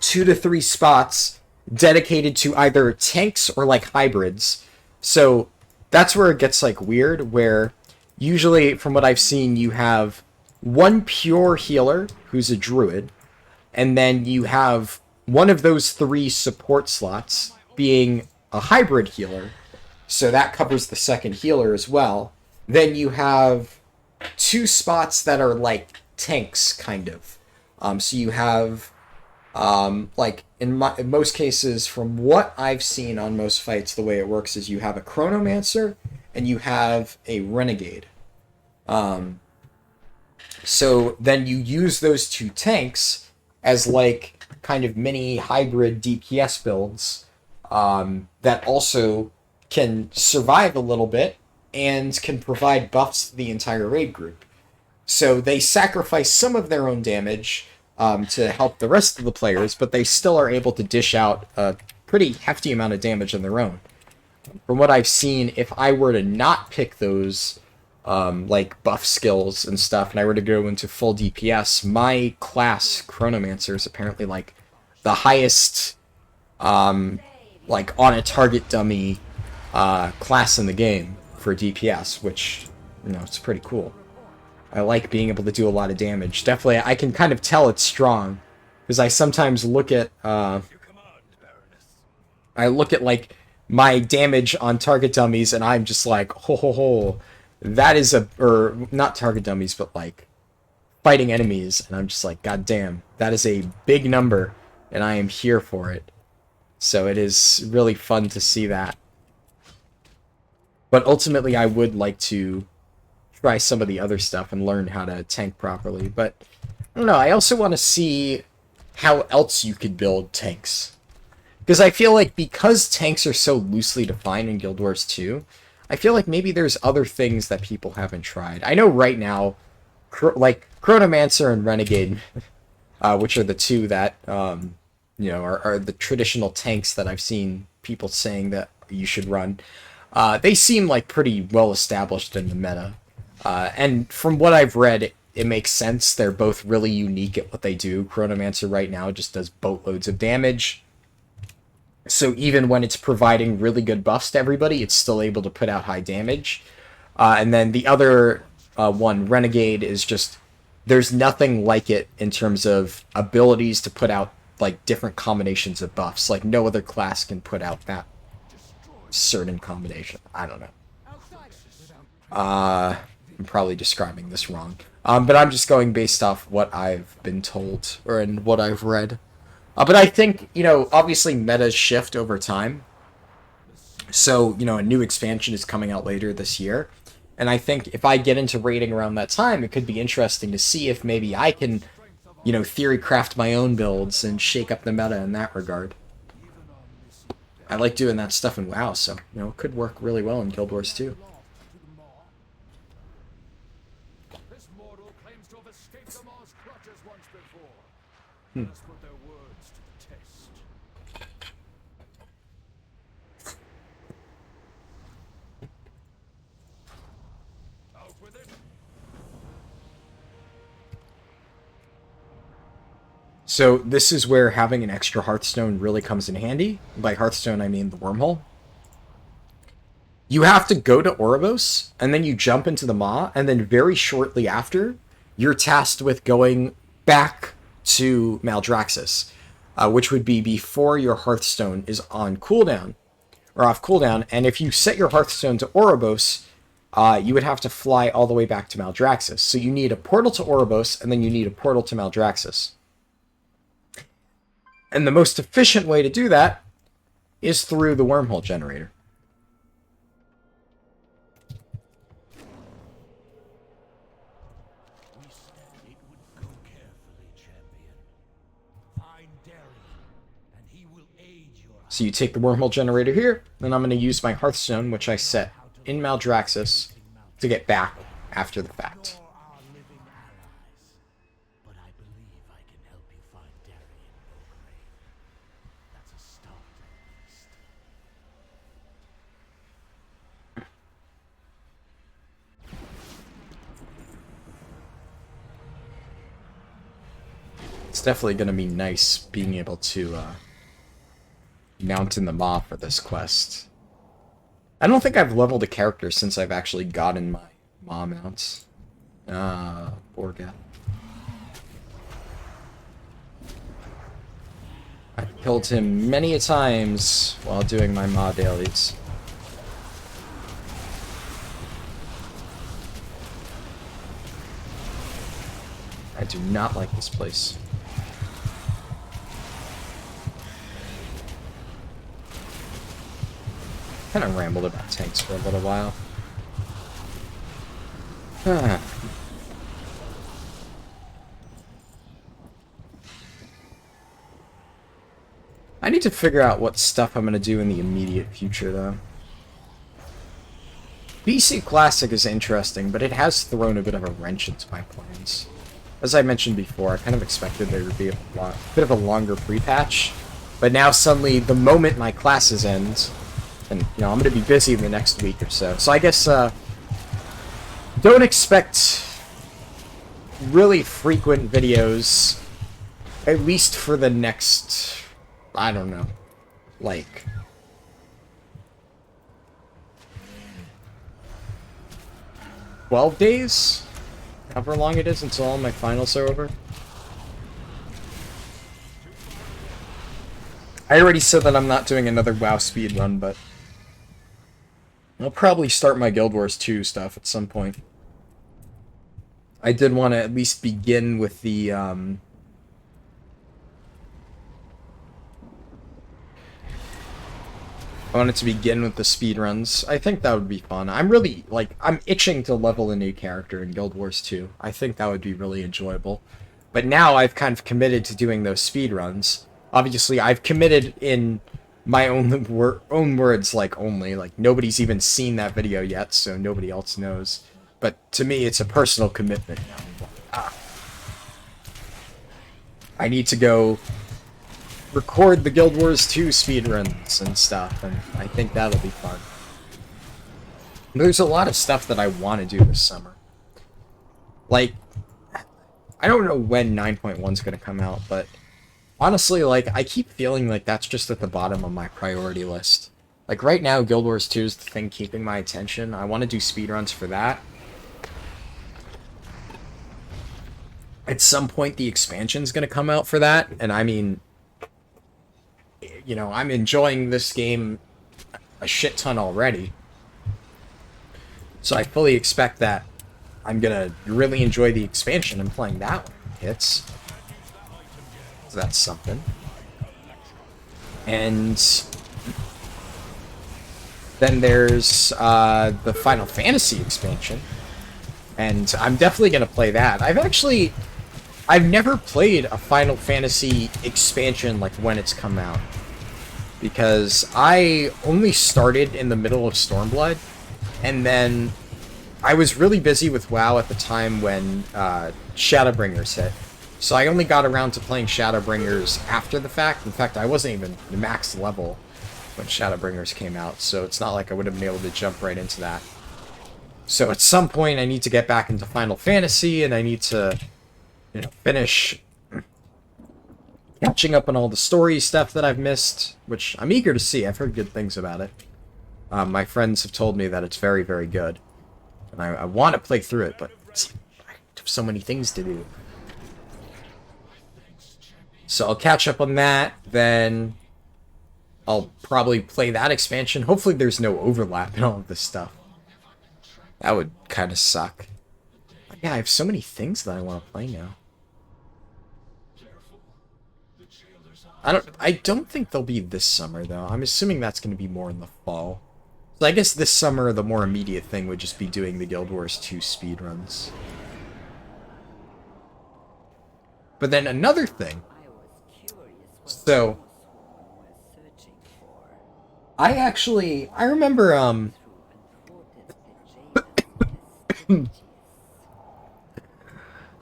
2 to 3 spots dedicated to either tanks or like hybrids. So that's where it gets like weird, where usually from what I've seen, you have one pure healer who's a druid, and then you have one of those 3 support slots being a hybrid healer, so that covers the second healer as well. Then you have 2 spots that are like tanks, kind of. So you have, like in most cases, from what I've seen on most fights, the way it works is you have a chronomancer and you have a renegade. So then you use those 2 tanks as like kind of mini hybrid DPS builds that also can survive a little bit and can provide buffs to the entire raid group. So they sacrifice some of their own damage to help the rest of the players, but they still are able to dish out a pretty hefty amount of damage on their own. From what I've seen, if I were to not pick those like buff skills and stuff, and I were to go into full DPS, my class Chronomancer is apparently like the highest like on a target dummy class in the game for DPS, which it's pretty cool. I like being able to do a lot of damage. Definitely, I can kind of tell it's strong because I sometimes look at like my damage on target dummies, and I'm just like, ho ho ho. That is or not target dummies, but like fighting enemies, and I'm just like, god damn, that is a big number, and I am here for it. So it is really fun to see that. But ultimately, I would like to try some of the other stuff and learn how to tank properly. But I don't know, I also want to see how else you could build tanks. Because I feel like because tanks are so loosely defined in Guild Wars 2, I feel like maybe there's other things that people haven't tried. I know right now, like Chronomancer and Renegade, which are the 2 that are the traditional tanks that I've seen people saying that you should run. They seem like pretty well established in the meta, and from what I've read, it makes sense. They're both really unique at what they do. Chronomancer right now just does boatloads of damage. So even when it's providing really good buffs to everybody, it's still able to put out high damage. And then the other one, Renegade, is just, there's nothing like it in terms of abilities to put out like different combinations of buffs. Like no other class can put out that certain combination. I don't know. I'm probably describing this wrong. But I'm just going based off what I've been told or in what I've read. But I think, obviously metas shift over time. So, you know, a new expansion is coming out later this year. And I think if I get into raiding around that time, it could be interesting to see if maybe I can, you know, theory craft my own builds and shake up the meta in that regard. I like doing that stuff in WoW, so, you know, it could work really well in Guild Wars 2. This mortal claims to have escaped the Maw's clutches once before. Let's put their words to the test. Out with it. So this is where having an extra Hearthstone really comes in handy. By Hearthstone, I mean the wormhole. You have to go to Oribos, and then you jump into the Maw, and then very shortly after, you're tasked with going back to Maldraxxus, which would be before your Hearthstone is on cooldown, or off cooldown, and if you set your Hearthstone to Oribos, you would have to fly all the way back to Maldraxxus. So you need a portal to Oribos, and then you need a portal to Maldraxxus. And the most efficient way to do that is through the wormhole generator. We said it would go carefully, champion. Find Darian, and he will aid your... So you take the wormhole generator here, then I'm going to use my Hearthstone, which I set in Maldraxxus, to get back after the fact. You're our living allies, but I believe I can help you find Darian, O'Grave. That's a start, at least. It's definitely going to be nice being able to mount in the Maw for this quest. I don't think I've leveled a character since I've actually gotten my Maw mounts. Borga. I've killed him many a times while doing my Maw dailies. I do not like this place. Kind of rambled about tanks for a little while. I need to figure out what stuff I'm going to do in the immediate future, though. BC Classic is interesting, but it has thrown a bit of a wrench into my plans. As I mentioned before, I kind of expected there to be a bit of a longer pre-patch, but now suddenly, the moment my classes end, and, you know, I'm going to be busy in the next week or so. So I guess, don't expect really frequent videos, at least for the next, I don't know, like... $12 days? However long it is until all my finals are over. I already said that I'm not doing another WoW speedrun, but I'll probably start my Guild Wars 2 stuff at some point. I did want to at least begin with the, I wanted to begin with the speedruns. I think that would be fun. I'm really, like, I'm itching to level a new character in Guild Wars 2. I think that would be really enjoyable. But now I've kind of committed to doing those speedruns. Obviously, I've committed in my own words, like, only. Like, nobody's even seen that video yet, so nobody else knows. But to me, it's a personal commitment now. I need to go record the Guild Wars 2 speedruns and stuff, and I think that'll be fun. There's a lot of stuff that I want to do this summer. Like, I don't know when 9.1 is going to come out, but honestly, like, I keep feeling like that's just at the bottom of my priority list. Like, right now, Guild Wars 2 is the thing keeping my attention. I want to do speedruns for that. At some point, the expansion's going to come out for that, and I mean, you know, I'm enjoying this game a shit ton already. So I fully expect that I'm gonna really enjoy the expansion and playing that when it hits. So that's something. And Then there's the Final Fantasy expansion, and I'm definitely gonna play that. I've never played a Final Fantasy expansion like when it's come out, because I only started in the middle of Stormblood, and then I was really busy with WoW at the time when Shadowbringers hit. So I only got around to playing Shadowbringers after the fact. In fact, I wasn't even max level when Shadowbringers came out, so it's not like I would have been able to jump right into that. So at some point I need to get back into Final Fantasy, and I need to, you know, finish catching up on all the story stuff that I've missed, which I'm eager to see. I've heard good things about it. My friends have told me that it's very, very good. And I want to play through it, but it's like, I have so many things to do. So I'll catch up on that, then I'll probably play that expansion. Hopefully there's no overlap in all of this stuff. That would kind of suck. But yeah, I have so many things that I want to play now. I don't think they'll be this summer, though. I'm assuming that's going to be more in the fall. So I guess this summer, the more immediate thing would just be doing the Guild Wars 2 speedruns. But then another thing. So, I remember,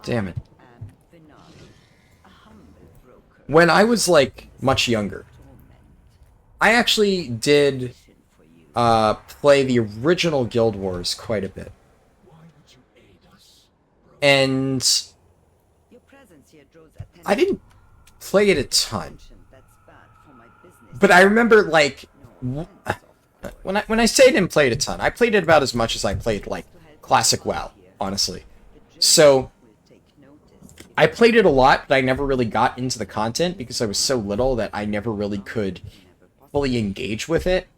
damn it. When I was, like, much younger, I actually did play the original Guild Wars quite a bit. And I didn't play it a ton. But I remember, like, when I say I didn't play it a ton, I played it about as much as I played, like, classic WoW, honestly. So I played it a lot, but I never really got into the content because I was so little that I never really could fully engage with it.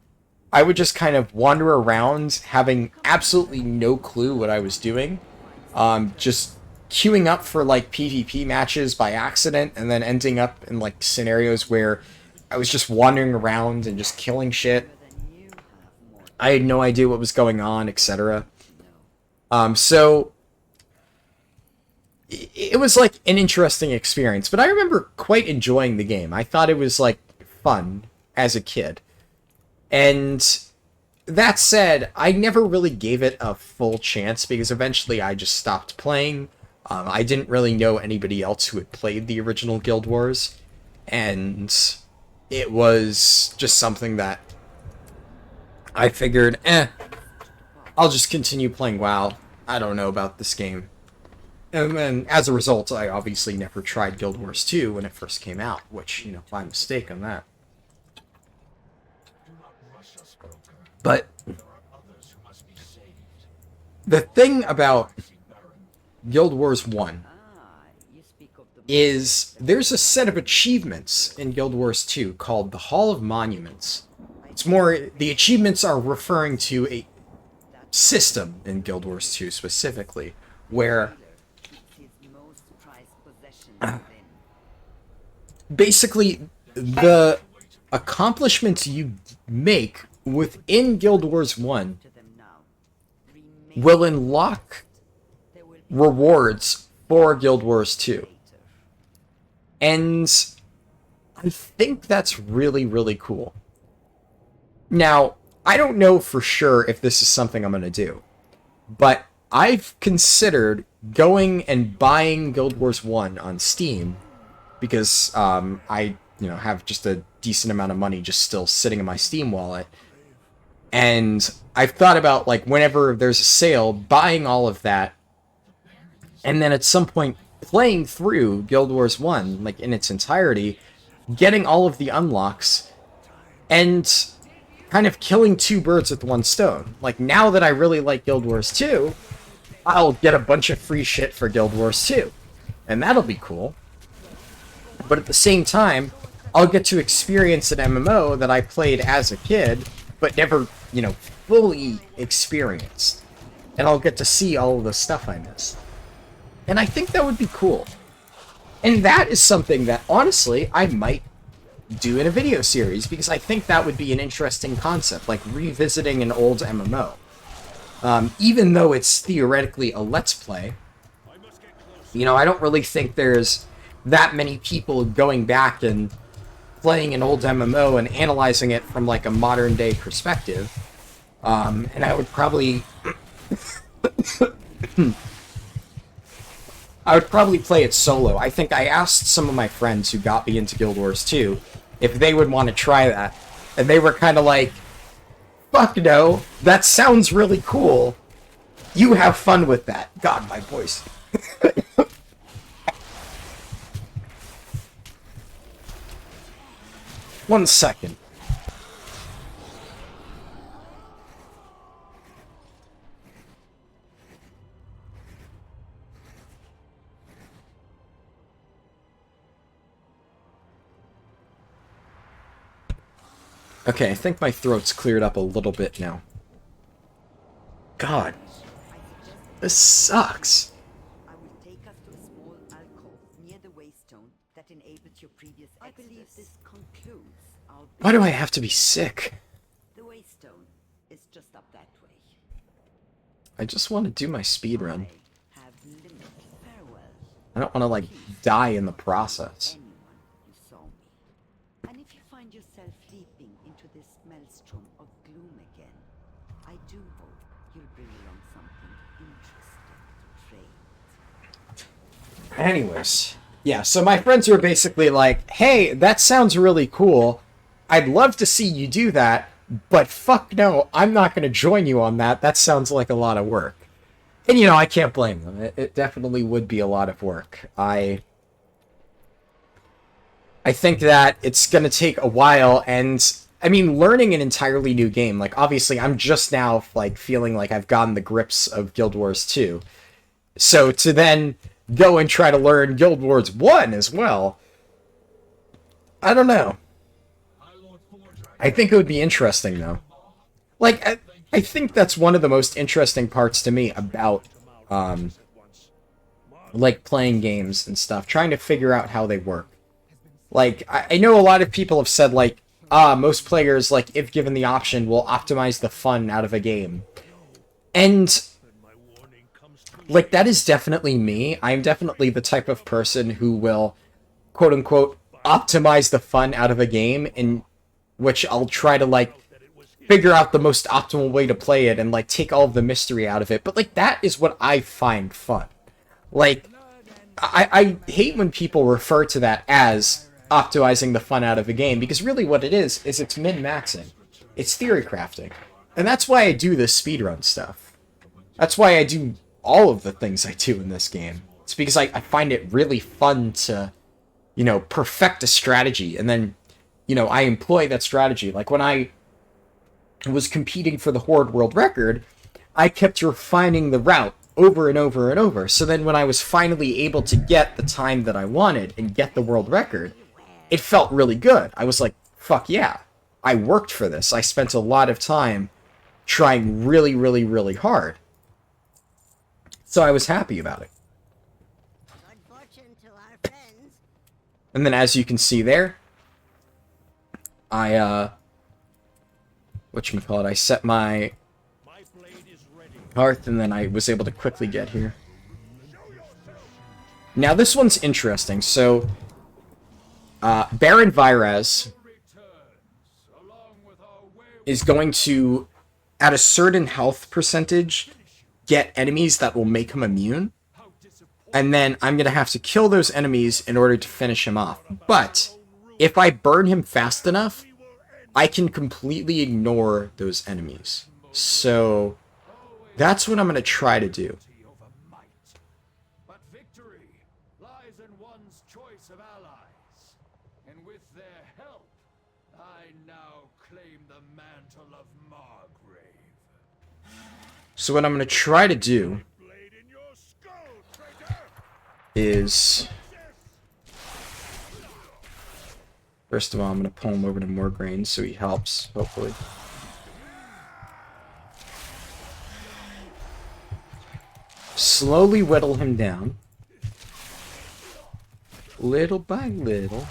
I would just kind of wander around having absolutely no clue what I was doing. Just queuing up for, like, PvP matches by accident and then ending up in, like, scenarios where I was just wandering around and just killing shit. I had no idea what was going on, etc. So it was, like, an interesting experience, but I remember quite enjoying the game. I thought it was, like, fun as a kid. And that said, I never really gave it a full chance because eventually I just stopped playing. I didn't really know anybody else who had played the original Guild Wars, and it was just something that I figured, I'll just continue playing WoW. I don't know about this game. And then, as a result, I obviously never tried Guild Wars 2 when it first came out, which, you know, my mistake on that. But the thing about Guild Wars 1 is there's a set of achievements in Guild Wars 2 called the Hall of Monuments. It's more, the achievements are referring to a system in Guild Wars 2 specifically, where basically the accomplishments you make within Guild Wars 1 will unlock rewards for Guild Wars 2. And I think that's really, really cool. Now, I don't know for sure if this is something I'm going to do, but I've considered going and buying Guild Wars 1 on Steam because I, you know, have just a decent amount of money just still sitting in my Steam wallet. And I've thought about, like, whenever there's a sale, buying all of that, and then at some point playing through Guild Wars 1, like, in its entirety, getting all of the unlocks, and kind of killing two birds with one stone. Like, now that I really like Guild Wars 2, I'll get a bunch of free shit for Guild Wars 2. And that'll be cool. But at the same time, I'll get to experience an MMO that I played as a kid, but never, you know, fully experienced. And I'll get to see all of the stuff I missed. And I think that would be cool. And that is something that, honestly, I might do in a video series, because I think that would be an interesting concept, like revisiting an old MMO. Even though it's theoretically a Let's Play, you know, I don't really think there's that many people going back and playing an old MMO and analyzing it from like a modern day perspective. And I would probably play it solo. I think I asked some of my friends who got me into Guild Wars 2 if they would want to try that, and they were kind of like, fuck no, that sounds really cool. You have fun with that. God, my voice. One second. Okay, I think my throat's cleared up a little bit now. God. This sucks. I will take us to a small alcove near the waystone that enabled your previous exodus. I believe this concludes our... Why do I have to be sick? The waystone is just up that way. I just want to do my speedrun. I have limited farewell. I don't want to, like, die in the process. Anyone who saw me. And if you find yourself leaping into this maelstrom of gloom again, I do hope you'll bring along something interesting to trade. Anyways, yeah, so my friends were basically like, hey, that sounds really cool. I'd love to see you do that, but fuck no, I'm not going to join you on that. That sounds like a lot of work. And, you know, I can't blame them. It definitely would be a lot of work. I think that it's going to take a while, and, I mean, learning an entirely new game, like, obviously, I'm just now, like, feeling like I've gotten the grips of Guild Wars 2. So, to then go and try to learn Guild Wars 1 as well, I don't know. I think it would be interesting, though. Like, I think that's one of the most interesting parts to me about, like, playing games and stuff, trying to figure out how they work. Like, I know a lot of people have said, like, most players, like, if given the option, will optimize the fun out of a game. And, like, that is definitely me. I'm definitely the type of person who will, quote-unquote, optimize the fun out of a game, in which I'll try to, like, figure out the most optimal way to play it and, like, take all of the mystery out of it. But, like, that is what I find fun. Like, I hate when people refer to that as optimizing the fun out of a game, because really what it is it's min-maxing. It's theory crafting. And that's why I do this speedrun stuff. That's why I do all of the things I do in this game. It's because I find it really fun to, you know, perfect a strategy, and then, you know, I employ that strategy. Like, when I was competing for the Horde World Record, I kept refining the route over and over and over. So then when I was finally able to get the time that I wanted and get the world record, it felt really good. I was like, fuck yeah, I worked for this. I spent a lot of time trying really, really, really hard. So I was happy about it. Good fortune to our friends. And then as you can see there, I set my hearth, and then I was able to quickly get here. Now this one's interesting. So, Baron Virez is going to, at a certain health percentage, get enemies that will make him immune. And then I'm going to have to kill those enemies in order to finish him off. But if I burn him fast enough, I can completely ignore those enemies. So that's what I'm going to try to do. But victory lies in one's choice of allies. And with their help, I now claim the mantle of Margrave. So what I'm going to try to do is, first of all, I'm going to pull him over to Morgraine so he helps, hopefully. Slowly whittle him down. Little by little.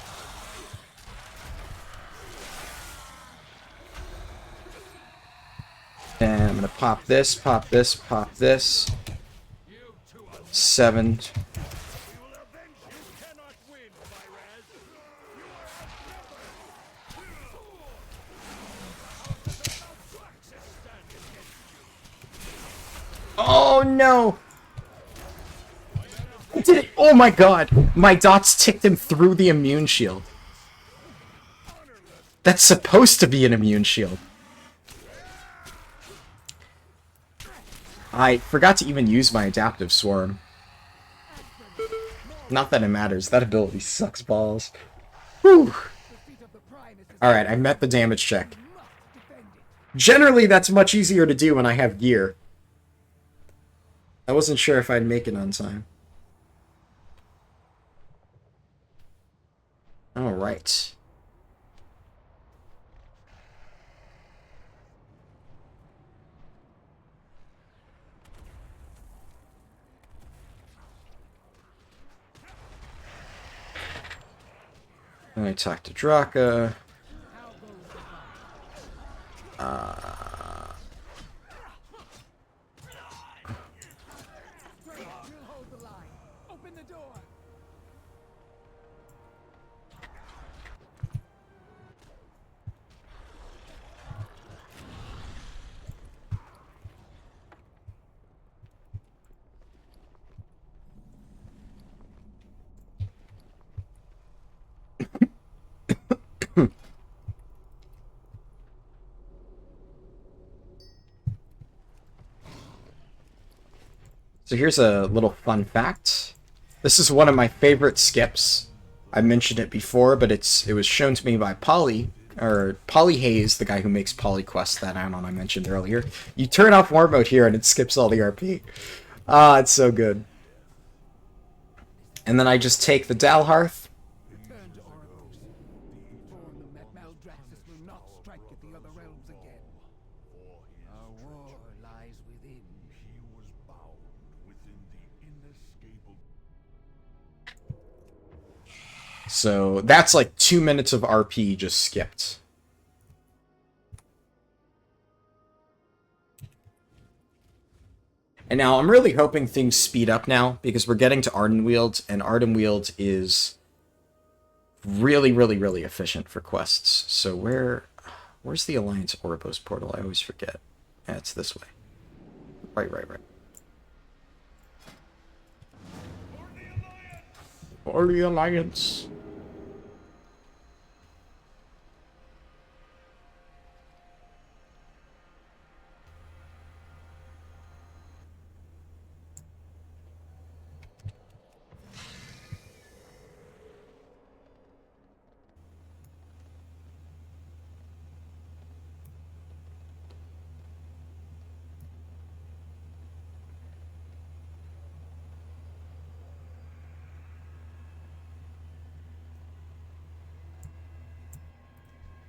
I'm gonna pop this, pop this, pop this. 7. Oh no! I did it! Oh my god! My dots ticked him through the immune shield. That's supposed to be an immune shield. I forgot to even use my adaptive swarm. Not that it matters. That ability sucks balls. Whew. Alright, I met the damage check. Generally, that's much easier to do when I have gear. I wasn't sure if I'd make it on time. Alright. Then I talked to Draka. So here's a little fun fact. This is one of my favorite skips. I mentioned it before, but it was shown to me by Polly Hayes, the guy who makes PolyQuest, that add-on I mentioned earlier. You turn off war mode here and it skips all the RP. Ah, it's so good. And then I just take the Dalhearth. Return to Oracles. Inform them that Maldraxxus will not strike at the other realms again. Our war lies within. He was bound within the inescapable. So that's like 2 minutes of RP just skipped. And now I'm really hoping things speed up now, because we're getting to Ardenweald, and Ardenweald is really, really, really efficient for quests. So where's the Alliance Ouroboros portal? I always forget. Yeah, it's this way. Right. For the Alliance.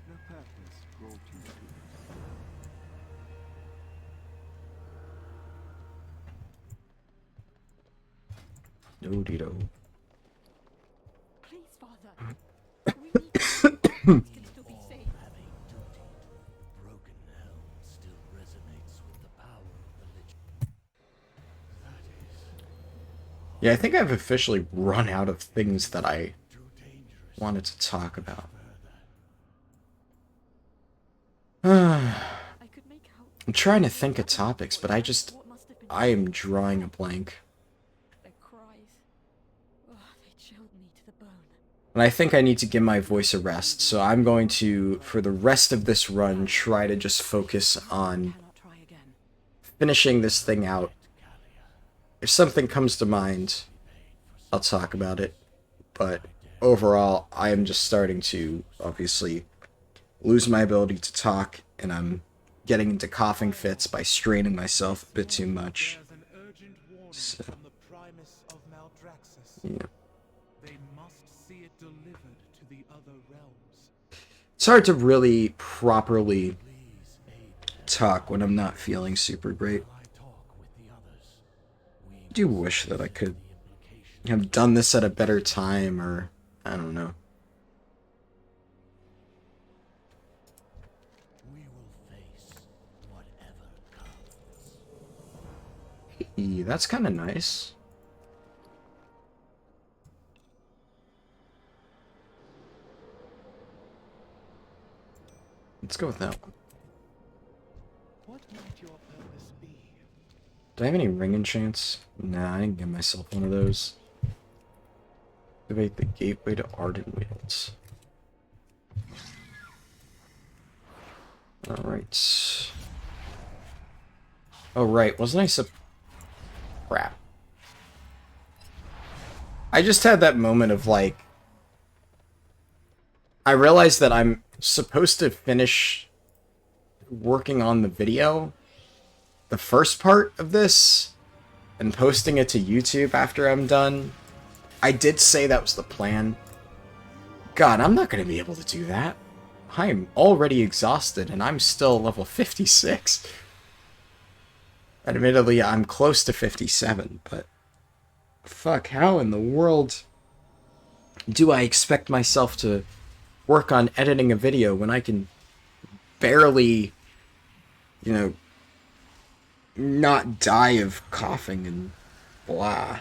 The purpose brought you to Do-de-do. Please, Father. We need to can still be safe. Having duty. Broken helm still resonates with the power of the Lich. That is Yeah, I think I've officially run out of things that I too dangerous. wanted to talk about. I could make out I'm trying to think of topics, but I am drawing a blank. their cries. Oh, they chilled me to the bone. And I think I need to give my voice a rest, so I'm going to, for the rest of this run, try to just focus on Cannot try again. finishing this thing out. If something comes to mind, I'll talk about it. But overall, I am just starting to, obviously, lose my ability to talk, and I'm getting into coughing fits by straining myself a bit too much. There's an urgent warning So- from the Primus of Maldraxxus. Yeah. They must see it delivered to the other realms. It's hard to really properly talk when I'm not feeling super great. I talk with the others. We I do wish that I could have done this at a better time, or I don't know. will face whatever comes. That's kind of nice. Let's go with that one. What might your purpose be? Do I have any ring enchants? Nah, I didn't give myself one of those. Activate the gateway to Ardent Wields. Alright. Oh, right. Wasn't I crap. I just had that moment of, like... I realized that I'm supposed to finish working on the video, the first part of this, and posting it to YouTube after I'm done. I did say that was the plan. God, I'm not going to be able to do that. I am already exhausted, and I'm still level 56. Admittedly, I'm close to 57, but... Fuck, how in the world do I expect myself to work on editing a video when I can barely, you know, not die of coughing and blah.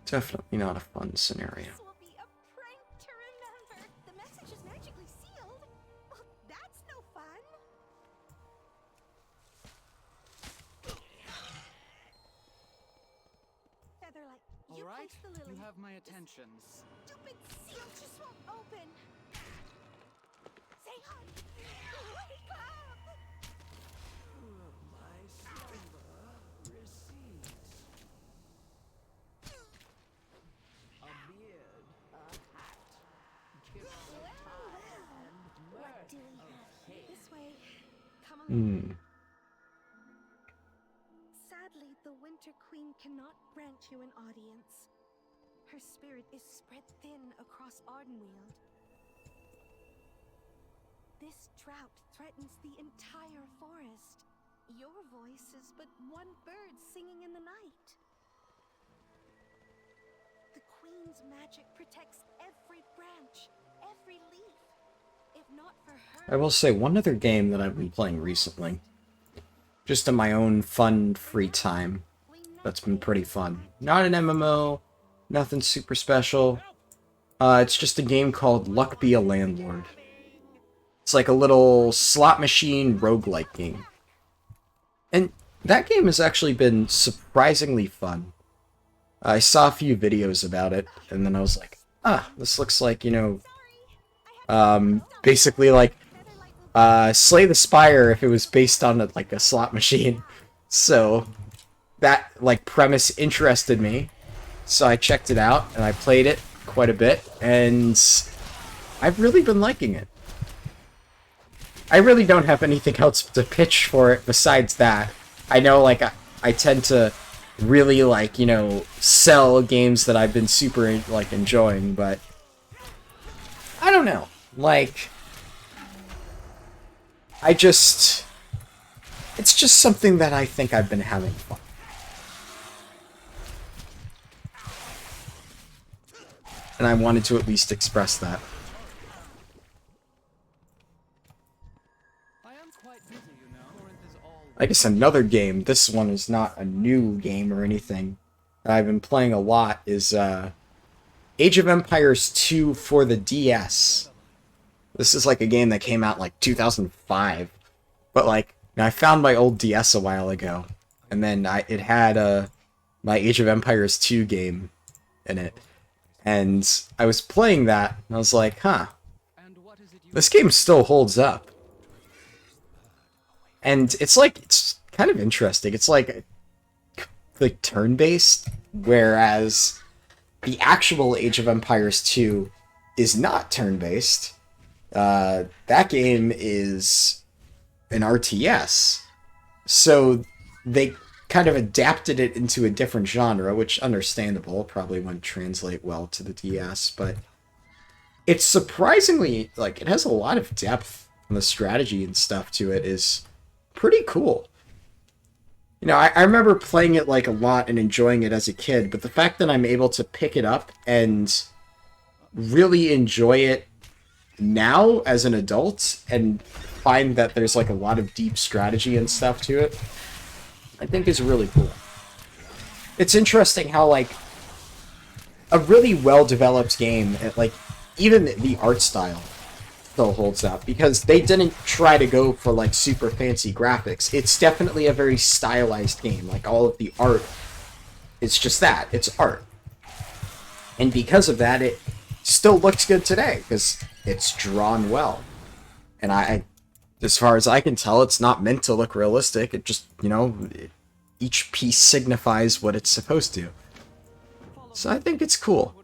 Definitely not a fun scenario. This will be a prank to remember. The message is magically sealed. Well, that's no fun. Featherlight, you All right, place the lily. you have my attention. Stupid seal just won't open. Say hi. Wake up! My slumber recedes. A beard, a hat, kiss of time and What do we mirth have? of hate. This way. Come along. Sadly, the Winter Queen cannot grant you an audience. Her spirit is spread thin across Ardenweald. This drought threatens the entire forest. Your voice is but one bird singing in the night. The Queen's magic protects every branch, every leaf. If not for her... I will say one other game that I've been playing recently, just in my own fun free time, that's been pretty fun. Not an MMO, nothing super special. It's just a game called Luck Be a Landlord. It's like a little slot machine roguelike game. And that game has actually been surprisingly fun. I saw a few videos about it, and then I was like, this looks like, you know, basically like Slay the Spire if it was based on like a slot machine. So that like premise interested me. So I checked it out and I played it quite a bit, and I've really been liking it. I really don't have anything else to pitch for it besides that. I know like I tend to really like, you know, sell games that I've been super like enjoying, but I don't know. Like, it's just something that I think I've been having fun. And I wanted to at least express that. I am quite busy, you know. Corinth is all I guess another game, this one is not a new game or anything, that I've been playing a lot is Age of Empires 2 for the DS. This is like a game that came out in like 2005. But like, I found my old DS a while ago, and then it had my Age of Empires 2 game in it. And I was playing that, and I was like, huh, And what is it you this game still holds up. And it's like, it's kind of interesting. It's like turn-based, whereas the actual Age of Empires 2 is not turn-based. That game is an RTS. So they kind of adapted it into a different genre, which, understandable, probably wouldn't translate well to the DS, but it's surprisingly, like, it has a lot of depth, and the strategy and stuff to it is pretty cool. You know, I remember playing it, like, a lot and enjoying it as a kid, but the fact that I'm able to pick it up and really enjoy it now as an adult and find that there's like a lot of deep strategy and stuff to it, I think is really cool. It's interesting how like a really well-developed game, like even the art style still holds up because they didn't try to go for like super fancy graphics. It's definitely a very stylized game. Like all of the art, it's just that, it's art. And because of that, it still looks good today because it's drawn well. And as far as I can tell, it's not meant to look realistic. It just, you know, each piece signifies what it's supposed to. So I think it's cool.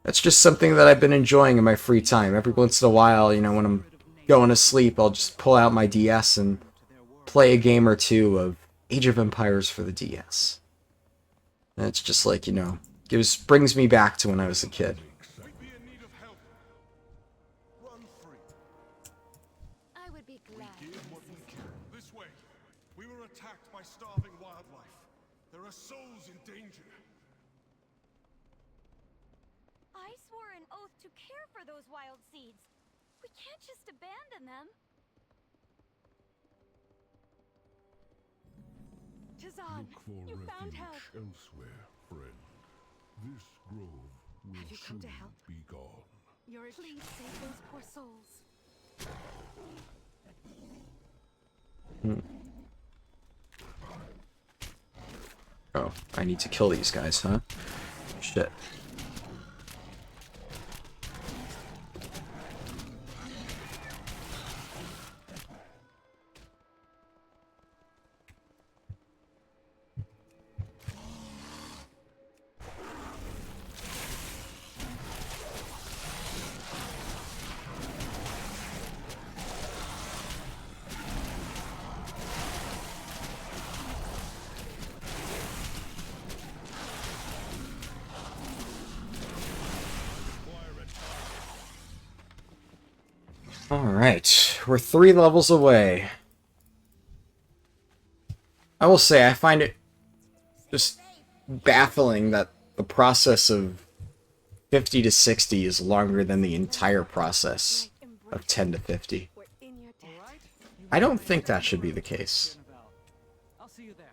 That's just something that I've been enjoying in my free time. Every once in a while, you know, when I'm going to sleep, I'll just pull out my DS and play a game or two of Age of Empires for the DS. And it's just like, you know, brings me back to when I was a kid. I would be glad. This way. We were attacked by starving wildlife. There are souls in danger. I swore an oath to care for those wild seeds. We can't just abandon them. Tazan, you found help. Elsewhere, friend. This grove will Have you come to help? be gone. Please save those poor souls. Oh, I need to kill these guys, huh? Shit. Alright, we're 3 levels away. I will say, I find it just baffling that the process of 50 to 60 is longer than the entire process of 10 to 50. We're in your debt. I don't think that should be the case. I'll see you there.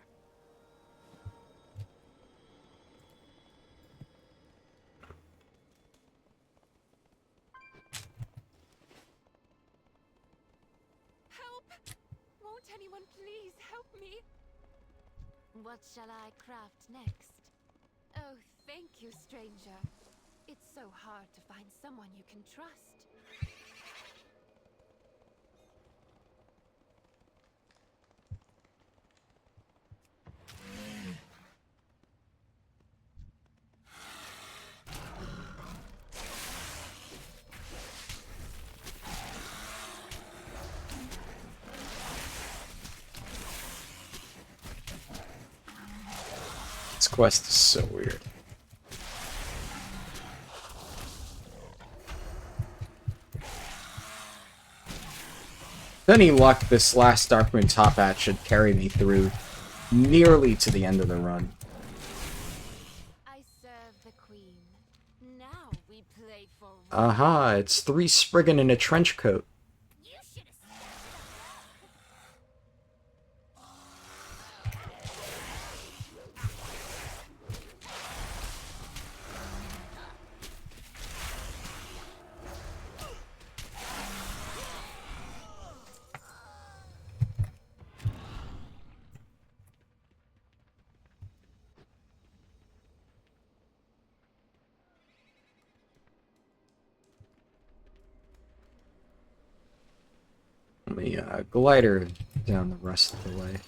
Help! Won't anyone please help me? What shall I craft next? Oh, thank you, stranger. It's so hard to find someone you can trust. This quest is so weird. With any luck, this last Darkmoon top hat should carry me through nearly to the end of the run. I serve the queen. Now we play for Aha, it's 3 Spriggan in a trench coat. You should have. Let me glider down the rest of the way. I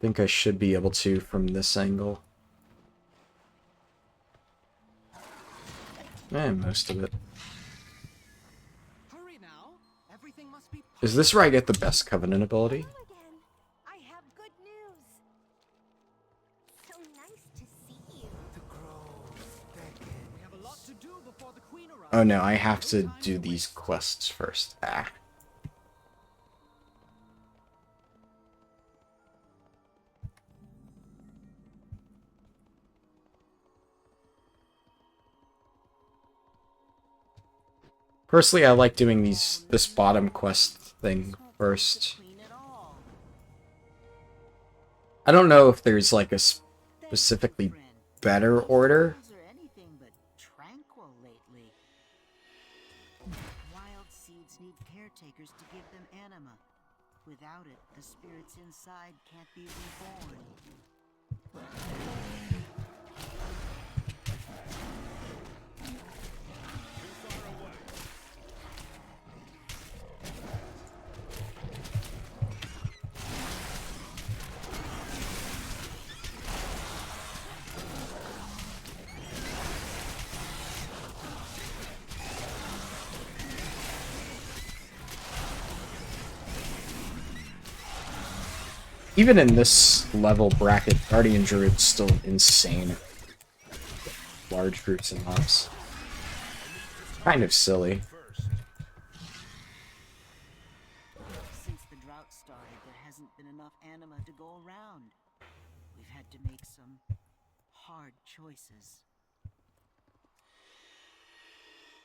think I should be able to from this angle. And most of it. Hurry now. Everything must be Is this where I get the best Covenant ability? Hello again. I have good news. So nice to see you. We have a lot to do before the queen arrives. Oh no, I have to do these quests first. Ah. Personally, I like doing this bottom quest thing first. I don't know if there's like a specifically better order. Wild seeds need caretakers to give them anima. Without it, the spirits inside can't be reborn. Even in this level bracket, Guardian Druid's still insane. Large groups and mobs. Kind of silly. Since the drought started, there hasn't been enough anima to go around. We've had to make some hard choices.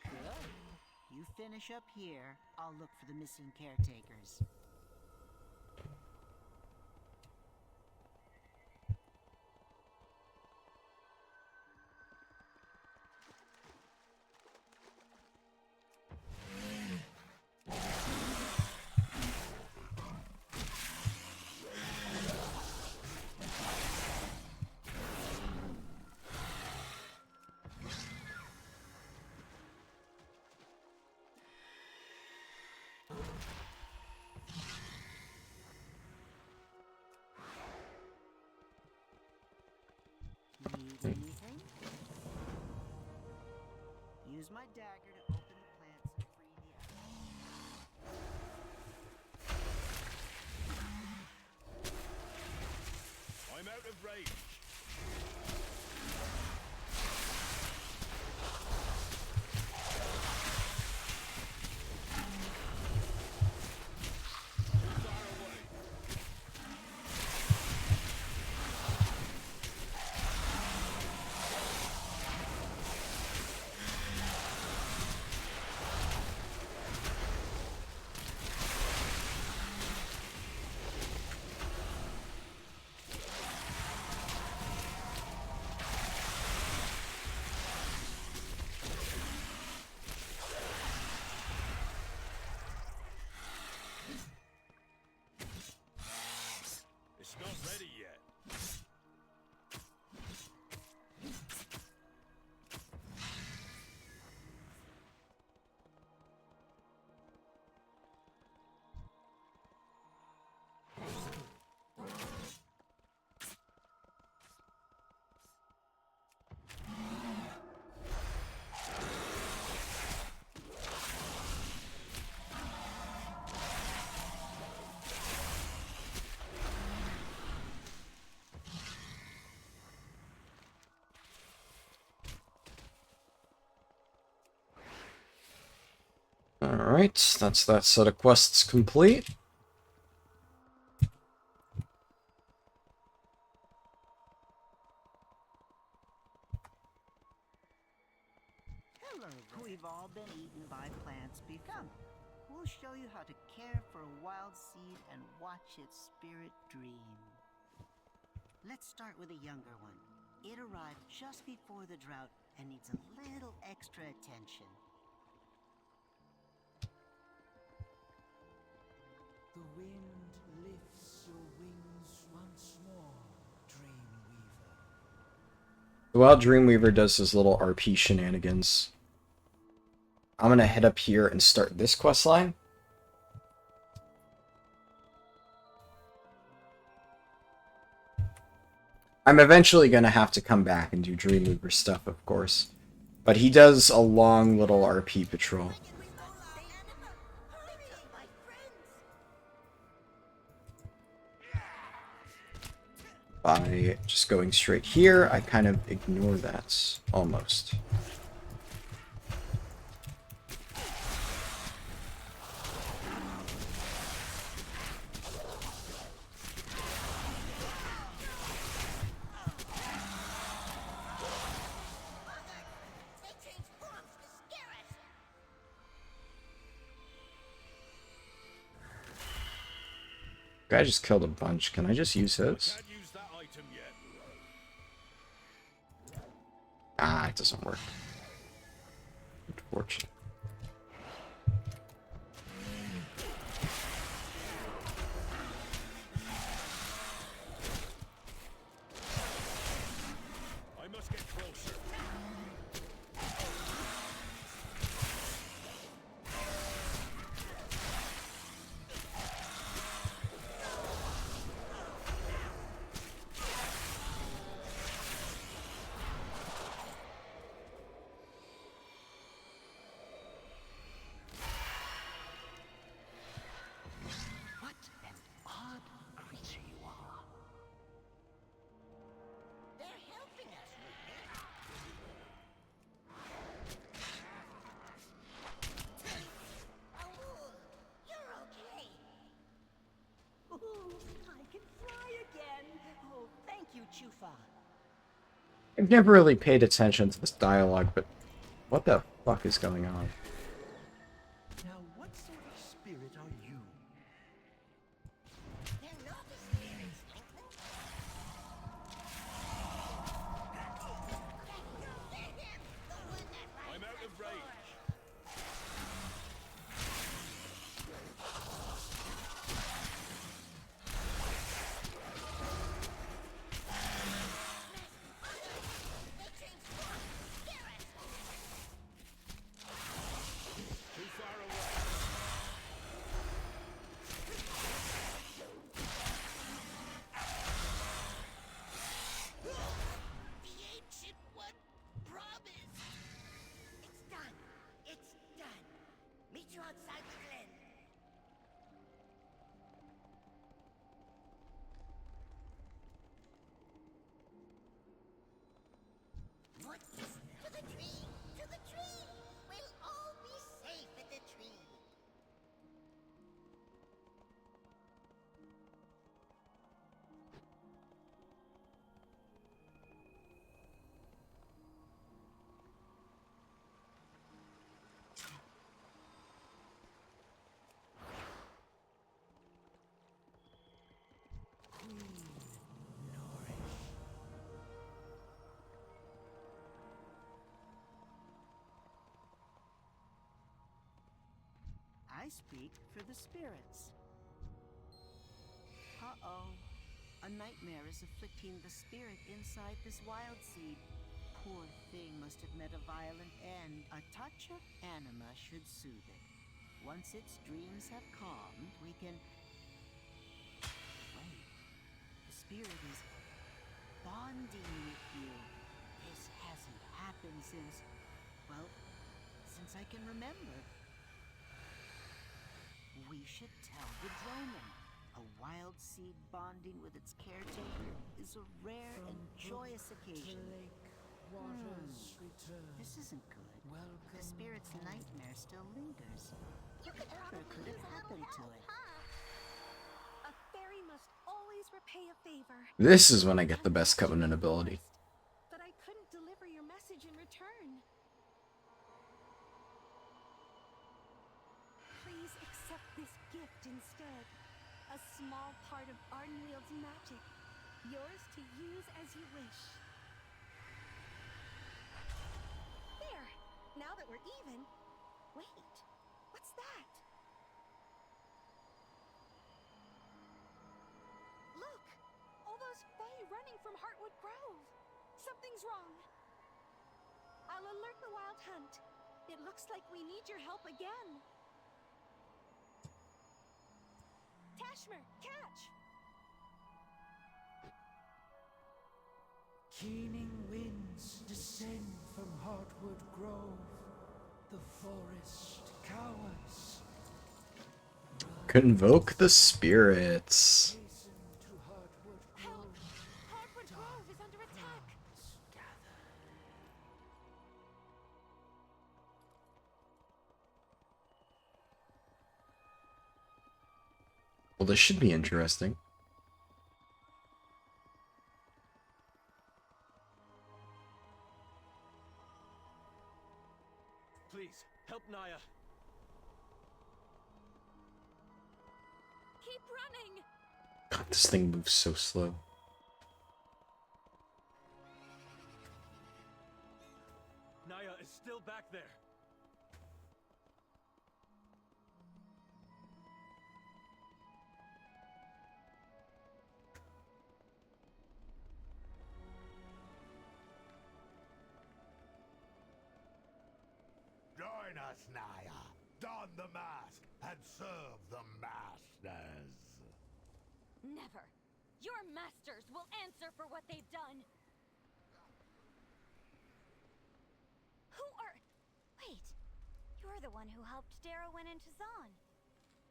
Good. You finish up here, I'll look for the missing caretakers. Need anything? Use my dagger to open the plants and free the others. I'm out of range. It's not ready yet. Alright, that's that set of quests complete. Hello. We've all been eaten by plants before. We'll show you how to care for a wild seed and watch its spirit dream. Let's start with a younger one. It arrived just before the drought and needs a little extra attention. The wind lifts your wings once more, Dreamweaver. While Dreamweaver does his little RP shenanigans, I'm gonna head up here and start this quest line. I'm eventually gonna have to come back and do Dreamweaver stuff, of course. But he does a long little RP patrol. By just going straight here, I kind of ignore that, almost. Guy just killed a bunch. Can I just use his? Can't use that item yet. Ah, it doesn't work. Unfortunate. I must get closer. What an odd creature you are. They're helping us with it. Oh, you're okay. Ooh, I can fly again. Oh, thank you, Chufa. I've never really paid attention to this dialogue, but what the fuck is going on? Now, what sort of spirit are you? They're not the spirits, Lincoln. I'm out of range. Too far away. The ancient one promised. It's done. It's done. Meet you outside the glen. What is to the tree? To the tree! We'll all be safe at the tree. I speak for the spirits. Uh-oh. A nightmare is afflicting the spirit inside this wild seed. Poor thing must have met a violent end. A touch of anima should soothe it. Once its dreams have calmed, we can... Wait. The spirit is bonding with you. This hasn't happened since... well, since I can remember. We should tell the droman. A wild seed bonding with its caretaker is a rare and joyous occasion. This isn't good. The spirit's nightmare still lingers. Whatever could have happened to it? A fairy must always repay a favor. This is when I get the best Covenant ability. But I couldn't deliver your message in return. Please accept this gift instead. A small part of Ardenwield's magic. Yours to use as you wish. There! Now that we're even... Wait, what's that? Look! All those Fae running from Heartwood Grove! Something's wrong. I'll alert the Wild Hunt. It looks like we need your help again. Tashmer, catch! Keening winds descend from Heartwood Grove. The forest cowers. Convoke the spirits. Hasten to Heartwood Help! Grove. Heartwood Grove is under attack! Well, this should be interesting. Please, help Naya. Keep running! God, this thing moves so slow. Naya is still back there. Join us, Naya. Don the mask and serve the masters. Never. Your masters will answer for what they've done. Who are... Wait. You're the one who helped Darrowin and Tazan.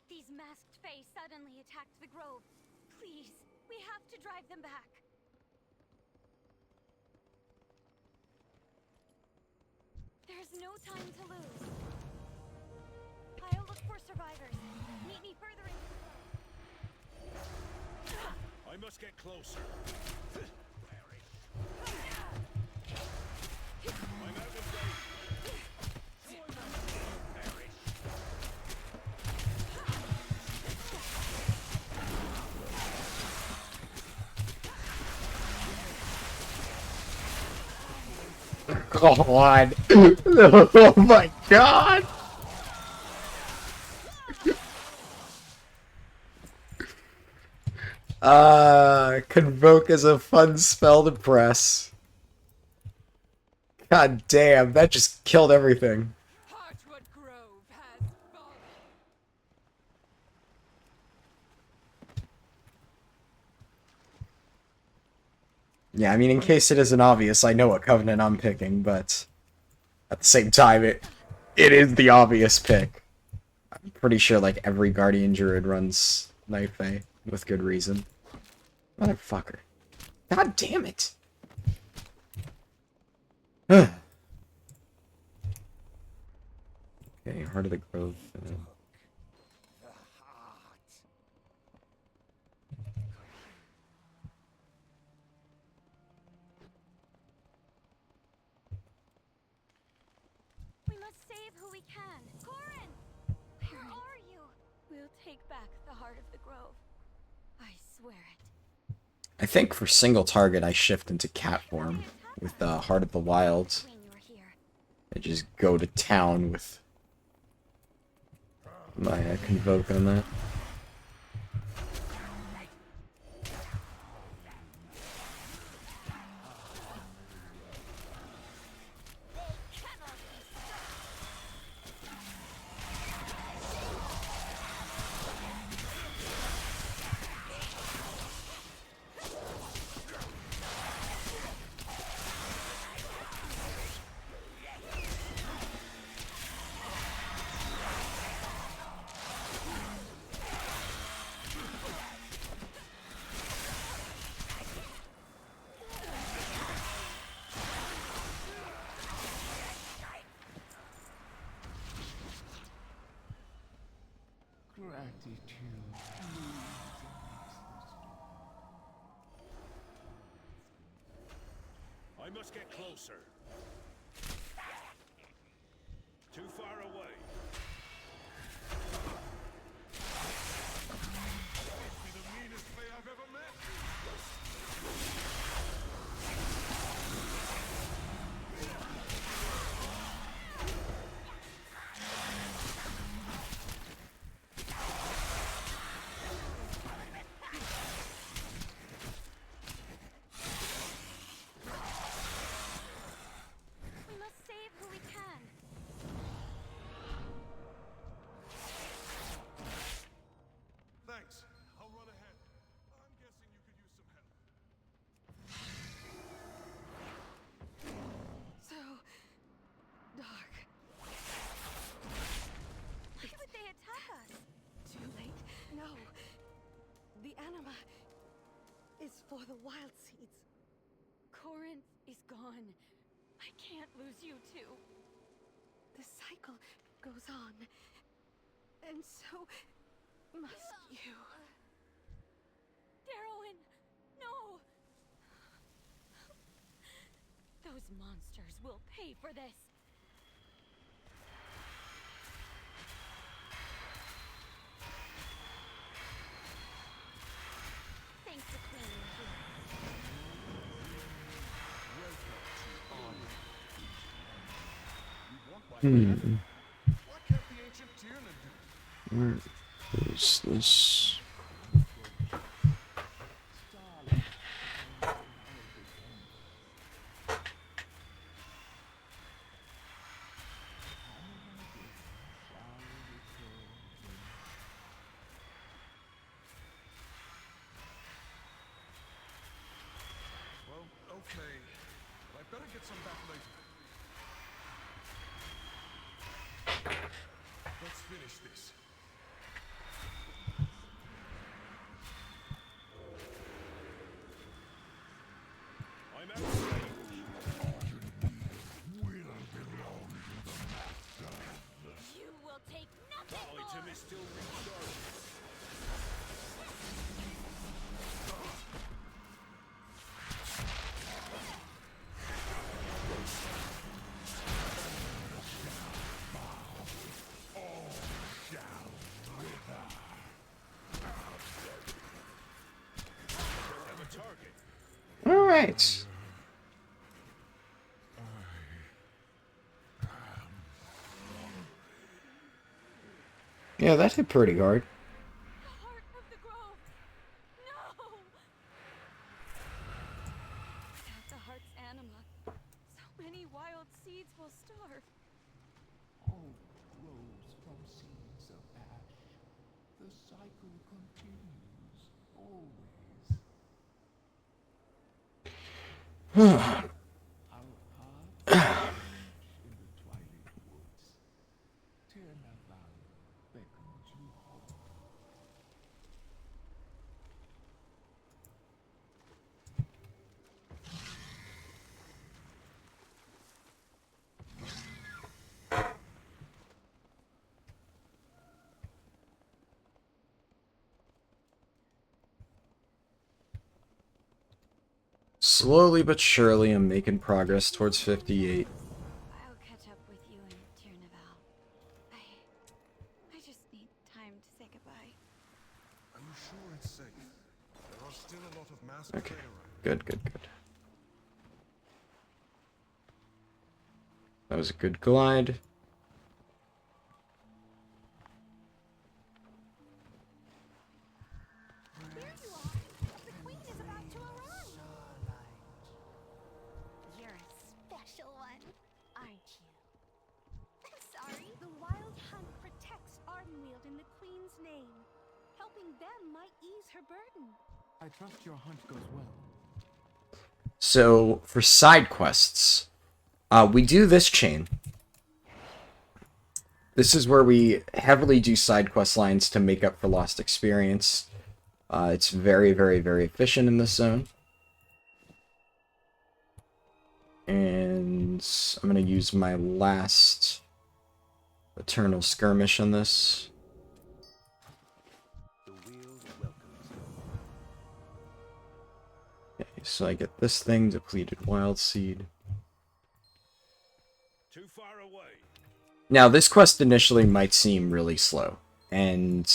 These masked fae suddenly attacked the grove. Please, we have to drive them back. There's no time to lose. I'll look for survivors. Meet me further into the grove. I must get closer. I'm out of date. Perish. God. Oh my god. Convoke is a fun spell to press. God damn, that just killed everything. Heartwood Grove has fallen. Yeah, I mean, in case it isn't obvious, I know what Covenant I'm picking, but at the same time, it is the obvious pick. I'm pretty sure, like, every Guardian Druid runs Night Fae, with good reason. Motherfucker. God damn it! Okay, Heart of the Grove. We must save who we can. Corin! Where are you? We'll take back the heart of the grove. I swear it. I think for single target, I shift into cat form with the Heart of the Wild. When you're here. I just go to town with my Convoke on that. Gratitude. I must get closer. Too far away. Must be the meanest thing I've ever met. We must save who we can. Thanks. I'll run ahead. I'm guessing you could use some help. So dark. Why would they attack us? Too late. No. The anima is for the wild seeds. Corin is gone. I can't lose you too. The cycle goes on. And so must you. Darrowin, no! Those monsters will pay for this. Hmm. Why can't the ancient Tiernan do it? Where is this? Well, okay. But I better get some back later. Let's finish this. I'm at You will take nothing more! item is still recharging. All right. Yeah, that hit pretty hard. The heart of the grove! No! Without the heart's anima, so many wild seeds will starve. Hope grows from seeds of ash. The cycle continues, always. Our paths meet in the twilight woods. Tirnaval beckons you home. Slowly but surely, I'm making progress towards 58. I'll catch up with you in Tirnaval. I just need time to say goodbye. Are you sure it's safe? There are still a lot of masked Okay. prey around. Good, good, good. That was a good glide. There you are! The queen is about to arrive! You're a special one, aren't you? I'm sorry. The Wild Hunt protects Ardenweald in the Queen's name. Helping them might ease her burden. I trust your hunt goes well. So, for side quests, we do this chain. This is where we heavily do side quest lines to make up for lost experience. It's very, very, very efficient in this zone. And I'm going to use my last Eternal Skirmish on this. The wheel welcomes you. Okay, so I get this thing, Depleted Wild Seed. Too far away. Now, this quest initially might seem really slow, and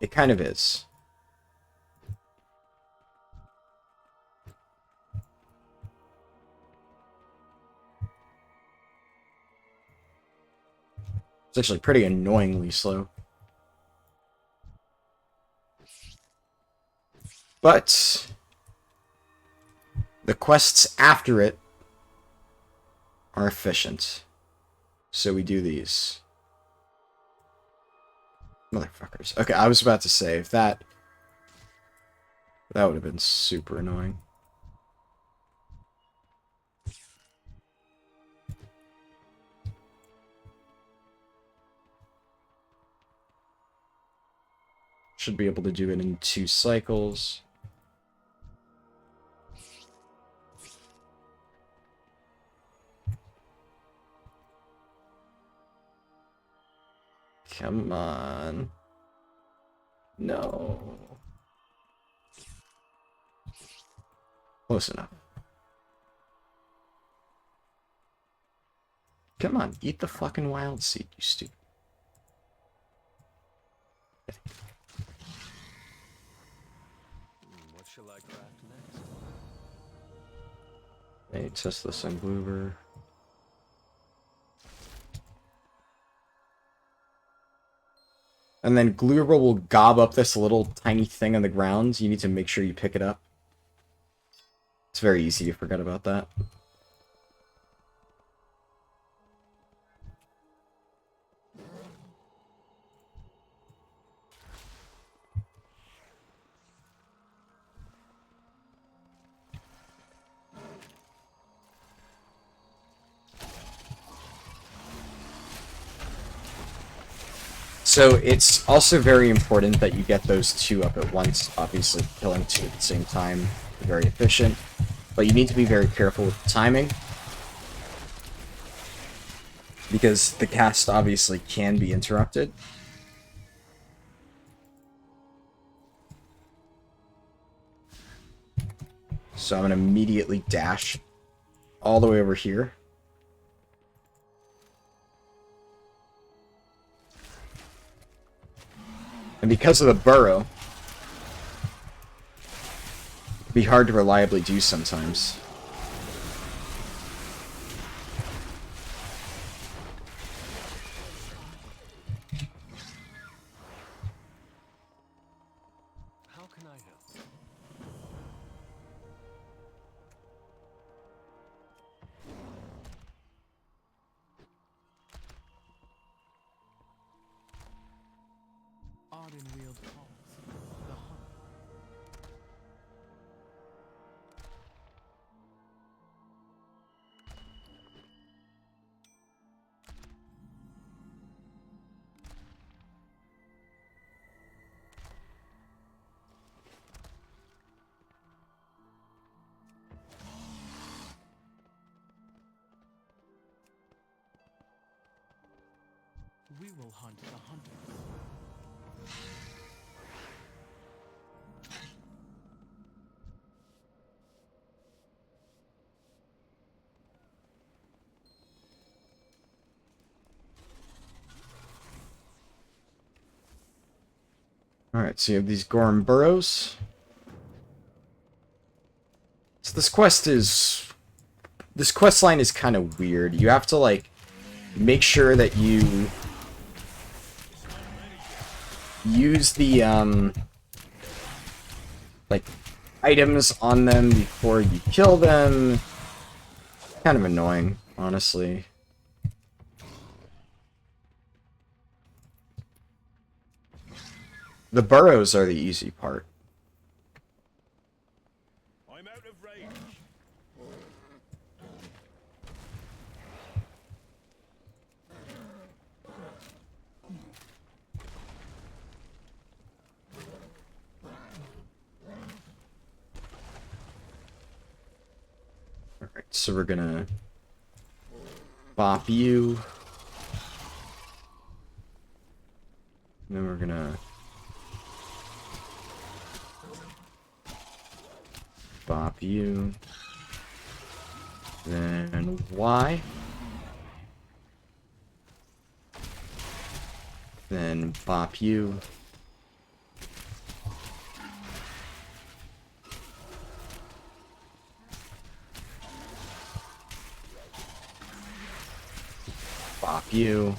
it kind of is. It's actually pretty annoyingly slow. But the quests after it are efficient. So we do these. Motherfuckers. Okay, I was about to say, if that would have been super annoying. Should be able to do it in 2 cycles. Come on. No. Close enough. Come on, eat the fucking wild seed, you stupid. What shall I craft next? Hey, test this on Bloober. And then Gloober will gob up this little tiny thing on the ground. You need to make sure you pick it up. It's very easy to forget about that. So it's also very important that you get those two up at once. Obviously, killing two at the same time is very efficient. But you need to be very careful with the timing. Because the cast obviously can be interrupted. So I'm going to immediately dash all the way over here. And because of the burrow, it can be hard to reliably do sometimes. How can I help? Arden-wheeled paws. The hunt. We will hunt the hunters. Alright, so you have these Gorm burrows. So this quest line is kind of weird. You have to, like, make sure that you use the, like, items on them before you kill them. Kind of annoying, honestly. The burrows are the easy part. I'm out of range. Alright, so we're gonna bop you. And then we're gonna bop you. Then Y. Then bop you. Bop you.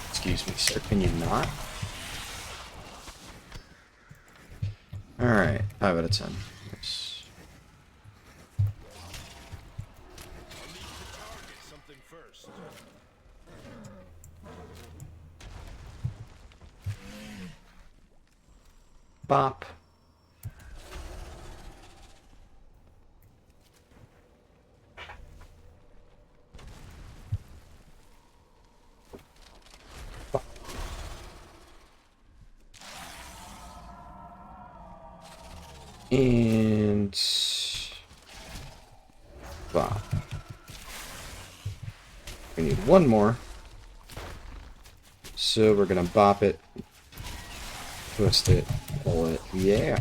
Excuse me, sir, can you not? Alright, 5 out of 10. Nice. I'll need to target something first. Bop. And bop. We need one more. So we're gonna bop it, twist it, pull it, yeah.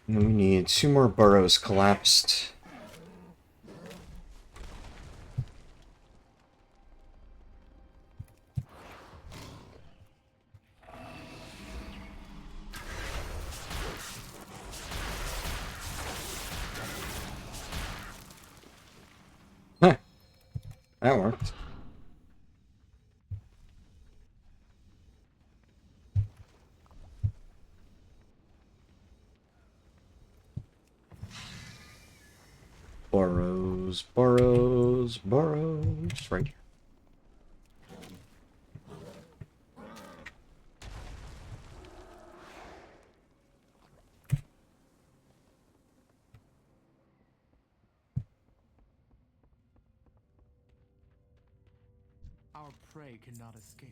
And we need 2 more burrows collapsed. Huh. That worked. Burrows, burrows, burrows. Right here. Our prey cannot escape.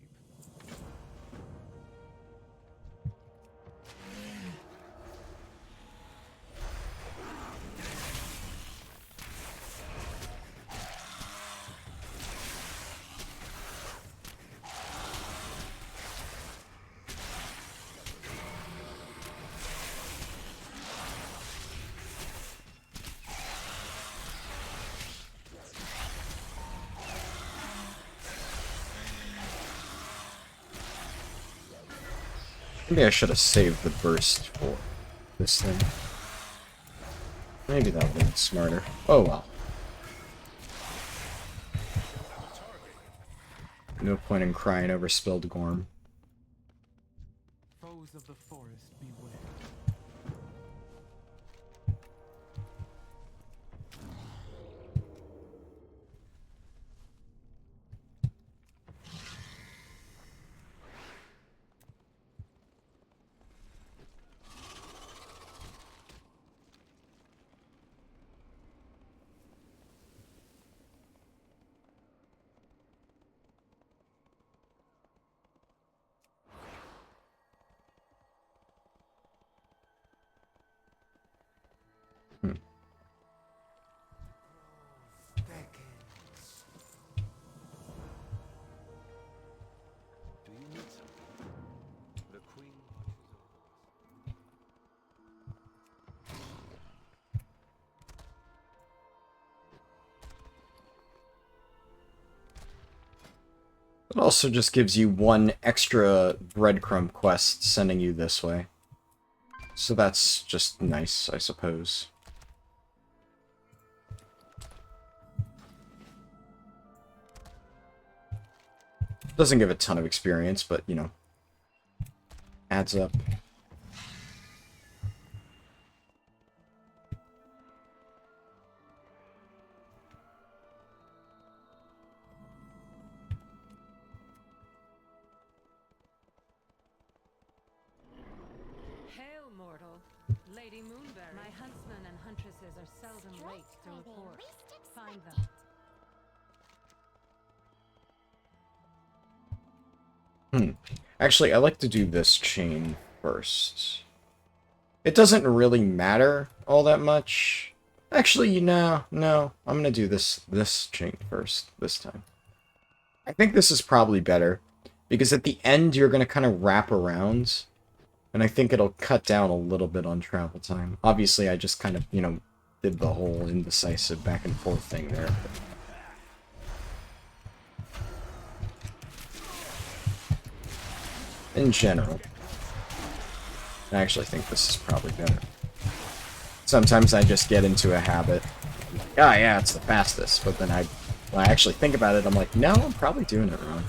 Maybe I should have saved the burst for this thing. Maybe that would have been smarter. Oh well. No point in crying over spilled gorm. Foes of the forest beware. Do you need something? The queen watches over It also just gives you 1 extra breadcrumb quest sending you this way. So that's just nice, I suppose. Doesn't give a ton of experience, but, you know, adds up. Hail, mortal. Lady Moonberry. My huntsmen and huntresses are seldom late to report. Find them. Actually, I like to do this chain first. It doesn't really matter all that much. Actually, no, I'm gonna do this chain first this time. I think this is probably better, because at the end you're gonna kind of wrap around, and I think it'll cut down a little bit on travel time. Obviously, I just kind of, you know, did the whole indecisive back and forth thing there. In general, I actually think this is probably better. Sometimes I just get into a habit. Ah, yeah, it's the fastest, but then when I actually think about it, I'm like, no, I'm probably doing it wrong.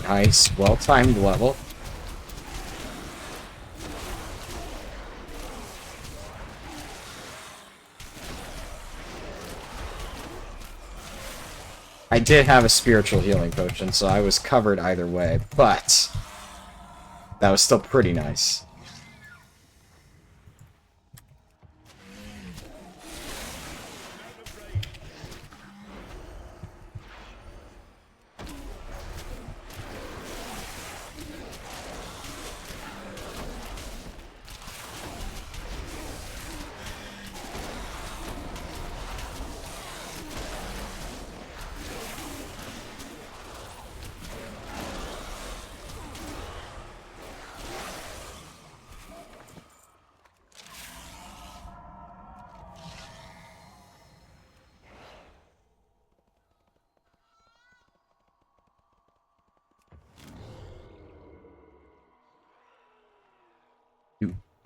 Nice, well-timed level. I did have a spiritual healing potion, so I was covered either way, but that was still pretty nice.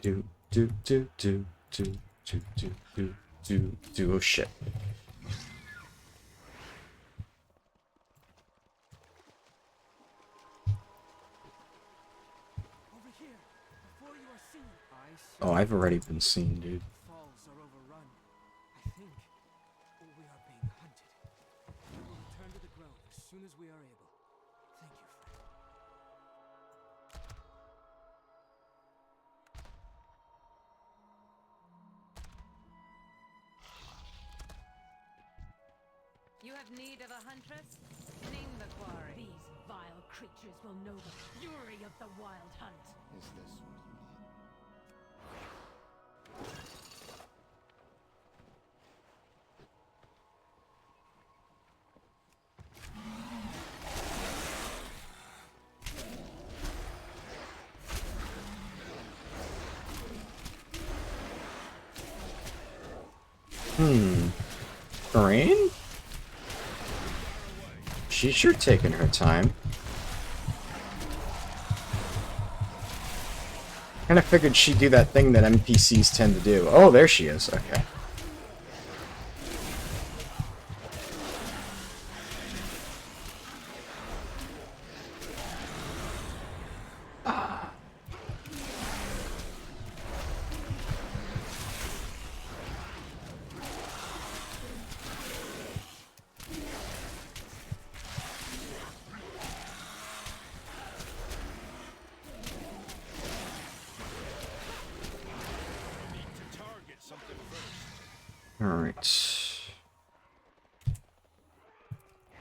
Do do do do do do do do do do. Oh shit. Over here, before you are seen. Oh, I've already been seen, dude. The falls are overrun. I think we are being hunted. We will return to the grove as soon as we are able. Thank you, friend. You have need of a huntress? Name the quarry. These vile creatures will know the fury of the wild hunt. Is this what you need? Rain? She's sure taking her time. Kinda figured she'd do that thing that NPCs tend to do. Oh, there she is. Okay. Alright.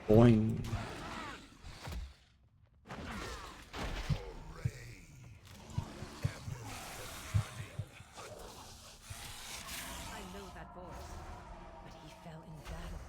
Boing. I know that voice, but he fell in battle.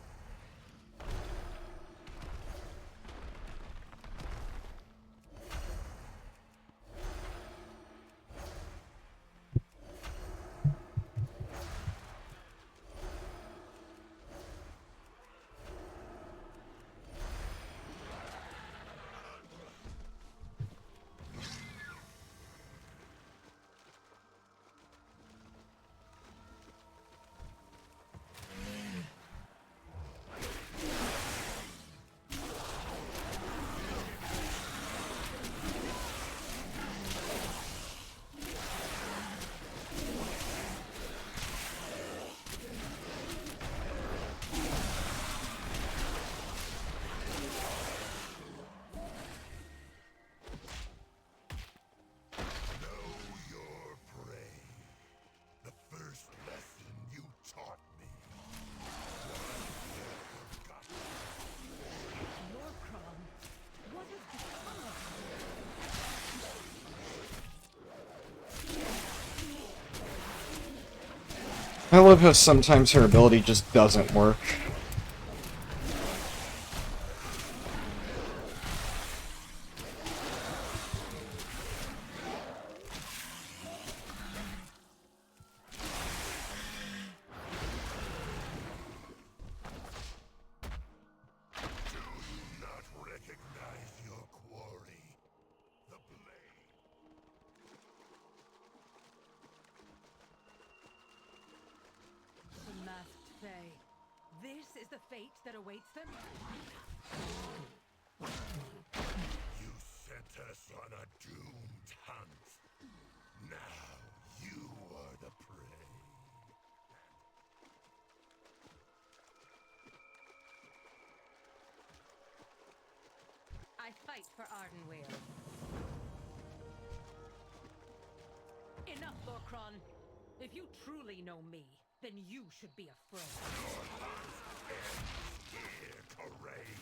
I love how sometimes her ability just doesn't work. The masked Fae. This is the fate that awaits them? You sent us on a doomed hunt. Now you are the prey. I fight for Ardenweir. Enough, Lorcron. If you truly know me, then you should be afraid. Here, Karain.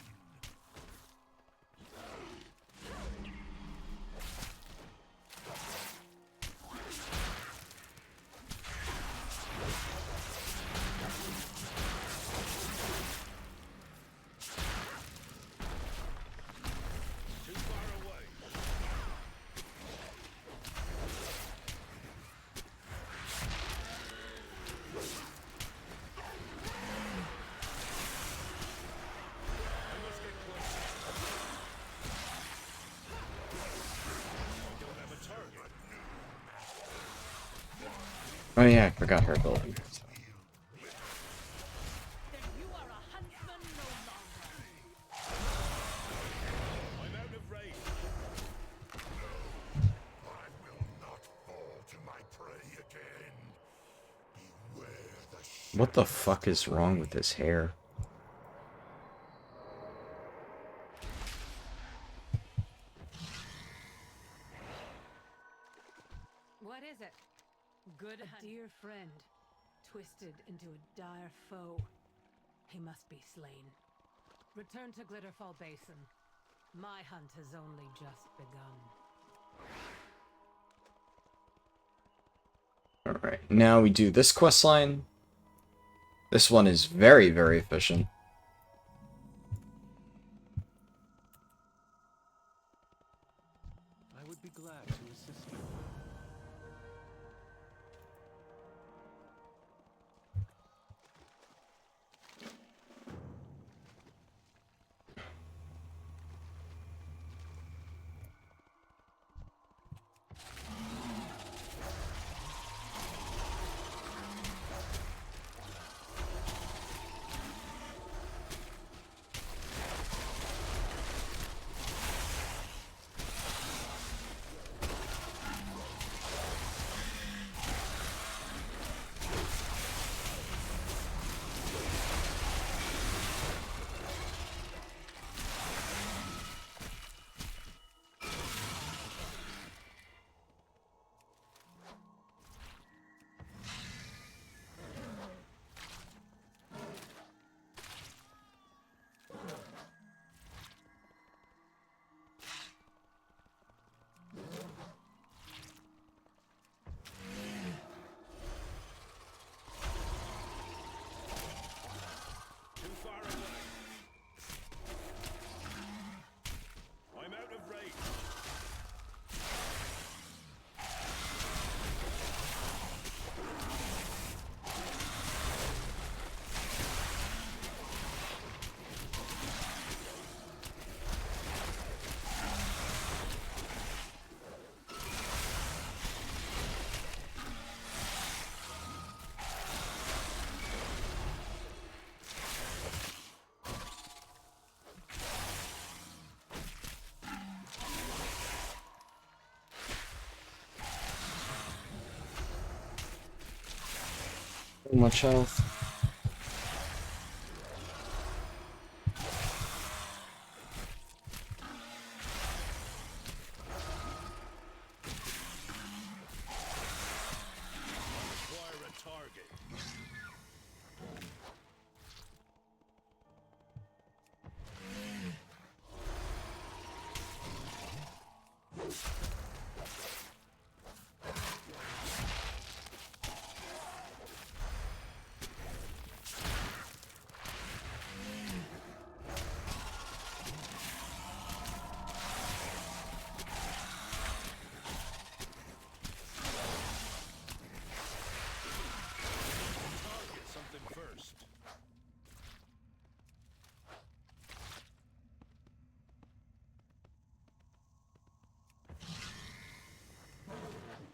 Too far away. I must Oh yeah, I forgot her ability. Then you are a huntsman no longer. I'm out of range. I will not fall to my prey again. Beware the What the fuck is wrong with his hair? What is it? Good a dear friend, twisted into a dire foe. He must be slain. Return to Glitterfall Basin. My hunt has only just begun. Alright, now we do this quest line. This one is very, very efficient. I would be glad to assist you. Too far away. I'm out of range. Too much health. Acquire a target. Target something first.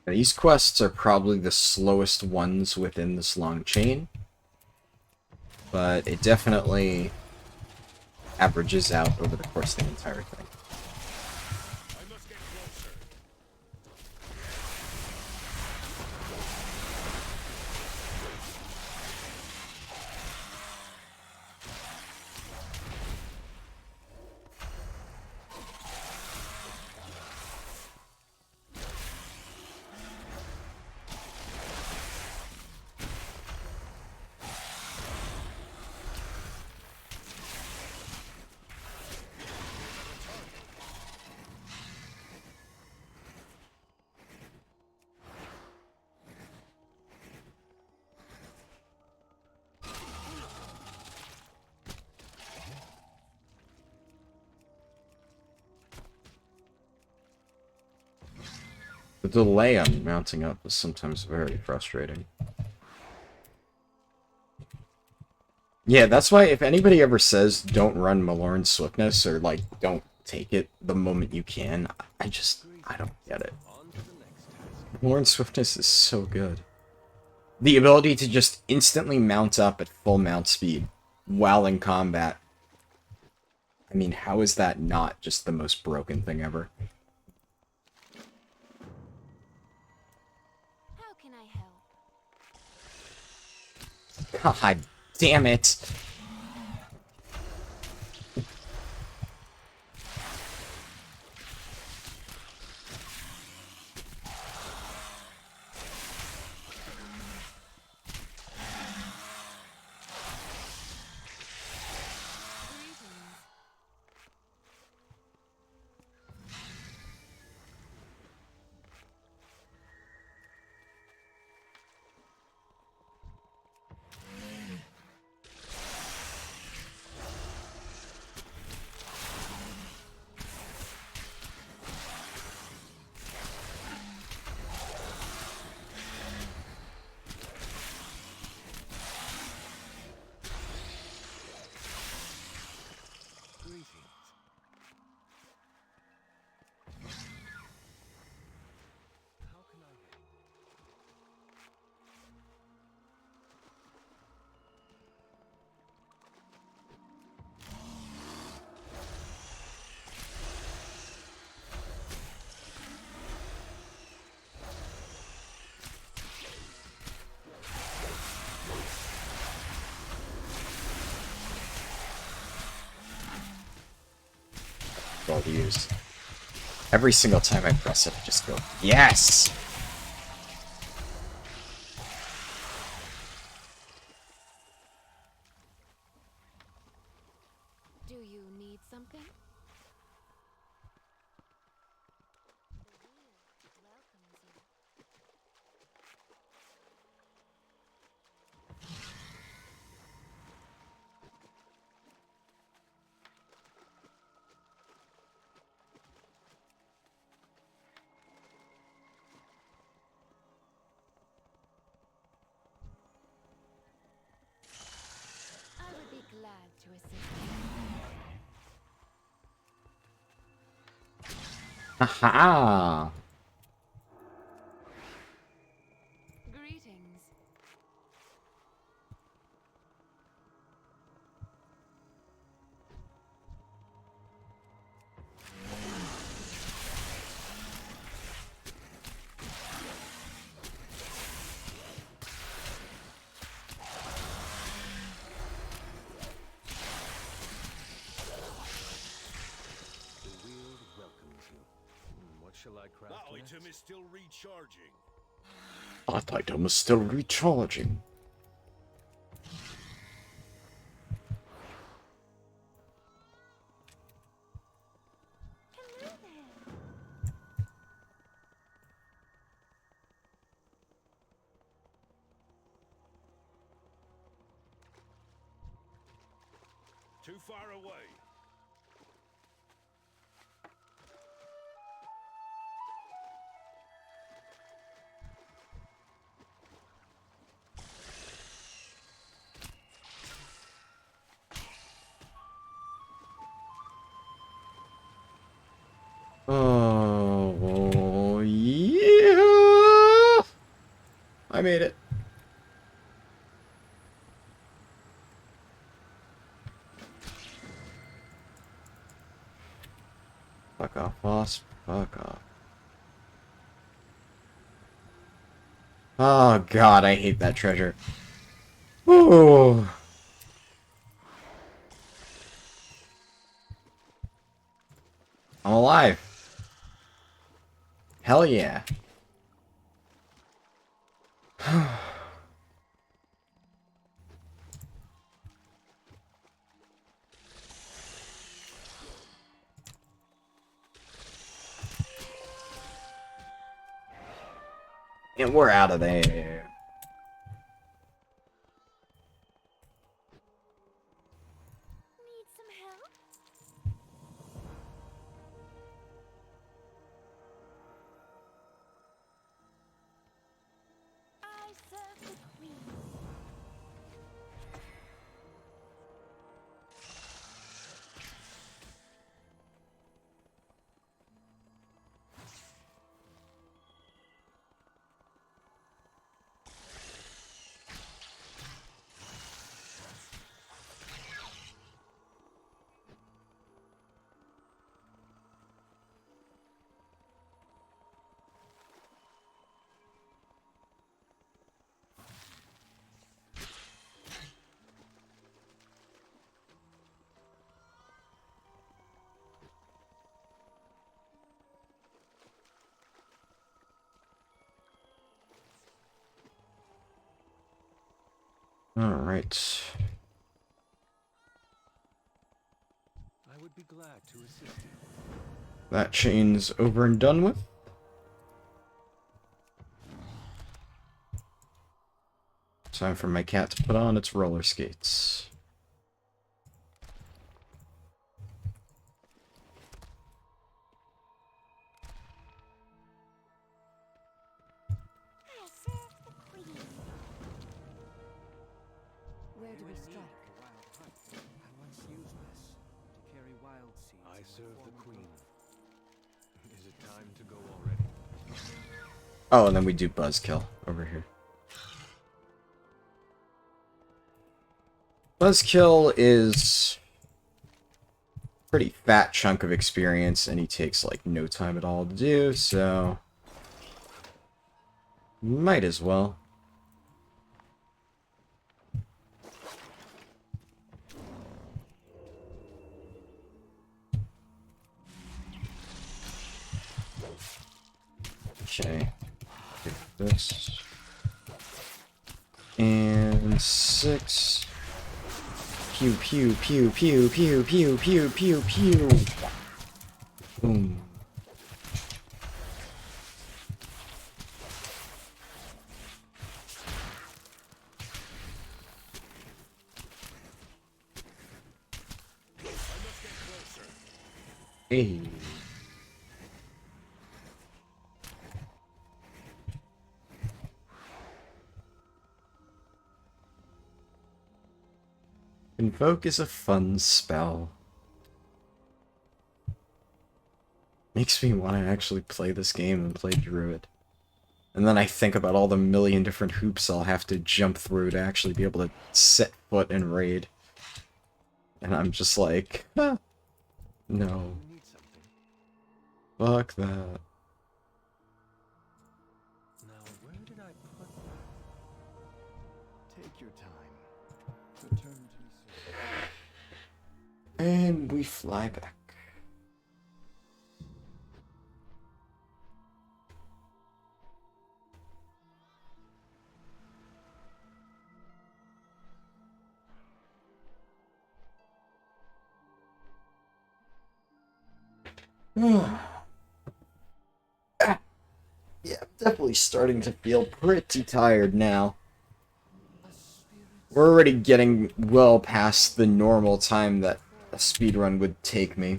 These quests are probably the slowest ones within this long chain, but it definitely averages out over the course of the entire thing. I must get closer. The delay on mounting up is sometimes very frustrating. Yeah, that's why if anybody ever says don't run Malorn's Swiftness or like don't take it the moment you can, I don't get it. On to the next task. Malorn's Swiftness is so good. The ability to just instantly mount up at full mount speed while in combat. I mean, how is that not just the most broken thing ever? How can I help? God damn it. How can I help? Well used. Every single time I press it, I just go, yes! Do you need something? The wheel welcomes you. I would be glad to assist you. Haha! Greetings. The wheel welcomes you. What shall I craft next? That item is still recharging. That item is still recharging. Hello there. Too far away. Oh, yeah! I made it. Fuck off, boss. Fuck off. Oh god, I hate that treasure. Ooh. I'm alive. Hell yeah. And we're out of there. Need some help? I serve the queen. Alright. I would be glad to assist you. That chain's over and done with. Time for my cat to put on its roller skates. I serve the queen. Where do we strike? A wild hunt. I once used this to carry wild seeds. I in the serve the form of queen. growth. Is it time to go already? Oh, and then we do buzzkill over here. Buzzkill is a pretty fat chunk of experience, and he takes like no time at all to do, so might as well. Okay, take this. And 6. Pew, pew, pew, pew, pew, pew, pew, pew, pew. Boom. Hey. Invoke is a fun spell. Makes me want to actually play this game and play Druid. And then I think about all the million different hoops I'll have to jump through to actually be able to set foot in Raid. And I'm just like, huh, no. You need something. Fuck that. Now, where did I put that? Take your time. Return to me soon. And we fly back. Yeah, I'm definitely starting to feel pretty tired now. We're already getting well past the normal time that a speedrun would take me.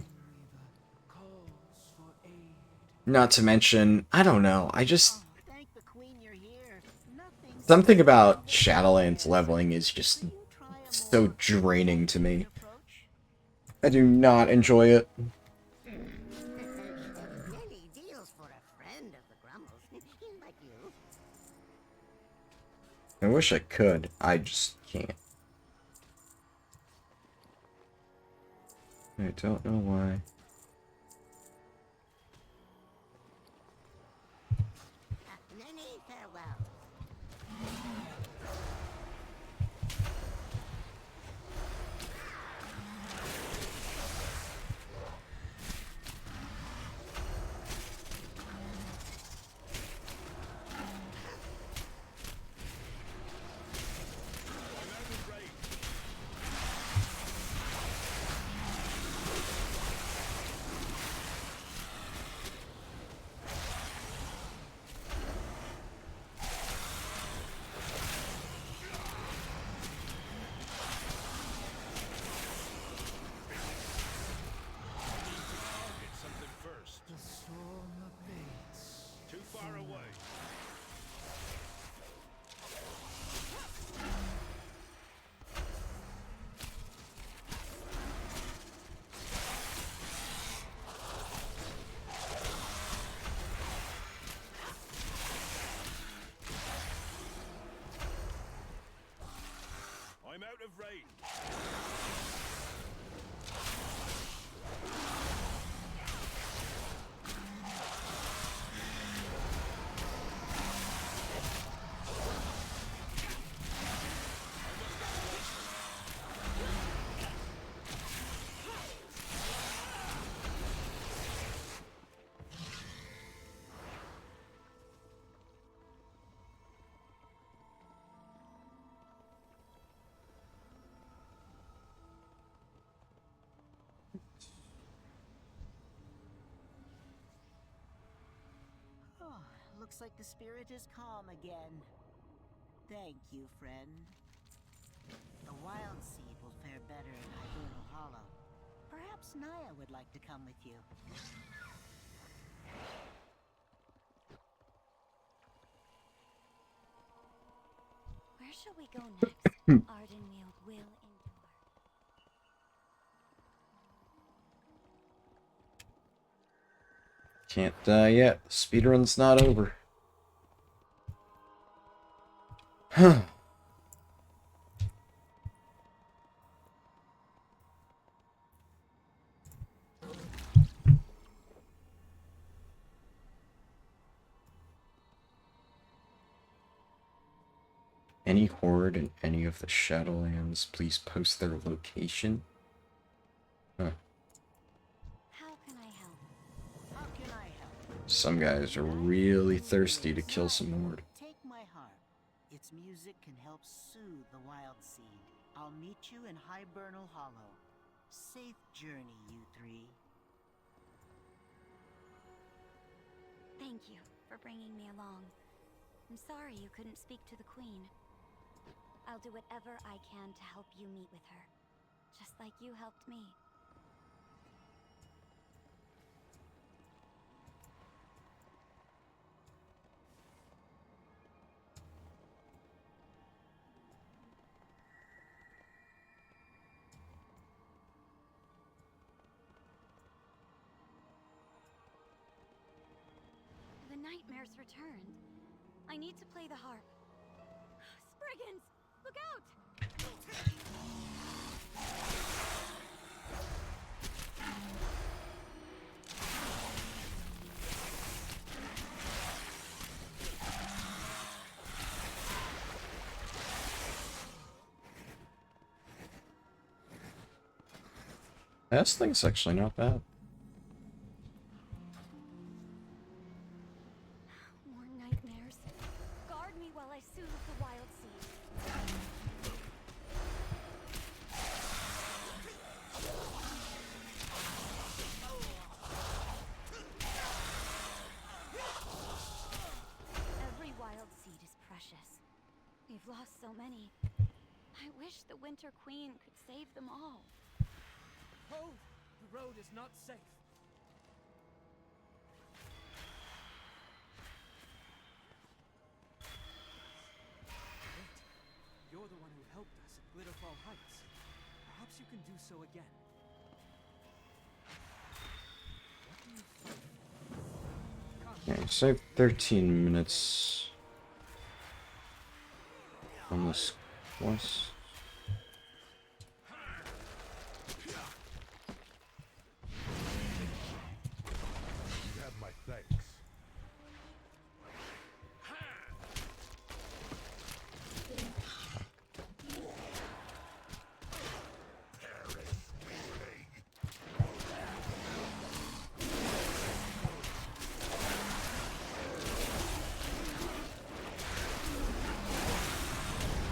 Not to mention, I don't know, I just... Thank the queen you're here. Nothing Something about Shadowlands leveling is just so draining to me. I do not enjoy it. Many deals for a friend of the Grumbles, like you. I wish I could, I just can't. I don't know why. Many farewells. Too far away. I'm out of range. Looks like the spirit is calm again. Thank you, friend. The wild seed will fare better in Hibernal Hollow. Perhaps Naya would like to come with you. Where shall we go next? Ardenweald will endure. Can't die yet. Speedrun's not over. Huh. Any horde in any of the Shadowlands, please post their location. Huh. How can I help? How can I help? Some guys are really thirsty to kill some horde. Take my harp. Its music can help soothe the wild seed. I'll meet you in Hibernal Hollow. Safe journey, you three. Thank you for bringing me along. I'm sorry you couldn't speak to the Queen. I'll do whatever I can to help you meet with her, just like you helped me. The nightmares returned. I need to play the harp. Spriggans! Look out! This thing's actually not bad. More nightmares. Guard me while I soothe the wild seed. Every wild seed is precious. We've lost so many. I wish the Winter Queen could save them all. Hold! The road is not safe. Wait. You're the one who helped us at Glitterfall Heights. Perhaps you can do so again. What do you fight for? Come. Okay, so 13 minutes on this quest. You have my thanks.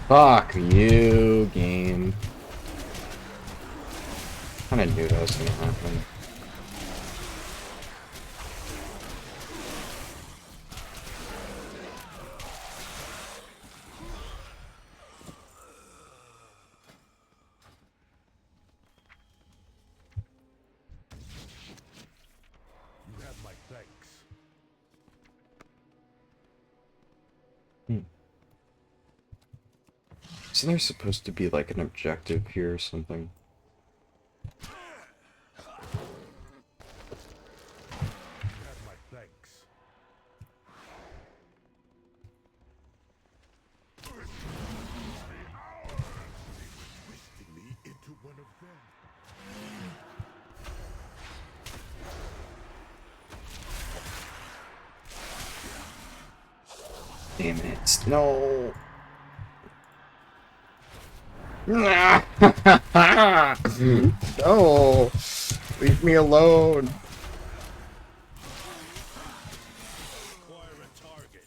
Fuck you, game. Kinda knew that was gonna happen. You have my thanks. Isn't there supposed to be like an objective here or something? You have my thanks. Twisting me into one of them. Damn it. No. No. Leave me alone. Acquire a target.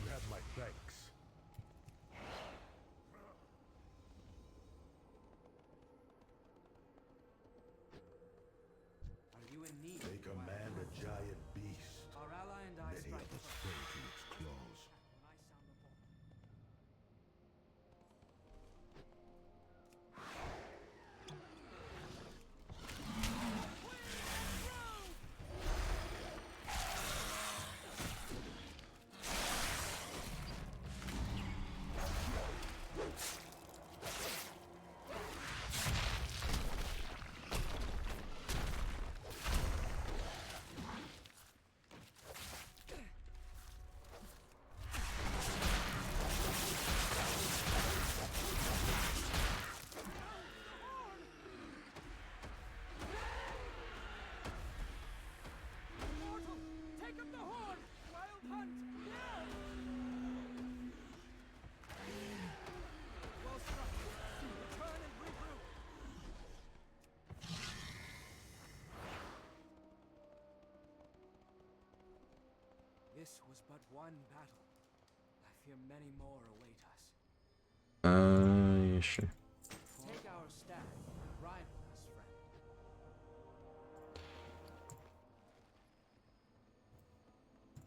You have my thanks. Are you in need? Take a was but one battle. I fear many more await us. Yeah, sure. Take our stag and ride with us, friend.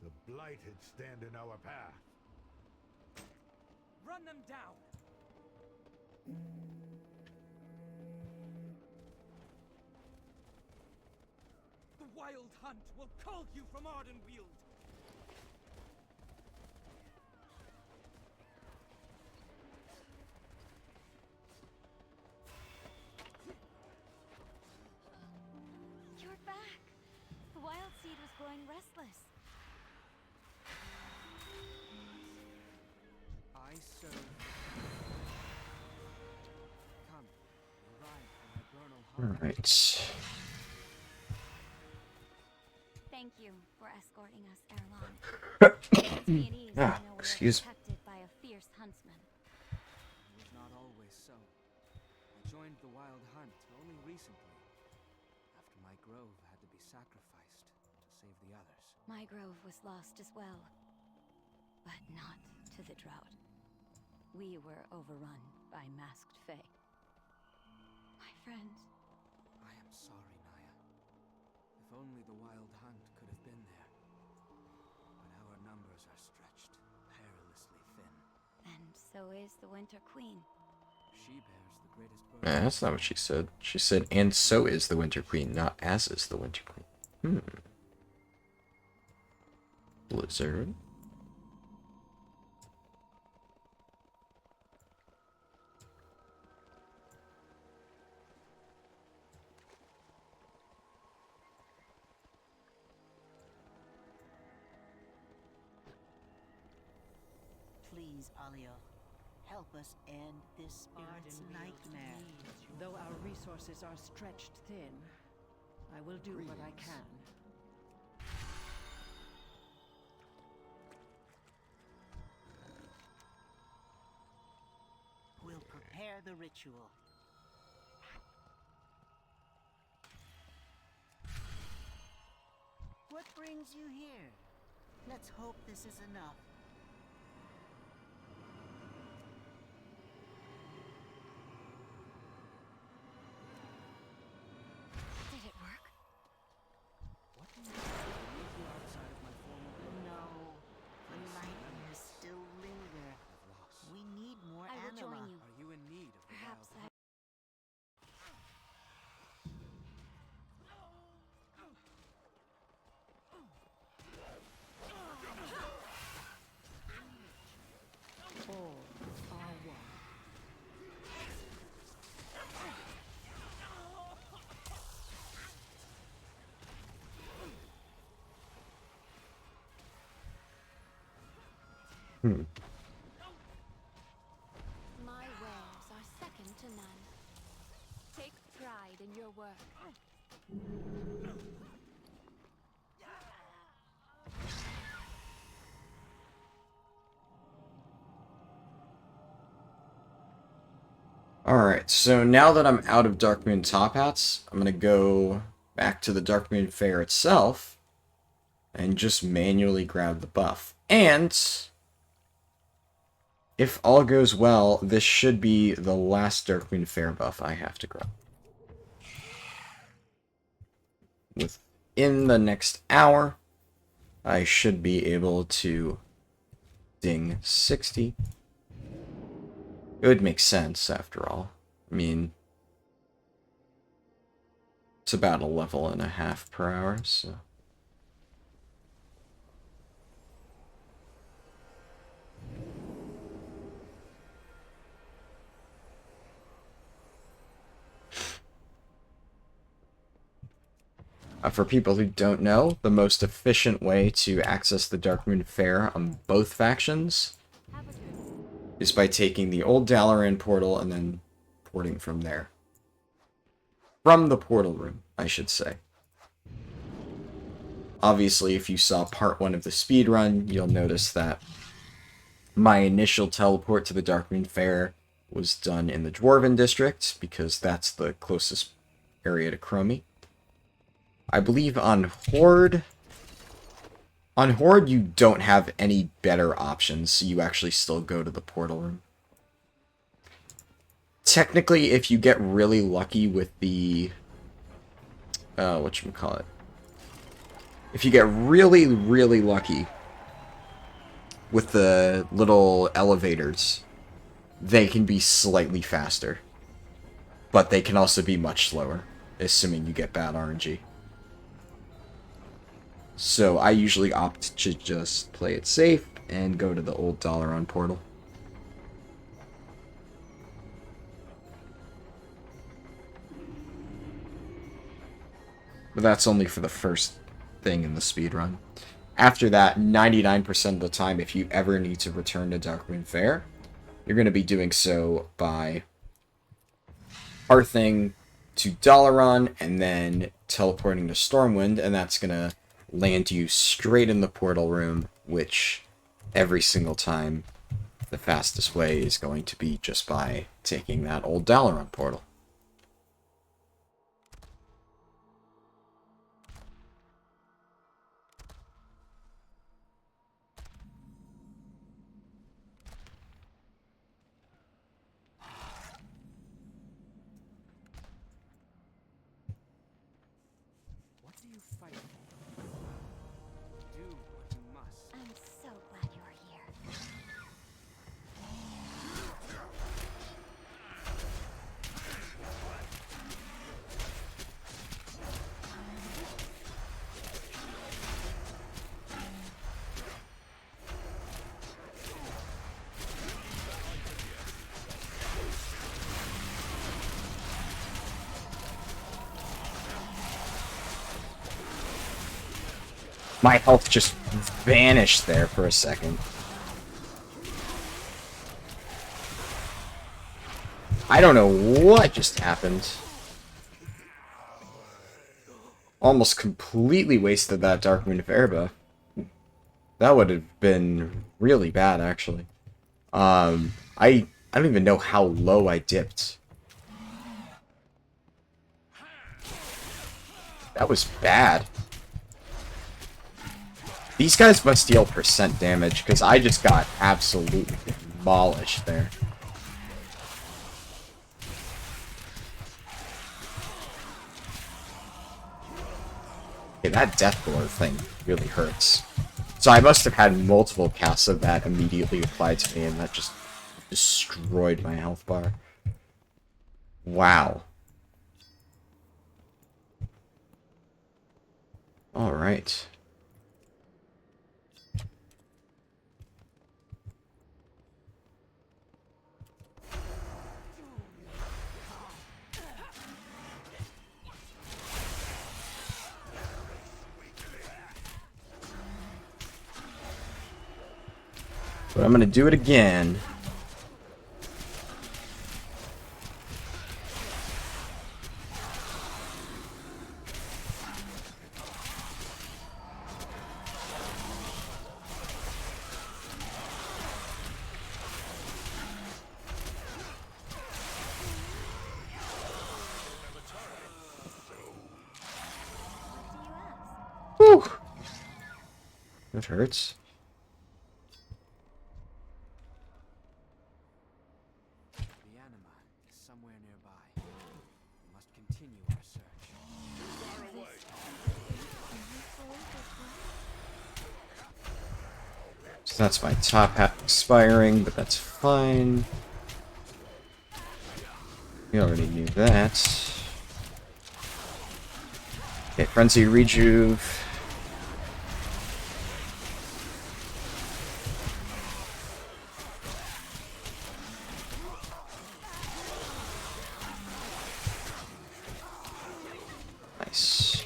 The blighted stand in our path. Run them down! The Wild Hunt will cull you from Ardenweald! You're back! The wild seed was growing restless. I serve. Come, ride for my vernal hunt. Alright. Thank you for escorting us, Erlon. It gives me an ease to know we are Excuse. protected by a fierce huntsman. It was not always so. I joined the Wild Hunt only recently, after my grove had to be sacrificed to save the others. My grove was lost as well, but not to the drought. We were overrun by masked fae. My friends. I am sorry, Naya. If only the Wild Hunt could have been there. But our numbers are stretched perilously thin. And so is the Winter Queen. She bears the greatest burden. That's not what she said. She said, and so is the Winter Queen, not as is the Winter Queen. Blizzard. Please, Alio, help us end this spirit's nightmare. Though our resources are stretched thin, I will do what I can. We'll prepare the ritual. What brings you here? Let's hope this is enough. Did it work? What do you leave you outside of my former grove? No, the nightmares still linger. I've lost. We need more I will anima. join you. Are you in need of the Perhaps Wild Hunt? All are one. My wares are second to none. Take pride in your work. Alright, so now that I'm out of Darkmoon Top Hats, I'm gonna go back to the Darkmoon Fair itself and just manually grab the buff. And if all goes well, this should be the last Darkmoon Fair buff I have to grab. Within the next hour, I should be able to ding 60. It would make sense, after all. I mean, it's about a level and a half per hour, so... For people who don't know, the most efficient way to access the Darkmoon Fair on both factions is by taking the old Dalaran portal and then porting from there. From the portal room, I should say. Obviously, if you saw part 1 of the speedrun, you'll notice that my initial teleport to the Darkmoon Fair was done in the Dwarven district, because that's the closest area to Chromie. I believe on On Horde, you don't have any better options, so you actually still go to the portal room. Technically, if you get really lucky with the... whatchamacallit? If you get really, really lucky with the little elevators, they can be slightly faster. But they can also be much slower, assuming you get bad RNG. So I usually opt to just play it safe and go to the old Dalaran portal. But that's only for the first thing in the speedrun. After that, 99% of the time, if you ever need to return to Darkwind Fair, you're going to be doing so by hearthing to Dalaran and then teleporting to Stormwind, and that's going to land you straight in the portal room, which every single time the fastest way is going to be just by taking that old Dalaran portal. What do you fight for? Do what you must. I'm so glad you're here. My health just vanished there for a second. I don't know what just happened. Almost completely wasted that Darkwind Fair buff. That would have been really bad, actually. I don't even know how low I dipped. That was bad. These guys must deal percent damage, because I just got absolutely demolished there. Okay, that Deathblow thing really hurts. So I must have had multiple casts of that immediately applied to me, and that just destroyed my health bar. Wow. Alright. But I'm gonna do it again. Whew. That hurts. The anima is somewhere nearby. We must continue our search. So that's my top hat expiring, but that's fine. We already knew that. Okay, Frenzy Rejuve. Nice.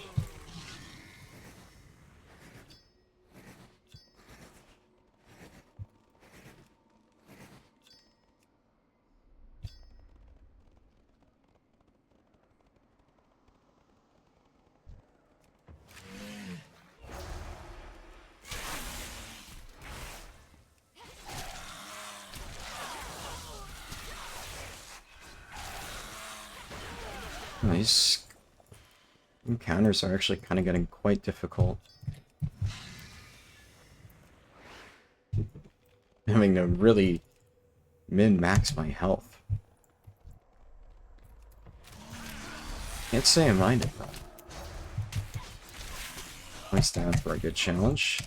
Nice. Encounters are actually kind of getting quite difficult. Having to really min-max my health. Can't say I minded though. Nice down for a good challenge.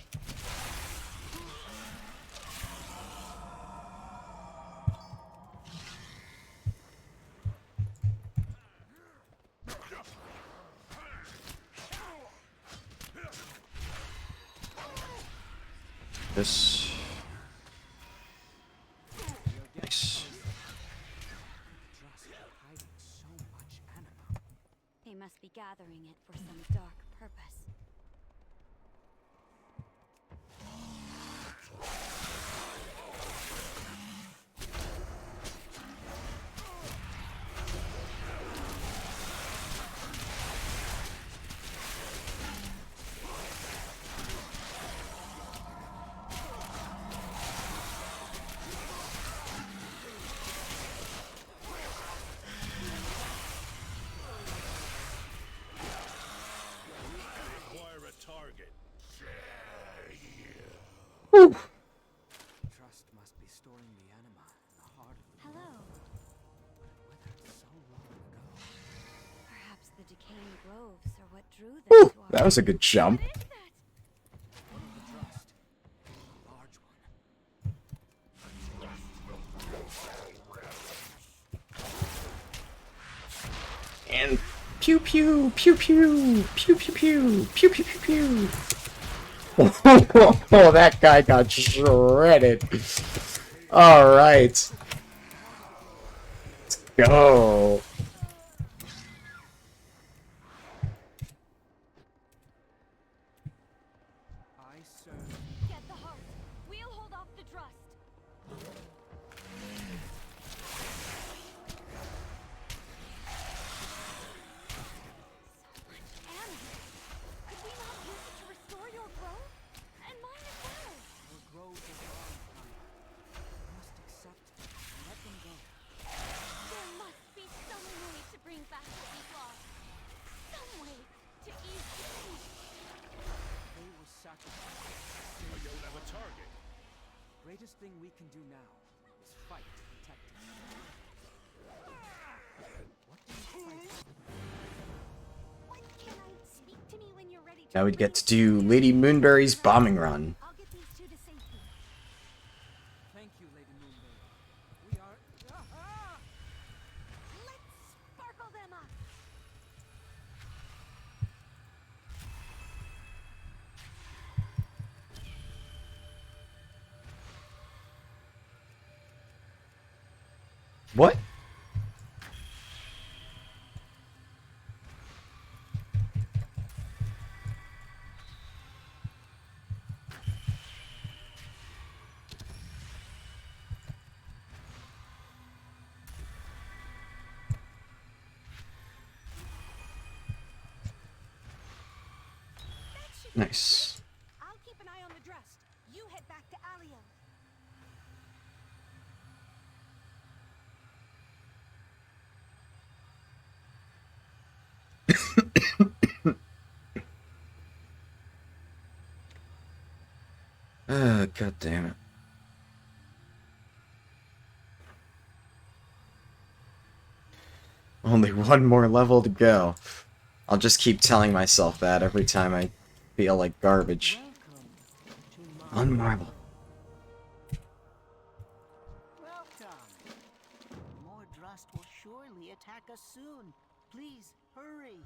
This. Nice. They must be gathering it for some dark purpose. Trust must be storing the anima in the heart of the Hello. But it withered so long ago. Perhaps the decaying groves are what drew them Whew, to our... that was a good jump. What is that? One of the trust. A large one. And pew pew pew pew pew pew pew pew pew pew pew. Oh, that guy got shredded. All right, let's go. I serve. Get the heart. We'll hold off the trust. So much anima. Could we not use it to restore your grove? And mine as well. Your grove is wrong, Kaya. You must accept it and let them go. There must be some way to bring back what we've lost. Some way to ease the pain. They were sacrificed. I don't have a target. Greatest thing we can do now is fight to protect it. What do you fight for? What can I speak to me when you're ready to Now we get to do Lady Moonberry's bombing run. I'll get these two to safety. Thank you, Lady Moonberry. We are... Let's sparkle them up. What? Nice. I'll keep an eye on the dress. You head back to Alio. God damn it. Only one more level to go. I'll just keep telling myself that every time I feel like garbage. One more level. Welcome. More Drust will surely attack us soon. Please, hurry.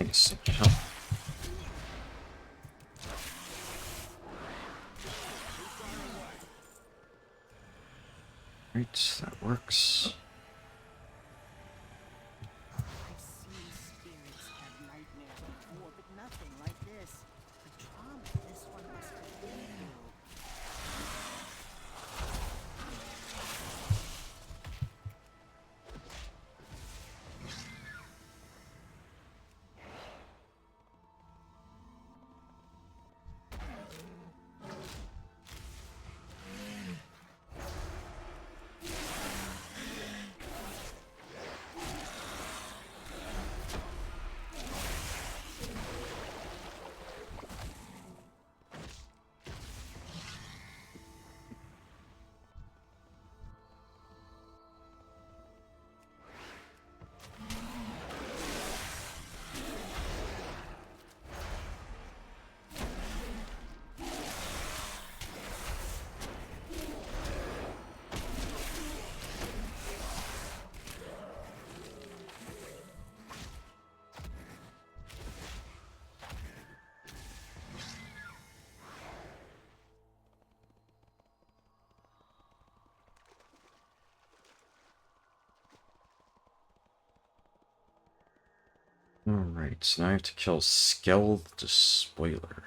Nice. Right, that works. I've seen spirits have nightmares before, but nothing like this. The trauma this one must have been through. Alright, so now I have to kill Skell the Spoiler.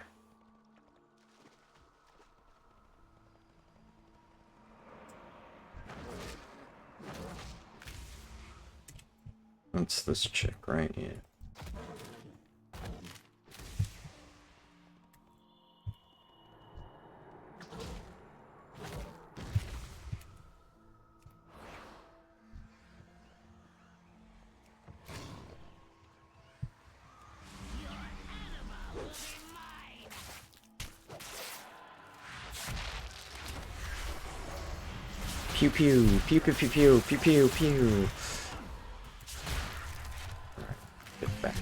That's this chick, right? Yeah. Pew pew, pew pew pew pew, pew pew pew. Alright, get back.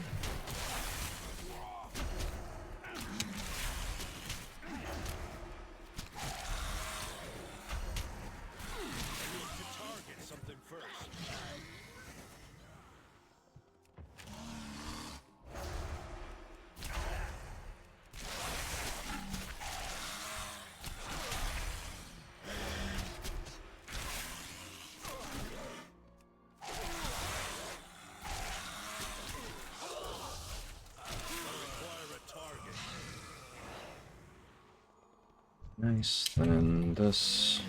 Nice, then this.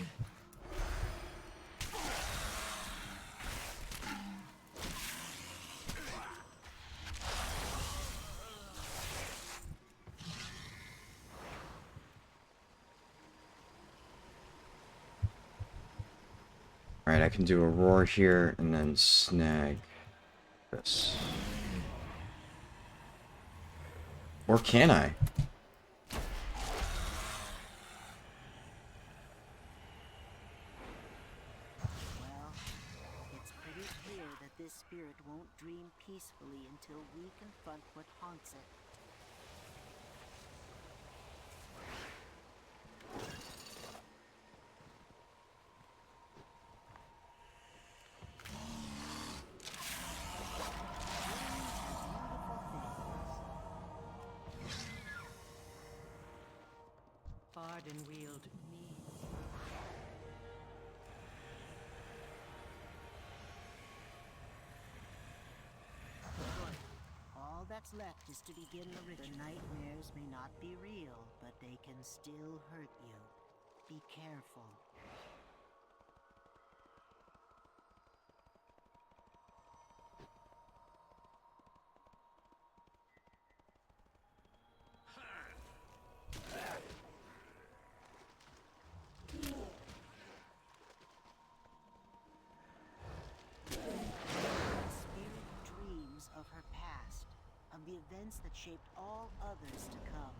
Alright, I can do a roar here and then snag this. Or can I? Well, it's pretty clear that this spirit won't dream peacefully until we confront what haunts it. Arden wield me. All that's left is to begin the ritual. The nightmares may not be real, but they can still hurt you. Be careful. Of her past, of the events that shaped all others to come.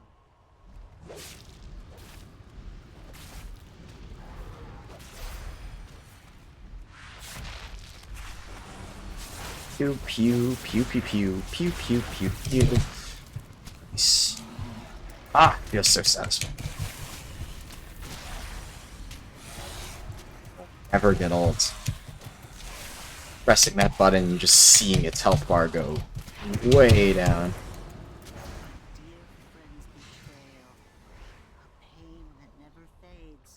Pew pew pew pew pew pew pew pew pew. Nice. Ah, feels so satisfying. Never get old. Pressing that button and just seeing its health bar go way down. Dear friend's betrayal. A pain that never fades.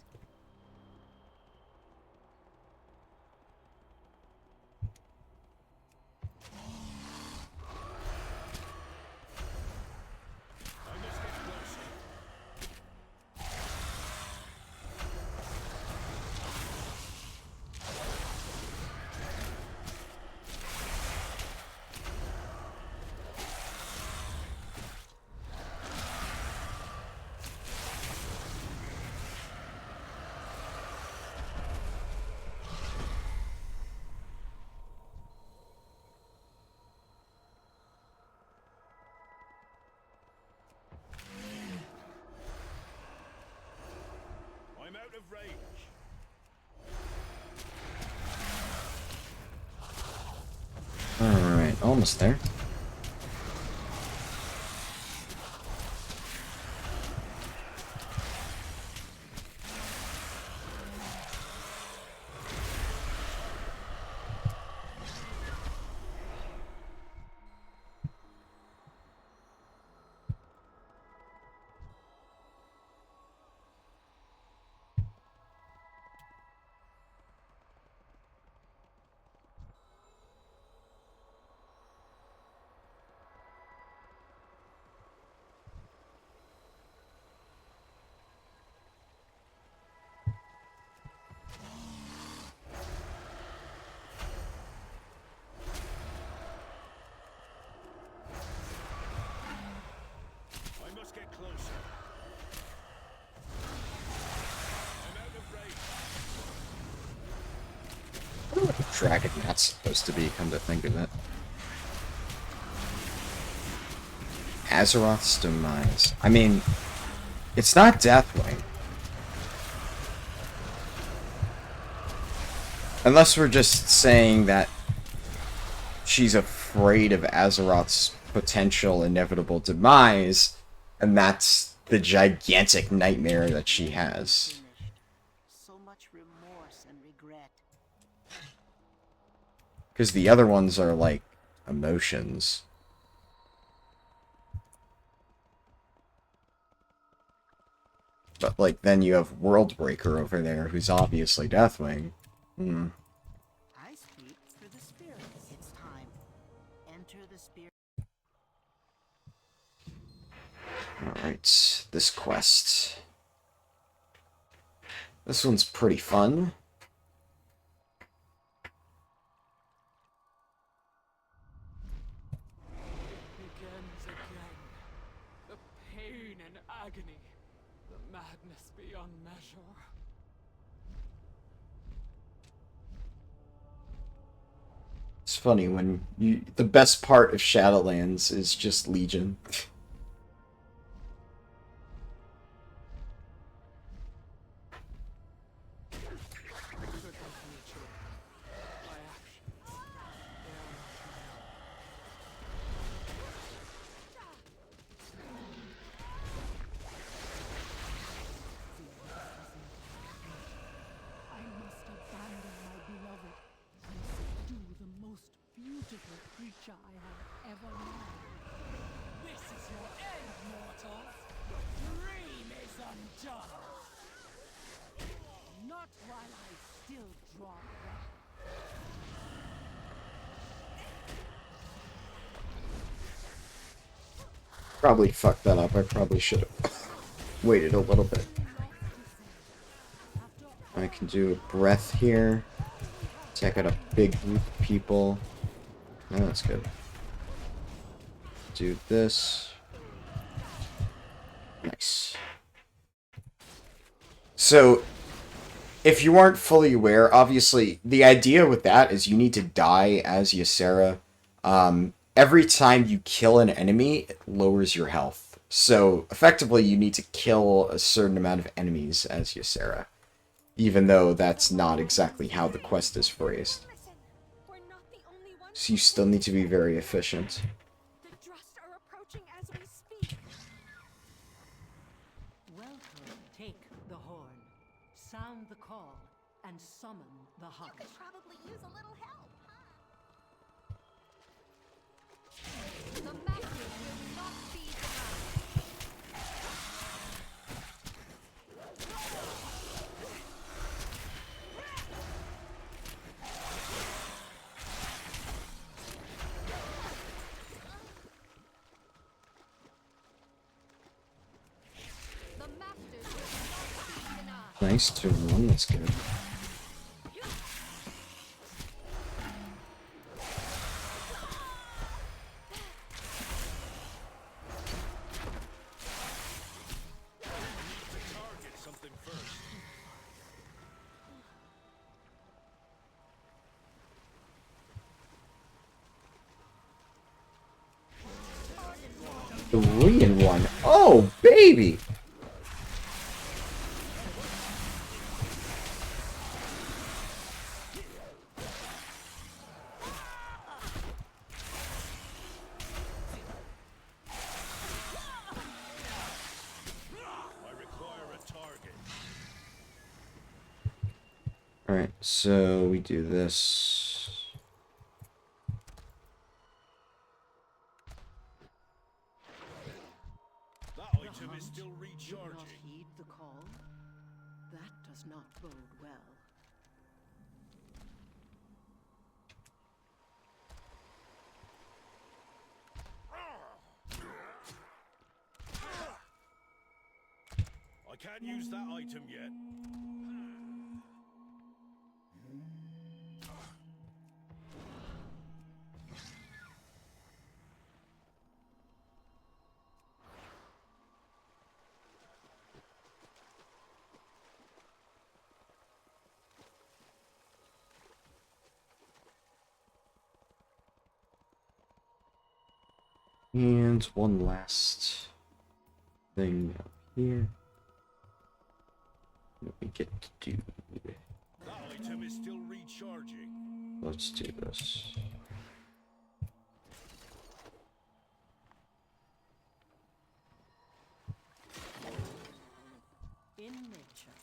I'm out of range. Alright, almost there. I must get closer. I'm out of range. I wonder what a dragon that's supposed to be, come to think of it. Azeroth's Demise. I mean, it's not Deathwing. Unless we're just saying that she's afraid of Azeroth's potential inevitable demise, and that's the gigantic nightmare that she has. Finished. So much remorse and regret. Because the other ones are like emotions. But like then you have Worldbreaker over there, who's obviously Deathwing. Hmm. I speak for the spirits. It's time. Enter the spirit. Alright, this quest. This one's pretty fun. Begins again. The pain and agony. The madness beyond measure. It's funny when the best part of Shadowlands is just Legion. I must abandon my beloved and subdue the most beautiful creature I have ever known. This is your end, mortals. Your dream is undone. Not while I still draw breath. Probably fucked that up. I probably should have waited a little bit. I can do a breath here. Take out a big group of people. Oh, that's good. Do this. Nice. So, if you aren't fully aware, obviously, the idea with that is you need to die as Ysera. Every time you kill an enemy, it lowers your health. So, effectively, you need to kill a certain amount of enemies as Ysera. Even though that's not exactly how the quest is phrased. Listen, we're not the only ones. So you still need to be very efficient. The Drust are approaching as we speak. Welcome. Take the horn. Sound the call and summon the hunt. Could probably use a little help, huh? The masters will not be denied. The masters will not be denied. Nice 2-1, that's good. Target something first. Three and one. Oh, baby! I require a target. Alright, so we do this. That item is still Did not recharging. heed the call? That does not bode well. I can't use that item yet. And one last thing up here. What we get to do. That item is still recharging. Let's do this. In nature,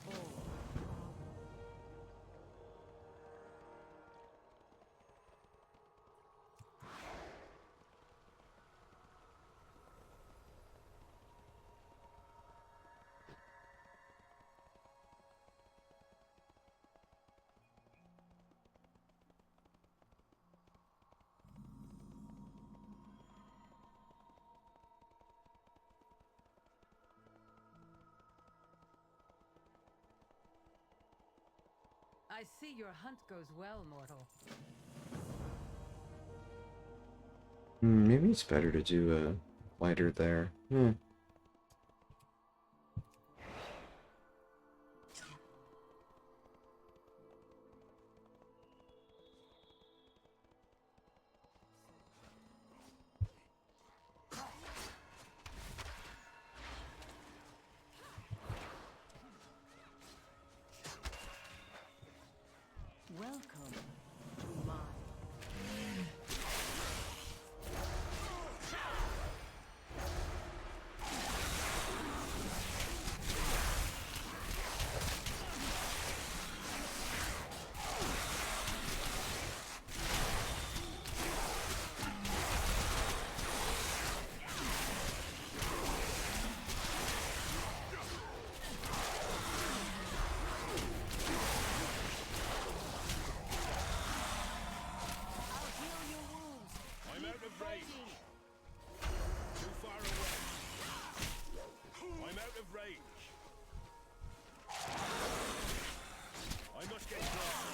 all I see your hunt goes well, mortal. Maybe it's better to do a lighter there. welcome to my I'm out of range. Too far away. I'm out of range. I must get closer.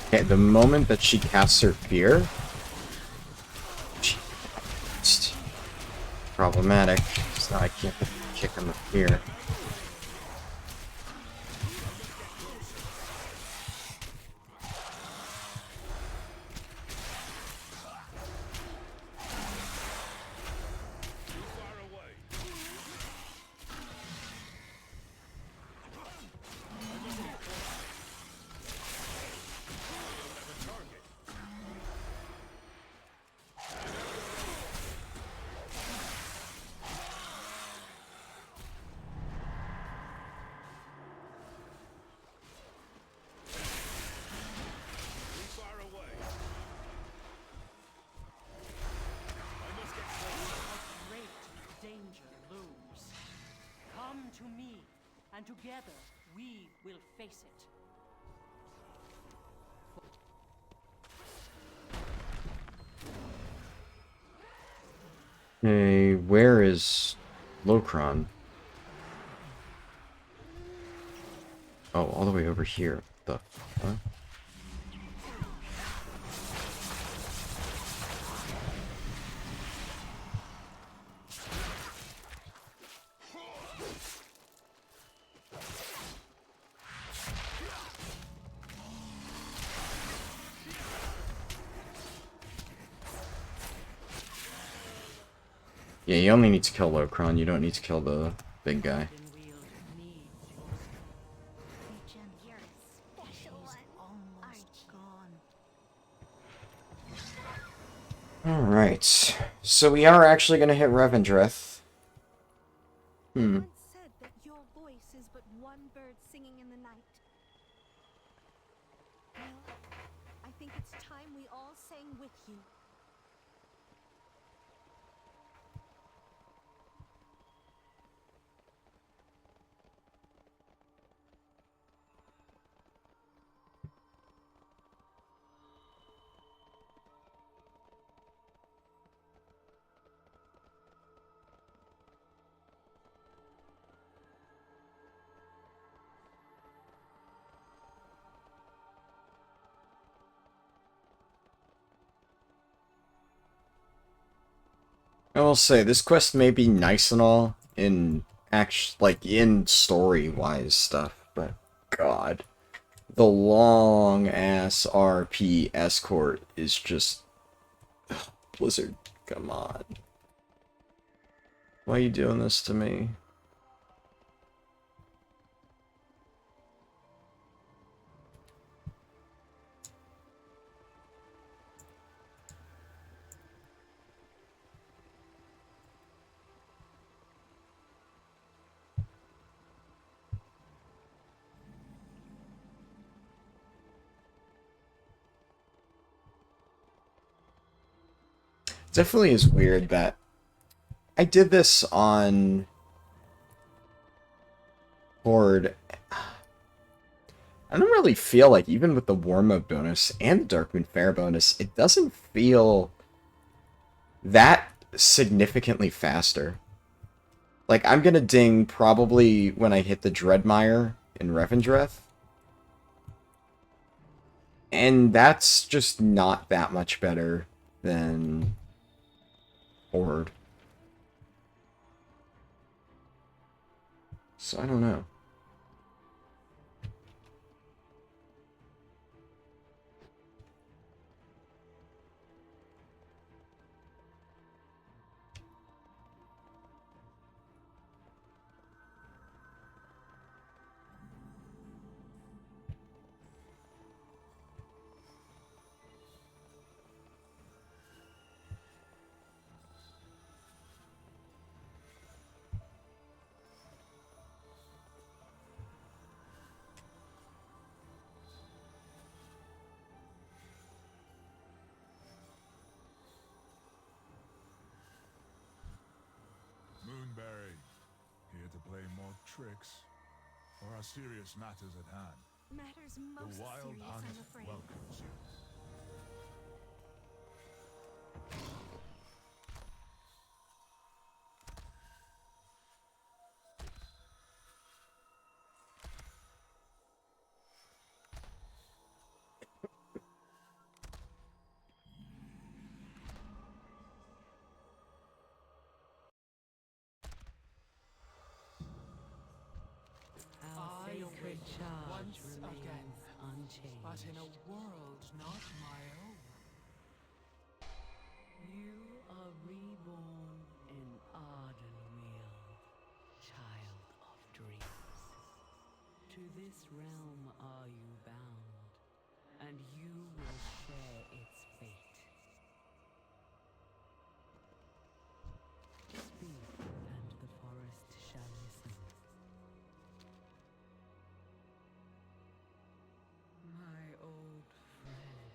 Okay, the moment that she casts her fear, it's problematic. So now I can't kick on the fear. Too far away. I must get closer. I don't have a target. and together we will face it. Hey, where is Locron? Oh, all the way over here. The fuck? Yeah, you only need to kill Locron, you don't need to kill the big guy. Alright, so we are actually going to hit Revendreth. Once said that your voice is but one bird singing in the night. Well, I think it's time we all sang with you. I will say, this quest may be nice and all in in story-wise stuff, but god. The long-ass RP escort is just... Ugh, Blizzard, come on. Why are you doing this to me? Definitely is weird that I did this on Horde. I don't really feel like, even with the warm-up bonus and the Darkmoon Fair bonus, it doesn't feel that significantly faster. Like, I'm gonna ding probably when I hit the Dreadmire in Revendreth. And that's just not that much better than Horde. So I don't know. Moonberry, here to play more tricks? Or are serious matters at hand? Matters The most Wild serious, Hunt I'm afraid. welcomes you. I could once again, but in a world not my own. You are reborn in Ardenweald, child of dreams. To this realm are you bound, and you will share its fate. Speak, and the forest shall listen. My old friend,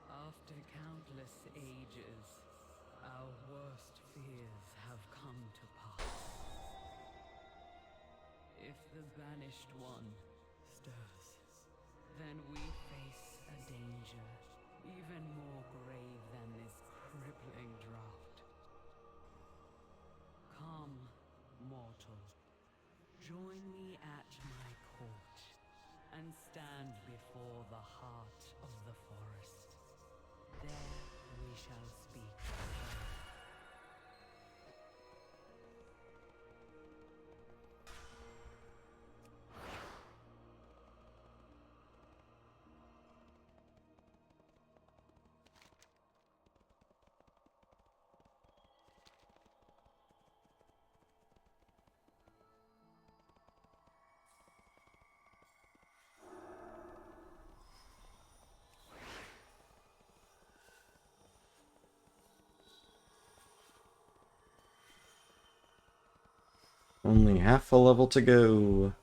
after countless ages, our worst fears have come to pass. If the banished one stirs, then we face a danger even more grave than this crippling drought. Come, mortal, join me at my court, and stand before the heart of the forest. There we shall speak. Only half a level to go.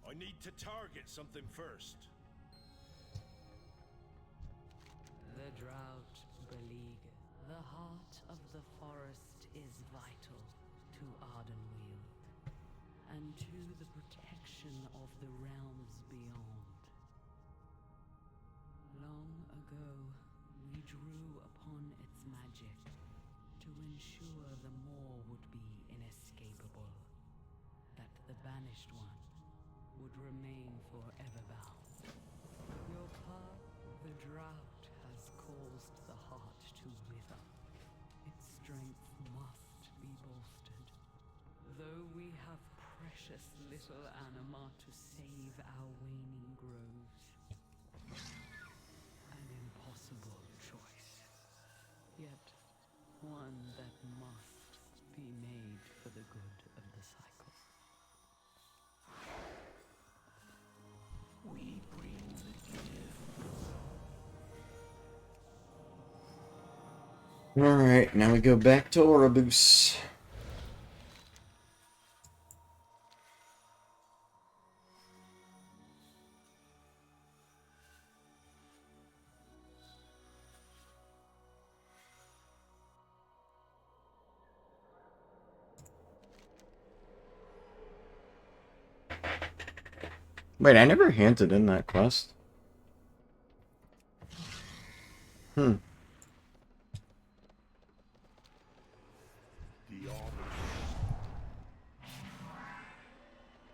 I need to target something first. The drought beleaguered. The heart of the forest is vital to Ardenweald, and to the protection of the realms beyond. Long ago, we drew upon its magic to ensure the maw would be inescapable, that the banished one would remain forever bound. Your path, the drought, has caused the heart to wither. Its strength must be bolstered. Though we have precious little anima to save our waning groves. An impossible choice. Yet one that must be made for the good of the cycle. We bring the gift. Alright, now we go back to Oribus. Wait, I never handed in that quest.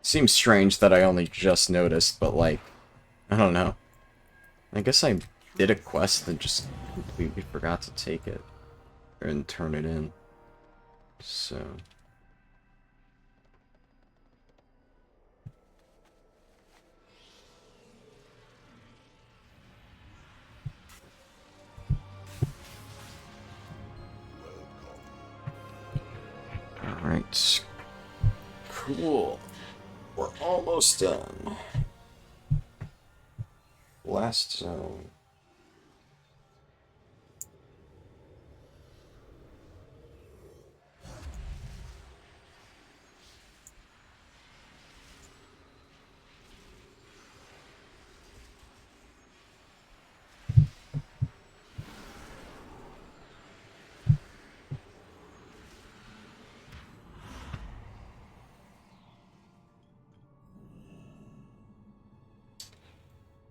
Seems strange that I only just noticed, but like, I don't know. I guess I did a quest and just completely forgot to take it and turn it in. So... Alright. Cool. We're almost done. Last zone.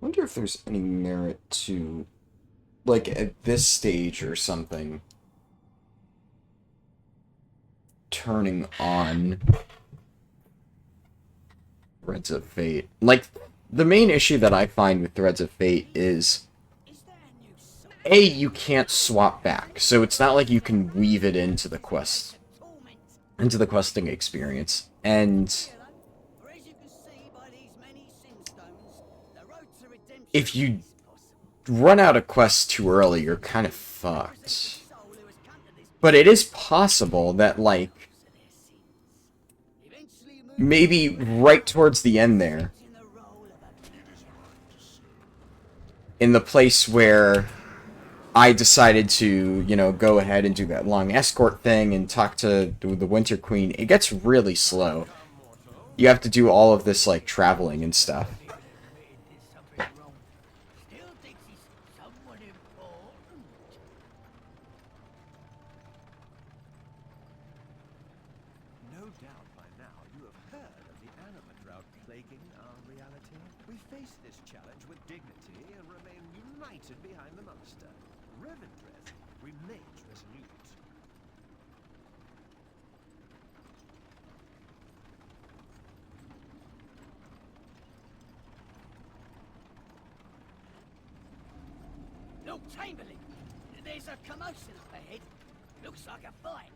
I wonder if there's any merit to, like, at this stage or something, turning on Threads of Fate. Like, the main issue that I find with Threads of Fate is, A, you can't swap back, so it's not like you can weave it into the quest, into the questing experience, and if you run out of quests too early, you're kind of fucked. But it is possible that, like, maybe right towards the end there, in the place where I decided to, you know, go ahead and do that long escort thing and talk to the Winter Queen, it gets really slow. You have to do all of this, like, traveling and stuff. doubt by now you have heard of the anima drought plaguing our reality. We face this challenge with dignity and remain united behind the Master. Revendreth remains resolute. Lord Chamberlain, there's a commotion up ahead. Looks like a fight.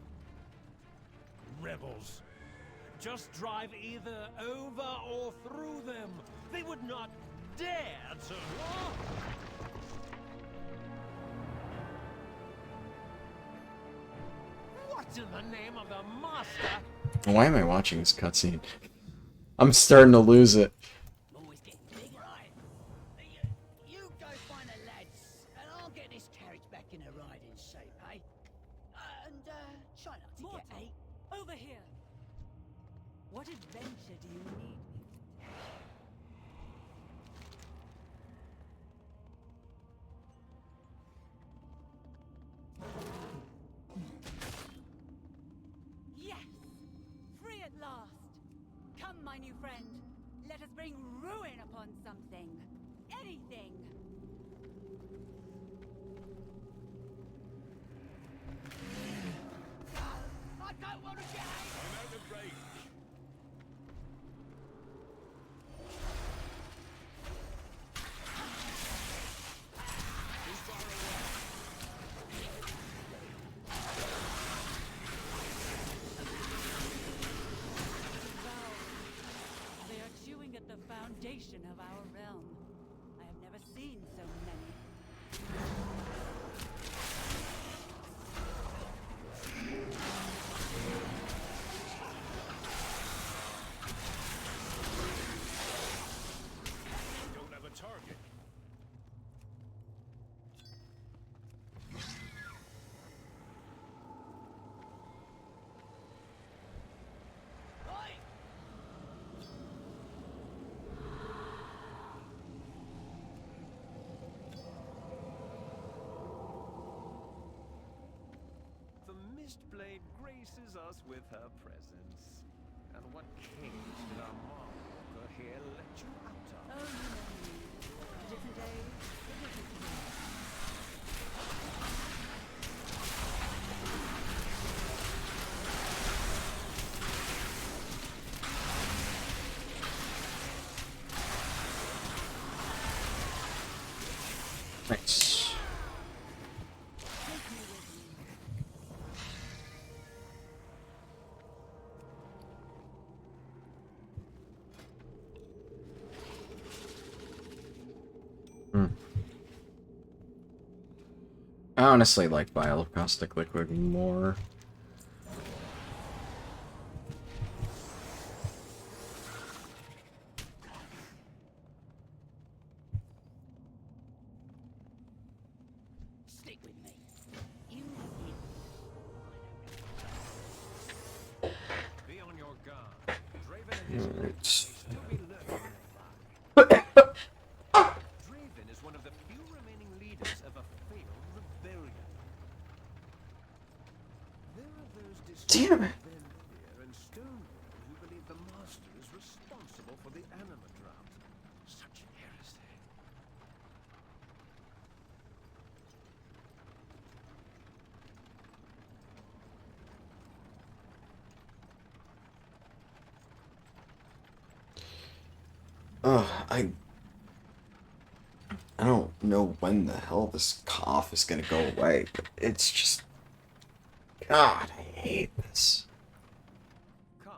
Rebels. Just drive either over or through them. They would not dare to... What in the name of the Master? Why am I watching this cutscene? I'm starting to lose it. Always getting big, right? You go find the lads, and I'll get this carriage back in a riding shape, eh? And try not to Mortal, get over here. What adventure do you need? Yes! Free at last! Come, my new friend. Let us bring ruin upon something. Anything! I don't want to get I'm out of range. Too far away. They are chewing at the foundation of our realm. I have never seen so many. Don't have a target. The Mistblade graces us with her presence. And what cage did our Marwalker here let you out of? Oh, you know me. A different day, a different day. Nice. I honestly like vial of caustic liquid more. Stick with me. You have Be on your guard. Draven and his Alright. may still be lurking nearby. Draven is one of the few remaining leaders of a failed rebellion. There are those Damn it. Vendir and Stonewood who believe the Master is responsible for the anima drought. Such heresy. I don't know when the hell this cough is gonna go away, but it's just... God, I hate this. Come,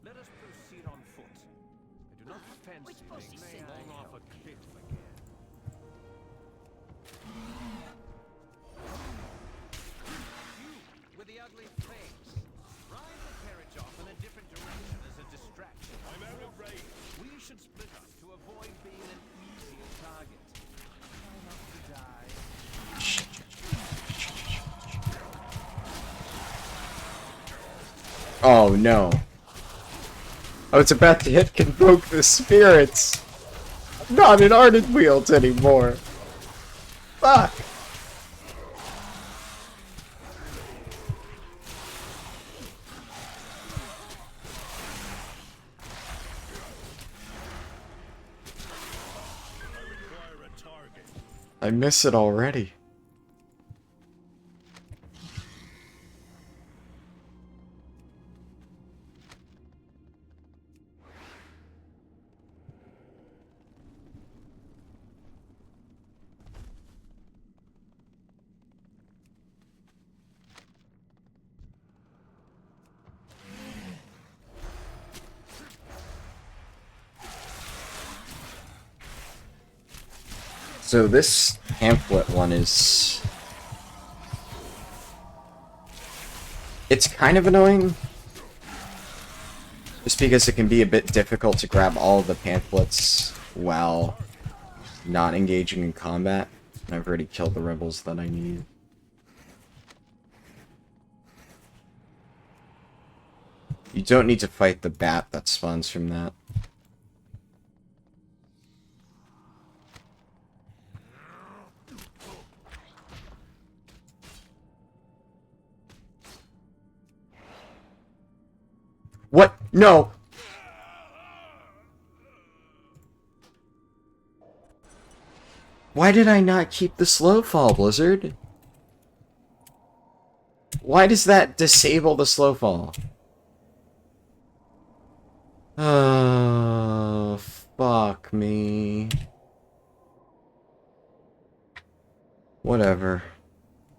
let us proceed on foot. I do not fancy Which boss being is slung sitting off there? a cliff again. You, with the ugly face, ride the carriage off in a different direction as a distraction. I'm out of range. We should split up to avoid being an easier target. Try not to die. Oh no. I was about to hit Convoke the Spirits. I'm not in Ardent Wields anymore. Fuck. I miss it already. So this pamphlet one is... It's kind of annoying. Just because it can be a bit difficult to grab all of the pamphlets while not engaging in combat. And I've already killed the rebels that I need. You don't need to fight the bat that spawns from that. What? No! Why did I not keep the slow fall, Blizzard? Why does that disable the slow fall? Oh, fuck me. Whatever.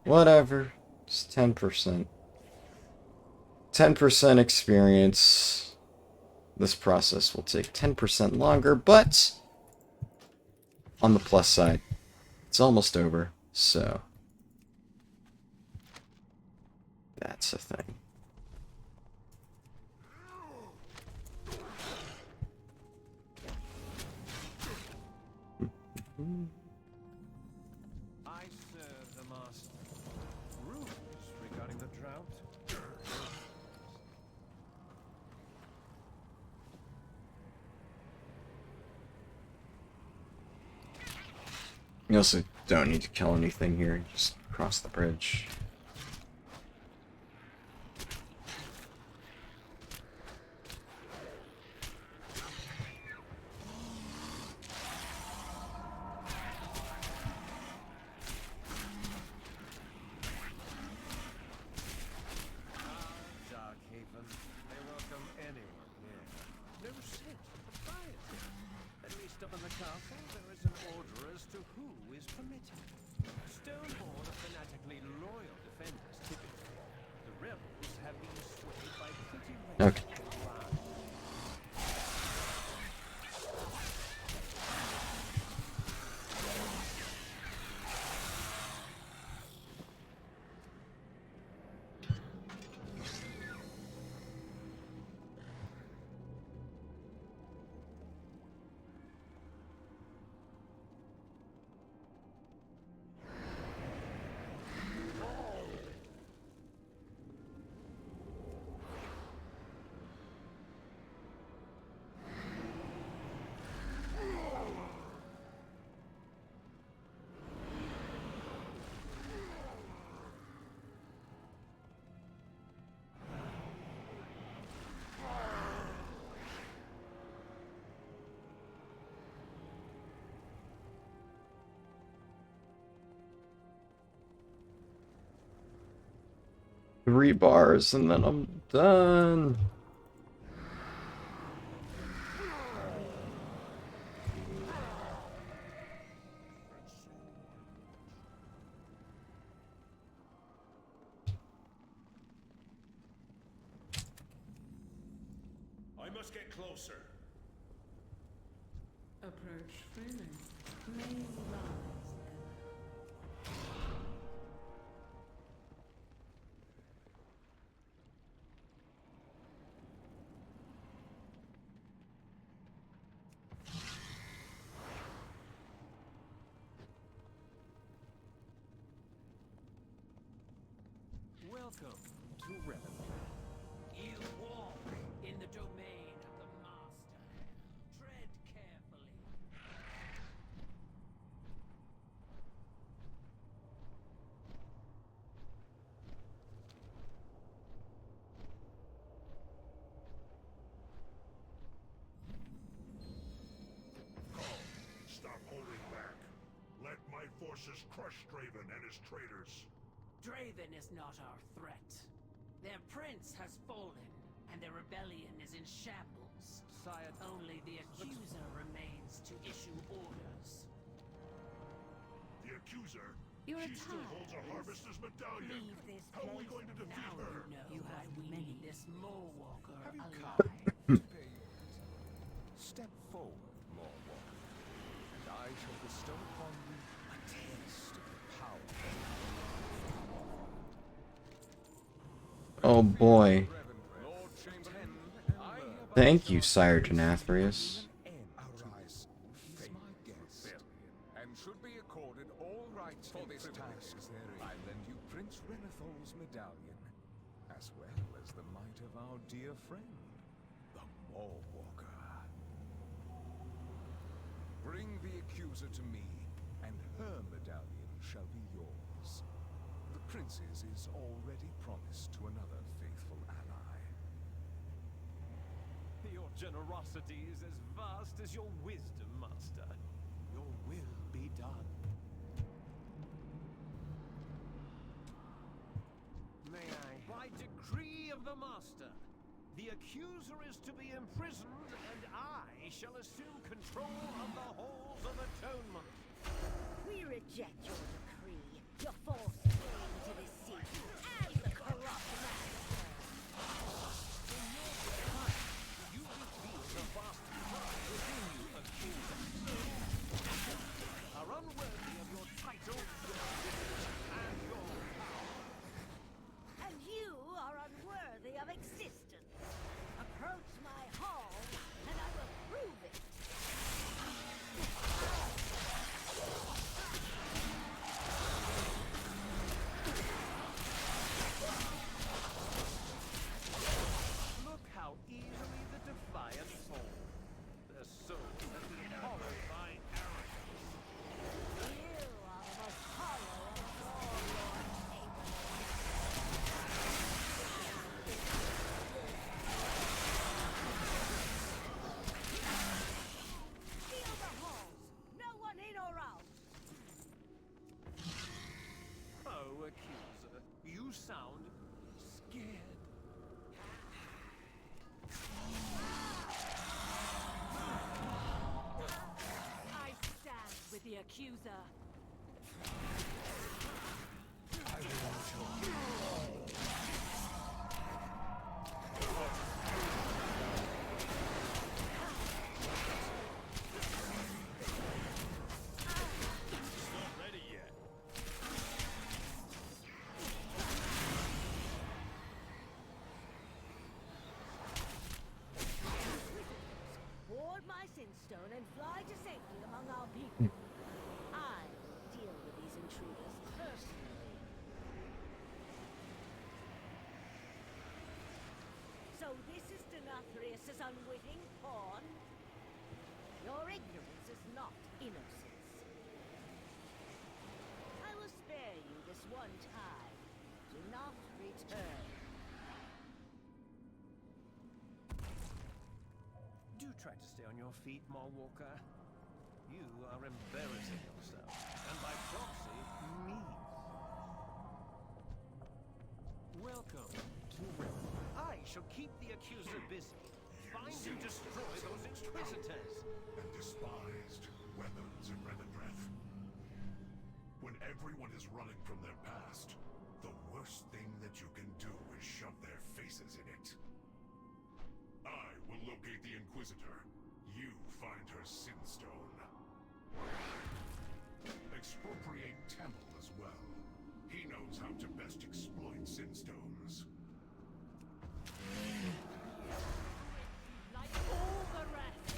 Whatever. It's 10%. 10% experience. This process will take 10% longer, but on the plus side, it's almost over, so that's a thing. I serve the master. Rules regarding the drought. You also don't need to kill anything here, just cross the bridge. Darkhaven. They welcome anyone here. No sin, propriety. At least up in the castle, there is an order as to who is permitted. Stoneborn are fanatically loyal defenders, typically. The rebels have been swayed by pretty Okay. Three bars and then I'm done. I must get closer. Approach freely. May you rise. Welcome to Revenant. You walk in the domain of the Master. Tread carefully. Stop holding back. Let my forces forces crush Draven and his traitors. Draven is not our threat. Their prince has fallen, and their rebellion is in shambles. Sire, only the accuser remains to issue orders. The accuser? You're She still holds a harvester's medallion. Leave this How are we place. going to defeat Now her? you know why we need this Mole-Walker Have you alive. Step forward, Lawwalker, and I shall bestow upon you a taste of the power. Oh boy. Lord Chamberlain, Thank you, Sire Denathrius. Arise, face my guest, and should be accorded all rights for this task. I lend you Prince Renathol's medallion, as well as the might of our dear friend, the Mole-Walker. Bring the accuser to me, and her medallion shall be yours. The prince's is already promised to another faithful ally. Your generosity is as vast as your wisdom, Master. Your will be done. May I? By decree of the Master, the accuser is to be imprisoned, and I shall assume control of the Halls of Atonement. We reject your decree, your false claim to the sea, and the corrupt master. You reveal the vast pride within you, accuser. Are unworthy of your title, your privilege, and your power. And you are unworthy of existence. Approach my hall, and I will prove it. Look how easily the defiant fall. Their souls have been hollowed by arrogance. You are the most hollow of all, Lord Chamberlain. Seal the halls. No one in or out. Oh, accuser, you sound scared. I stand with the accuser. Not ready yet. Board my Sinstone and fly to safety among our people. I will deal with these intruders personally. So this is Denathrius' unwitting pawn? Your ignorance is not innocence. I will spare you this one time. Do not return. Do try to stay on your feet, Mole-Walker. You are embarrassing yourself, and by proxy, me. Welcome to I shall keep the accuser busy. Find and destroy those inquisitors. And despised weapons and breath. When everyone is running from their past, the worst thing that you can do is shove their faces in it. I will locate the Inquisitor. You find her Sinstone. Expropriate Temple as well. He knows how to best exploit Sinstones. Like all the rest.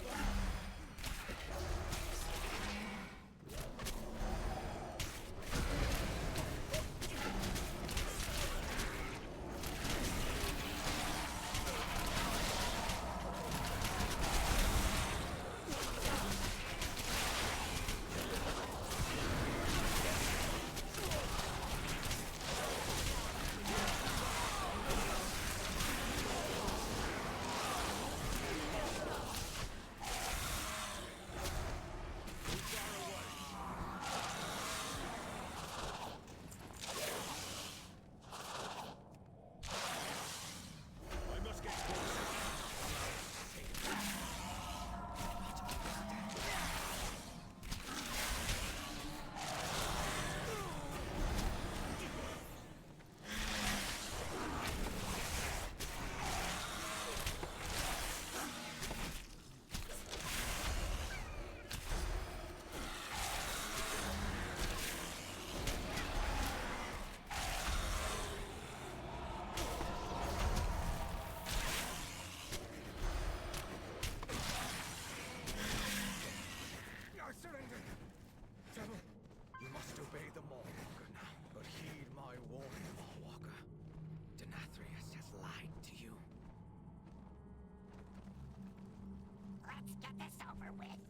Let's get this over with,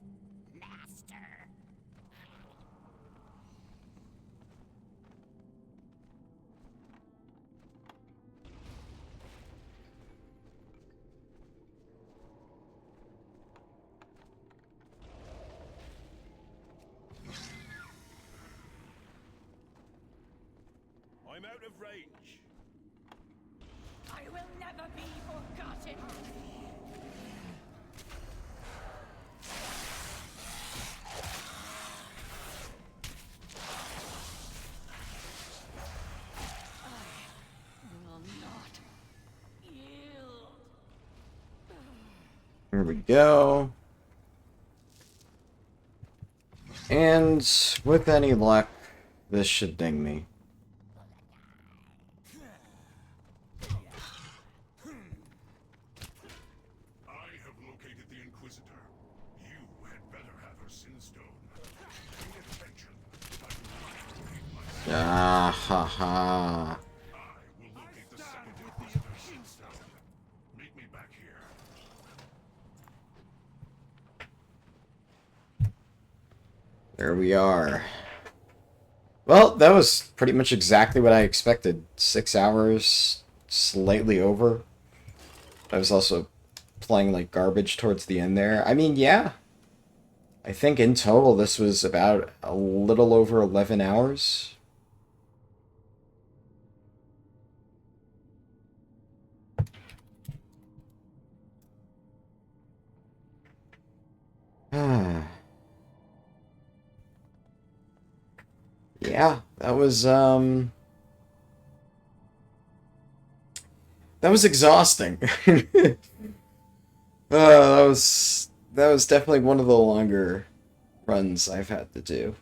Master. I'm out of range. I will never be forgotten. I will not yield. Here we go. And with any luck, this should ding me. I have located the Inquisitor. You had better have her sin stone. Pay attention. I will not repeat myself. Ah, ha, ha. I will locate the second Inquisitor's sin stone. Meet me back here. There we are. Well, that was pretty much exactly what I expected. 6 hours, slightly over. I was also playing like garbage towards the end there. I mean, yeah. I think in total this was about a little over 11 hours. Yeah, that was exhausting. That was definitely one of the longer runs I've had to do.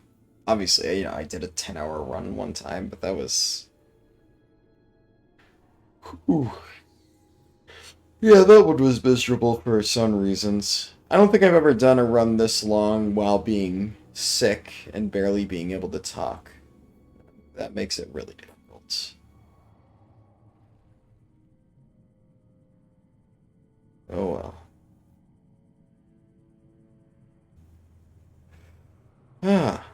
Obviously, you know, I did a 10-hour run one time, but that was... Whew. Yeah, that one was miserable for some reasons. I don't think I've ever done a run this long while being sick and barely being able to talk. That makes it really difficult. Oh well. Ah.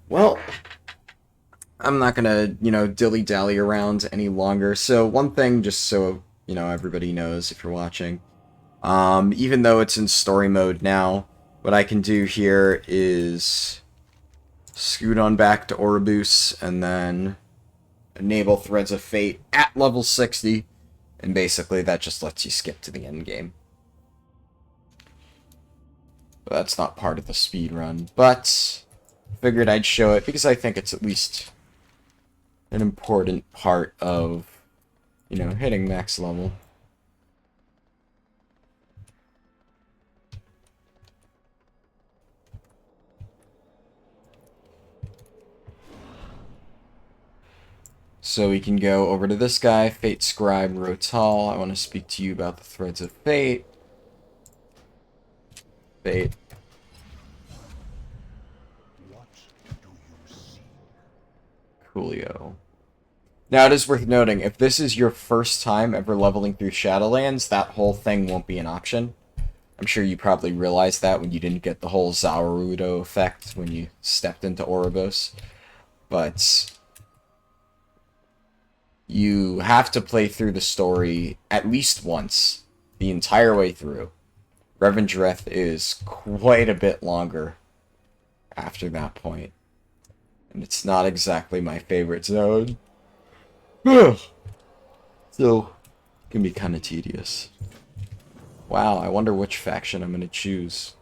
Well, I'm not gonna, you know, dilly-dally around any longer. So one thing, just so, you know, everybody knows if you're watching, even though it's in story mode now, what I can do here is scoot on back to Oribus and then enable Threads of Fate at level 60, and basically that just lets you skip to the end game. But that's not part of the speedrun, but figured I'd show it because I think it's at least an important part of, you know, hitting max level. So we can go over to this guy, Fate Scribe Rotal. I want to speak to you about the Threads of Fate. Fate. What do you see? Coolio. Now, it is worth noting, if this is your first time ever leveling through Shadowlands, that whole thing won't be an option. I'm sure you probably realized that when you didn't get the whole Zawarudo effect when you stepped into Oribos. But you have to play through the story at least once, the entire way through. Revendreth is quite a bit longer after that point. And it's not exactly my favorite zone. So, it can be kind of tedious. Wow, I wonder which faction I'm going to choose.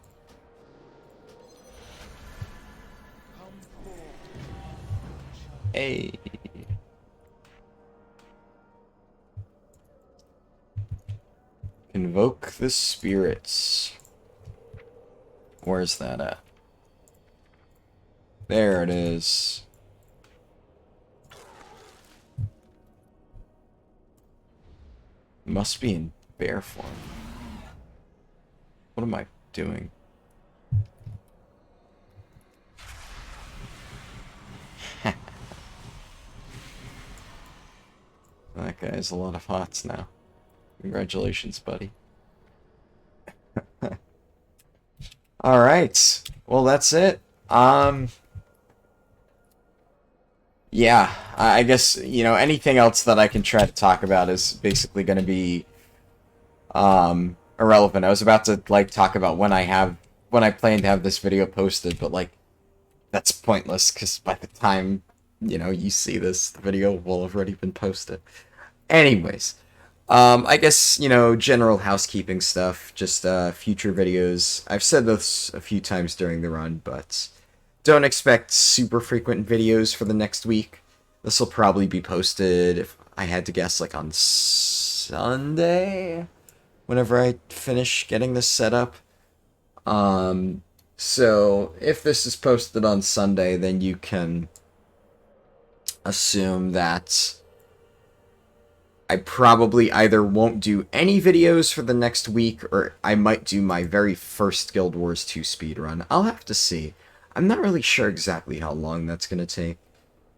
Hey. Invoke the spirits. Where's that at? There it is. Must be in bear form. What am I doing? That guy has a lot of hots now. Congratulations, buddy. All right. Well, that's it. Yeah, I guess, anything else that I can try to talk about is basically going to be irrelevant. I was about to like talk about when I plan to have this video posted, but like that's pointless because by the time you see this, the video will have already been posted. Anyways, I guess general housekeeping stuff, just future videos. I've said this a few times during the run, but don't expect super frequent videos for the next week. This will probably be posted, if I had to guess, like on Sunday, whenever I finish getting this set up. So if this is posted on Sunday, then you can assume that I probably either won't do any videos for the next week, or I might do my very first Guild Wars 2 speedrun. I'll have to see. I'm not really sure exactly how long that's going to take.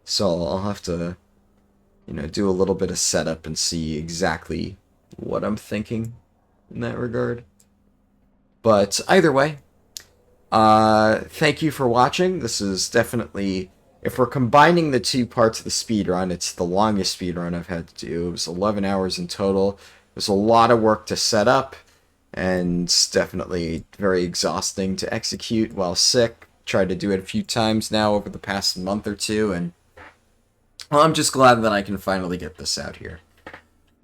So I'll have to, do a little bit of setup and see exactly what I'm thinking in that regard. But either way, thank you for watching. This is definitely, if we're combining the two parts of the speedrun, it's the longest speedrun I've had to do. It was 11 hours in total. It was a lot of work to set up, and definitely very exhausting to execute while sick. Tried to do it a few times now over the past month or two, and well, I'm just glad that I can finally get this out here.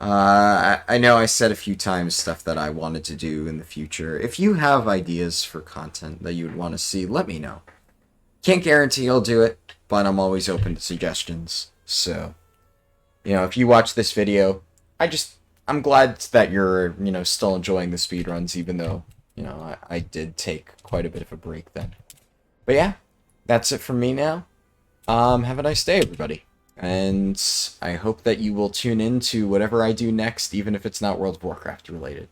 I know I said a few times stuff that I wanted to do in the future. If you have ideas for content that you would want to see, let me know. Can't guarantee I'll do it, but I'm always open to suggestions. So, if you watch this video, I'm glad that you're, still enjoying the speedruns, even though, I did take quite a bit of a break then. But yeah, that's it from me now. Have a nice day, everybody. And I hope that you will tune in to whatever I do next, even if it's not World of Warcraft related.